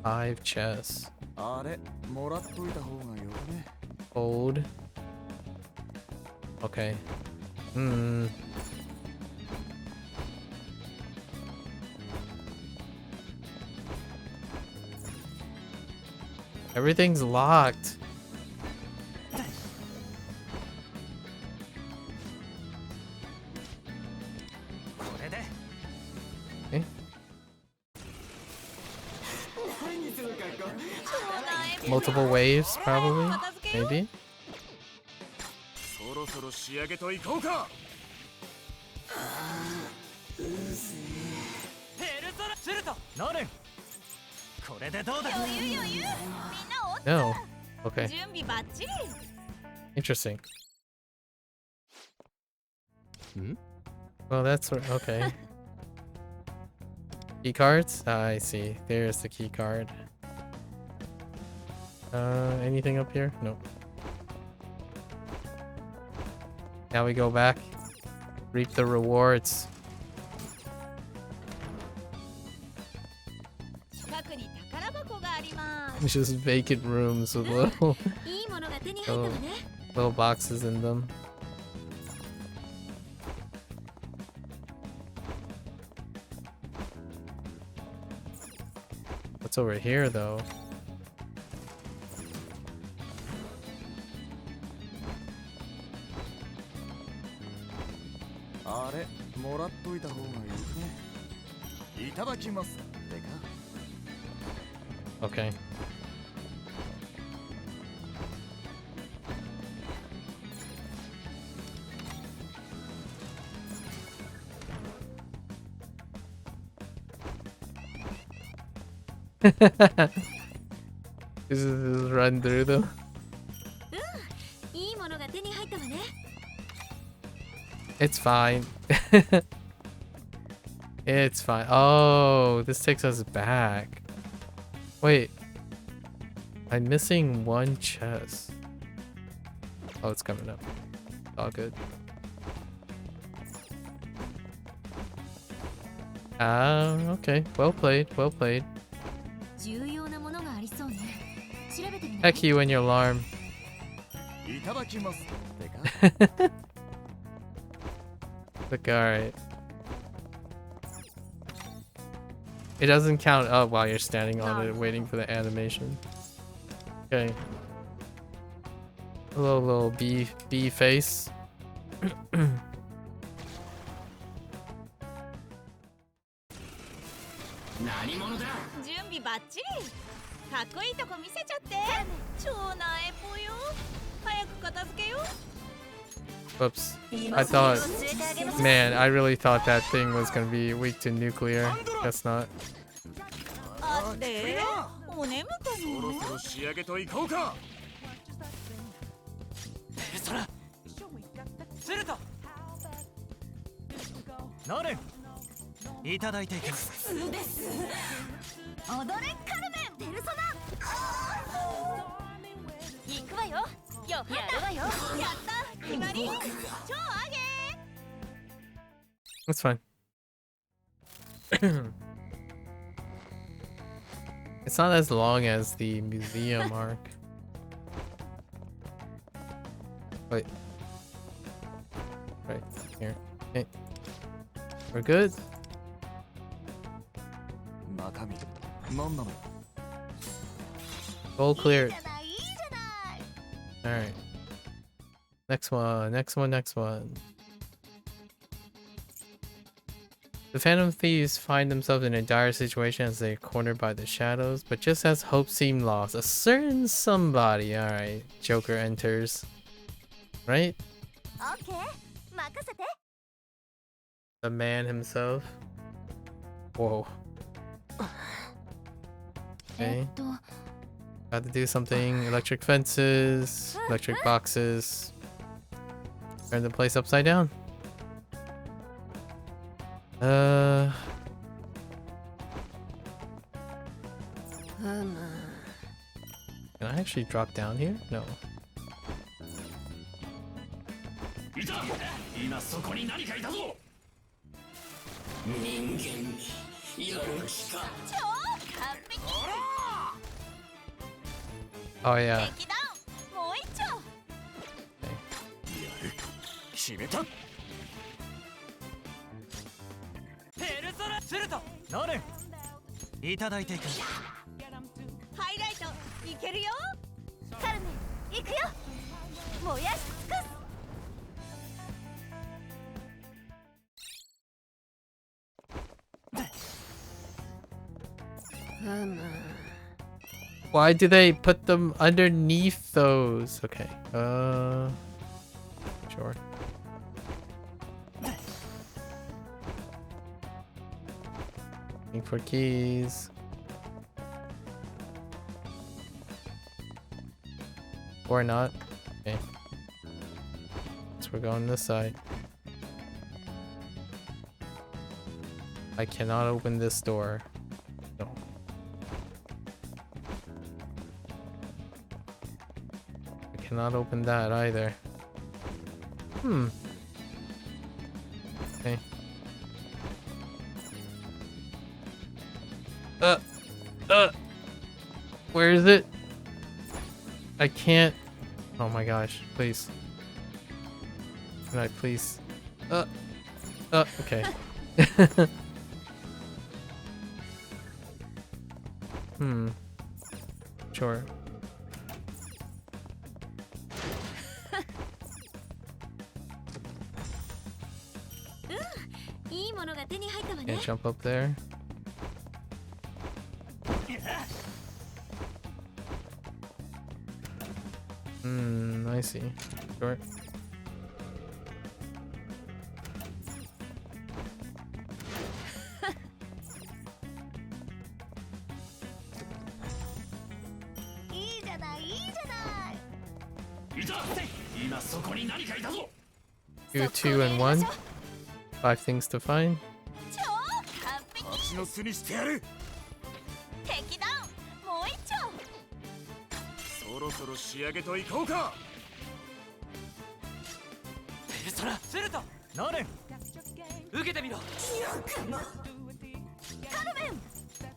Five chests. Hold. Okay. Everything's locked. Okay. Multiple waves, probably. Maybe. No. Okay. Interesting. Hmm? Well, that's okay. Key cards? Ah, I see. There's the key card. Anything up here? Nope. Now we go back. Reap the rewards. It's just vacant rooms with little, little boxes in them. What's over here, though? Okay. This is run through them. It's fine. It's fine. Oh, this takes us back. Wait. I'm missing one chest. Oh, it's coming up. All good. Okay. Well played. Well played. Heck you and your alarm. Look, alright. It doesn't count up while you're standing on it waiting for the animation. Okay. A little bee face. Whoops. I thought, man, I really thought that thing was gonna be weak to nuclear. Guess not. That's fine. It's not as long as the museum arc. Wait. Right here. Okay. We're good. Goal cleared. Alright. Next one, next one, next one. The Phantom Thieves find themselves in a dire situation as they're cornered by the shadows, but just as hope seemed lost, a certain somebody, alright, Joker enters. Right? The man himself. Whoa. Okay. Got to do something. Electric fences, electric boxes. Turn the place upside down. Can I actually drop down here? No. Oh yeah. Why do they put them underneath those? Okay. Sure. Looking for keys. Or not. Okay. So we're going this side. I cannot open this door. No. I cannot open that either. Okay. Where is it? I can't. Oh my gosh, please. Can I please? Okay. Sure. いいものが手に入ったわ Can't ね。 jump up there. I see. Sure. You 2 and 1. 5 things to find. 蜂の巣にしてやる。敵だ。もう一丁。そろそろ仕上げといこうか。ペルソナセルトナレン受けてみろ。カルメン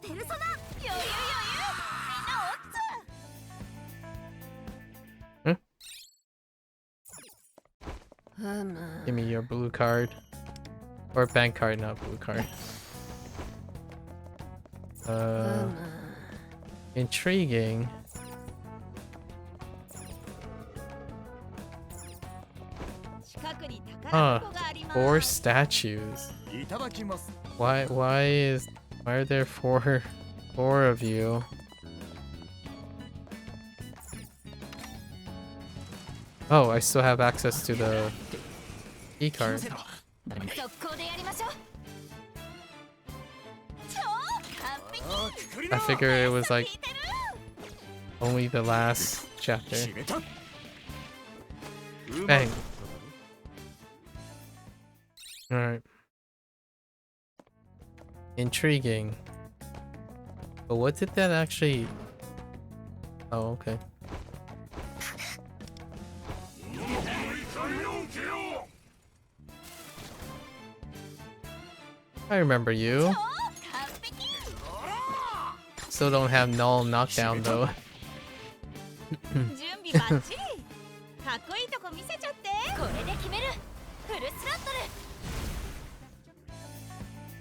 ペルソナ余裕みんなGive me your blue card. Or bank card, not blue card. Intriguing. Huh. 4 statues. Why are there four of you? Oh, I still have access to the key card. I figure it was like only the last chapter. Bang. Alright. Intriguing. But what did that actually... Oh, okay. I remember you. Still don't have null knockdown though. 準備バッチリ。かっこいいとこ見せちゃって。これで決める。フルスロット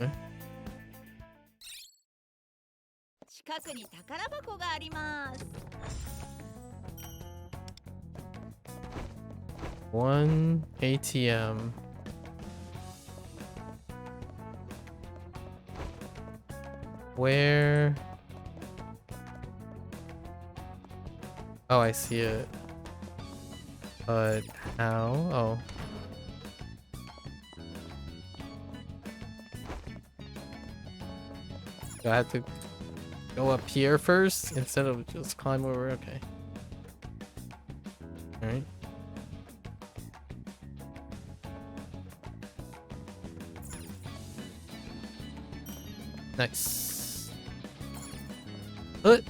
ル。近くに宝箱があります。One ATM. Where? Oh, I see it. But how? Oh. Do I have to go up here first instead of just climb over? Okay. Alright. Nice. What?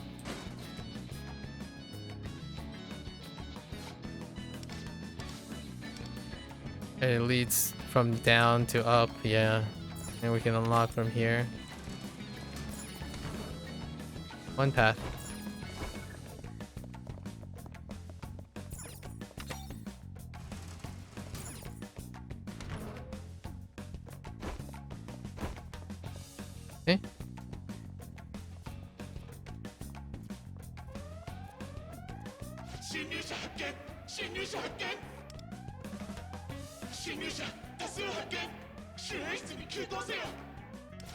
It leads from down to up, yeah. And we can unlock from here. One path. Okay.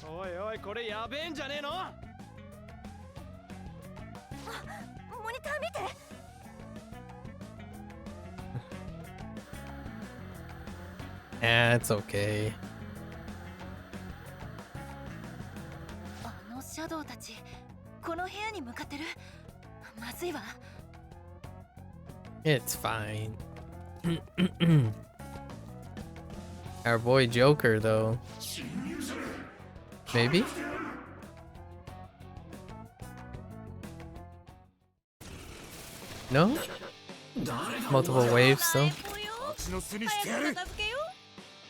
Oi, oi, これやべえんじゃねえの？モニター見て。It's okay. あのシャドウたち、この部屋に向かってる。まずいわ。It's fine. Our boy Joker, though. Maybe? No? Multiple waves, though. 蜂の巣にしてやる。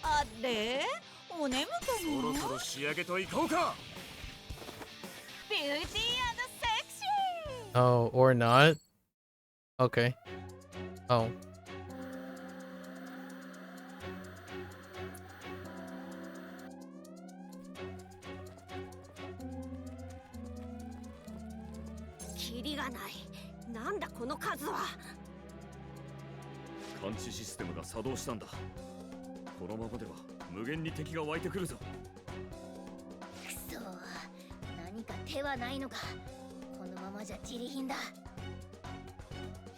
あれお眠かも。そろそろ仕上げといこうか。ビューティー&セクシー。 Oh, or not? Okay. Oh. キリがない。なんだこの数は。監視システムが作動したんだ。このままでは無限に敵が湧いてくるぞ。くそ、何か手はないのか。このままじゃ自利品だ。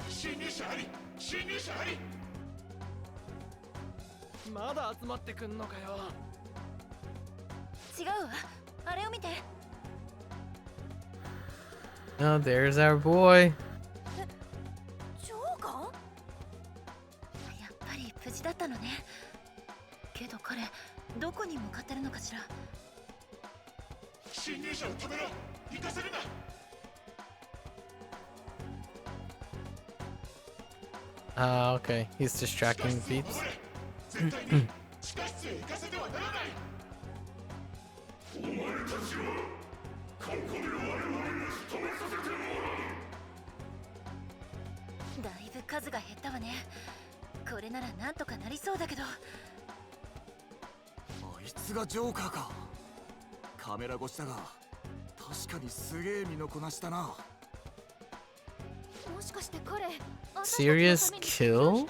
侵入者あり、侵入者あり。まだ集まってくんのかよ。違うわ、あれを見て。 Oh, there's our boy. ジョーカー？やっぱり無事だったのね。けど彼、どこに向かってるのかしら。侵入者を止めろ。行かせるな。Ah, okay. He's distracting the peeps. 絶対に地下室へ行かせてはならない。お前たちはここで我々を止めさせてもらう。だいぶ数が減ったわね。これならなんとかなりそうだけど。あいつがジョーカーか。カメラ越しだが確かにすげえ身のこなしだな。もしかして彼 Serious kill?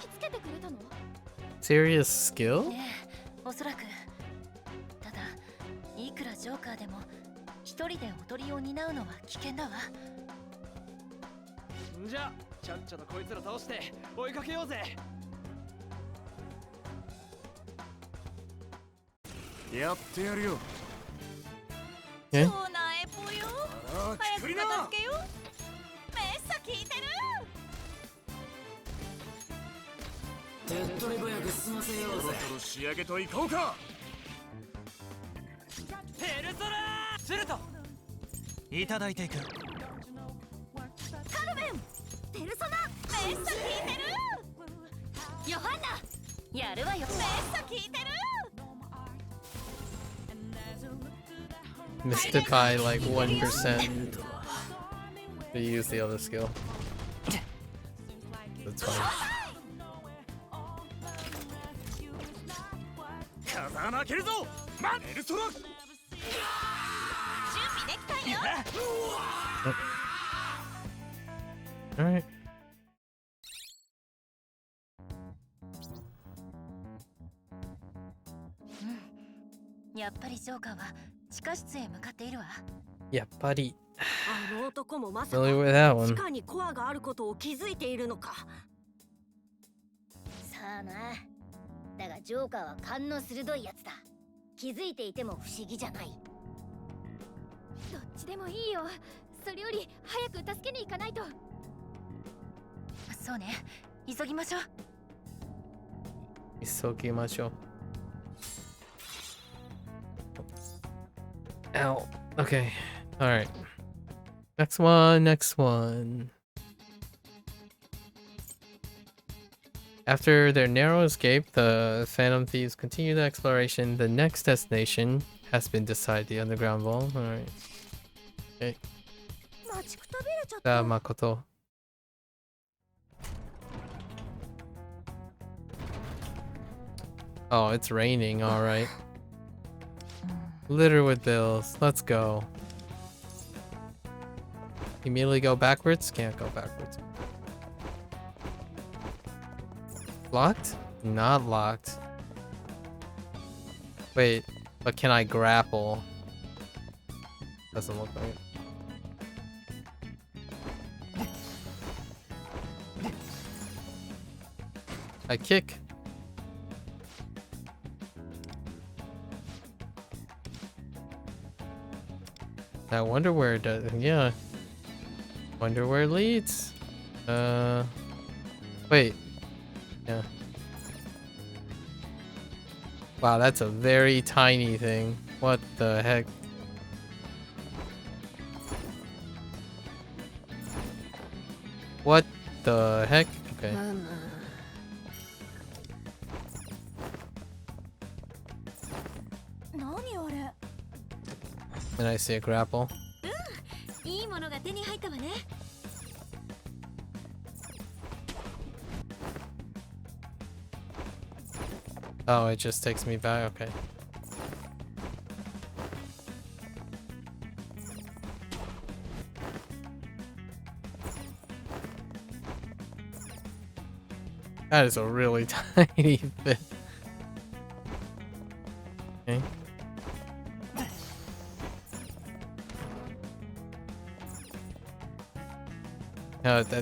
Serious skill? ねえ、おそらく。ただ、いくらジョーカーでも一人で踊りを担うのは危険だわ。じゃあちゃっちゃとこいつら倒して追いかけようぜ。やってやるよ。え？そうなエポよ。早く片付けよ。めっさ効いてる。手っ取り早く済ませようぜ。そろそろ仕上げといこうか。ペルソナーシュルトいただいていく。カルメン、ペルソナ、めっさ効いてる。ヨハンナ、やるわよ。めっさ効いてる。 Missed it by like 1% to use the other skill. That's fine. 風穴開けるぞ。ペルソナ。準備できたよ。 Alright. やっぱりジョーカーは地下室へ向かっているわ。やっぱり。あの男もまさ Familiar with that か one. 地下にコアがあることを気づいているのか。さあな。だがジョーカーは勘の鋭いやつだ。気づいていても不思議じゃない。どっちでもいいよ。それより早く助けに行かないと。そうね、急ぎましょう。急ぎましょう。Ow. Okay. Alright. Next one, next one. After their narrow escape, the Phantom Thieves continue the exploration. The next destination has been decided. The underground vault. Alright. Okay. 待ちくたびれちゃった。Makoto. Oh, it's raining. Alright. Litter with bills. Let's go. Immediately go backwards? Can't go backwards. Locked? Not locked. Wait, but can I grapple? Doesn't look like it. I kick. I wonder where it does. Yeah. Wonder where it leads. Wait. Yeah. Wow, that's a very tiny thing. What the heck? What the heck? Okay. And I see a grapple. いいものが手に入ったわね。Oh, it just takes me back. Okay. That is a really tiny bit. Okay.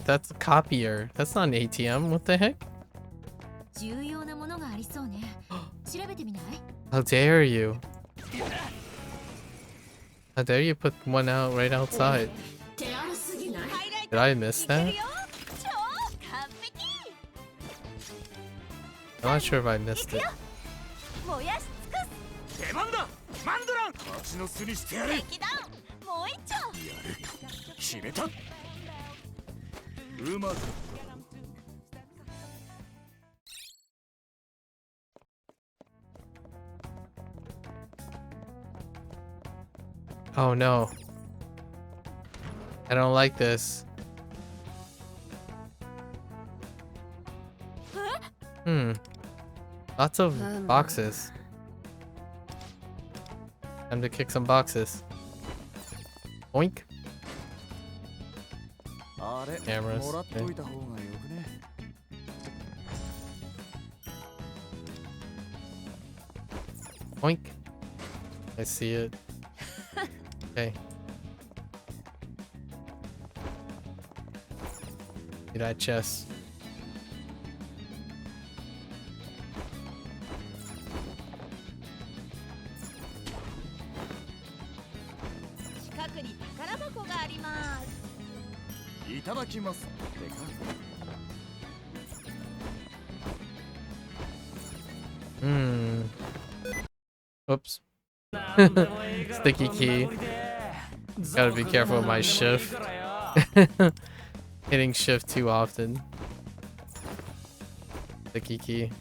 That's a copier. That's not an ATM. What the heck? 重要なものがありそうね。調べてみない？ How dare you? How dare you put one out right outside? Did I miss that? I'm not sure if I missed it. 燃やし尽くす。出番だマンドラン蜂の巣にしてやる敵だもう一丁。やる決めたうまく Oh no. I don't like this. Lots of boxes. Time to kick some boxes. Oink. あれ Cameras. もらっと Okay. いた方がよくね Oink. I see it. Okay. See that chest.いただきますってか Oops. Sticky key. Gotta be careful with my shift. Hitting shift too often. Sticky key.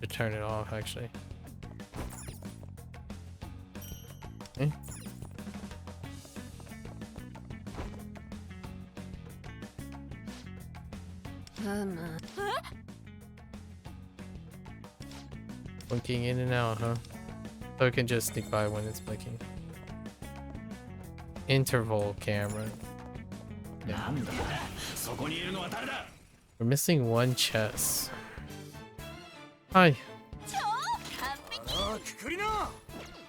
To turn it off, actually. Okay. Blinking in and out, huh? So it can just sneak by when it's blinking. Interval camera. Yeah. We're missing one chest. Hi.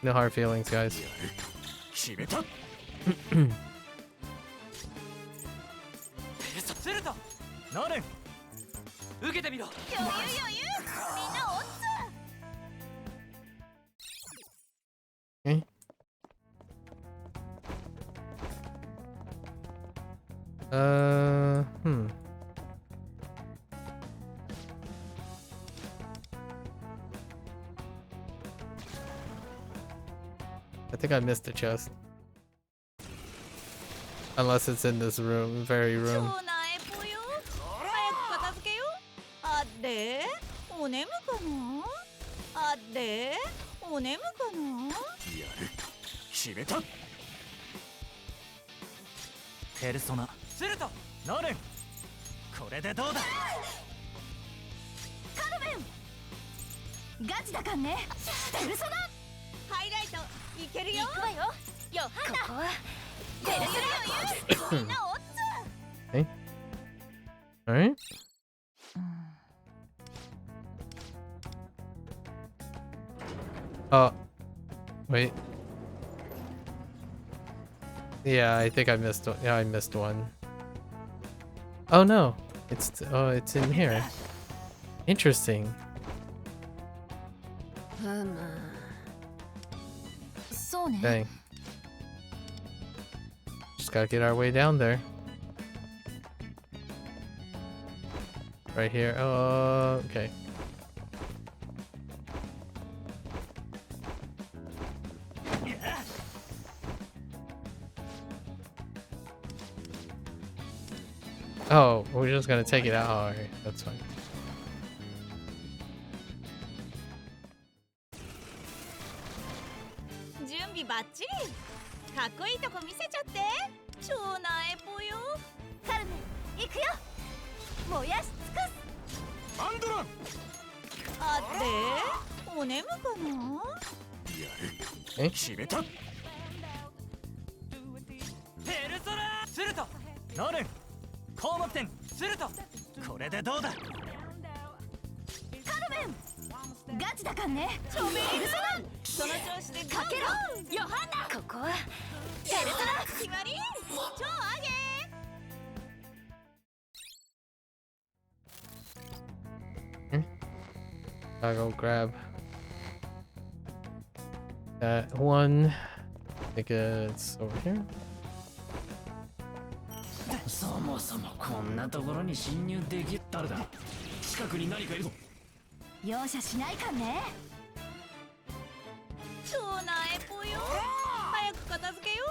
No hard feelings, guys. 決めたするとノレン受けてみろ余裕余裕みんなおっつ Okay. I think I missed a chest. Unless it's in this room, very room. 超なえぽよ早く片付けよあれお眠かなあれお眠かなやる決めたペルソナするとノレンこれでどうだカルメンガチだかんねペルソナハイライトいけるよ行くわよヨハナここはペルソナ余裕みんなおっつ Okay. Alright. Oh. Wait. Yeah, I think I missed one. Yeah, I missed one. Oh no. It's in here. Interesting. そうね。 Dang. Just gotta get our way down there. Right here. Oh, okay. Oh, we're just gonna take it out. Oh, alright, that's fine. 準備バッチリ。かっこいいとこ見せちゃって。超なえぽよ。カルメン行くよ。燃やし尽くす。アンドラン。あってお眠かな。やえる。決めた。ペルソナスルトノレン項目点スルトこれでどうだ。カルメンガチだかんね。ペルソナその調子でかけろ。ヨハンナここはペルソナ決まり。超上げ。I'll go grab that one. I think it's over here. そもそもこんなところに侵入できたらだ。近くに何かいるぞ。容赦しないかんね。超なえぽよ。早く片付けよ。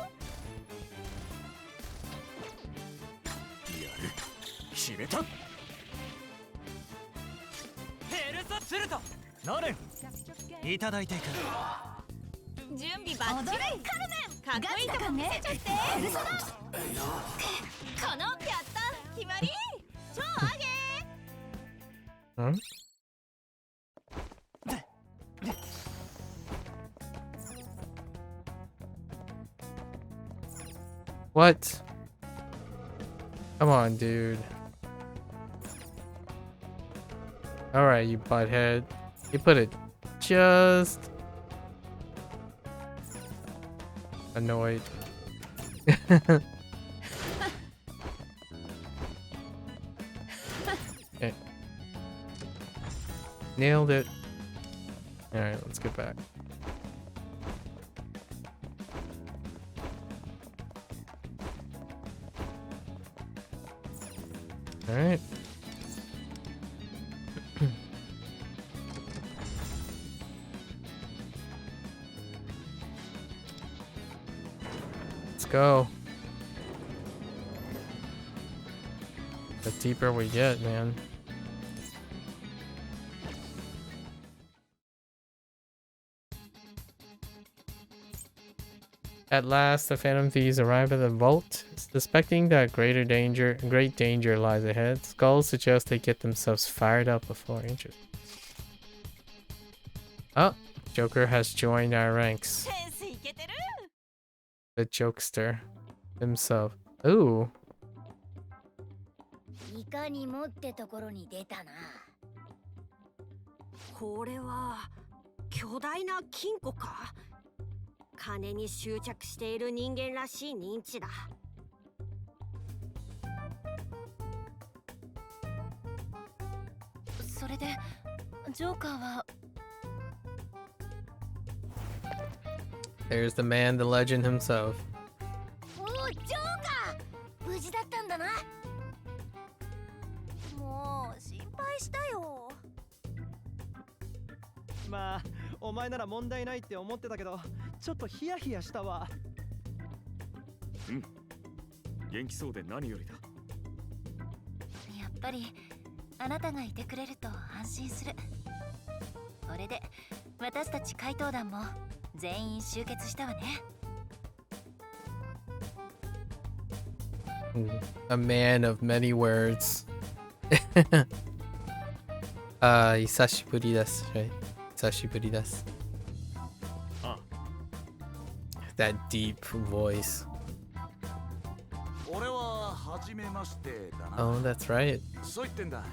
やる。決めた。ペルソスルトノレンいただいていく。準備バッチリ。カルメンかっこいいとこ見せちゃって。ペルソナこのやった決まり。超上げ。Hmm? What? Come on, dude. Alright, you butthead. You put it just... annoyed. Okay. Nailed it. Alright, let's get back. Alright. Let's go. The deeper we get, man. At last, the Phantom Thieves arrive at the vault, suspecting that great danger lies ahead. Skulls suggest they get themselves fired up before injured. Oh, Joker has joined our ranks. The jokester himself. Ooh. いかにもってところに出たな。これは巨大な金庫か。金に執着している人間らしい認知だ。それでジョーカーは There's the man, the legend himself. おお、ジョーカー、無事だったんだな。もう心配したよ。まあお前なら問題ないって思ってたけどちょっとヒヤヒヤしたわ。うん元気そうで何よりだ。やっぱりあなたがいてくれると安心する。これで私たち怪盗団も全員集結したわね。A man of many words. 久しぶりです。Right? 久しぶりです。That deep voice. 俺は初めましてだな。Oh, that's right. そう言ってんだ。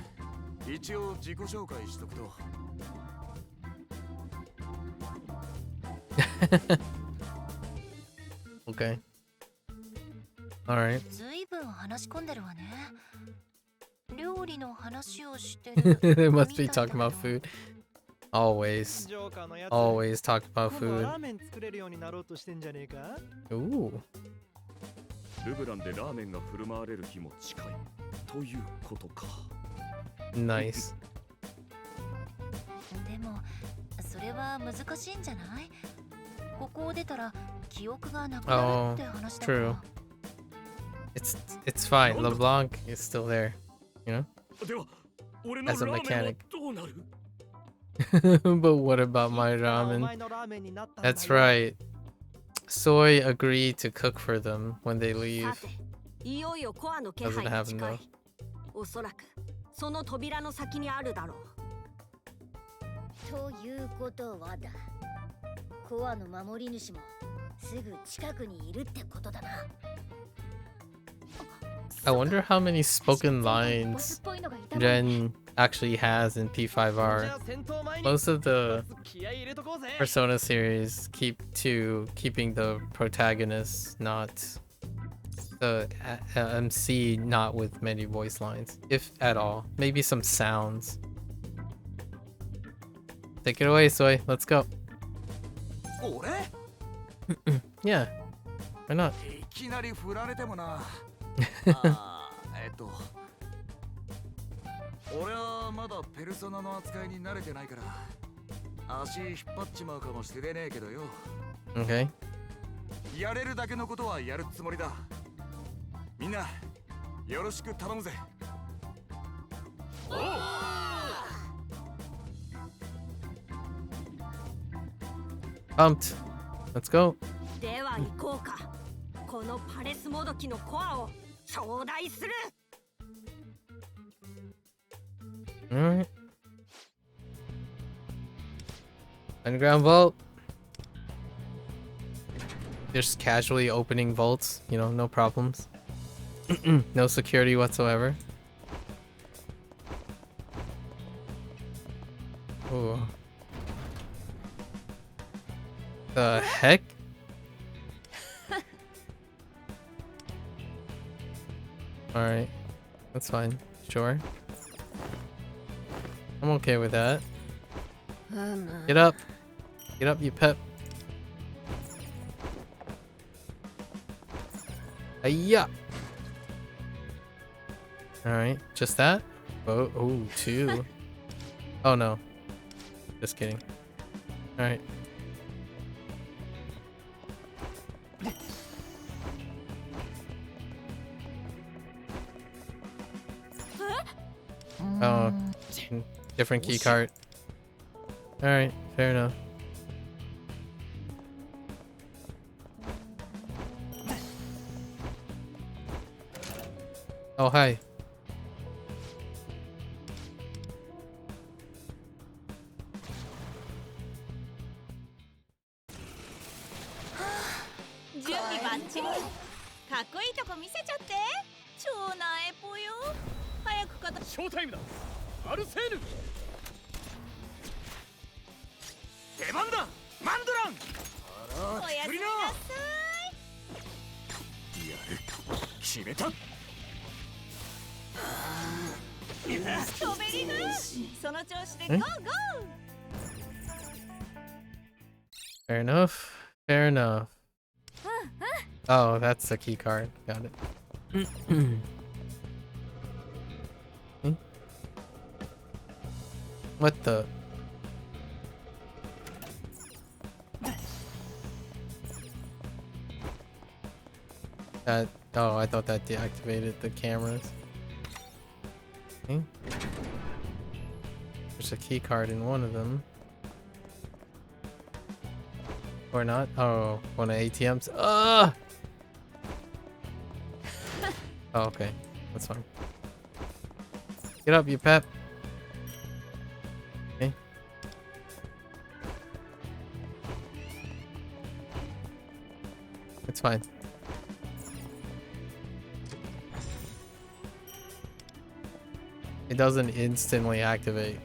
一応自己紹介しとくと。Okay. Alright. ずいぶん話し込んでるわね。料理の話をしてる。 They must be talking about food. Always. Always talk about food. ラーメン作れるようになろうとしてんじゃねえか。Ooh. ルブランでラーメンが振る舞われる日も近いということか。で Nice. もそれは難しいんじゃない？ここを出たら記憶がなくなるって話だから。It's fine. LeBlanc is still there, you know, as a mechanic. But what about my ramen? That's right. Soy agreed to cook for them when they leave. いよいよコアの気配 Doesn't が happen 近 though. い。おそらくその扉の先にあるだろう。ということはだ。コアの守り主もすぐ近くにいるってことだな。I wonder how many spoken lines Ren actually has in P5R. Most of the Persona series keeping the protagonist, not the MC, not with many voice lines, if at all. Maybe some sounds. Take it away, Soy. Let's go. Yeah. Why not? いきなり振られてもな。俺はまだペルソナの扱いに慣れてないから足引っ張っちまうかもしれねえけどよ。Okay. やれるだけのことはやるつもりだ。みんなよろしく頼むぜ。Pumped. Let's go. では行こうか。このパレスもどきのコアを頂戴する。Alright. Underground vault. Just casually opening vaults, you know, no problems. No security whatsoever. Ooh. The heck? Alright. That's fine. Sure. I'm okay with that. Get up. Get up, you pep. Hiya. Alright. Just that? Oh, ooh, 2. Oh no. Just kidding. Alright. Oh, different key card. Alright, fair enough. Oh, hi. Fair enough. Fair enough. Oh, that's the key card. Got it. What the? That, oh, I thought that deactivated the cameras. Okay. There's a key card in one of them. Or not? Oh, one of ATMs. Ah! Oh, okay. That's fine. Get up, you pep. Okay. It's fine. It doesn't instantly activate,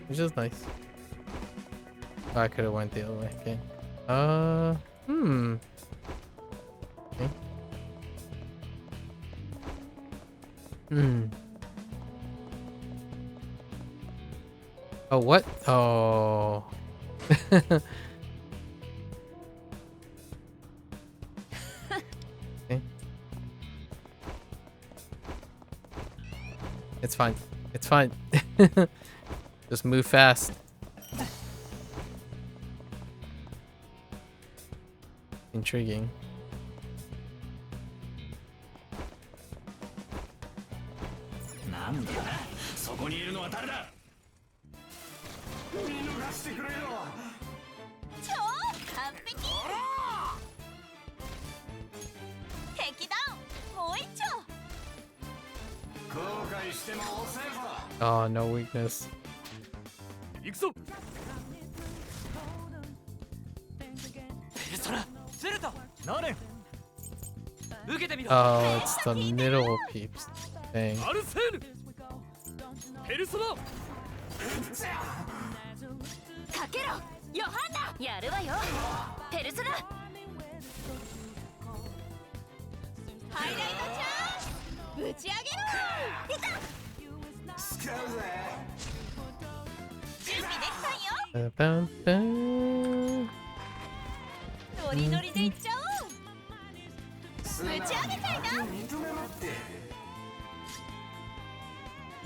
which is nice. Oh, I could have went the other way. Okay. Okay. Oh, what? Oh. Okay. It's fine. It's fine. Just move fast. Intriguing. なんだそこにいるのは誰だ見逃してくれよ。超完璧。敵だ。もう一丁。後悔しても遅いぞ。 Oh, no weakness. 行くぞ。ペルソナセルトナレン受けてみろ。 Oh, it's the middle peeps thing. アルセーヌペルソナかけろヨハンナ。やるわよペルソナ。ハイライトチャンス。ぶち上げろ。いた。使うぜ。準備できたんよ。 Ba-bum-bum. ノリノリでいっちゃおう。ぶち上げちゃいな。認めろって。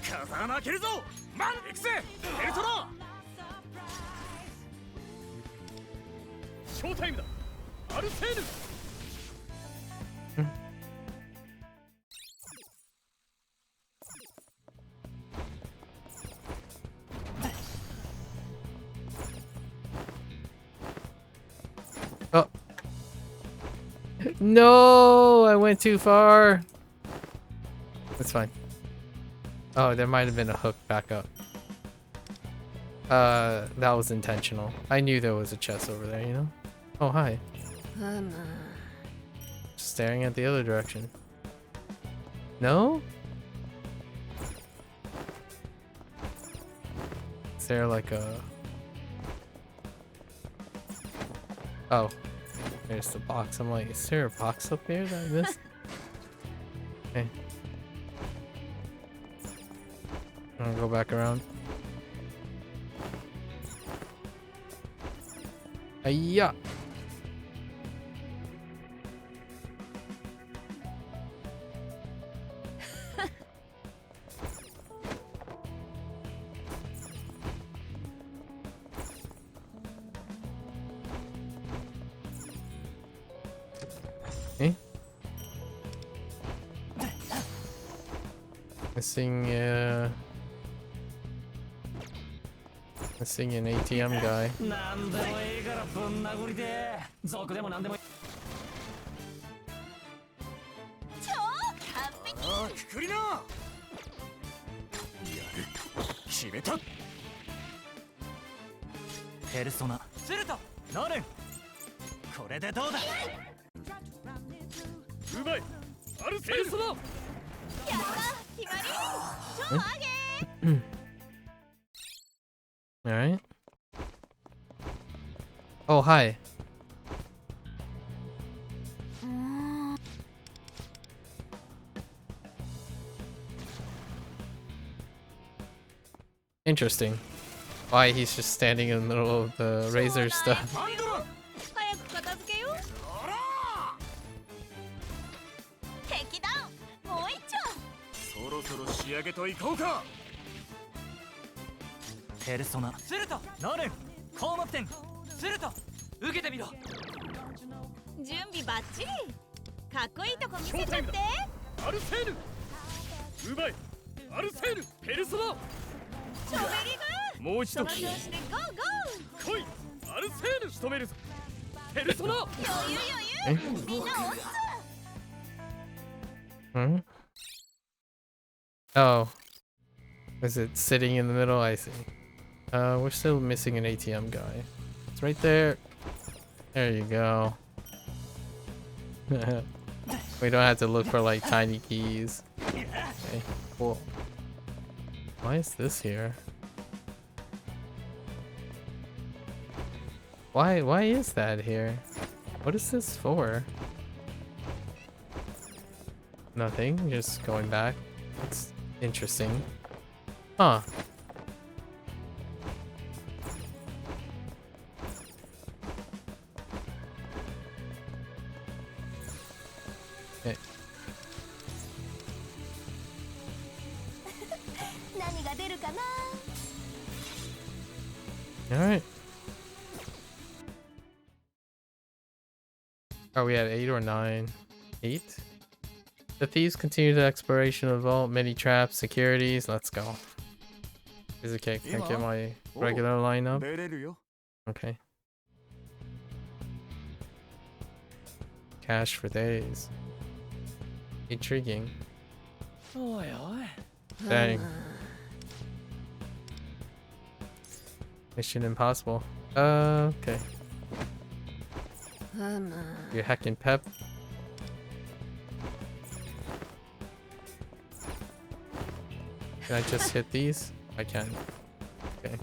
風穴開けるぞ。マン行くぜペルソナ。ショータイムだアルセーヌ。Oh. No, I went too far. That's fine. Oh, there might have been a hook back up. That was intentional. I knew there was a chest over there, you know? Oh, hi. Staring at the other direction. No? Is there like a... Oh. There's the box. I'm like, is there a box up there that I missed? Okay. I'm gonna go back around. Ayya! Okay. Missing an ATM guy. なんでもいいからぶん殴りて族でもなんでもいい。超完璧。ああくくりな。やる決めた。ペルソナセルトナレンこれでどうだ。うまいアルセーヌ。ペルソナ。やった決まり。超上げ。 Alright. Oh, hi. Interesting. Why he's just standing in the middle of the razor stuff. 早く片付けよう。敵だ。もう一丁。そろそろ仕上げといこうか。ペルソナセルトナレン高得点セルト受けてみろ。準備バッチリ。かっこいいとこ見せちゃって。アルセーヌうまいアルセーヌペルソナ。超ベリグー。もう一度その調子でゴーゴー。来いアルセーヌ仕留めるぞペルソナ。余裕余裕。みんな押す。 Hmm? Oh. Is it sitting in the middle? I see. We're still missing an ATM guy. It's right there. There you go. We don't have to look for like tiny keys. Okay, cool. Why is this here? Why is that here? What is this for? Nothing, just going back. It's interesting. Huh. Okay. 何が出るかな。 Alright. Are we at 8 or 9? 8? The thieves continue the exploration of the vault. Many traps, securities. Let's go. Is it okay? Can I get my regular lineup? Okay. Cash for days. Intriguing. Dang. Mission impossible. Okay. You're hacking Pep. Can I just hit these? I can. Okay.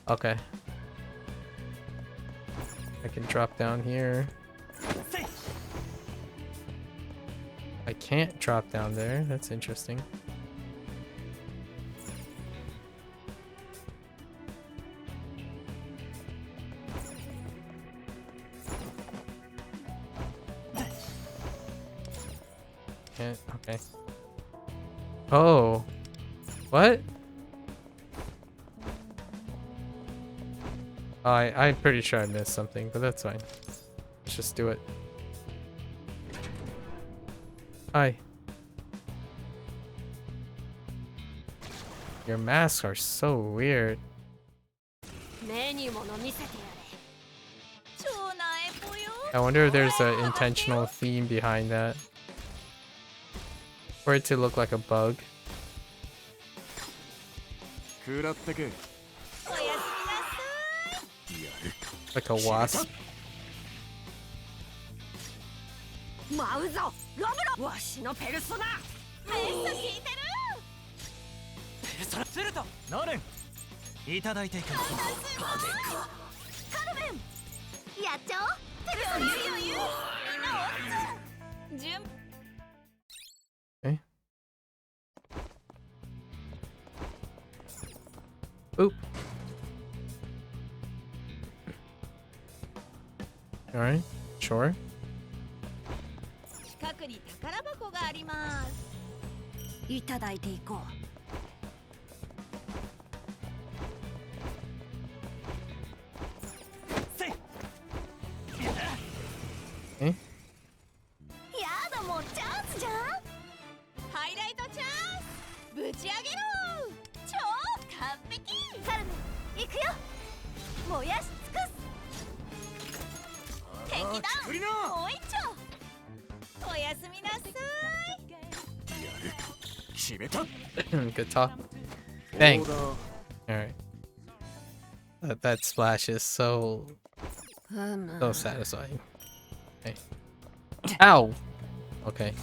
Okay. I can drop down here. I can't drop down there. That's interesting. Can't. Okay. Oh. What? I'm pretty sure I missed something, but that's fine. Let's just do it. Hi. Your masks are so weird. I wonder if there's an intentional theme behind that. For it to look like a bug. Like a wasp. Okay. Oop. Alright, sure. Okay. Good talk. Dang. Alright. That splash is so satisfying. Okay. Ow! Okay.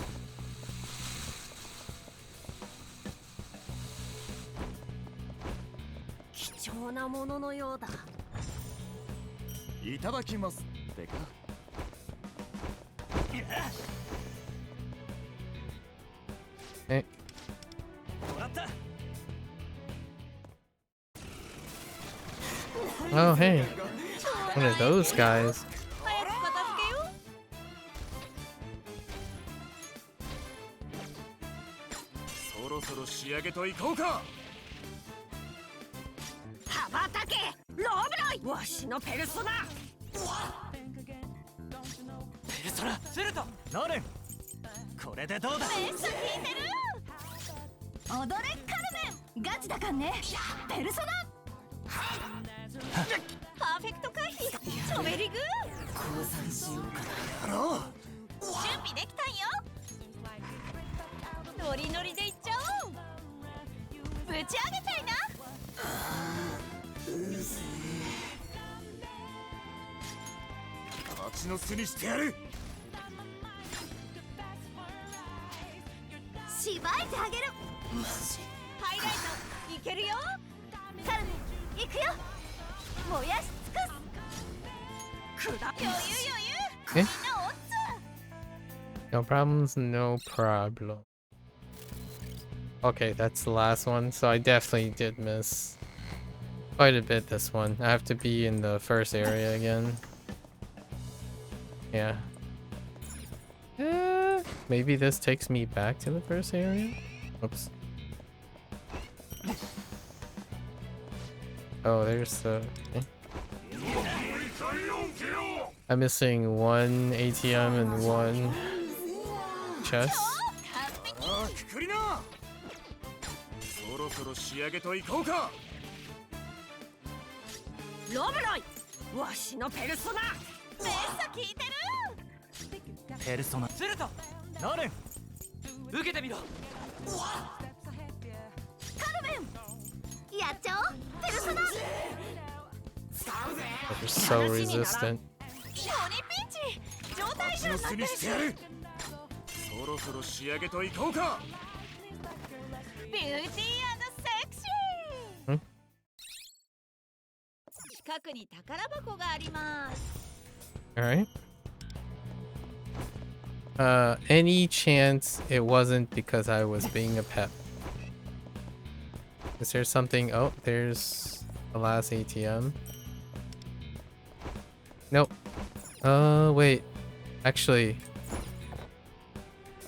Okay. Oh, hey. One of those guys. Okay. No problems, no problem. Okay, that's the last one, so I definitely did miss quite a bit this one. I have to be in the first area again. Yeah. Maybe this takes me back to the first area? Oops. Oh, there's the. Okay. I'm missing one ATM and one chest. そろそろ仕上げといこうか。ロブロイ、わしのペルソナ。めっさ聞いてる。ペルソナ。するとナレン受けてみろ。カルメンやっちゃおう。ペルソナ。 They're so resistant. 鬼ピンチ。状態じゃんなってるし。そろそろ仕上げといこうか。ビューティー&セクシー。近くに宝箱があります。 Alright. Any chance it wasn't because I was being a pet? Is there something? Oh, there's the last ATM. Nope. Wait. Actually,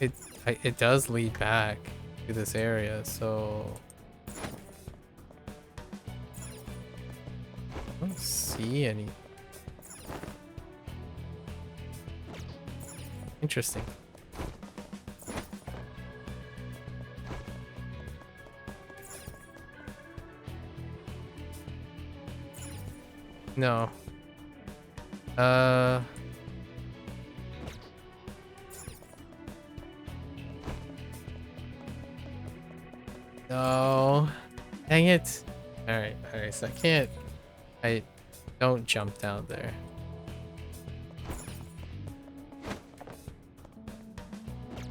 it does lead back to this area, so I don't see any. Interesting. No. No. Dang it. Alright, so I can't. I don't jump down there.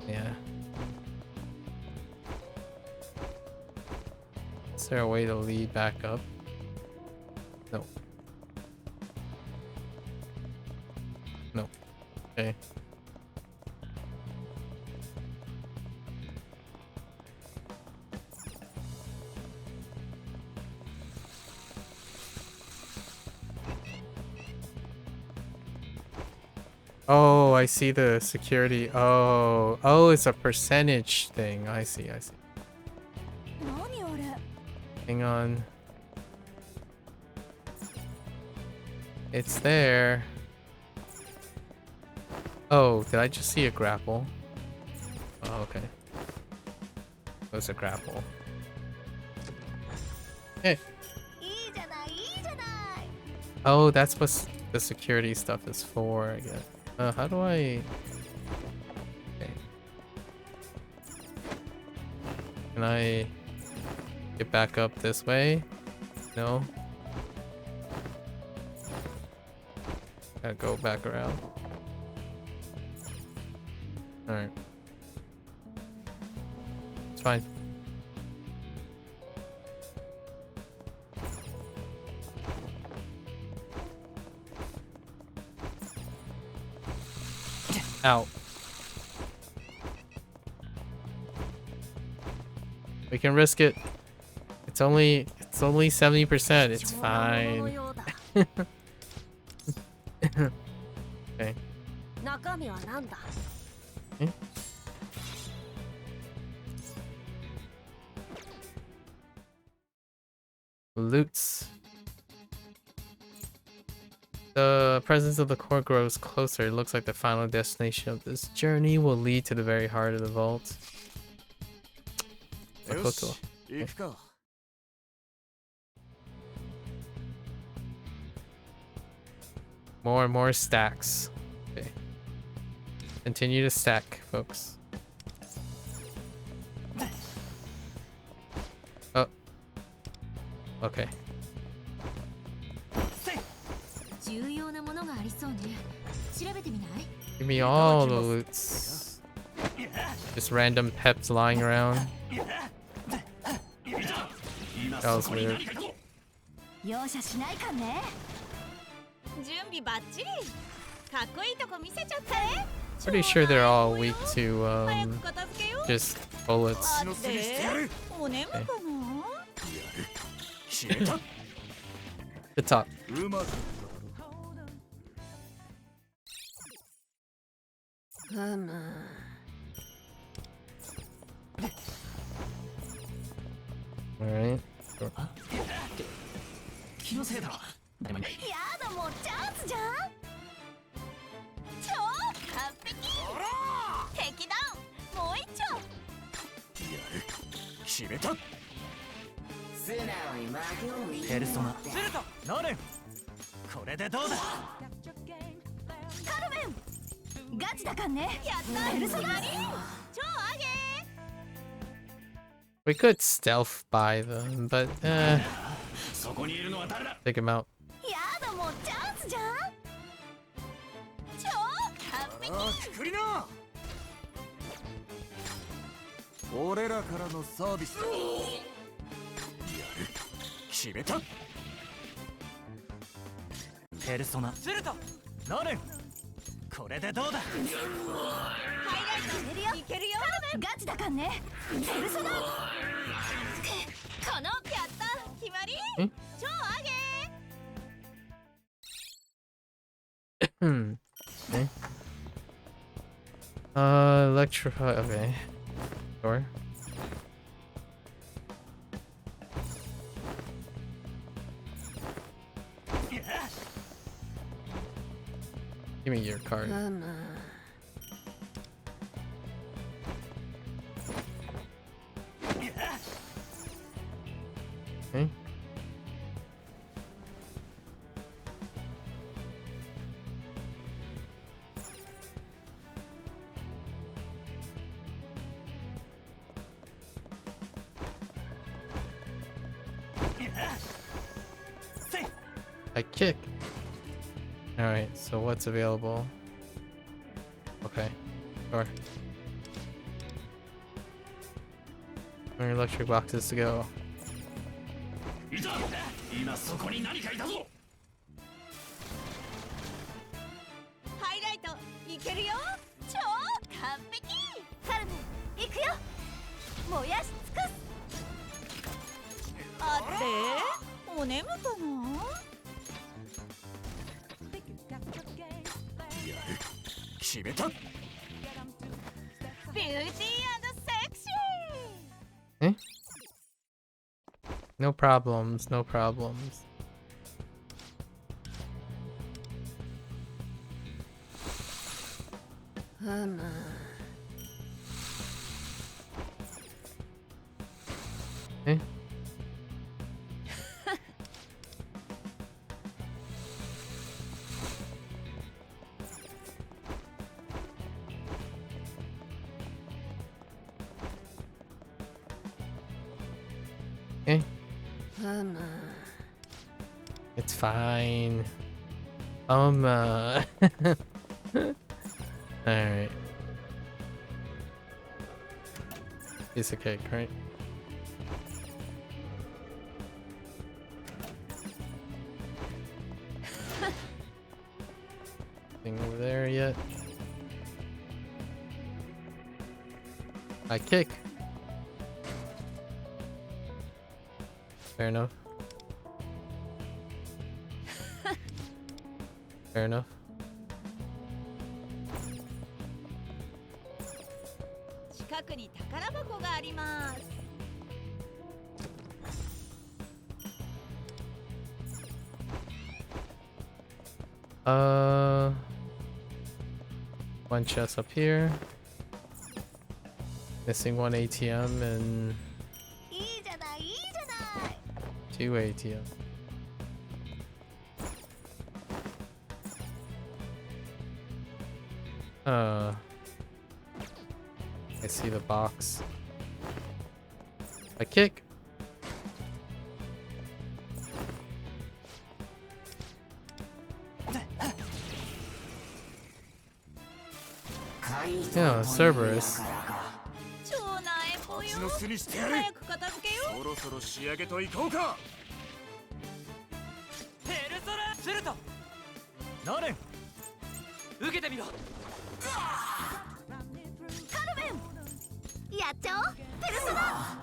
Yeah. Is there a way to lead back up? No. No. Okay. Oh, I see the security. Oh, it's a percentage thing. I see. Hang on. It's there. Oh, did I just see a grapple? Oh, okay. It was a grapple. Hey. Oh, that's what the security stuff is for, I guess. How do I... Okay. Can I get back up this way? No. Gotta go back around. Alright. It's fine. Ow. We can risk it. It's only 70%. It's fine. Okay. Okay. Loots. The presence of the core grows closer. It looks like the final destination of this journey will lead to the very heart of the vault. Makoto. Okay. More and more stacks. Okay. Continue to stack, folks. Oh. Okay. Give me all the loots. Just random peps lying around. That was weird. Pretty sure they're all weak to just bullets. Okay. The top. Alright. せいだろ。でもね。やだもうチャンスじゃん。超完璧。敵ダウン。もう一丁。やる。決めた。ペルソナするとノルン、これでどうだ。カルメンガチだかんね。やったペルソナ。超上げ。 We could stealth by them, but そこにいるのは誰だ。 take him out. やだもうチャンスじゃん。超完璧。くくりな。俺らからのサービスだ。やる。決めた。ペルソナするとノルン、これでどうだ。ハイライトいけるよ。ガチだかんね。ペルソナ。このやった決まり。超上げ。Okay. Electrify. Okay. Sure. Give me your card. Okay. I kick. Alright, so what's available? Okay, sure. More electric boxes to go. いた。今そこに何かいたぞ。ハイライトいけるよ。超完璧。カルメン行くよ。燃やし尽くす。あってお眠かな。決めた。ビューティー&セクシー。 Eh? No problems, no problems. Eh? Okay. It's fine. Alright. Piece of cake, right? Nothing over there yet. I kick. Fair enough. Fair enough. One chest up here. Missing one ATM and いいじゃないいいじゃない。 two ATM. I see the box. I kick. Yeah, Cerberus. 超なえぽよ。の巣にしてやる。早く片付けよう。そろそろ仕上げといこうか。ペルソナするとノルン、受けてみろ。カルメンやっちゃおう。ペルソナ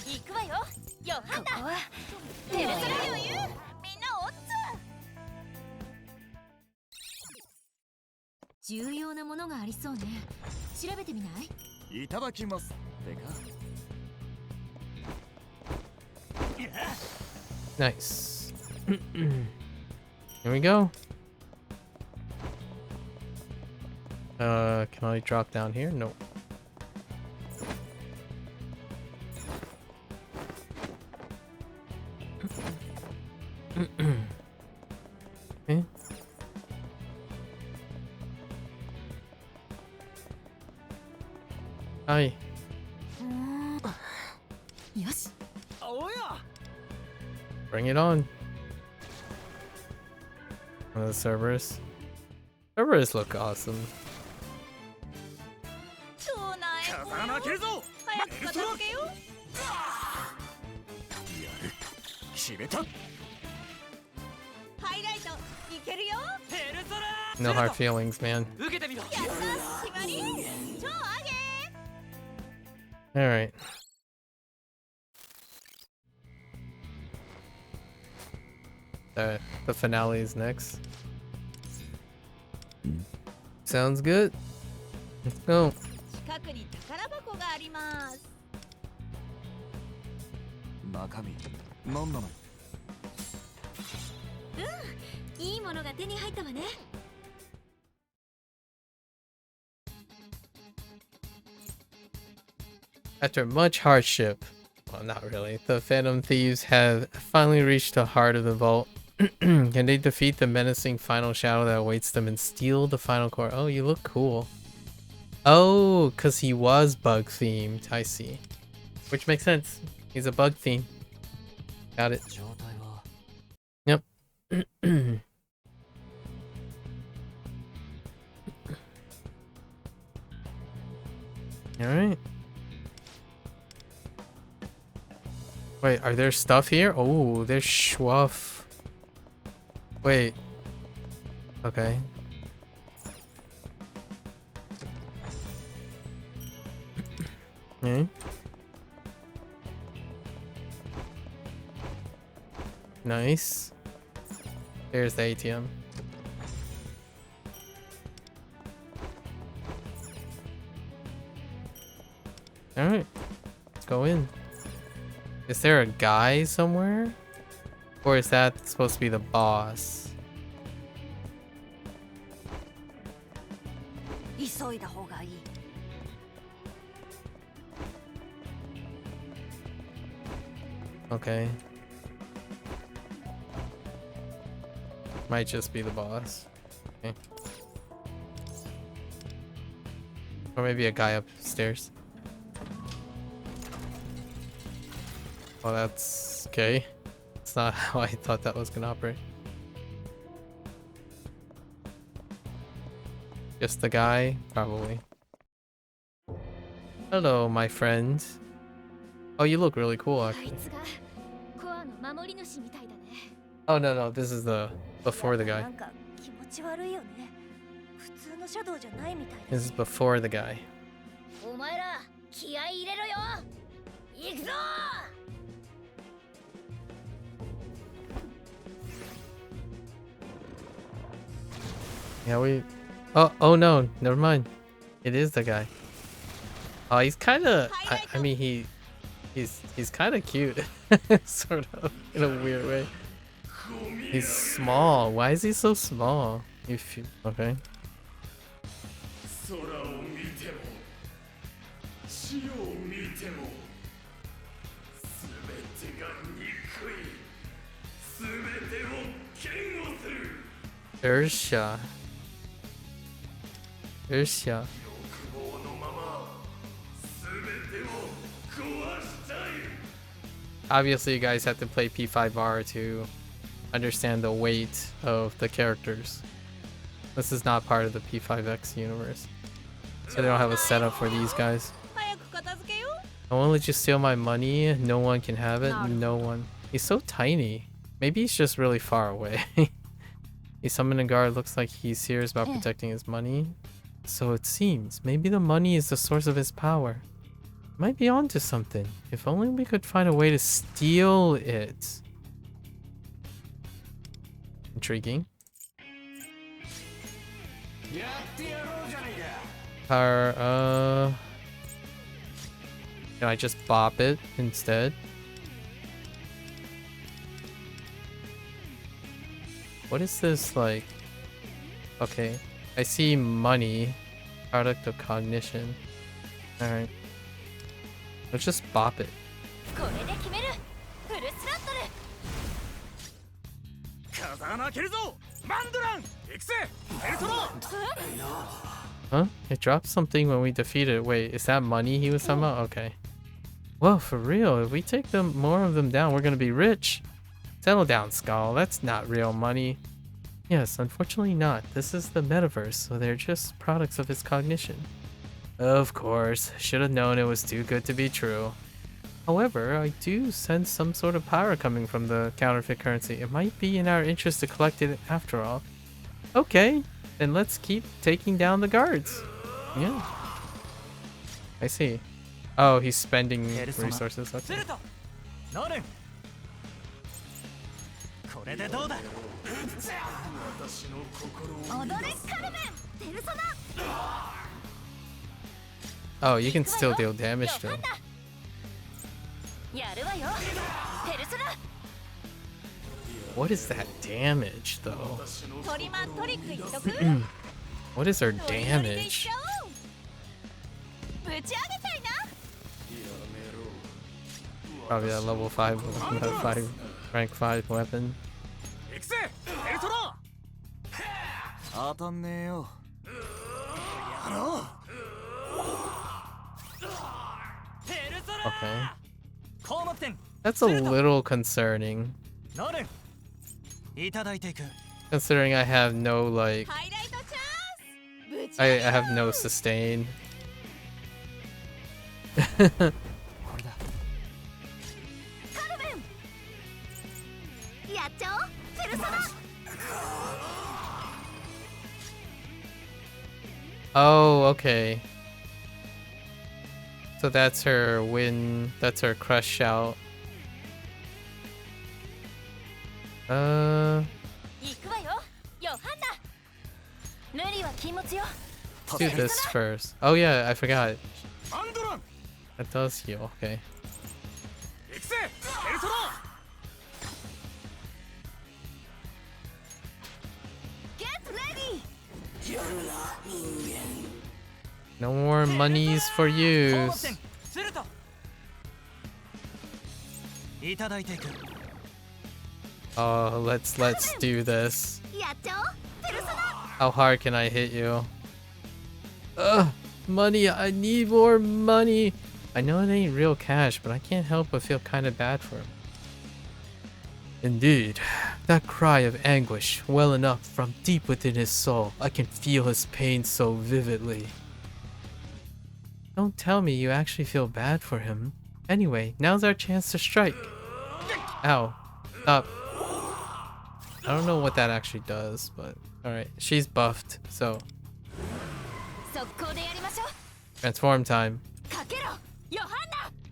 行くわよ。ヨハンナペルソナ余裕。みんなオッツ。重要なものがありそうね。調べてみない？いただきます。でか。 Nice. Here we go. Can I drop down here? No. Okay. Hi. Yes. Oh yeah. Bring it on. The Cerberus. Cerberus look awesome. 超なえ風穴開けるぞ。早く片付けよ決めた。ハイライトいけるよ No hard feelings, man. 受けてみろ。やった決まり超上げ Alright. The finale is next. Sounds good. Let's go. 近くに宝箱があります中身何なの？いいものが手に入ったわね。 After much hardship, well, not really, the Phantom Thieves have finally reached the heart of the vault. Can they defeat the menacing final shadow that awaits them and steal the final core? Oh, you look cool. Oh, because he was bug themed. I see. Which makes sense. He's a bug theme. Got it. Yep. Alright. Wait, are there stuff here? Oh, there's schwuff. Wait. Okay. Okay. Nice. There's the ATM. Alright. Let's go in. Is there a guy somewhere? Or is that supposed to be the boss? 急いだ方がいい。 Okay. Might just be the boss. Okay. Or maybe a guy upstairs. Well, that's okay. It's not how I thought that was gonna operate. Just the guy? Probably. Hello, my friend. Oh, you look really cool, actually. Oh, no, this is the before the guy. This is before the guy. Yeah, we... Oh no, never mind. It is the guy. Oh, he's kind of... I mean, he's kind of cute. Sort of, in a weird way. He's small. Why is he so small? If you... Okay. Ursha. Ursha. Obviously, you guys have to play P5R to understand the weight of the characters. This is not part of the P5X universe. So they don't have a setup for these guys. I won't let you steal my money. No one can have it. No one. He's so tiny. Maybe he's just really far away. He summoned a guard. Looks like he's serious about protecting his money. So it seems. Maybe the money is the source of his power. Might be onto something. If only we could find a way to steal it. Intriguing. Can I just bop it instead? What is this like? Okay, I see money, product of cognition. All right, let's just bop it. これで決めるフルスラットル 風穴開けるぞマンドラン行くぜベルトロ Huh? It dropped something when we defeated it. Wait, is that money he was talking about? Okay. Well, for real, if we take them more of them down, we're gonna be rich. Settle down, Skull. That's not real money. Yes, unfortunately not. This is the metaverse, so they're just products of its cognition. Of course. Should have known it was too good to be true. However, I do sense some sort of power coming from the counterfeit currency. It might be in our interest to collect it after all. Okay, then let's keep taking down the guards. Yeah. I see. Oh, he's spending resources. Okay. ノレンこれでどうだ踊れカルメンペルソナ Oh, you can still deal damage to him. やるわよペルソナ What is that damage, though? トリマントリック言っとく What is her damage? ぶち上げたいな Probably that level 5, rank 5 weapon. 行くぜベルトロ当たんねえよやろう Okay. 高得点 That's a little concerning. ノレンいただいていく Considering I have no, like... ハイライトチャンス I have no sustain. これだカルメンやっちゃおうペルソナ Oh, okay. So that's her win. That's her crush shout. 行くわよヨハンナ無理は禁物よ Do this first. Oh yeah, I forgot. マンドラン That does heal. Okay. 行くぜベルトロ Get ready No more monies for 高得 use. 点するといただいていく Oh, let's do this. やっちゃおうペルソナ How hard can I hit you? Ugh, money. I need more money. I know it ain't real cash, but I can't help but feel kind of bad for him. Indeed, that cry of anguish, well enough from deep within his soul. I can feel his pain so vividly. Don't tell me you actually feel bad for him. Anyway, now's our chance to strike. Ow. Stop. I don't know what that actually does, but alright. She's buffed, so 速攻でやりましょう transform time. かけろヨハン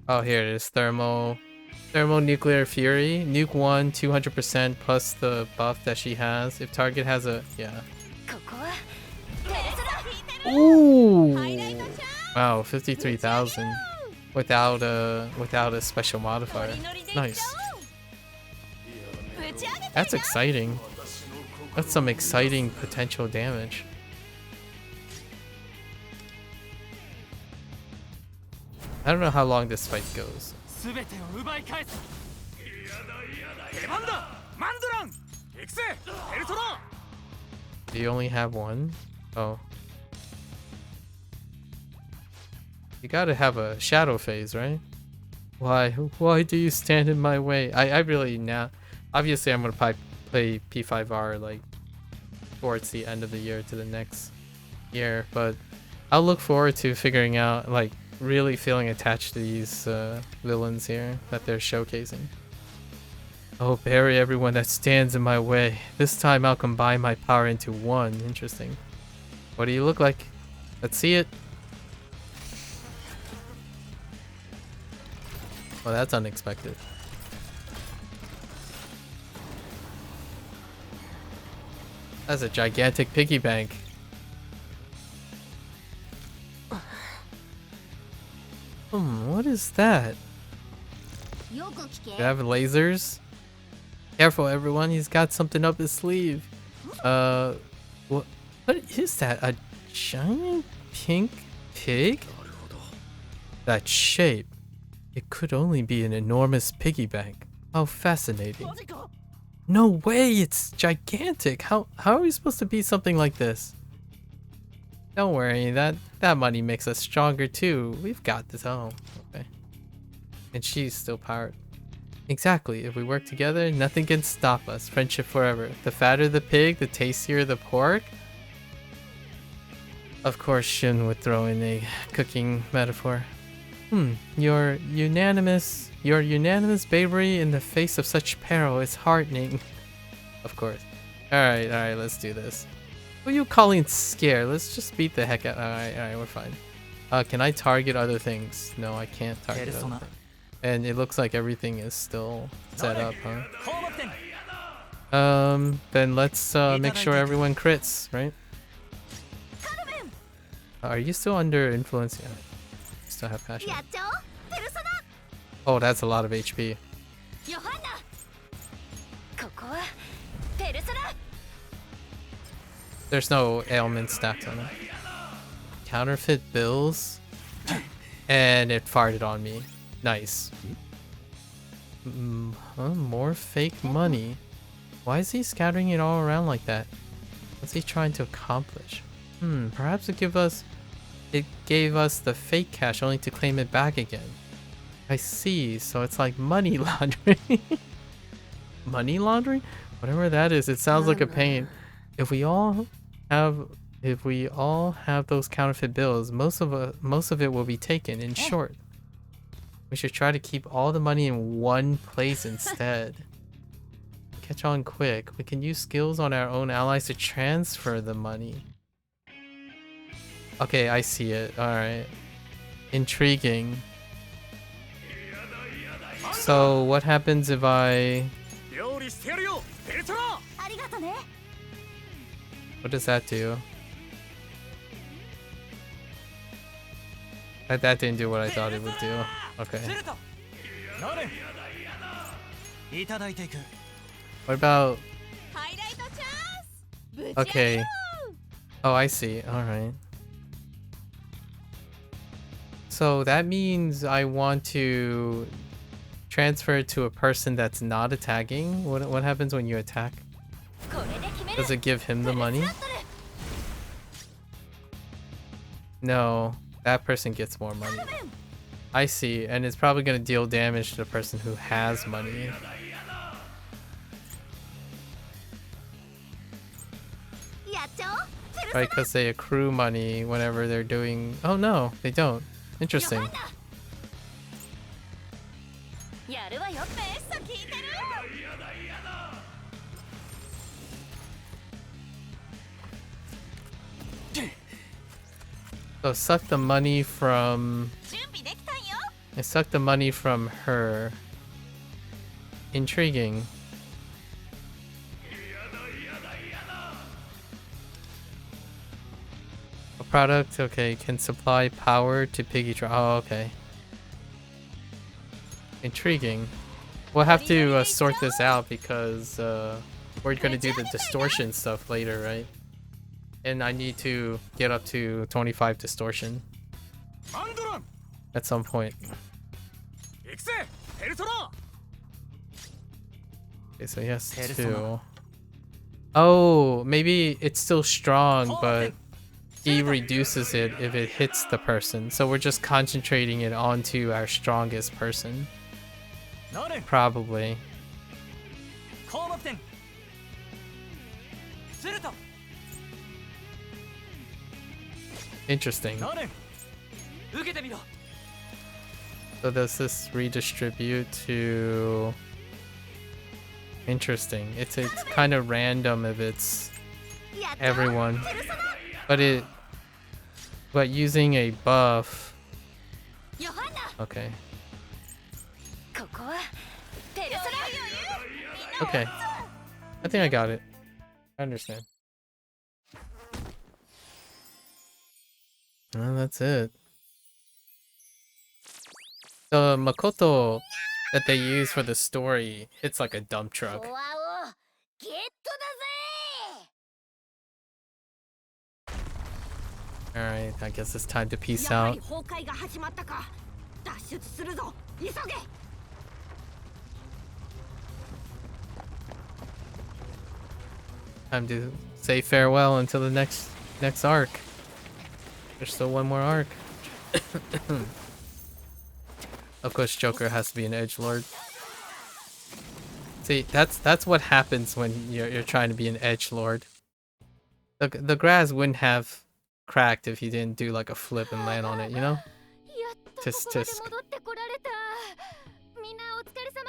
ナ Oh, here it is. Thermonuclear Fury. Nuke 1, 200% plus the buff that she has. If target has a... Yeah. ここはペルソナ Ooh! ハイライトチャンス Wow, 53,000. Without a special modifier. Nice. ぶち上げたい That's な exciting. That's some exciting potential damage. I don't know how long this fight goes. すべてを奪い返す出番だマンドラン行くぜベルトロ Do you only have one? Oh. You gotta have a shadow phase, right? Why do you stand in my way? I really now... Obviously, I'm gonna probably play P5R like towards the end of the year to the next year, but I'll look forward to figuring out, like, really feeling attached to these villains here that they're showcasing. Oh, bury everyone that stands in my way. This time I'll combine my power into one. Interesting. What do you look like? Let's see it. Well, that's unexpected. That's a gigantic piggy bank. What is that?よく聞け Do you have lasers? Careful, everyone. He's got something up his sleeve. What is that? A giant pink pig? That shape. It could only be an enormous piggy bank. How fascinating. No way, it's gigantic. How are we supposed to be something like this? Don't worry, that money makes us stronger too. We've got this. Oh, okay. And she's still powered. Exactly. If we work together, nothing can stop us. Friendship forever. The fatter the pig, the tastier the pork. Of course, Shun would throw in a cooking metaphor. Your unanimous bravery in the face of such peril is heartening. Of course. Alright, let's do this. Who are you calling scared? Let's just beat the heck out. Alright, we're fine. Can I target other things? No, I can't target other things. And it looks like everything is still set up, huh? Then let's make sure everyone crits, right? Are you still under influence? Yeah. Still have passion. Oh, that's a lot of HP. There's no ailment stacked on it. Counterfeit bills? And it farted on me. Nice. More fake money. Why is he scattering it all around like that? What's he trying to accomplish? Perhaps it gave us the fake cash only to claim it back again. I see, so it's like money laundering. Money laundering? Whatever that is, it sounds like a pain. If we all have those counterfeit bills, most of it will be taken. In short, we should try to keep all the money in one place instead. Catch on quick. We can use skills on our own allies to transfer the money. Okay, I see it. Alright. Intriguing. So, what happens if I... What does that do? That didn't do what I thought it would do. Okay. What about... Okay. Oh, I see. Alright. So that means I want to transfer it to a person that's not attacking. What happens when you attack? Does it give him the money? No, that person gets more money. I see, and it's probably going to deal damage to the person who has money. Right, because they accrue money whenever they're doing... Oh no, they don't. Interesting. So suck the money from... I suck the money from her. Intriguing. A product, okay, can supply power to Piggy Tron. Oh, okay. Intriguing. We'll have to sort this out because we're gonna do the distortion stuff later, right? And I need to get up to 25 distortion at some point. Okay, so he has 2. Oh, maybe it's still strong, but he reduces it if it hits the person. So we're just concentrating it onto our strongest person. Probably. Interesting. So does this redistribute to... Interesting. It's kind of random if it's everyone. But using a buff... Okay. Okay. I think I got it. I understand. Well, that's it. So Makoto that they use for the story, it's like a dump truck. コアをゲットだぜ。 Alright, I guess it's time to peace やは out. り崩壊が始まったか。脱出するぞ。急げ。Time to say farewell until the next arc. There's still one more arc. Of course, Joker has to be an edgelord. See, that's what happens when you're trying to be an edgelord. The grass wouldn't have cracked if he didn't do like a flip and land on it, you know? Tisk tisk. みんなお疲れ様。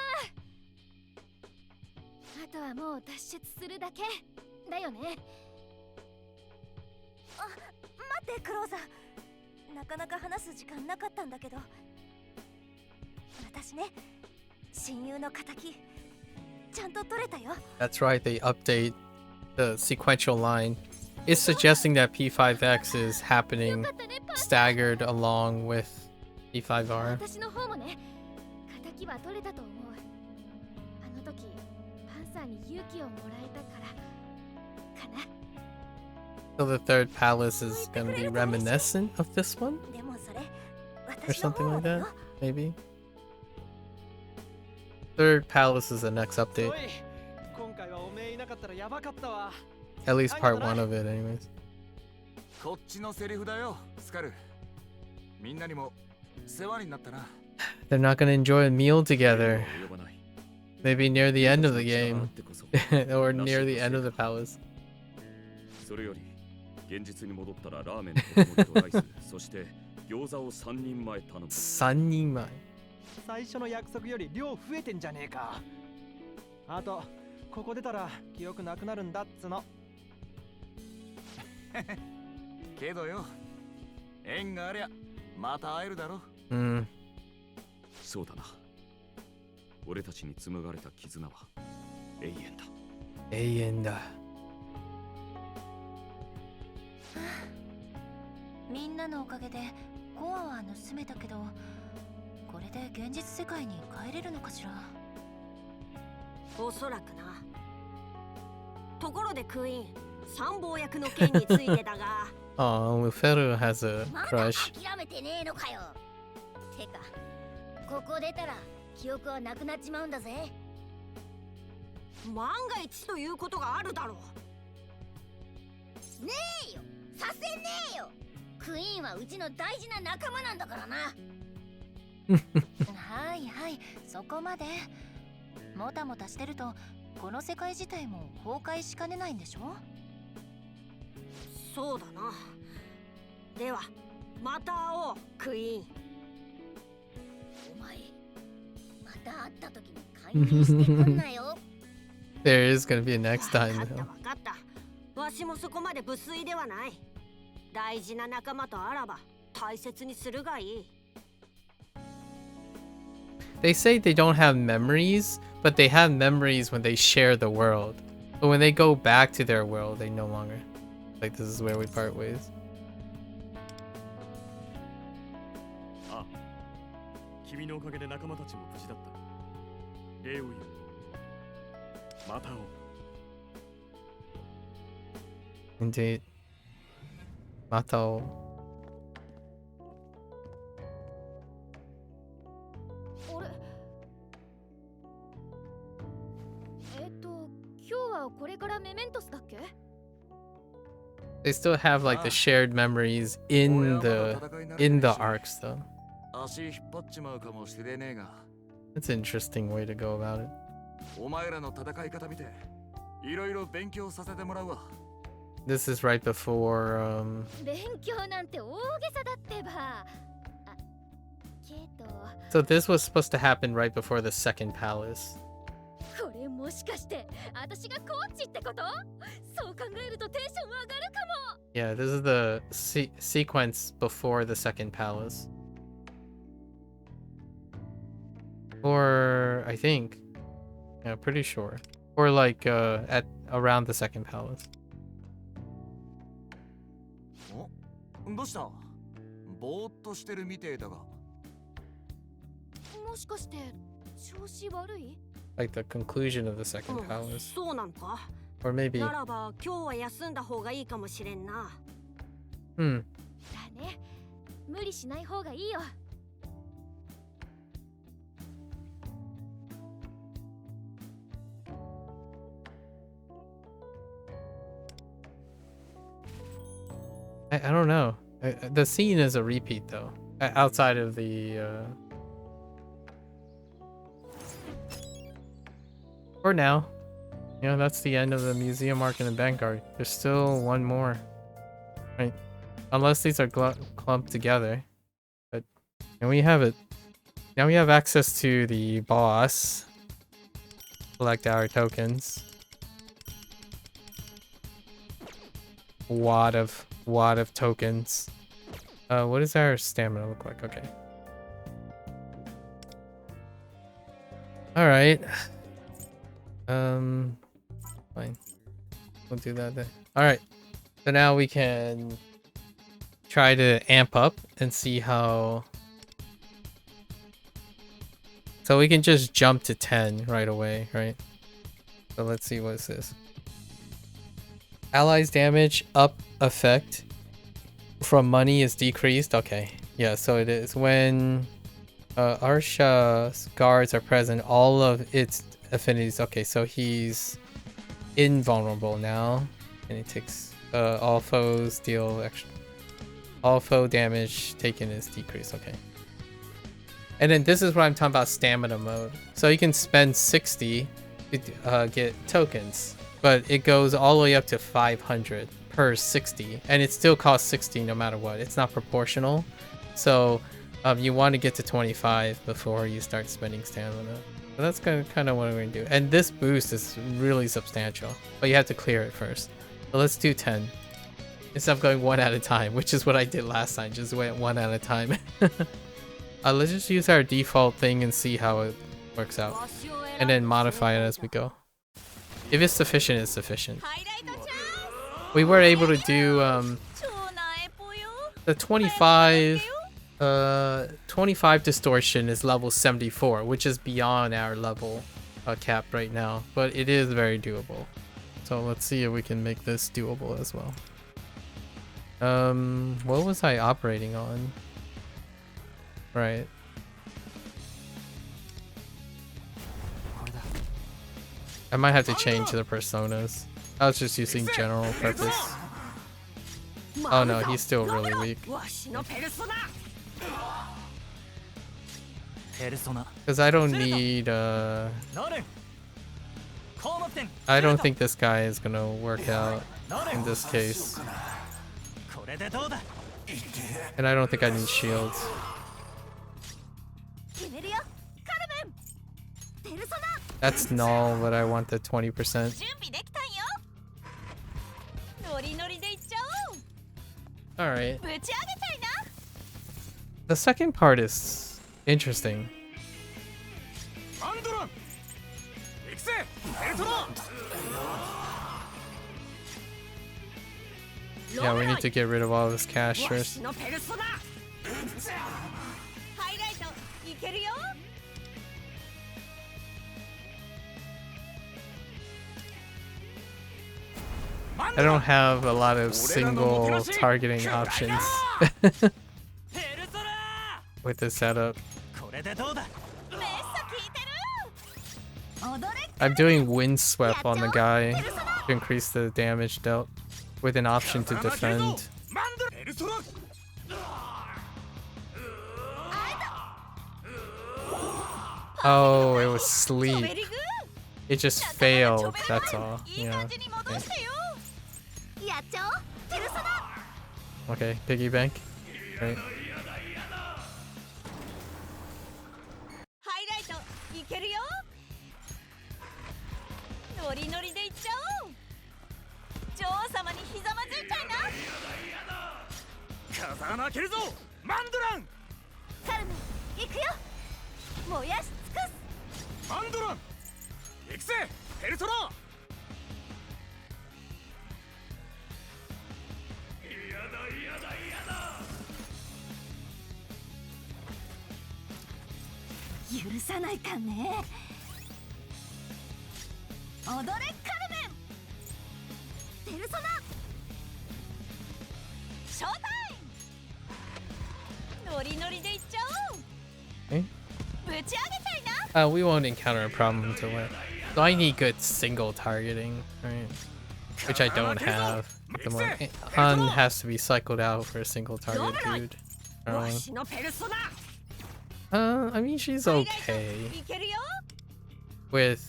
あとはもう脱出するだけだよね。あ、待ってクローザー。なかなか話す時間なかったんだけど。私ね、親友の仇ちゃんと取れたよ。 That's right, they update the sequential line. It's suggesting that P5X is happening staggered along with P5R. 私の方もね、仇は取れたと思う。あの時パンサーに勇気をもらえたからかな。 So the third palace is gonna be reminiscent of this one? でもそれ Or 私の something 方 like だ that? よ。 Maybe? Third palace is the next update. おい、今回はおめえいなかったらやばかったわ。 At least part one of it, anyways. こっちのセリフだよ、スカル。みんなにも世話になったな。 They're not gonna enjoy a meal together. Maybe near the end of the game. Or near the end of the palace. それより現実に戻ったらラーメンと小麦とライス、そして餃子を3人前頼む。3人前。最初の約束より量増えてんじゃねえか。あと、ここ出たら記憶なくなるんだっつの。けどよ、縁がありゃまた会えるだろ。そうだな。俺たちに紡がれた絆は永遠だ。永遠だ。みんなのおかげでコアは盗めたけど、これで現実世界に帰れるのかしら。おそらくな。ところでクイーン、参謀役の件についてだが。Oh, Luferu has a まだ crush. 諦めてねえのかよ。てか、ここ出たら記憶はなくなっちまうんだぜ。万が一ということがあるだろう。ねえよ、させねえよ。クイーンはうちの大事な仲間なんだからな。はいはい、そこまで。もたもたしてるとこの世界自体も崩壊しかねないんでしょ。そうだな。ではまた会おう、クイーン。お前また会った時に勧誘してくんなよ。There is gonna be a next time. 分かった。わしもそこまで無粋ではない。大事な仲間とあらば大切にするがいい。They say they don't have memories, but they have memories when they share the world. But when they go back to their world, they no longer. Like, this is where we part ways. ああ、君のおかげで仲間たちも無事だった。礼を言う。また会おう。 Indeed. Mato. 今日はこれからメメントスだっけ？ They still have like the shared memories in the arcs though. 足引っ張っちまうかもしれねえが。 That's an interesting way to go about it. お前らの戦い方見て、いろいろ勉強させてもらうわ。 This is right before 勉強なんて大げさだってば。けど So this was supposed to happen right before the second palace. これもしかして私がコーチってこと？そう考えるとテンション上がるかも。 Yeah, this is the sequence before the second palace. Or I think, yeah, pretty sure. Or like at around the second palace. どうした？ぼーっとしてるみてえだが。もしかして調子悪い？ Like the conclusion of the second palace. そうなんか。 Or maybe. ならば今日は休んだ方がいいかもしれんな。だね。無理しない方がいいよ。I don't know. The scene is a repeat though. Outside of the for now. You know, that's the end of the museum arc in the Vanguard. There's still one more. Right. Unless these are clumped together. But and we have it. Now we have access to the boss. Collect our tokens. Wad of tokens. What does our stamina look like? Okay. All right. Fine. We'll do that then. All right. So now we can try to amp up and see how. So we can just jump to 10 right away, right? So let's see, what is this? Allies damage up effect from money is decreased. Okay, yeah, so it is when Arsha's guards are present, all of its affinities. Okay, so he's invulnerable now, and it takes all foes deal extra. All foe damage taken is decreased. Okay, and then this is what I'm talking about, stamina mode. So you can spend 60 to get tokens. But it goes all the way up to 500 per 60, and it still costs 60 no matter what. It's not proportional, so you want to get to 25 before you start spending stamina. So that's kind of what we're gonna do. And this boost is really substantial, but you have to clear it first. So let's do 10 instead of going one at a time, which is what I did last time. Just went one at a time. Let's just use our default thing and see how it works out, and then modify it as we go. If it's sufficient, it's sufficient. We were able to do the 25 distortion is level 74, which is beyond our level cap right now, but it is very doable. So let's see if we can make this doable as well. What was I operating on? Right. I might have to change the personas. I was just using general purpose. Oh no, he's still really weak. Because I don't need I don't think this guy is gonna work out in this case. And I don't think I need shields. That's null, but I want the 20%. Alright. The second part is interesting. Yeah, we need to get rid of all this cash first. I don't have a lot of single targeting options with this setup. I'm doing windswept on the guy to increase the damage dealt with an option to defend. Oh, it was sleep. It just failed, that's all. Yeah. Okay, piggy bank. Right. 許さないかんね。踊れカルメン。ペルソナ。ショータイム。ノリノリでいっちゃおう。 Okay. ぶち上げたいな。 We won't encounter a problem to win. So I need good single targeting, right? Which I don't have at the moment. Han has to be cycled out for a single target, dude. I mean, she's okay with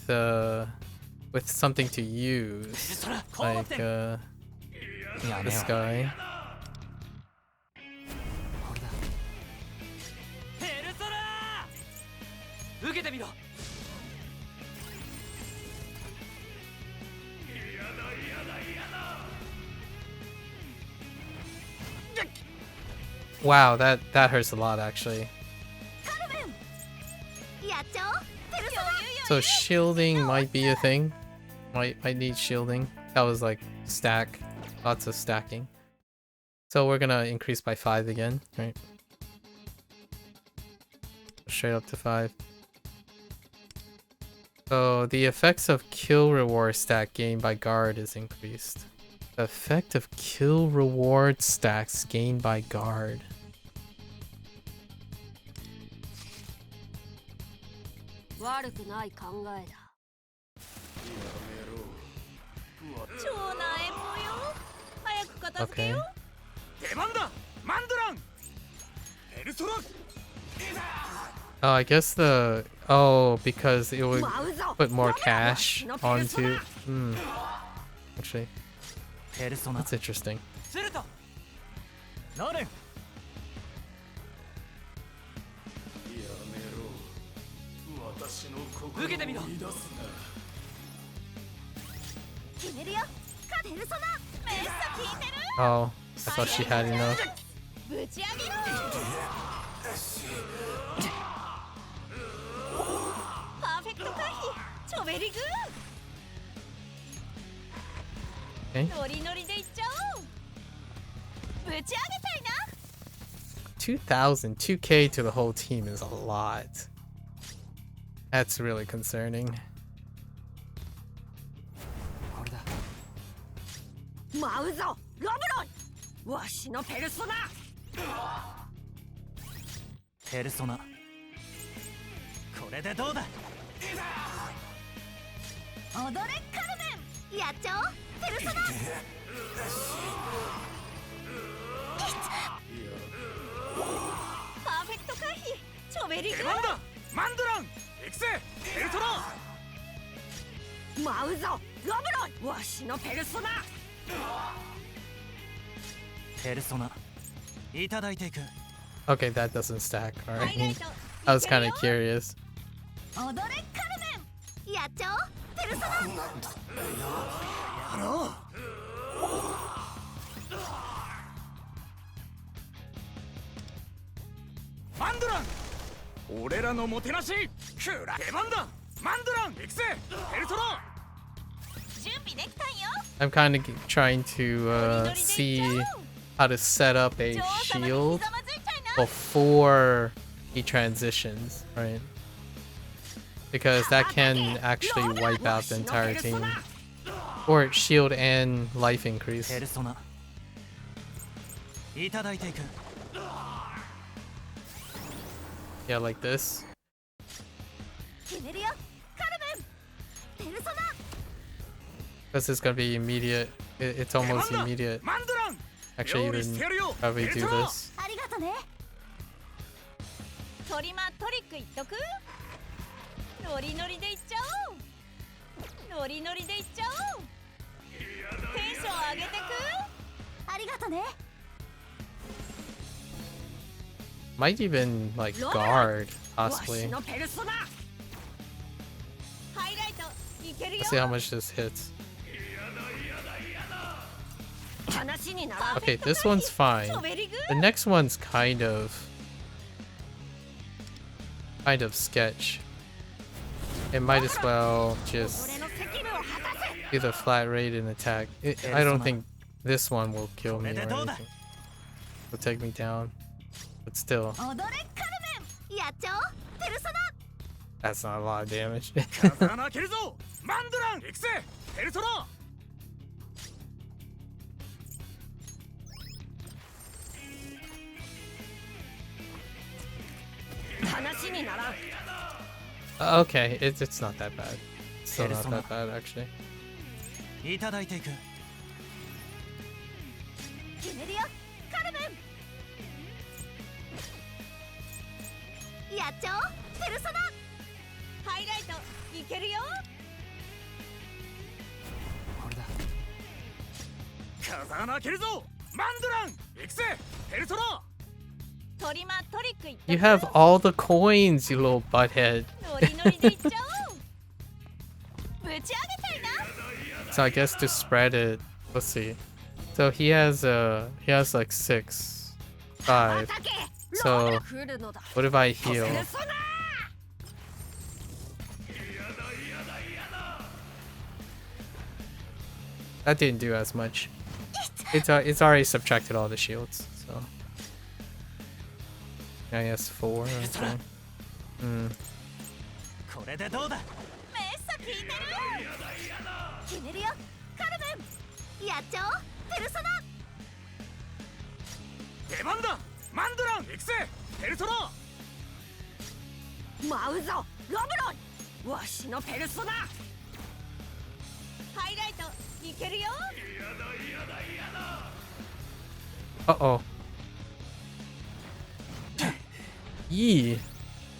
something to use, like this guy. Wow, that hurts a lot actually. So shielding might be a thing. Might need shielding. That was like stack, lots of stacking. So we're gonna increase by 5 again, right? Straight up to 5. So the effects of kill reward stack gained by guard is increased. The effect of kill reward stacks gained by guard. Okay. Oh, I guess the... Oh, because it would put more cash onto... Actually, that's interesting. Oh, I thought she had enough. Okay. 2,000, 2K to the whole team is a lot. That's really concerning. Okay, that doesn't stack. Alright. I was kind of curious. I'm kind of trying to see how to set up a shield before he transitions, right? Because that can actually wipe out the entire team. Or shield and life increase. Yeah, like this. This is gonna be immediate. It's almost immediate. Actually, even probably do this. Might even like guard, possibly. Let's see how much this hits. Okay, this one's fine. The next one's kind of sketch. It might as well just do the flat rate and attack. I don't think this one will kill me or anything. Will take me down. But still. That's not a lot of damage. 風穴開けるぞマンドラン行くぜペルソナ 話にならん Okay, it's not that bad. It's still not that bad actually. いただいていく決めるよカルメン。やっちゃおうペルソナ。ハイライトいけるよ。俺だ。風穴開けるぞマンドラン行くぜペルソナ トリマトリックいった。 You have all the coins, you little butthead. ノリノリでいっちゃおう。ぶち上げたいな。 So I guess to spread it, let's see. So he has like 6, 5. So what if I heal? That didn't do as much. It's already subtracted all the shields. So I guess 4. Okay. これでどうだメッサ効いてる。決めるよカルメン。やっちゃおうペルソナ。出番だマンドラン行くぜペルソナ舞うぞロブロイわしのペルソナハイライトいけるよ。 Uh-oh. Yee.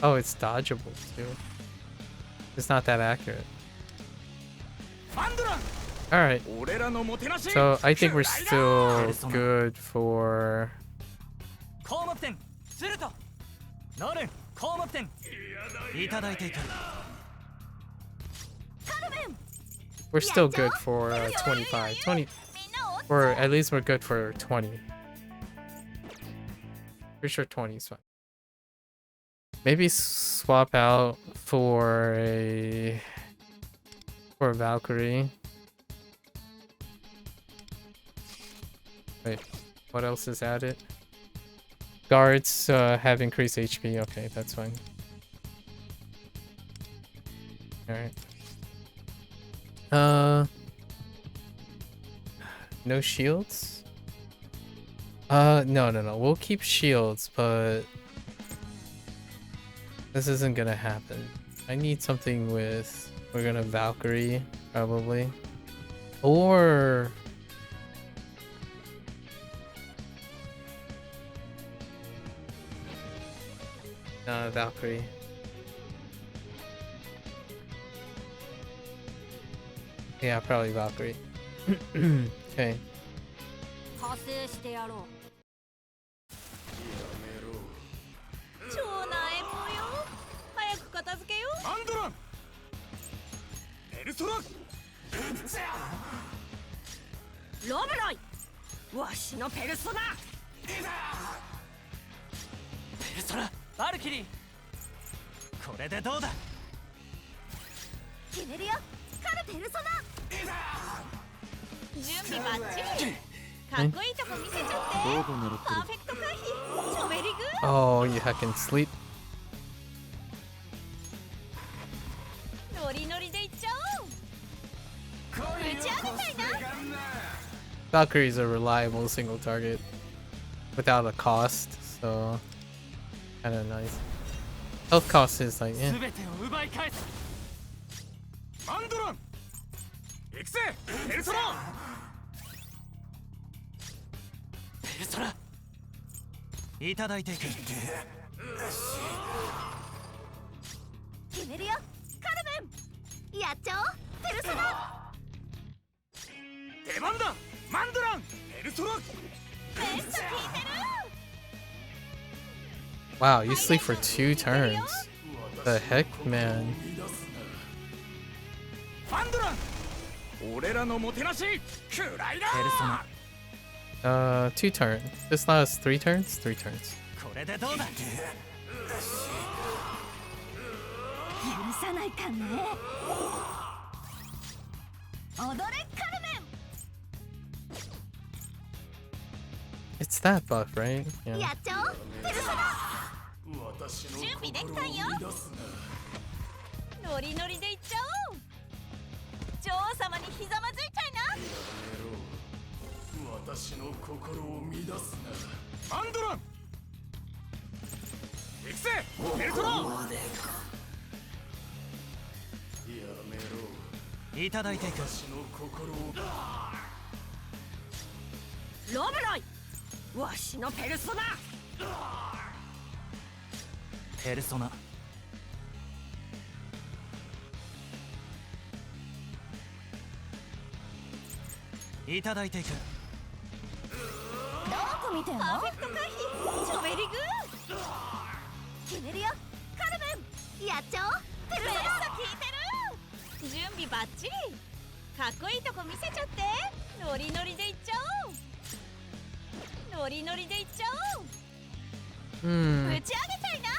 Oh, it's dodgeable too. It's not that accurate. Alright. So I think we're still good for... 項目点スルトノルン項目点いただいていく We're still good for 25. 20. Or at least we're good for 20. Pretty sure 20 is fine. Maybe swap out for a Valkyrie. Wait, what else is added? Guards have increased HP. Okay, that's fine. Alright. No shields? No. We'll keep shields, but this isn't gonna happen. I need something with... We're gonna Valkyrie, probably. Or... Valkyrie. Yeah, probably Valkyrie. Okay. 加勢してやろう超なえもよ。早く片付けよ。マンドランペルソナロブロイわしのペルソナペルソナバルキリーこれでどうだ決めるよカルペルソナ。準備バッチリ。かっこいいとこ見せちゃって。パーフェクト回避。チョベリグ。 Oh, you heckin' sleep. ノリノリでいっちゃおう。ぶち上げたいな。 Valkyrie is a reliable single target without a cost, so kind of nice. Health cost is like, yeah. マンドラン行くぜペルソナペルソナいただいていく決めるよカルメン。やっちゃおうペルソナ。出番だマンドランペルソナメッサ効いてる。 Wow, you sleep for 2 turns. The heck, man. マンドラン俺らのもてなしくらいだペルソナ 2 turns. This lasts 3 turns? 3 turns. これでどうだ許さないかね。踊れカルメン。 It's that buff, right? Yeah. やっちゃおうペルソナ。準備できたんよ。ノリノリでいっちゃおう。女王様にひざまずいちゃいな。私の心を乱すな。マンドラン行くぜベルトラやめろ。いただいていく。私の心をロブロイ、わしのペルソナ。ペルソナ。いただいていく。どこ見てんの？パーフェクト回避。チョベリグー。決めるよ。カルメン。やっちゃおう。ペルソナ。効いてる。準備バッチリ。かっこいいとこ見せちゃって。ノリノリでいっちゃおう。ノリノリでいっちゃおう。ぶち上げちゃいな。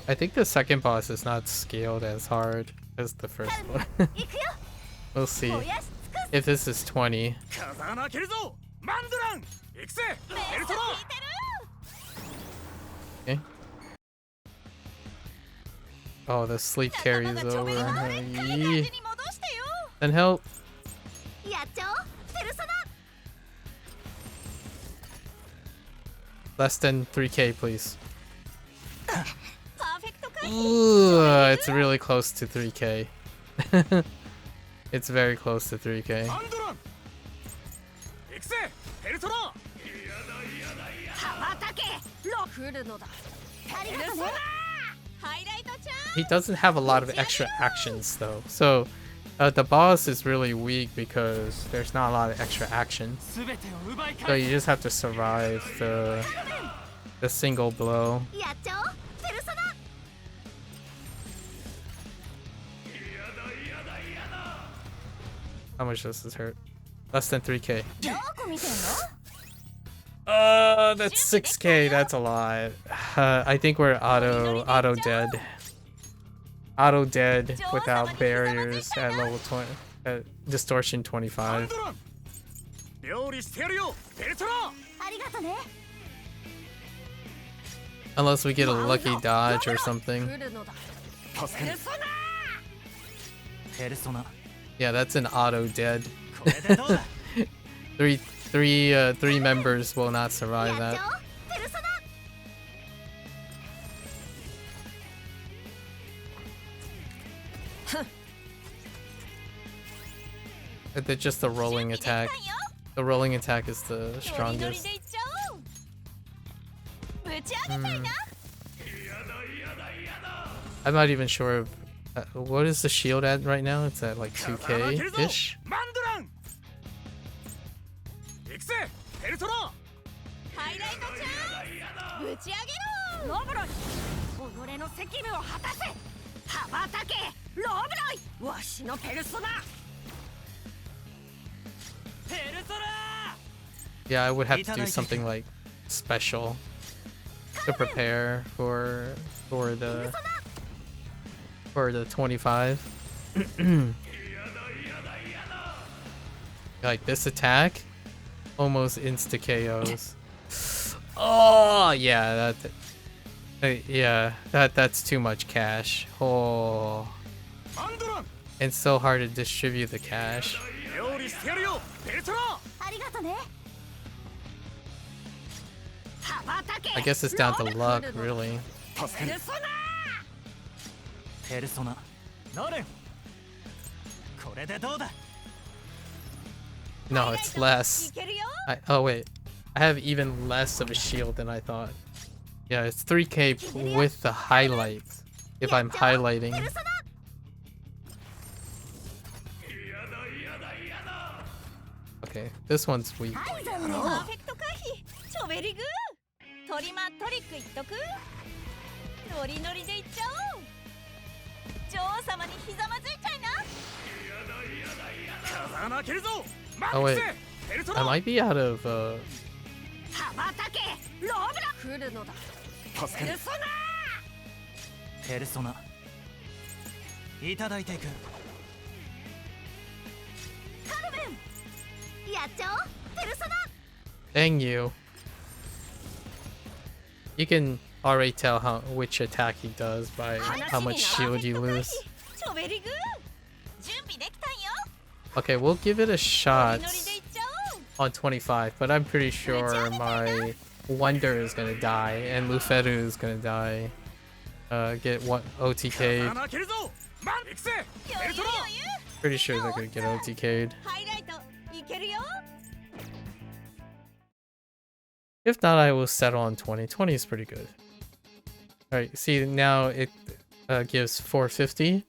I think the second boss is not scaled as hard as the first one. We'll see if this is 20. 風穴開けるぞマンドラン行くぜベルトラ。 Okay. Oh, the sleep carries over. Yee. Then help. やっちゃおう。ペルソナ。 Less than 3k, please. パーフェクト回避。 Ooh, it's really close to 3k. It's very close to 3k. マンドラン行くぜベルトラ。羽ばたけ。ロ来るのだ。ありがとね。ハイライトちゃん。 He doesn't have a lot of extra actions though. So the boss is really weak because there's not a lot of extra action. So you just have to survive the single blow. やっちゃおう。ペルソナ。 How much does this hurt? Less than 3k. どこ見てんの？ That's 6k. That's a lot. I think we're auto dead. Auto dead without barriers at level 20. Distortion 25. 料理してやるよベルトラ。ありがとね。 Unless we get a lucky dodge or something. 来るのだ。助ける。ペルソナ。 Yeah, that's an auto dead. これでどうだ。Three members will not survive やっ that. ちゃおう。ペルソナ。 They're just the rolling attack. The rolling attack is the strongest. ぶち上げちゃいな。 I'm not even sure if, what is the shield at right now? It's at like 2k ish. マンドラン行くぜベルトラ。ハイライトちゃん。ぶち上げろ。ロブロイ、己の責務を果たせ。羽ばたけ。ロブロイ、わしのペルソナ。 Yeah, I would have to do something like special to prepare for the 25. Like this attack, almost insta KOs. Oh yeah, that's too much cash. Oh, it's so hard to distribute the cash. 料理してやるよベルトラ。 ありがとね。 I guess it's down to luck, really. 助ける。ペルソナ。ノレン。これでどうだ。 No, it's less. Oh wait, I have even less of a shield than I thought. Yeah, it's 3k with the highlights. If I'm highlighting. Okay, this one's weak. パーフェクト回避。チョベリグー。トリマトリックいっとく。ノリノリでいっちゃおう。女王様にひざまずいちゃいな。 風穴開けるぞ。 Oh wait, I might be out of 羽ばたけ。ロブロ来るのだ。助ける。ペルソナ。いただいていく。カルメン。やっちゃおう。ペルソナ。 dang you. You can already tell which attack he does by how much shield you lose. Okay, we'll give it a shot on 25, but I'm pretty sure my Wonder is gonna die and Luferu is gonna die. Get what OTK'd. Pretty sure they're gonna get OTK'd. If not, I will settle on 20. 20 is pretty good. Alright, see now it gives 450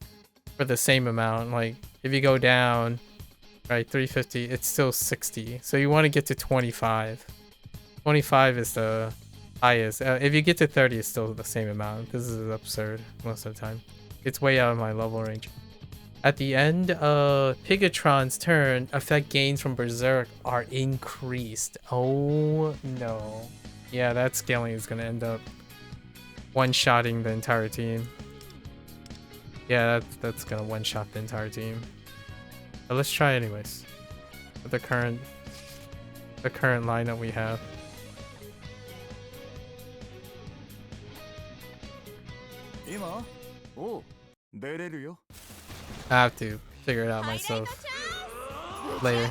for the same amount. Like if you go down, right, 350, it's still 60. So you want to get to 25. 25 is the highest. If you get to 30, it's still the same amount. This is absurd most of the time. It's way out of my level range. At the end of Pigatron's turn, effect gains from Berserk are increased. Oh no. Yeah, that scaling is going to end up one-shotting the entire team. Yeah, that's going to one-shot the entire team. But let's try anyways. With the current lineup we have. I have to figure it out myself later.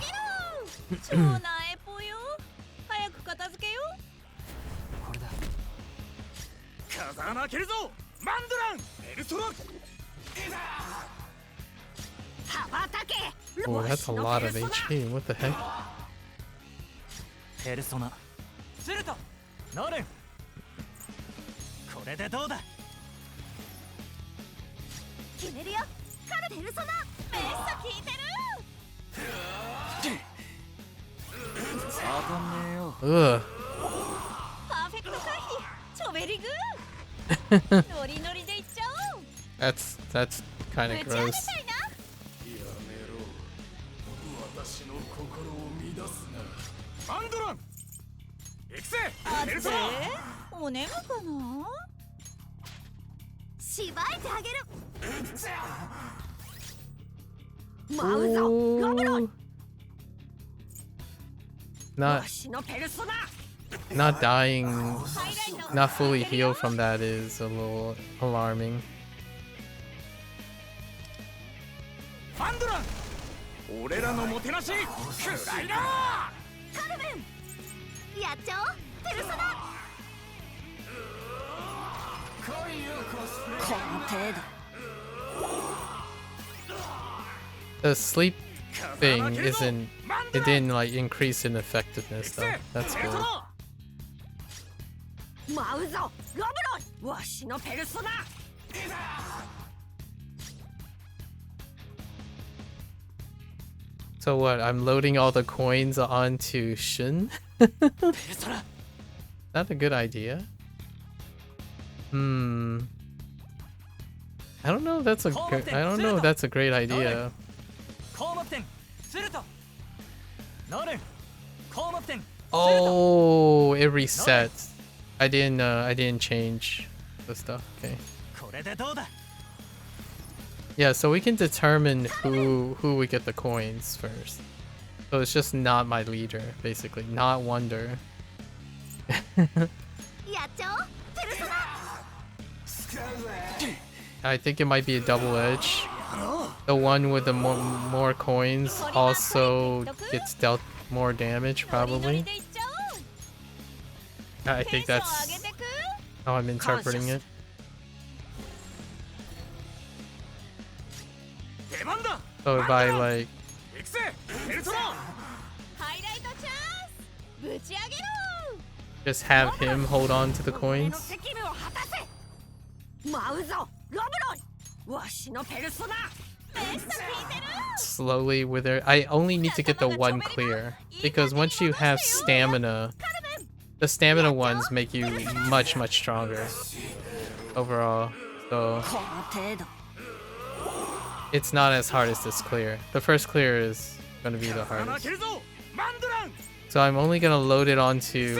Oh, that's a lot of HP. What the heck? Ugh. That's kind of gross. Ooh. Not dying, not fully healed from that is a little alarming. The sleep thing isn't, it didn't like increase in effectiveness though. That's good. So what, I'm loading all the coins onto Shun? Not a good idea. I don't know if that's a great idea. Oh, it resets. I didn't change the stuff. Okay. Yeah, so we can determine who we get the coins first. So it's just not my leader, basically, not Wonder. I think it might be a double edge. The one with the more coins also gets dealt more damage, probably. I think that's how I'm interpreting it. So if I like just have him hold on to the coins slowly with her. I only need to get the one clear because once you have stamina, the stamina ones make you much stronger overall. So it's not as hard as this clear. The first clear is gonna be the hardest. So I'm only gonna load it onto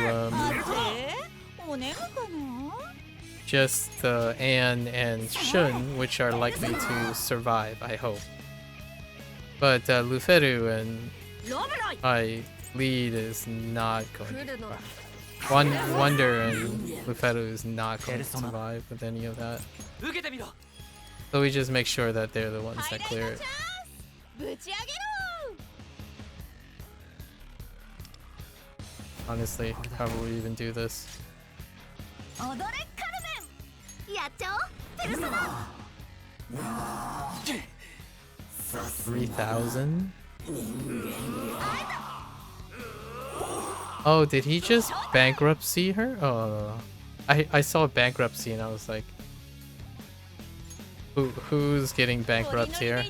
just Anne and Shun, which are likely to survive, I hope. But Luferu and my lead is not going to survive. Wonder and Lufetu is not going to survive with any of that. So we just make sure that they're the ones that clear it. Honestly, probably even do this. 3,000? Oh, did he just bankruptcy her? Oh, no. I saw bankruptcy and I was like, who's getting bankrupt here?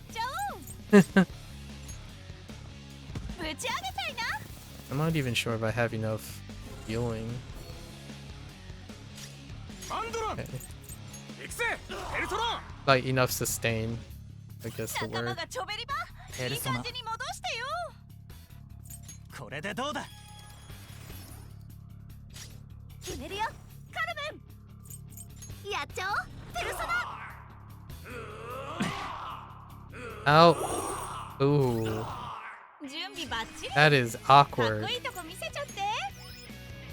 I'm not even sure if I have enough healing. Okay. Like enough sustain, I guess the word. Ow. Ooh. That is awkward.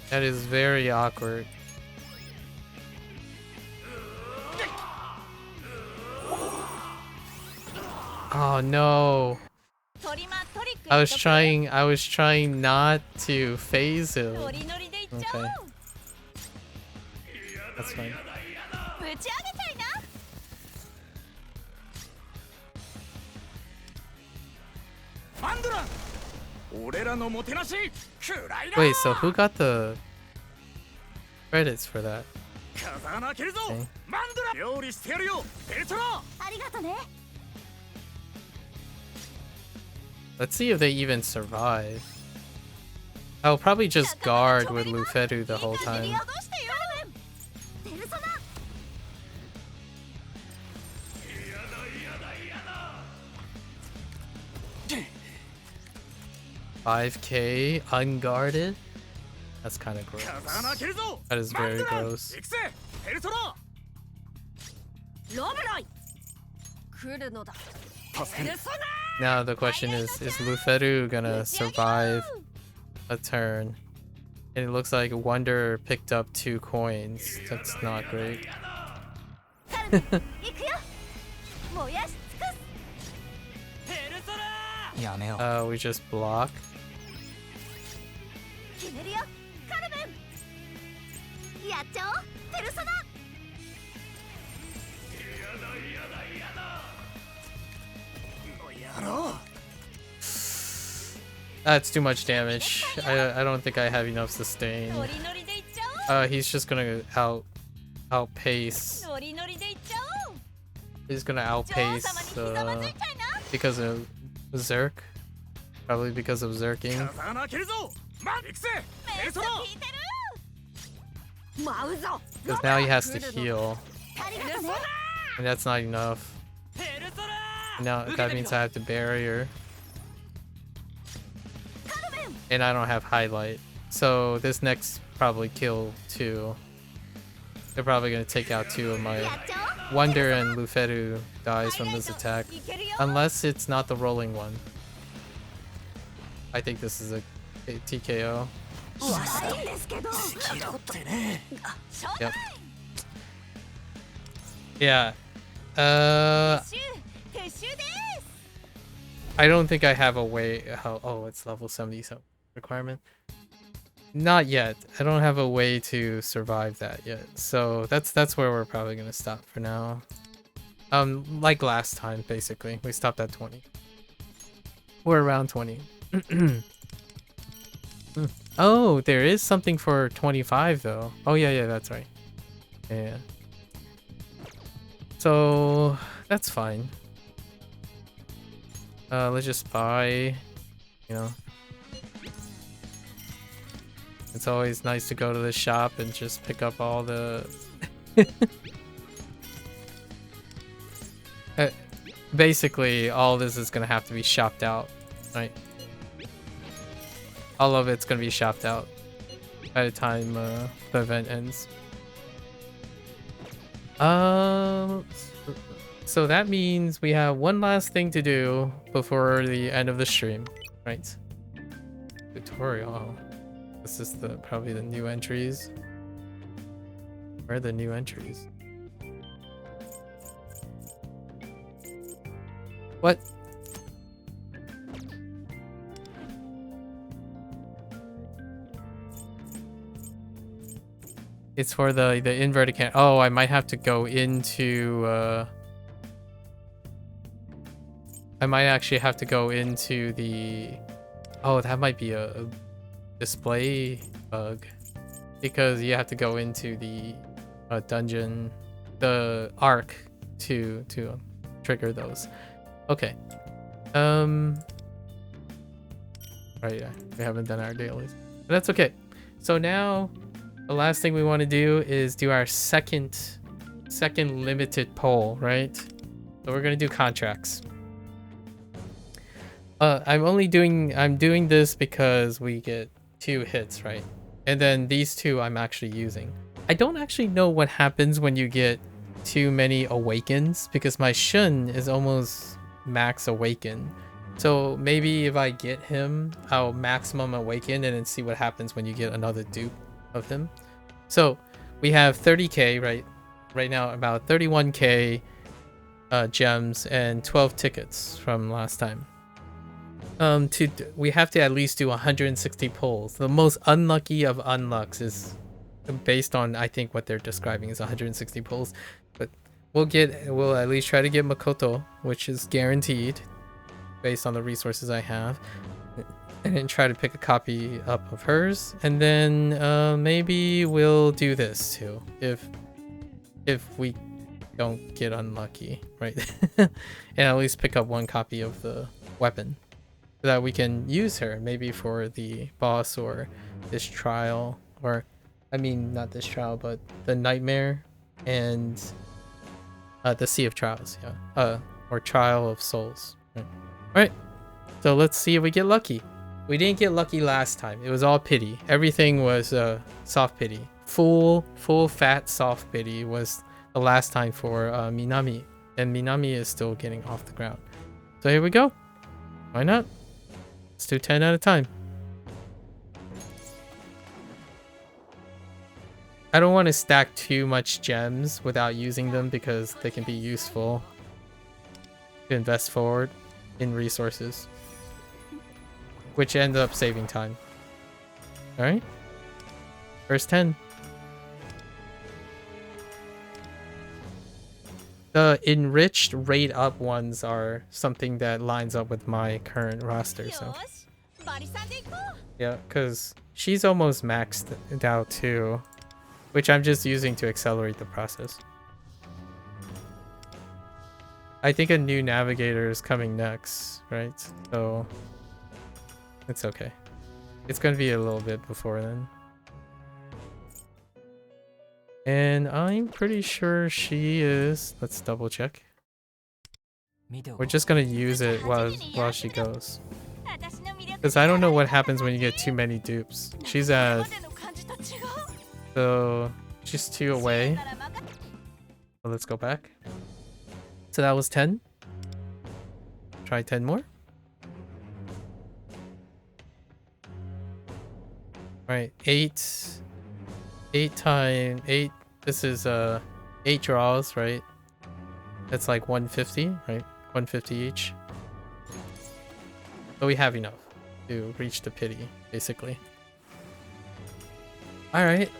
That is very awkward. Oh no. I was trying not to phase him. Okay. That's fine. Wait, so who got the credits for that? Okay. Let's see if they even survive. I'll probably just guard with Lufetu the whole time. $5K unguarded? That's kind of gross. That is very gross. Now the question is Lufetu gonna survive a turn? And it looks like Wonder picked up 2 coins. That's not great. We just block. That's too much damage. I don't think I have enough sustain. He's just gonna outpace. He's gonna outpace because of Zerk. Probably because of Zerking. Because now he has to heal. And that's not enough. Now that means I have to barrier. And I don't have highlight. So this next probably kill 2. They're probably going to take out 2 of my Wonder and Lufetu dies from this attack. Unless it's not the rolling one. I think this is a TKO. Yep. Yeah. I don't think I have a way. Oh, it's level 70 requirement. Not yet. I don't have a way to survive that yet. So that's where we're probably gonna stop for now. Like last time, basically. We stopped at 20. We're around 20. Oh, there is something for 25 though. Oh yeah, that's right. Yeah. So that's fine. Let's just buy, you know. It's always nice to go to the shop and just pick up all the basically all this is gonna have to be shopped out, right? All of it's gonna be shopped out by the time the event ends. So that means we have one last thing to do before the end of the stream, right? Tutorial. This is probably the new entries. Where are the new entries? What? It's for the inverted can. Oh, I might have to go into. I might actually have to go into the. Oh, that might be a display bug, because you have to go into the dungeon, the arc to trigger those. Okay. Right, yeah, we haven't done our dailies, but that's okay. So now the last thing we want to do is do our second limited poll, right? So we're gonna do contracts. I'm doing this because we get 2 hits, right? And then these 2 I'm actually using. I don't actually know what happens when you get too many awakens, because my Shun is almost max awaken. So maybe if I get him, I'll maximum awaken and then see what happens when you get another dupe of him. So we have 30k right now, about 31k gems and 12 tickets from last time. We have to at least do 160 pulls. The most unlucky of unlucks is based on, I think, what they're describing is 160 pulls. But we'll at least try to get Makoto, which is guaranteed based on the resources I have, and then try to pick a copy up of hers. And then maybe we'll do this too if we don't get unlucky, right? And at least pick up 1 copy of the weapon, so that we can use her maybe for the boss or this trial, or I mean not this trial, but the nightmare and the Sea of Trials, yeah, or Trial of Souls. Right. All right, so let's see if we get lucky. We didn't get lucky last time. It was all pity. Everything was soft pity. Full fat soft pity was the last time for Minami, and Minami is still getting off the ground. So here we go. Why not? Let's do 10 at a time. I don't want to stack too much gems without using them, because they can be useful to invest forward in resources, which end up saving time. Alright. First 10. The enriched rate up ones are something that lines up with my current roster, so. Yeah, because she's almost maxed out too, which I'm just using to accelerate the process. I think a new navigator is coming next, right? So it's okay. It's gonna be a little bit before then. And I'm pretty sure she is. Let's double check. We're just gonna use it while she goes, because I don't know what happens when you get too many dupes. She's at, so she's 2 away. So let's go back. So that was 10. Try 10 more. Alright, 8 times 8. This is 8 draws, right? That's like 150, right? 150 each. So we have enough to reach the pity, basically. Alright.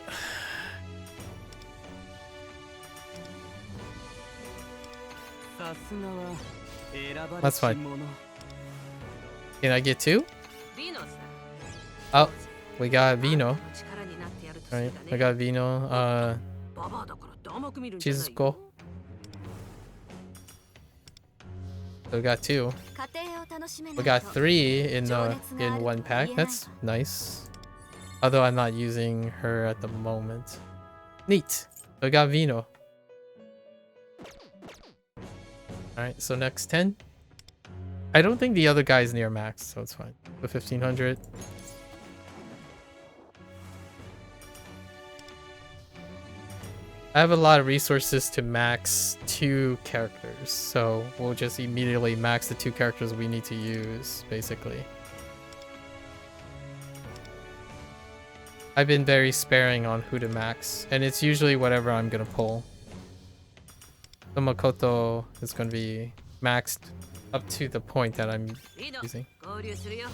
That's fine. Can I get 2? Oh, we got Vino. Alright, I got Vino. Chizuko. So we got 2. We got 3 in 1 pack. That's nice. Although I'm not using her at the moment. Neat. So we got Vino. Alright, so next 10. I don't think the other guy's near max, so it's fine. The 1500. I have a lot of resources to max 2 characters, so we'll just immediately max the 2 characters we need to use, basically. I've been very sparing on who to max, and it's usually whatever I'm gonna pull. So Makoto is gonna be maxed up to the point that I'm using.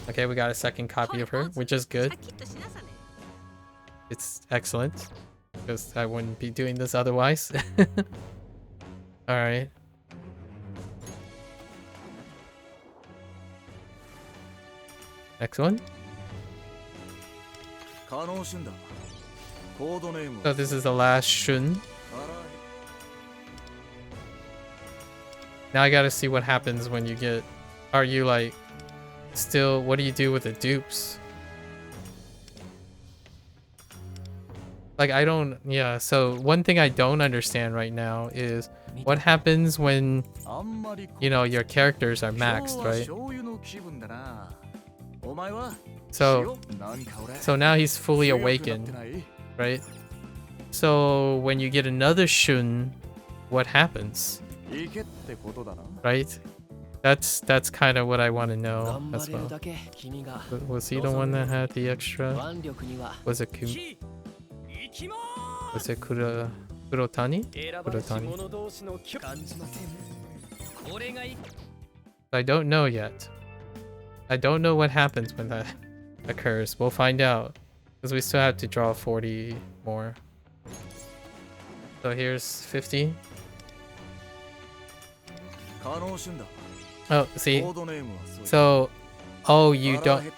Okay, we got a second copy of her, which is good. It's excellent, because I wouldn't be doing this otherwise. Alright. Next one. So this is the last Shun. Now I gotta see what happens when you get... Are you like... Still... What do you do with the dupes? Like I don't... Yeah, so one thing I don't understand right now is... What happens when... You know, your characters are maxed, right? So now he's fully awakened, right? So when you get another Shun, what happens? Right? That's kind of what I want to know as well. Was he the one that had the extra? Was it Kurotani? Kurotani. I don't know yet. I don't know what happens when that occurs. We'll find out. Because we still have to draw 40 more. So here's 50. Oh, see? So, oh, you don't...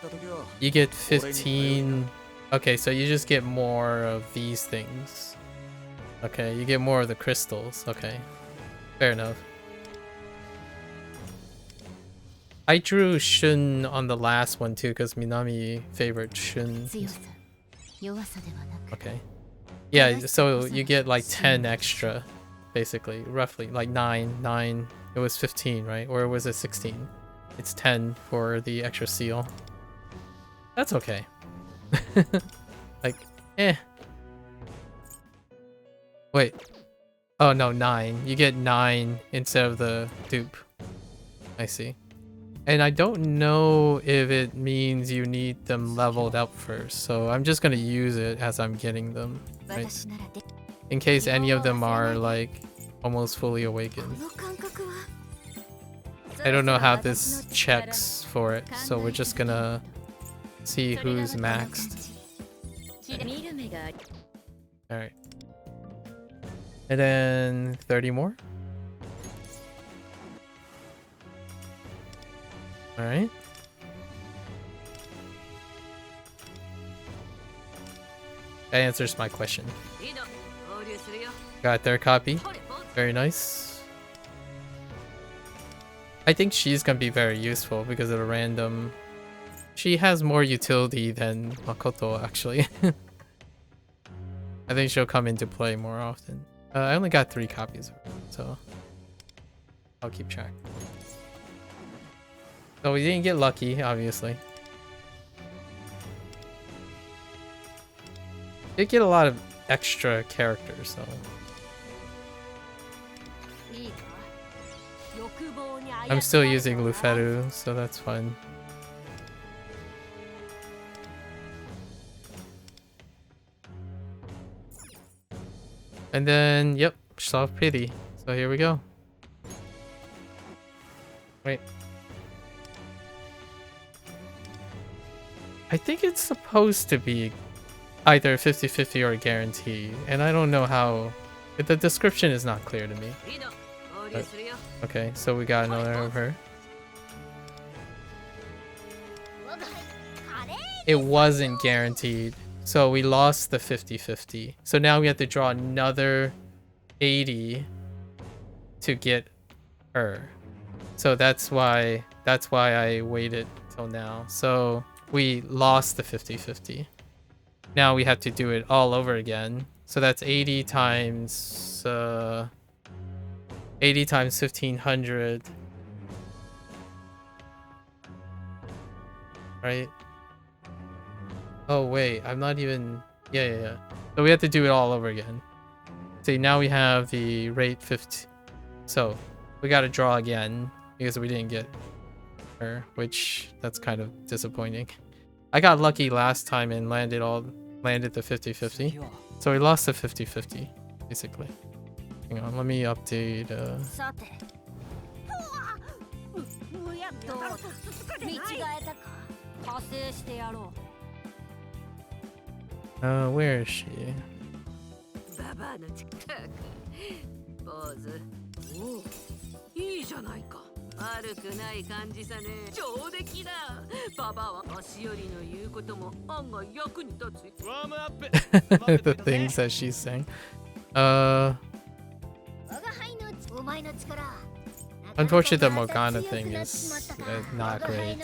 You get 15... Okay, so you just get more of these things. Okay, you get more of the crystals. Okay. Fair enough. I drew Shun on the last one too, because Minami favored Shun. Okay. Yeah, so you get like 10 extra, basically. Roughly, like 9. It was 15, right? Or was it 16? It's 10 for the extra seal. That's okay. Like, eh. Wait. Oh no, 9. You get 9 instead of the dupe. I see. And I don't know if it means you need them leveled up first, so I'm just gonna use it as I'm getting them, right? In case any of them are like almost fully awakened. I don't know how this checks for it, so we're just gonna see who's maxed. Alright. And then 30 more. Alright. That answers my question. Got their copy. Very nice. I think she's gonna be very useful because of the random... She has more utility than Makoto, actually. I think she'll come into play more often. I only got 3 copies of her, so... I'll keep track. So we didn't get lucky, obviously. Did get a lot of extra characters, though. I'm still using Luferu, so that's fun. And then, yep, soft pity. So here we go. Wait. I think it's supposed to be either 50-50 or a guarantee, and I don't know how... The description is not clear to me. But, okay, so we got another of her. It wasn't guaranteed, so we lost the 50-50. So now we have to draw another 80 to get her. So that's why I waited till now. So we lost the 50-50. Now we have to do it all over again. So that's 80 times 1500. Right? Oh wait, I'm not even... Yeah. So we have to do it all over again. See, now we have the rate 50. So we got to draw again because we didn't get her, which that's kind of disappointing. I got lucky last time and landed all landed the 50-50. So we lost the 50-50, basically. Hang on, let me update. さてむやみやたらとつつかでない。見違えたか。加勢してやろう。where is she? ババアのチクタクポーズ。おお、いいじゃないか。悪くない感じさね。上出来だ。ババアは足寄りの言うことも案外役に立つ。ワームアップ。The things that she's saying. 我が輩のお前の力。Unfortunately, the Morgana thing is not great.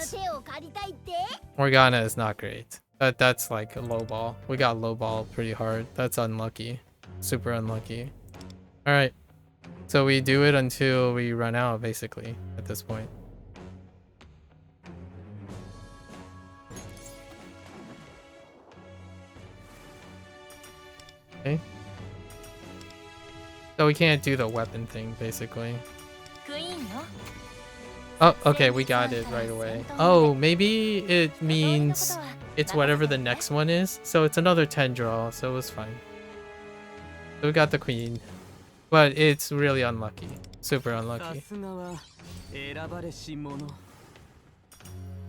Morgana is not great. That's like a low ball. We got low ball pretty hard. That's unlucky. Super unlucky. Alright. So we do it until we run out, basically, at this point. Okay. So we can't do the weapon thing, basically. Oh, okay, we got it right away. Oh, maybe it means it's whatever the next one is. So it's another 10 draw, so it was fine. So we got the queen. But it's really unlucky. Super unlucky.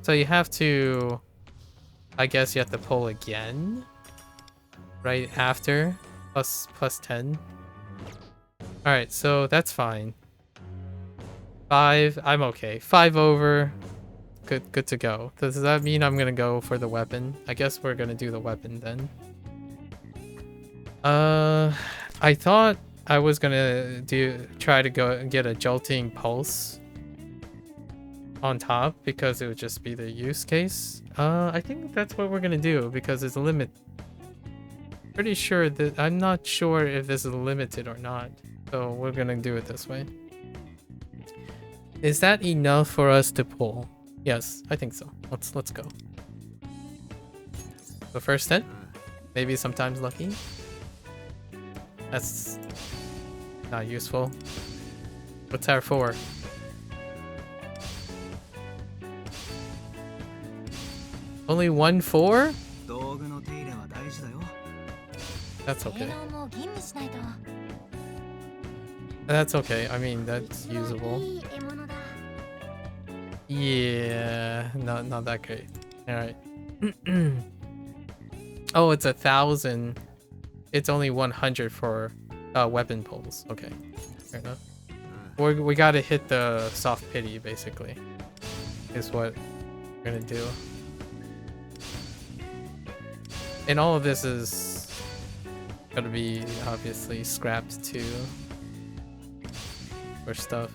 So you have to... I guess you have to pull again. Right after. Plus 10. Alright, so that's fine. 5, I'm okay. 5 over. Good to go. Does that mean I'm gonna go for the weapon? I guess we're gonna do the weapon then. I thought I was gonna try to go and get a jolting pulse on top because it would just be the use case. I think that's what we're gonna do because it's a limit. Pretty sure that I'm not sure if this is limited or not. So we're gonna do it this way. Is that enough for us to pull? Yes, I think so. Let's go. The first 10? Maybe sometimes lucky. That's not useful. What's our 4? Only 1 4? That's okay. That's okay. I mean, that's usable. Yeah, not that great. All right. Oh, it's 1,000. It's only 100 for weapon pulls. Okay, fair enough. We gotta hit the soft pity basically. Is what we're gonna do. And all of this is gonna be obviously scrapped too for stuff.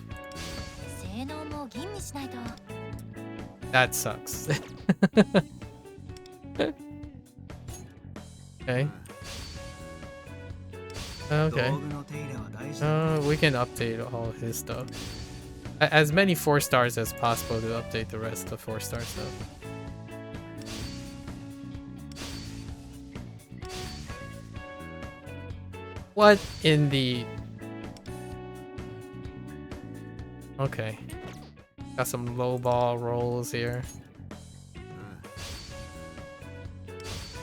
That sucks. Okay. Okay. We can update all his stuff. As many 4 stars as possible to update the rest of 4-star stuff. What in the... Okay. Got some low ball rolls here.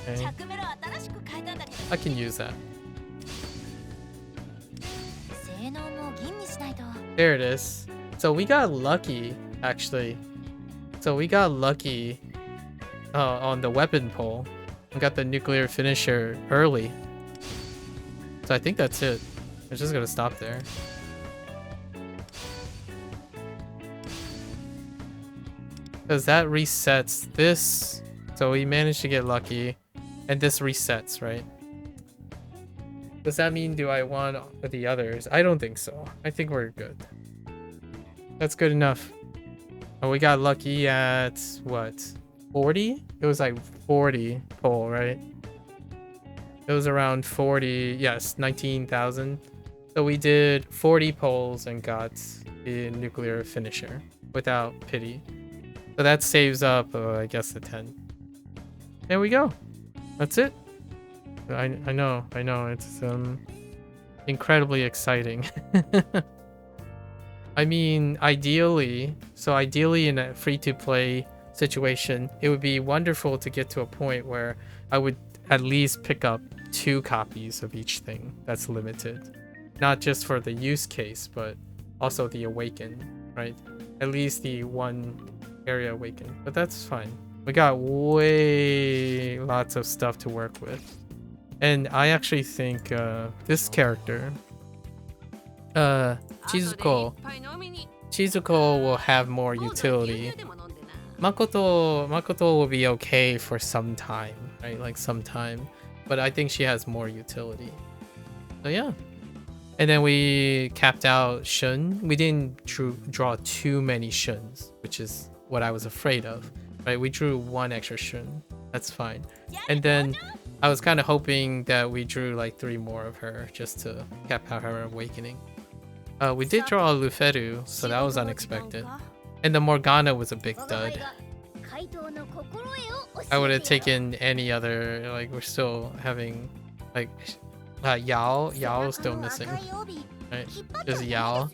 Okay. I can use that. There it is. So we got lucky, actually. So we got lucky on the weapon pull. We got the nuclear finisher early. So I think that's it. We're just gonna stop there. Because that resets this. So we managed to get lucky. And this resets, right? Does that mean do I want the others? I don't think so. I think we're good. That's good enough. Oh, we got lucky at what? 40? It was like 40 pull, right? It was around 40. Yes, 19,000. So we did 40 pulls and got the nuclear finisher without pity. So that saves up, I guess, the 10. There we go. That's it. I know. It's incredibly exciting. I mean, ideally in a free-to-play situation, it would be wonderful to get to a point where I would at least pick up 2 copies of each thing that's limited. Not just for the use case, but also the awaken, right? At least the 1 area awaken. But that's fine. We got way lots of stuff to work with. And I actually think this character, Chizuko will have more utility. Makoto will be okay for some time, right? Like some time. But I think she has more utility. So yeah. And then we capped out Shun. We didn't draw too many Shuns, which is what I was afraid of, right? We drew 1 extra Shun. That's fine. And then I was kind of hoping that we drew like 3 more of her just to cap out her awakening. We did draw a Luferu, so that was unexpected. And the Morgana was a big dud. I would have taken any other, like we're still having, like, Yao is still missing. Right? Just Yao.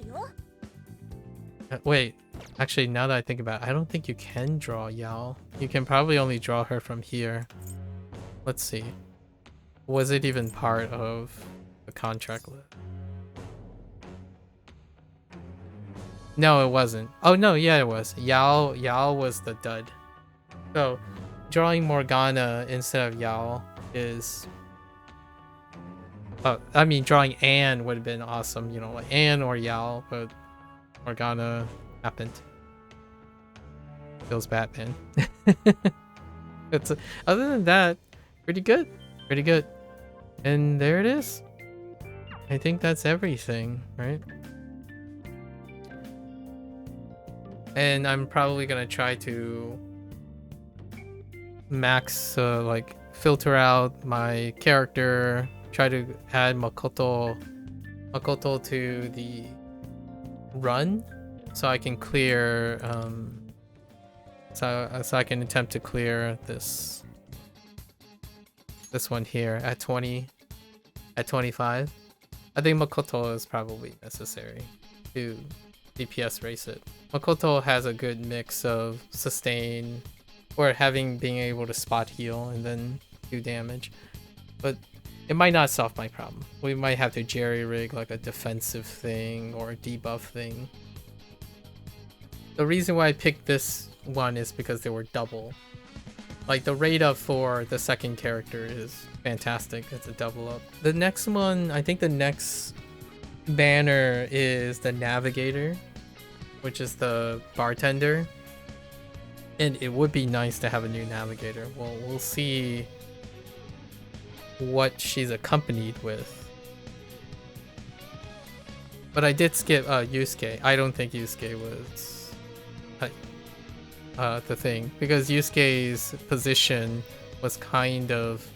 Wait, actually now that I think about it, I don't think you can draw Yao. You can probably only draw her from here. Let's see. Was it even part of the contract list? No, it wasn't. Oh no, yeah it was. Yao was the dud. So drawing Morgana instead of Yao is... I mean, drawing Anne would have been awesome, you know, like Anne or Yao, but Morgana happened. Feels bad, man. Other than that, pretty good. Pretty good. And there it is. I think that's everything, right? And I'm probably gonna try to max, like, filter out my character. Try to add Makoto to the run, so I can clear, so I can attempt to clear this one here at 20, at 25. I think Makoto is probably necessary to DPS race it. Makoto has a good mix of sustain, or being able to spot heal and then do damage, but it might not solve my problem. We might have to jerry-rig like a defensive thing or a debuff thing. The reason why I picked this one is because they were double. Like the rate up for the second character is fantastic. It's a double up. The next one, I think the next banner is the Navigator, which is the bartender. And it would be nice to have a new Navigator. Well, we'll see what she's accompanied with. But I did skip Yusuke. I don't think Yusuke was the thing, because Yusuke's position was kind of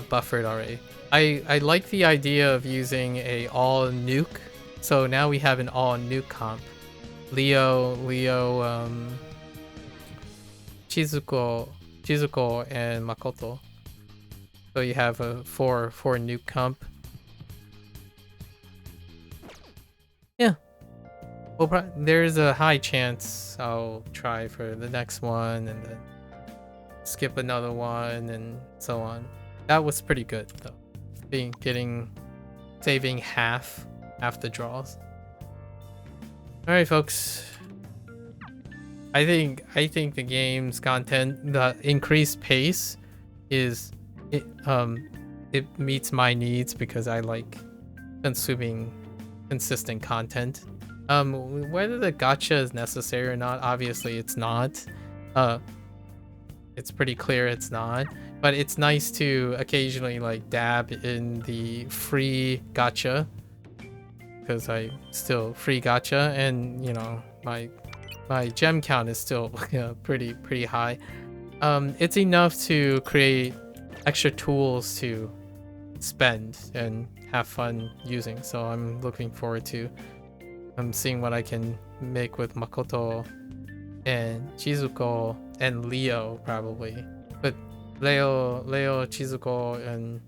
buffered already. I like the idea of using a all nuke, so now we have an all nuke comp. Leo, Chizuko and Makoto. So you have a four nuke comp. Yeah. Well, there's a high chance I'll try for the next one and then skip another one and so on. That was pretty good though. Saving half the draws. All right, folks. I think the game's content, the increased pace, it meets my needs because I like consuming consistent content. Whether the gacha is necessary or not, obviously it's not. It's pretty clear it's not. But it's nice to occasionally like dab in the free gacha, because I still free gacha, and you know my gem count is still pretty high. It's enough to create extra tools to spend and have fun using. So I'm looking forward to seeing what I can make with Makoto and Chizuko and Leo probably. But Leo, Chizuko, and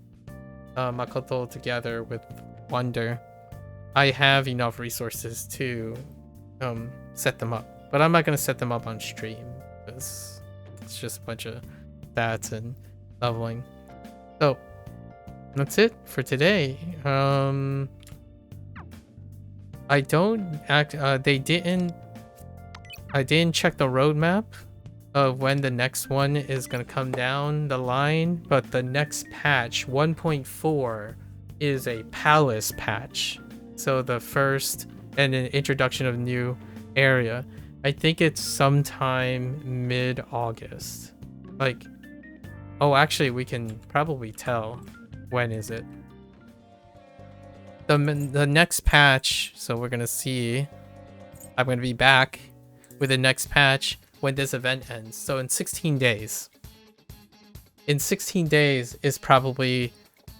Makoto together with Wonder, I have enough resources to set them up. But I'm not gonna set them up on stream. It's just a bunch of stats and leveling. So that's it for today. I don't act. I didn't check the roadmap of when the next one is gonna come down the line, but the next patch 1.4 is a palace patch. So the first and an introduction of new area. I think it's sometime mid-August. Like, oh, actually, we can probably tell when is it. The next patch, so we're gonna see. I'm gonna be back with the next patch when this event ends. So in 16 days. In 16 days is probably,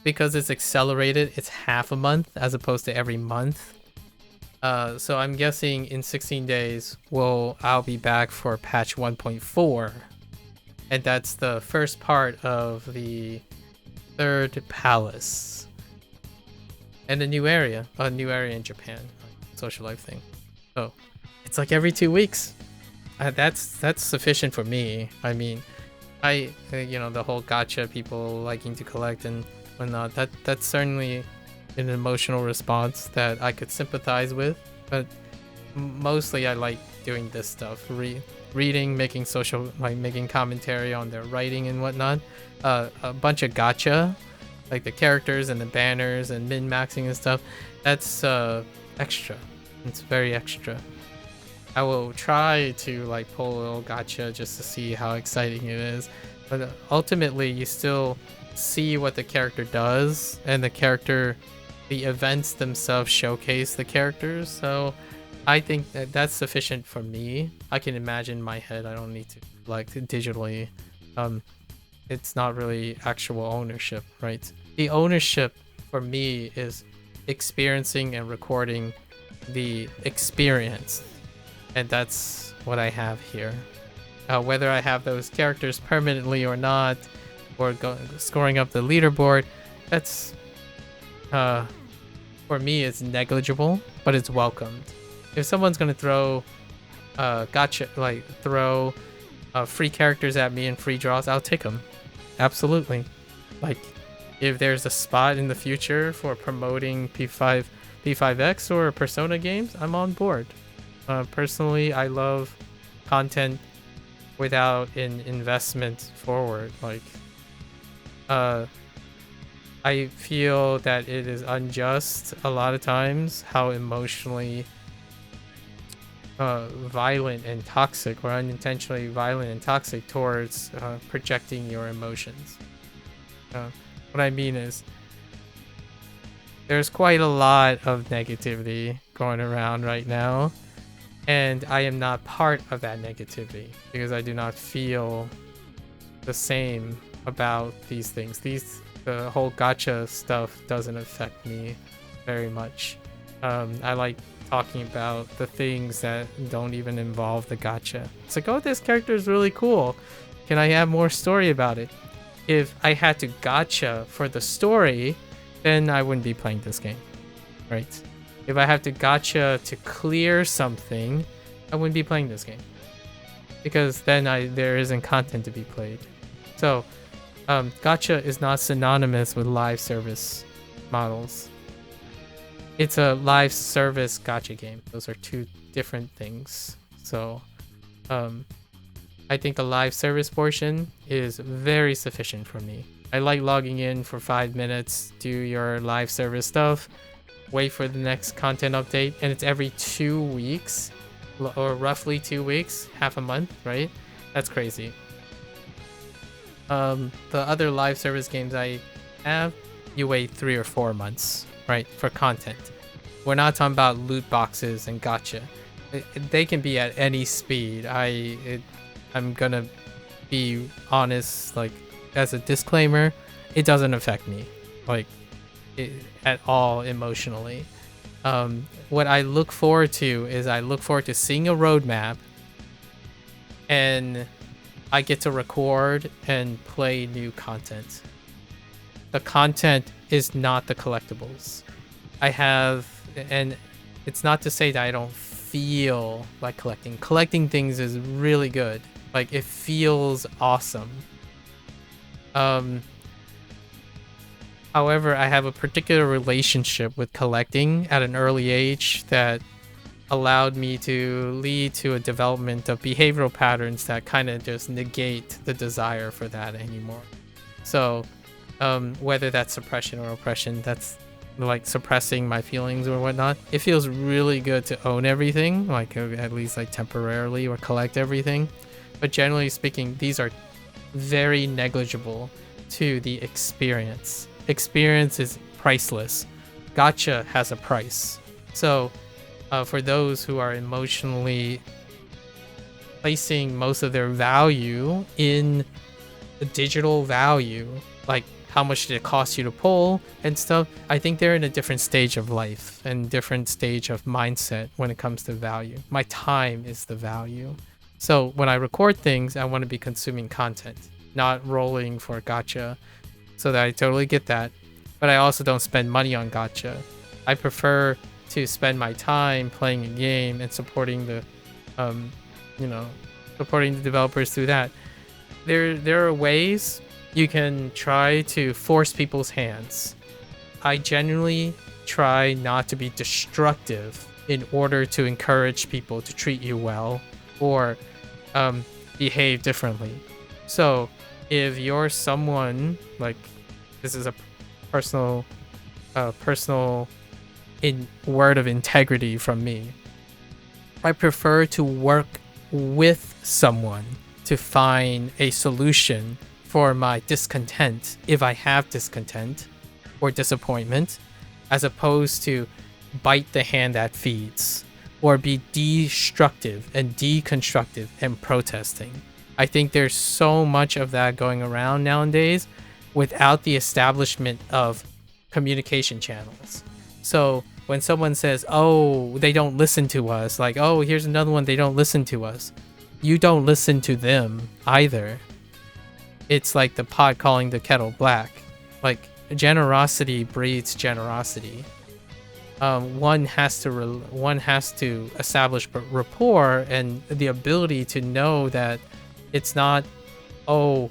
because it's accelerated, it's half a month as opposed to every month. So I'm guessing in 16 days, I'll be back for patch 1.4. And that's the first part of the third palace. And a new area in Japan, social life thing. So it's like every 2 weeks. That's sufficient for me. I mean, the whole gacha, people liking to collect and whatnot, that's certainly an emotional response that I could sympathize with. But mostly I like doing this stuff, reading, making making commentary on their writing and whatnot. A bunch of gacha, like the characters and the banners and min-maxing and stuff, that's extra. It's very extra. I will try to like pull a little gacha just to see how exciting it is, but ultimately you still see what the character does, and the events themselves showcase the characters. So I think that's sufficient for me. I can imagine in my head. I don't need to like digitally. It's not really actual ownership, right? The ownership for me is experiencing and recording the experience, and that's what I have here. Whether I have those characters permanently or not, or scoring up the leaderboard, that's for me it's negligible, but it's welcomed. If someone's gonna throw free characters at me and free draws, I'll take them. Absolutely. Like, if there's a spot in the future for promoting P5X or Persona games, I'm on board. Personally, I love content without an investment forward. Like, I feel that it is unjust a lot of times how emotionally violent and toxic, or unintentionally violent and toxic towards projecting your emotions. What I mean is, there's quite a lot of negativity going around right now, and I am not part of that negativity because I do not feel the same about these things. The whole gacha stuff doesn't affect me very much. I like talking about the things that don't even involve the gacha. It's like, oh, this character is really cool. Can I have more story about it? If I had to gacha for the story, then I wouldn't be playing this game, right? If I have to gacha to clear something, I wouldn't be playing this game, because then there isn't content to be played. So gacha is not synonymous with live service models. It's a live service gacha game. Those are two different things. So I think the live service portion is very sufficient for me. I like logging in for 5 minutes, do your live service stuff, wait for the next content update, and it's every 2 weeks, or roughly 2 weeks, half a month, right? That's crazy. The other live service games I have, you wait 3 or 4 months, right, for content. We're not talking about loot boxes and gacha. They can be at any speed. I'm gonna be honest, like, as a disclaimer, it doesn't affect me, like, at all emotionally. What I look forward to is I look forward to seeing a roadmap, and I get to record and play new content. The content is not the collectibles. And it's not to say that I don't feel like collecting. Collecting things is really good. Like, it feels awesome. However, I have a particular relationship with collecting at an early age that allowed me to lead to a development of behavioral patterns that kind of just negate the desire for that anymore. So, whether that's suppression or oppression, that's like suppressing my feelings or whatnot. It feels really good to own everything, like at least like temporarily, or collect everything. But generally speaking, these are very negligible to the experience. Experience is priceless. Gacha has a price. So for those who are emotionally placing most of their value in the digital value, like how much did it cost you to pull and stuff, I think they're in a different stage of life and different stage of mindset when it comes to value. My time is the value. So when I record things, I want to be consuming content, not rolling for gacha. So that I totally get that. But I also don't spend money on gacha. I prefer to spend my time playing a game and supporting the, supporting the developers through that. There are ways you can try to force people's hands. I genuinely try not to be destructive in order to encourage people to treat you well or behave differently. So if you're someone, like, this is a personal word of integrity from me, I prefer to work with someone to find a solution for my discontent, if I have discontent or disappointment, as opposed to bite the hand that feeds or be destructive and deconstructive and protesting. I think there's so much of that going around nowadays without the establishment of communication channels. So when someone says, oh, they don't listen to us, like, oh, here's another one, they don't listen to us, you don't listen to them either. It's like the pot calling the kettle black. Like, generosity breeds generosity. One has to establish rapport and the ability to know that it's not, oh,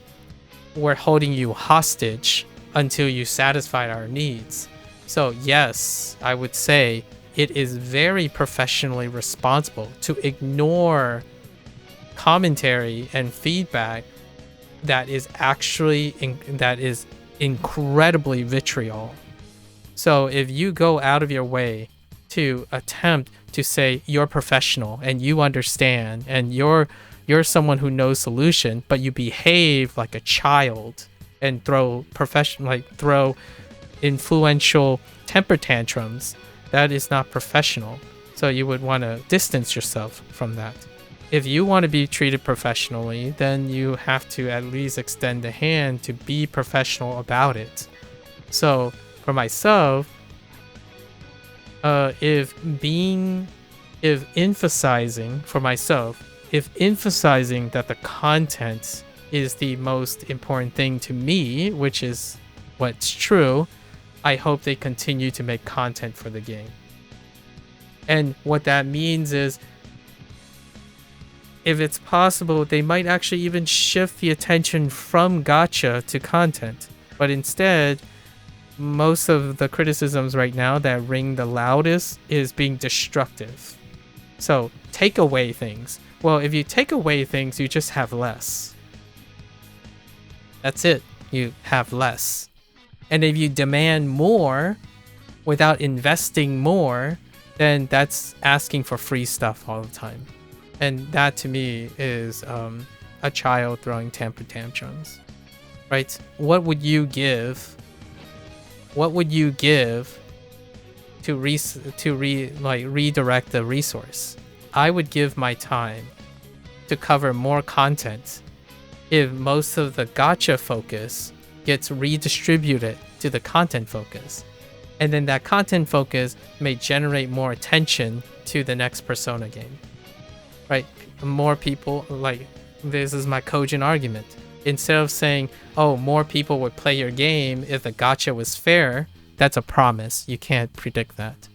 we're holding you hostage until you satisfy our needs. So yes, I would say it is very professionally responsible to ignore commentary and feedback that is actually incredibly vitriol. So if you go out of your way to attempt to say you're professional and you understand and you're someone who knows solution, but you behave like a child and throw influential temper tantrums, that is not professional. So you would want to distance yourself from that. If you want to be treated professionally, then you have to at least extend a hand to be professional about it. So for myself, if emphasizing that the content is the most important thing to me, which is what's true, I hope they continue to make content for the game. And what that means is, if it's possible, they might actually even shift the attention from gacha to content. But instead, most of the criticisms right now that ring the loudest is being destructive. So take away things. Well, if you take away things, you just have less. That's it. You have less. And if you demand more without investing more, then that's asking for free stuff all the time. And that to me is a child throwing temper tantrums, right? What would you give? What would you give to redirect the resource? I would give my time to cover more content if most of the gacha focus gets redistributed to the content focus. And then that content focus may generate more attention to the next Persona game. Right? More people, like, this is my cogent argument. Instead of saying, oh, more people would play your game if the gacha was fair, that's a promise. You can't predict that.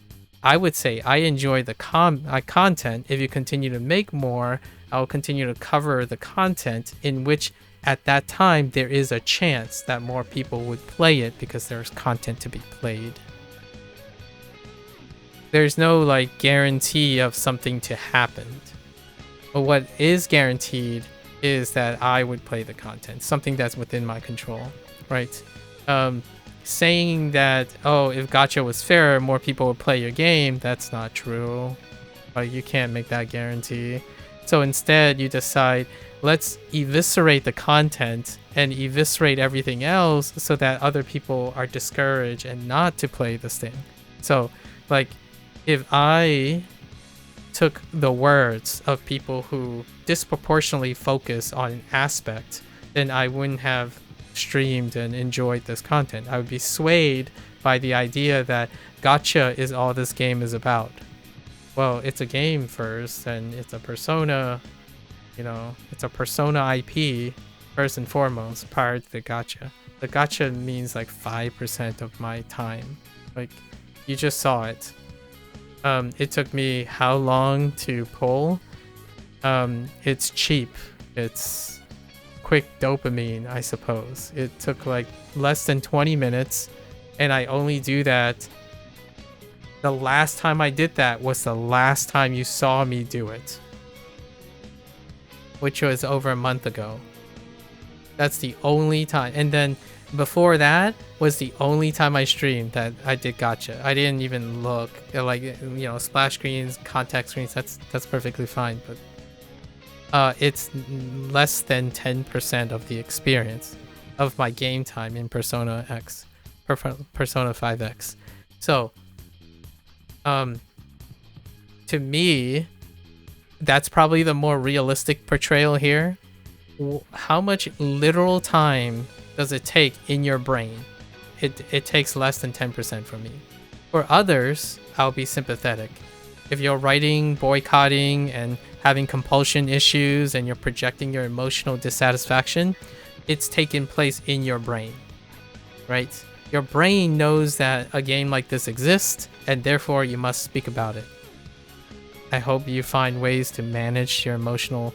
I would say I enjoy the content if you continue to make more I'll continue to cover the content in which at that time there is a chance that more people would play it because there's content to be played. There's no like guarantee of something to happen. But what is guaranteed is that I would play the content, something that's within my control, right? Saying that, oh, if gacha was fair, more people would play your game, that's not true. Like, you can't make that guarantee. So instead, you decide, let's eviscerate the content and eviscerate everything else so that other people are discouraged and not to play this thing. So, like, if I took the words of people who disproportionately focus on an aspect, then I wouldn't have streamed and enjoyed this content. I would be swayed by the idea that gacha is all this game is about. Well, it's a game first, and it's a persona, you know, it's a persona IP first and foremost prior to the gacha. The gacha means like 5% of my time. Like, you just saw it. It took me how long to pull? It's cheap. It's quick dopamine, I suppose. It took like less than 20 minutes, and I only do that. The last time I did that was the last time you saw me do it, which was over a month ago. That's the only time. And then before that was the only time I streamed that I did gacha. I didn't even look at, like, you know, splash screens, contact screens. That's perfectly fine, but it's less than 10% of the experience of my game time in Persona X, Persona 5X. So, to me, that's probably the more realistic portrayal here. How much literal time does it take in your brain? It takes less than 10% for me. For others, I'll be sympathetic. If you're writing, boycotting, and having compulsion issues, and you're projecting your emotional dissatisfaction, it's taking place in your brain, right? Your brain knows that a game like this exists, and therefore you must speak about it. I hope you find ways to manage your emotional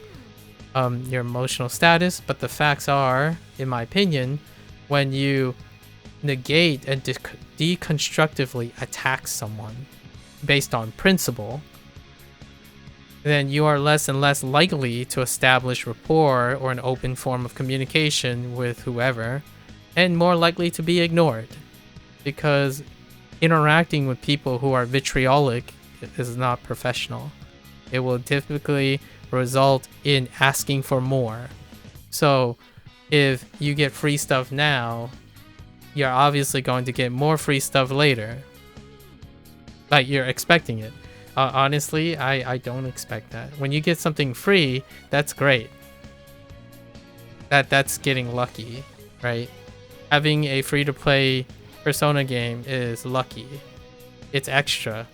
status, but the facts are, in my opinion, when you negate and deconstructively attack someone based on principle, then you are less and less likely to establish rapport or an open form of communication with whoever, and more likely to be ignored, because interacting with people who are vitriolic is not professional. It will typically result in asking for more. So if you get free stuff now, you're obviously going to get more free stuff later. Like, you're expecting it. Honestly, I don't expect that. When you get something free, that's great. That's getting lucky, right? Having a free-to-play Persona game is lucky. It's extra.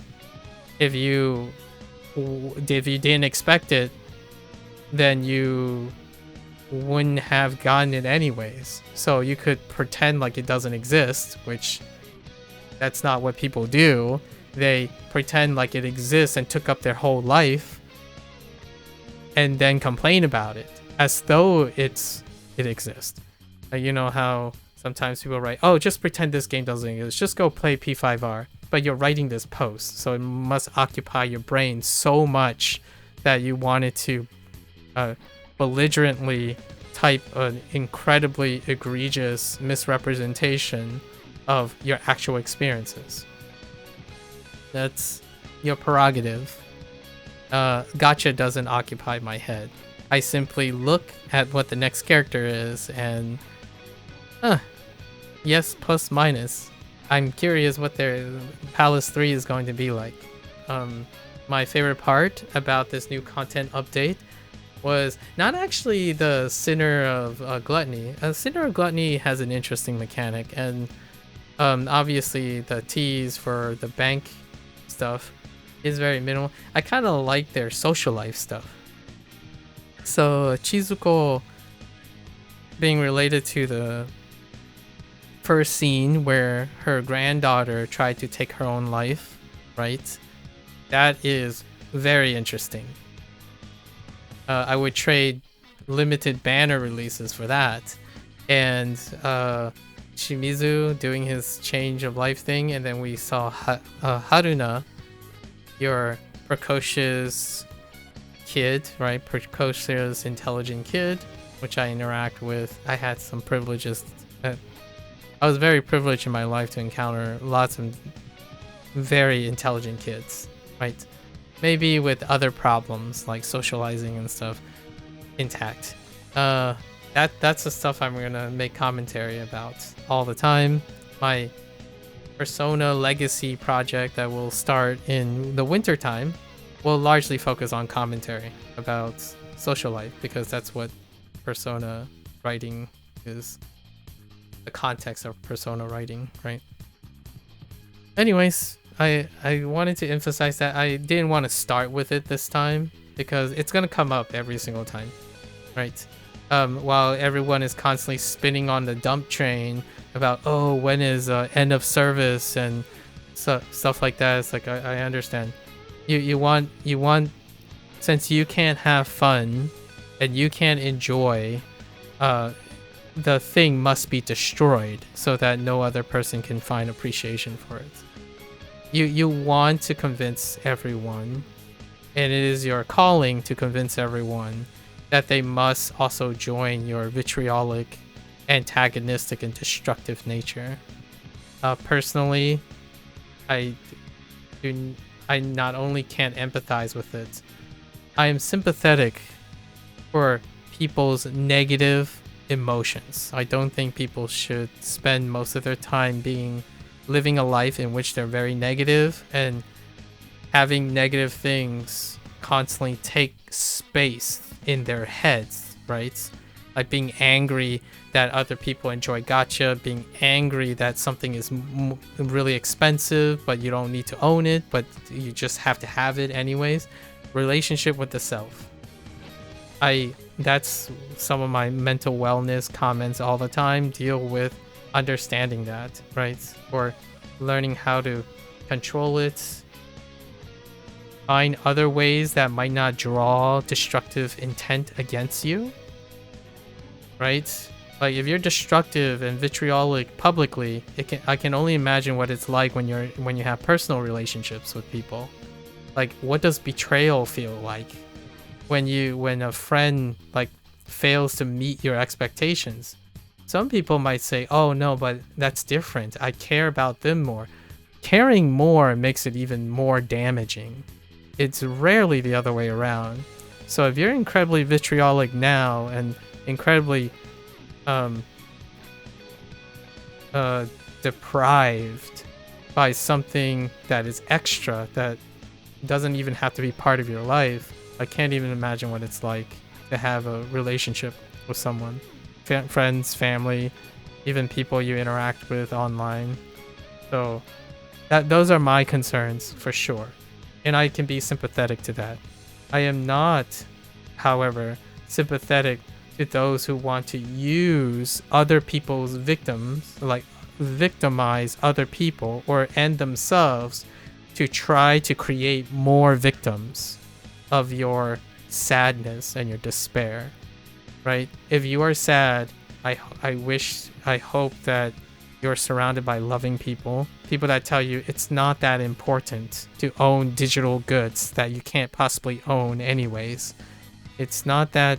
If you didn't expect it, then you wouldn't have gotten it anyways. So you could pretend like it doesn't exist, which that's not what people do. They pretend like it exists and took up their whole life and then complain about it as though it exists. You know how sometimes people write, oh, just pretend this game doesn't exist, just go play P5R. But you're writing this post, so it must occupy your brain so much that you wanted to belligerently type an incredibly egregious misrepresentation of your actual experiences. That's your prerogative. Gacha doesn't occupy my head. I simply look at what the next character is and yes, plus minus. I'm curious what their Palace 3 is going to be like. My favorite part about this new content update was not actually the Sinner of Gluttony. Sinner of Gluttony has an interesting mechanic, and obviously the tease for the bank stuff is very minimal. I kind of like their social life stuff. So Chizuko being related to the first scene where her granddaughter tried to take her own life, right? That is very interesting. I would trade limited banner releases for that. And Shimizu doing his change of life thing, and then we saw Haruna, your precocious kid, right? Precocious, intelligent kid, which I interact with. I had some privileges. I was very privileged in my life to encounter lots of very intelligent kids, right? Maybe with other problems like socializing and stuff intact. That's the stuff I'm gonna make commentary about all the time. My Persona Legacy project that will start in the winter time will largely focus on commentary about social life, because that's what Persona writing is, the context of Persona writing, right? Anyways, I wanted to emphasize that I didn't want to start with it this time because it's gonna come up every single time, right? While everyone is constantly spinning on the dump train about, oh, when is end of service and stuff like that. It's like, I understand. You want, since you can't have fun and you can't enjoy, the thing must be destroyed so that no other person can find appreciation for it. You want to convince everyone, and it is your calling to convince everyone that they must also join your vitriolic, antagonistic, and destructive nature. Personally, I not only can't empathize with it, I am sympathetic for people's negative emotions. I don't think people should spend most of their time living a life in which they're very negative and having negative things constantly take space in their heads, right? Like being angry that other people enjoy gacha, being angry that something is really expensive but you don't need to own it, but you just have to have it anyways. Relationship with the self. That's some of my mental wellness comments all the time, deal with understanding that, right? Or learning how to control it, find other ways that might not draw destructive intent against you, right? Like if you're destructive and vitriolic publicly, I can only imagine what it's like when you have personal relationships with people. Like, what does betrayal feel like when a friend like fails to meet your expectations? Some people might say, oh no, but that's different. I care about them more. Caring more makes it even more damaging. It's rarely the other way around. So if you're incredibly vitriolic now and incredibly deprived by something that is extra, that doesn't even have to be part of your life, I can't even imagine what it's like to have a relationship with someone. Friends, family, even people you interact with online. So those are my concerns for sure, and I can be sympathetic to that. I am not, however, sympathetic to those who want to use other people's victims, like victimize other people or and themselves to try to create more victims of your sadness and your despair, right? If you are sad, I hope that you're surrounded by loving people that tell you it's not that important to own digital goods that you can't possibly own anyways. It's not that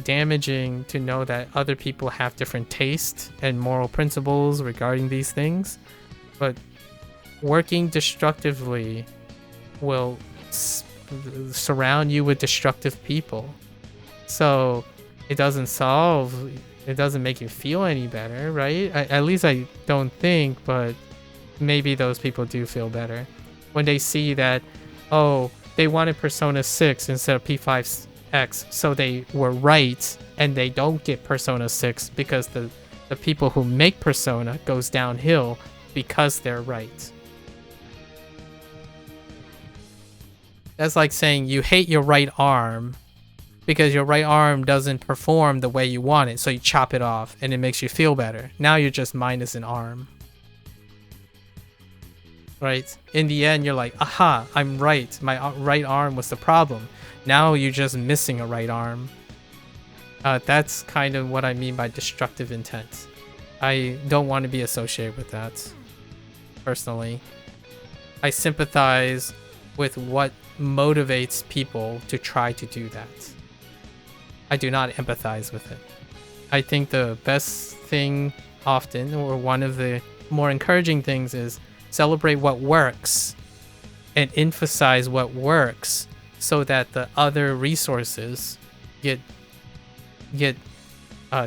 damaging to know that other people have different tastes and moral principles regarding these things, but working destructively will surround you with destructive people. So it doesn't make you feel any better, right? At least I don't think, but maybe those people do feel better when they see that, oh, they wanted Persona 6 instead of P5X, so they were right, and they don't get Persona 6 because the people who make Persona goes downhill because they're right. That's like saying you hate your right arm because your right arm doesn't perform the way you want it, so you chop it off and it makes you feel better. Now you're just minus an arm. Right? In the end, you're like, aha, I'm right. My right arm was the problem. Now you're just missing a right arm. That's kind of what I mean by destructive intent. I don't want to be associated with that, personally. I sympathize with what motivates people to try to do that. I do not empathize with it. I think the best thing often, or one of the more encouraging things, is celebrate what works and emphasize what works so that the other resources get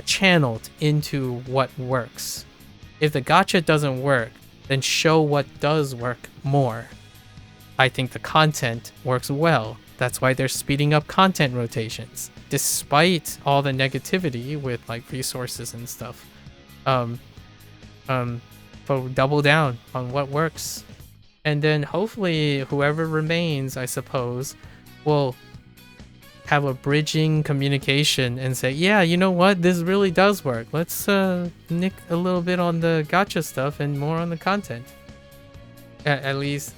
channeled into what works. If the gacha doesn't work, then show what does work more. I think the content works well. That's why they're speeding up content rotations, despite all the negativity with like resources and stuff. So double down on what works, and then hopefully whoever remains, I suppose, will have a bridging communication and say, yeah, you know what, this really does work. Let's nick a little bit on the gacha stuff and more on the content. At least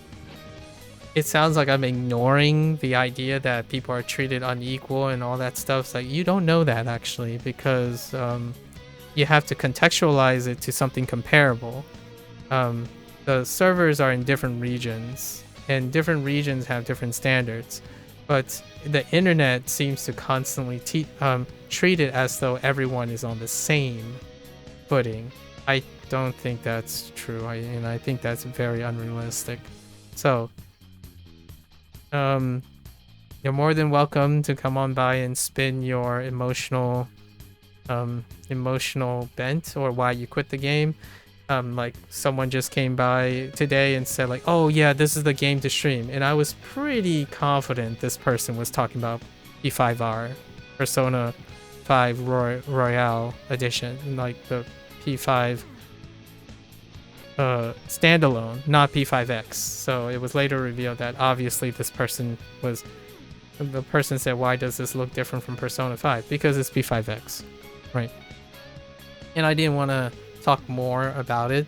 it sounds like I'm ignoring the idea that people are treated unequal and all that stuff. It's like, you don't know that actually, because you have to contextualize it to something comparable. The servers are in different regions, and different regions have different standards, but the internet seems to constantly treat it as though everyone is on the same footing. I don't think that's true, and I think that's very unrealistic. So you're more than welcome to come on by and spin your emotional bent, or why you quit the game. Like someone just came by today and said like, oh yeah, this is the game to stream, and I was pretty confident this person was talking about P5R, Persona 5 Royale edition, like the P5 standalone, not P5X. So it was later revealed that obviously this person was, the person said, why does this look different from Persona 5? Because it's P5X, right? And I didn't want to talk more about it.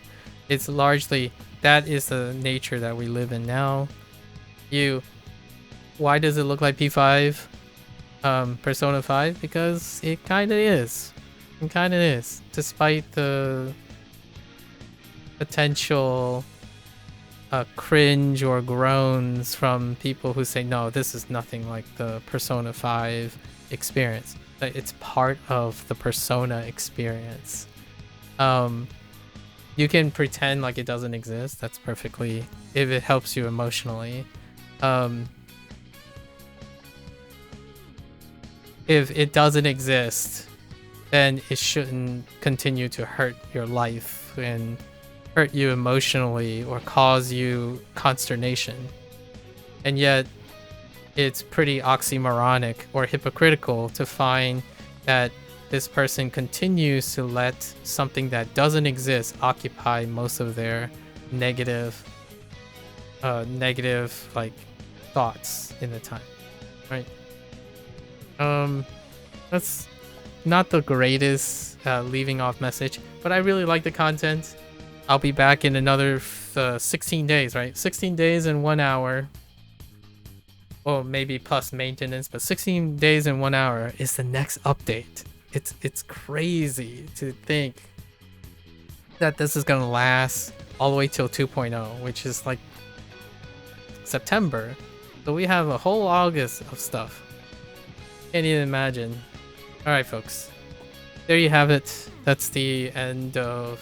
It's largely, that is the nature that we live in now. Why does it look like P5 Persona 5? Because it kind of is. It kind of is, despite the potential cringe or groans from people who say, no, this is nothing like the Persona 5 experience. It's part of the Persona experience. You can pretend like it doesn't exist. That's perfectly, if it helps you emotionally. If it doesn't exist, then it shouldn't continue to hurt your life and hurt you emotionally or cause you consternation. And yet it's pretty oxymoronic or hypocritical to find that this person continues to let something that doesn't exist occupy most of their negative like thoughts in the time, right? That's not the greatest leaving off message, but I really like the content. I'll be back in another 16 days, right? 16 days and 1 hour. Or maybe plus maintenance, but 16 days and 1 hour is the next update. It's crazy to think that this is gonna last all the way till 2.0, which is like September. So we have a whole August of stuff. Can't even imagine. Alright folks, there you have it. That's the end of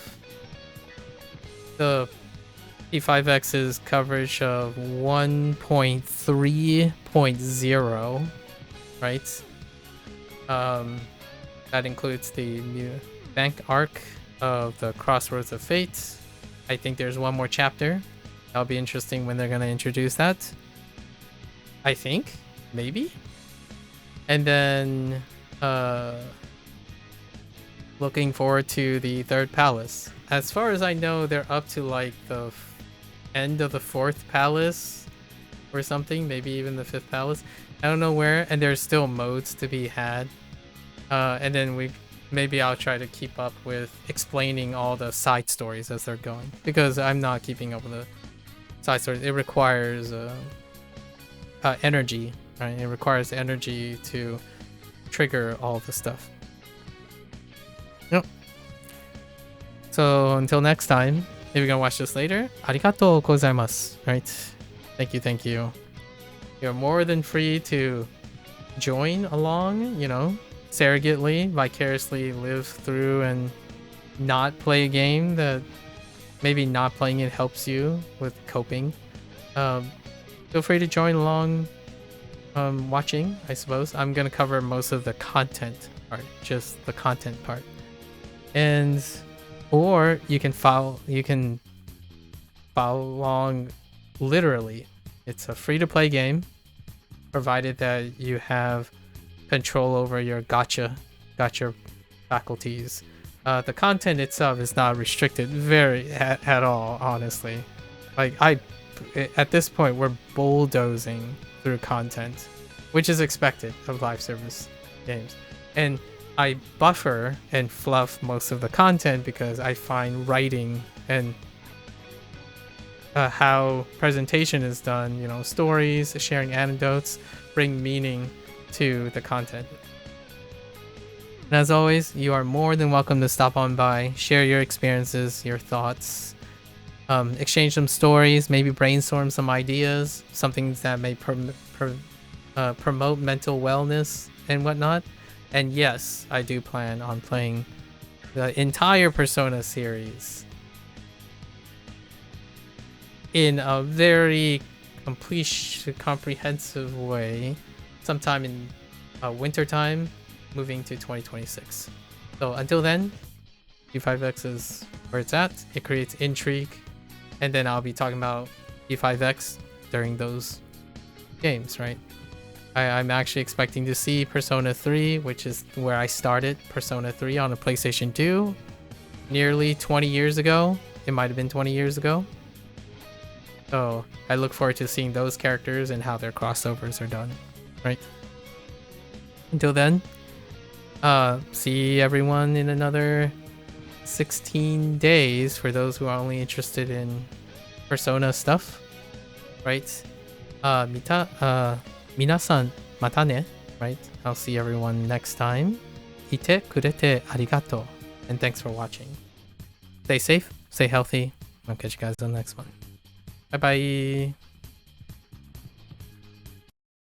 the P5X's coverage of 1.3.0, right? That includes the new bank arc of the Crossroads of Fate. I think there's one more chapter. That'll be interesting when they're gonna introduce that. I think, maybe. And then looking forward to the third palace. As far as I know, they're up to like the end of the fourth palace or something, maybe even the fifth palace. I don't know where, and there's still modes to be had. And then maybe I'll try to keep up with explaining all the side stories as they're going, because I'm not keeping up with the side stories. It requires energy right? It requires energy to trigger all the stuff. Yep. So until next time, if you're gonna watch this later, arigatou gozaimasu, right? Thank you, thank you. You're more than free to join along, you know, surrogately, vicariously live through and not play a game that maybe not playing it helps you with coping. Feel free to join along watching, I suppose. I'm gonna cover most of the content part, just the content part. And or you can follow along literally. It's a free-to-play game, provided that you have control over your gotcha faculties. The content itself is not restricted at all, honestly. Like at this point, we're bulldozing through content, which is expected of live service games. And I buffer and fluff most of the content because I find writing and how presentation is done, you know, stories, sharing anecdotes, bring meaning to the content. And as always, you are more than welcome to stop on by, share your experiences, your thoughts, exchange some stories, maybe brainstorm some ideas, some things that may promote mental wellness and whatnot. And yes, I do plan on playing the entire Persona series in a very comprehensive way sometime in winter time, moving to 2026. So until then, P5X is where it's at. It creates intrigue, and then I'll be talking about P5X during those games, right? I'm actually expecting to see Persona 3, which is where I started Persona 3 on a PlayStation 2 nearly 20 years ago. It might have been 20 years ago. So I look forward to seeing those characters and how their crossovers are done, right? Until then, see everyone in another 16 days for those who are only interested in Persona stuff, right? Minasan mata ne, right? I'll see everyone next time. Ite kurete arigato, and thanks for watching. Stay safe, stay healthy. I'll catch you guys on the next one. Bye bye.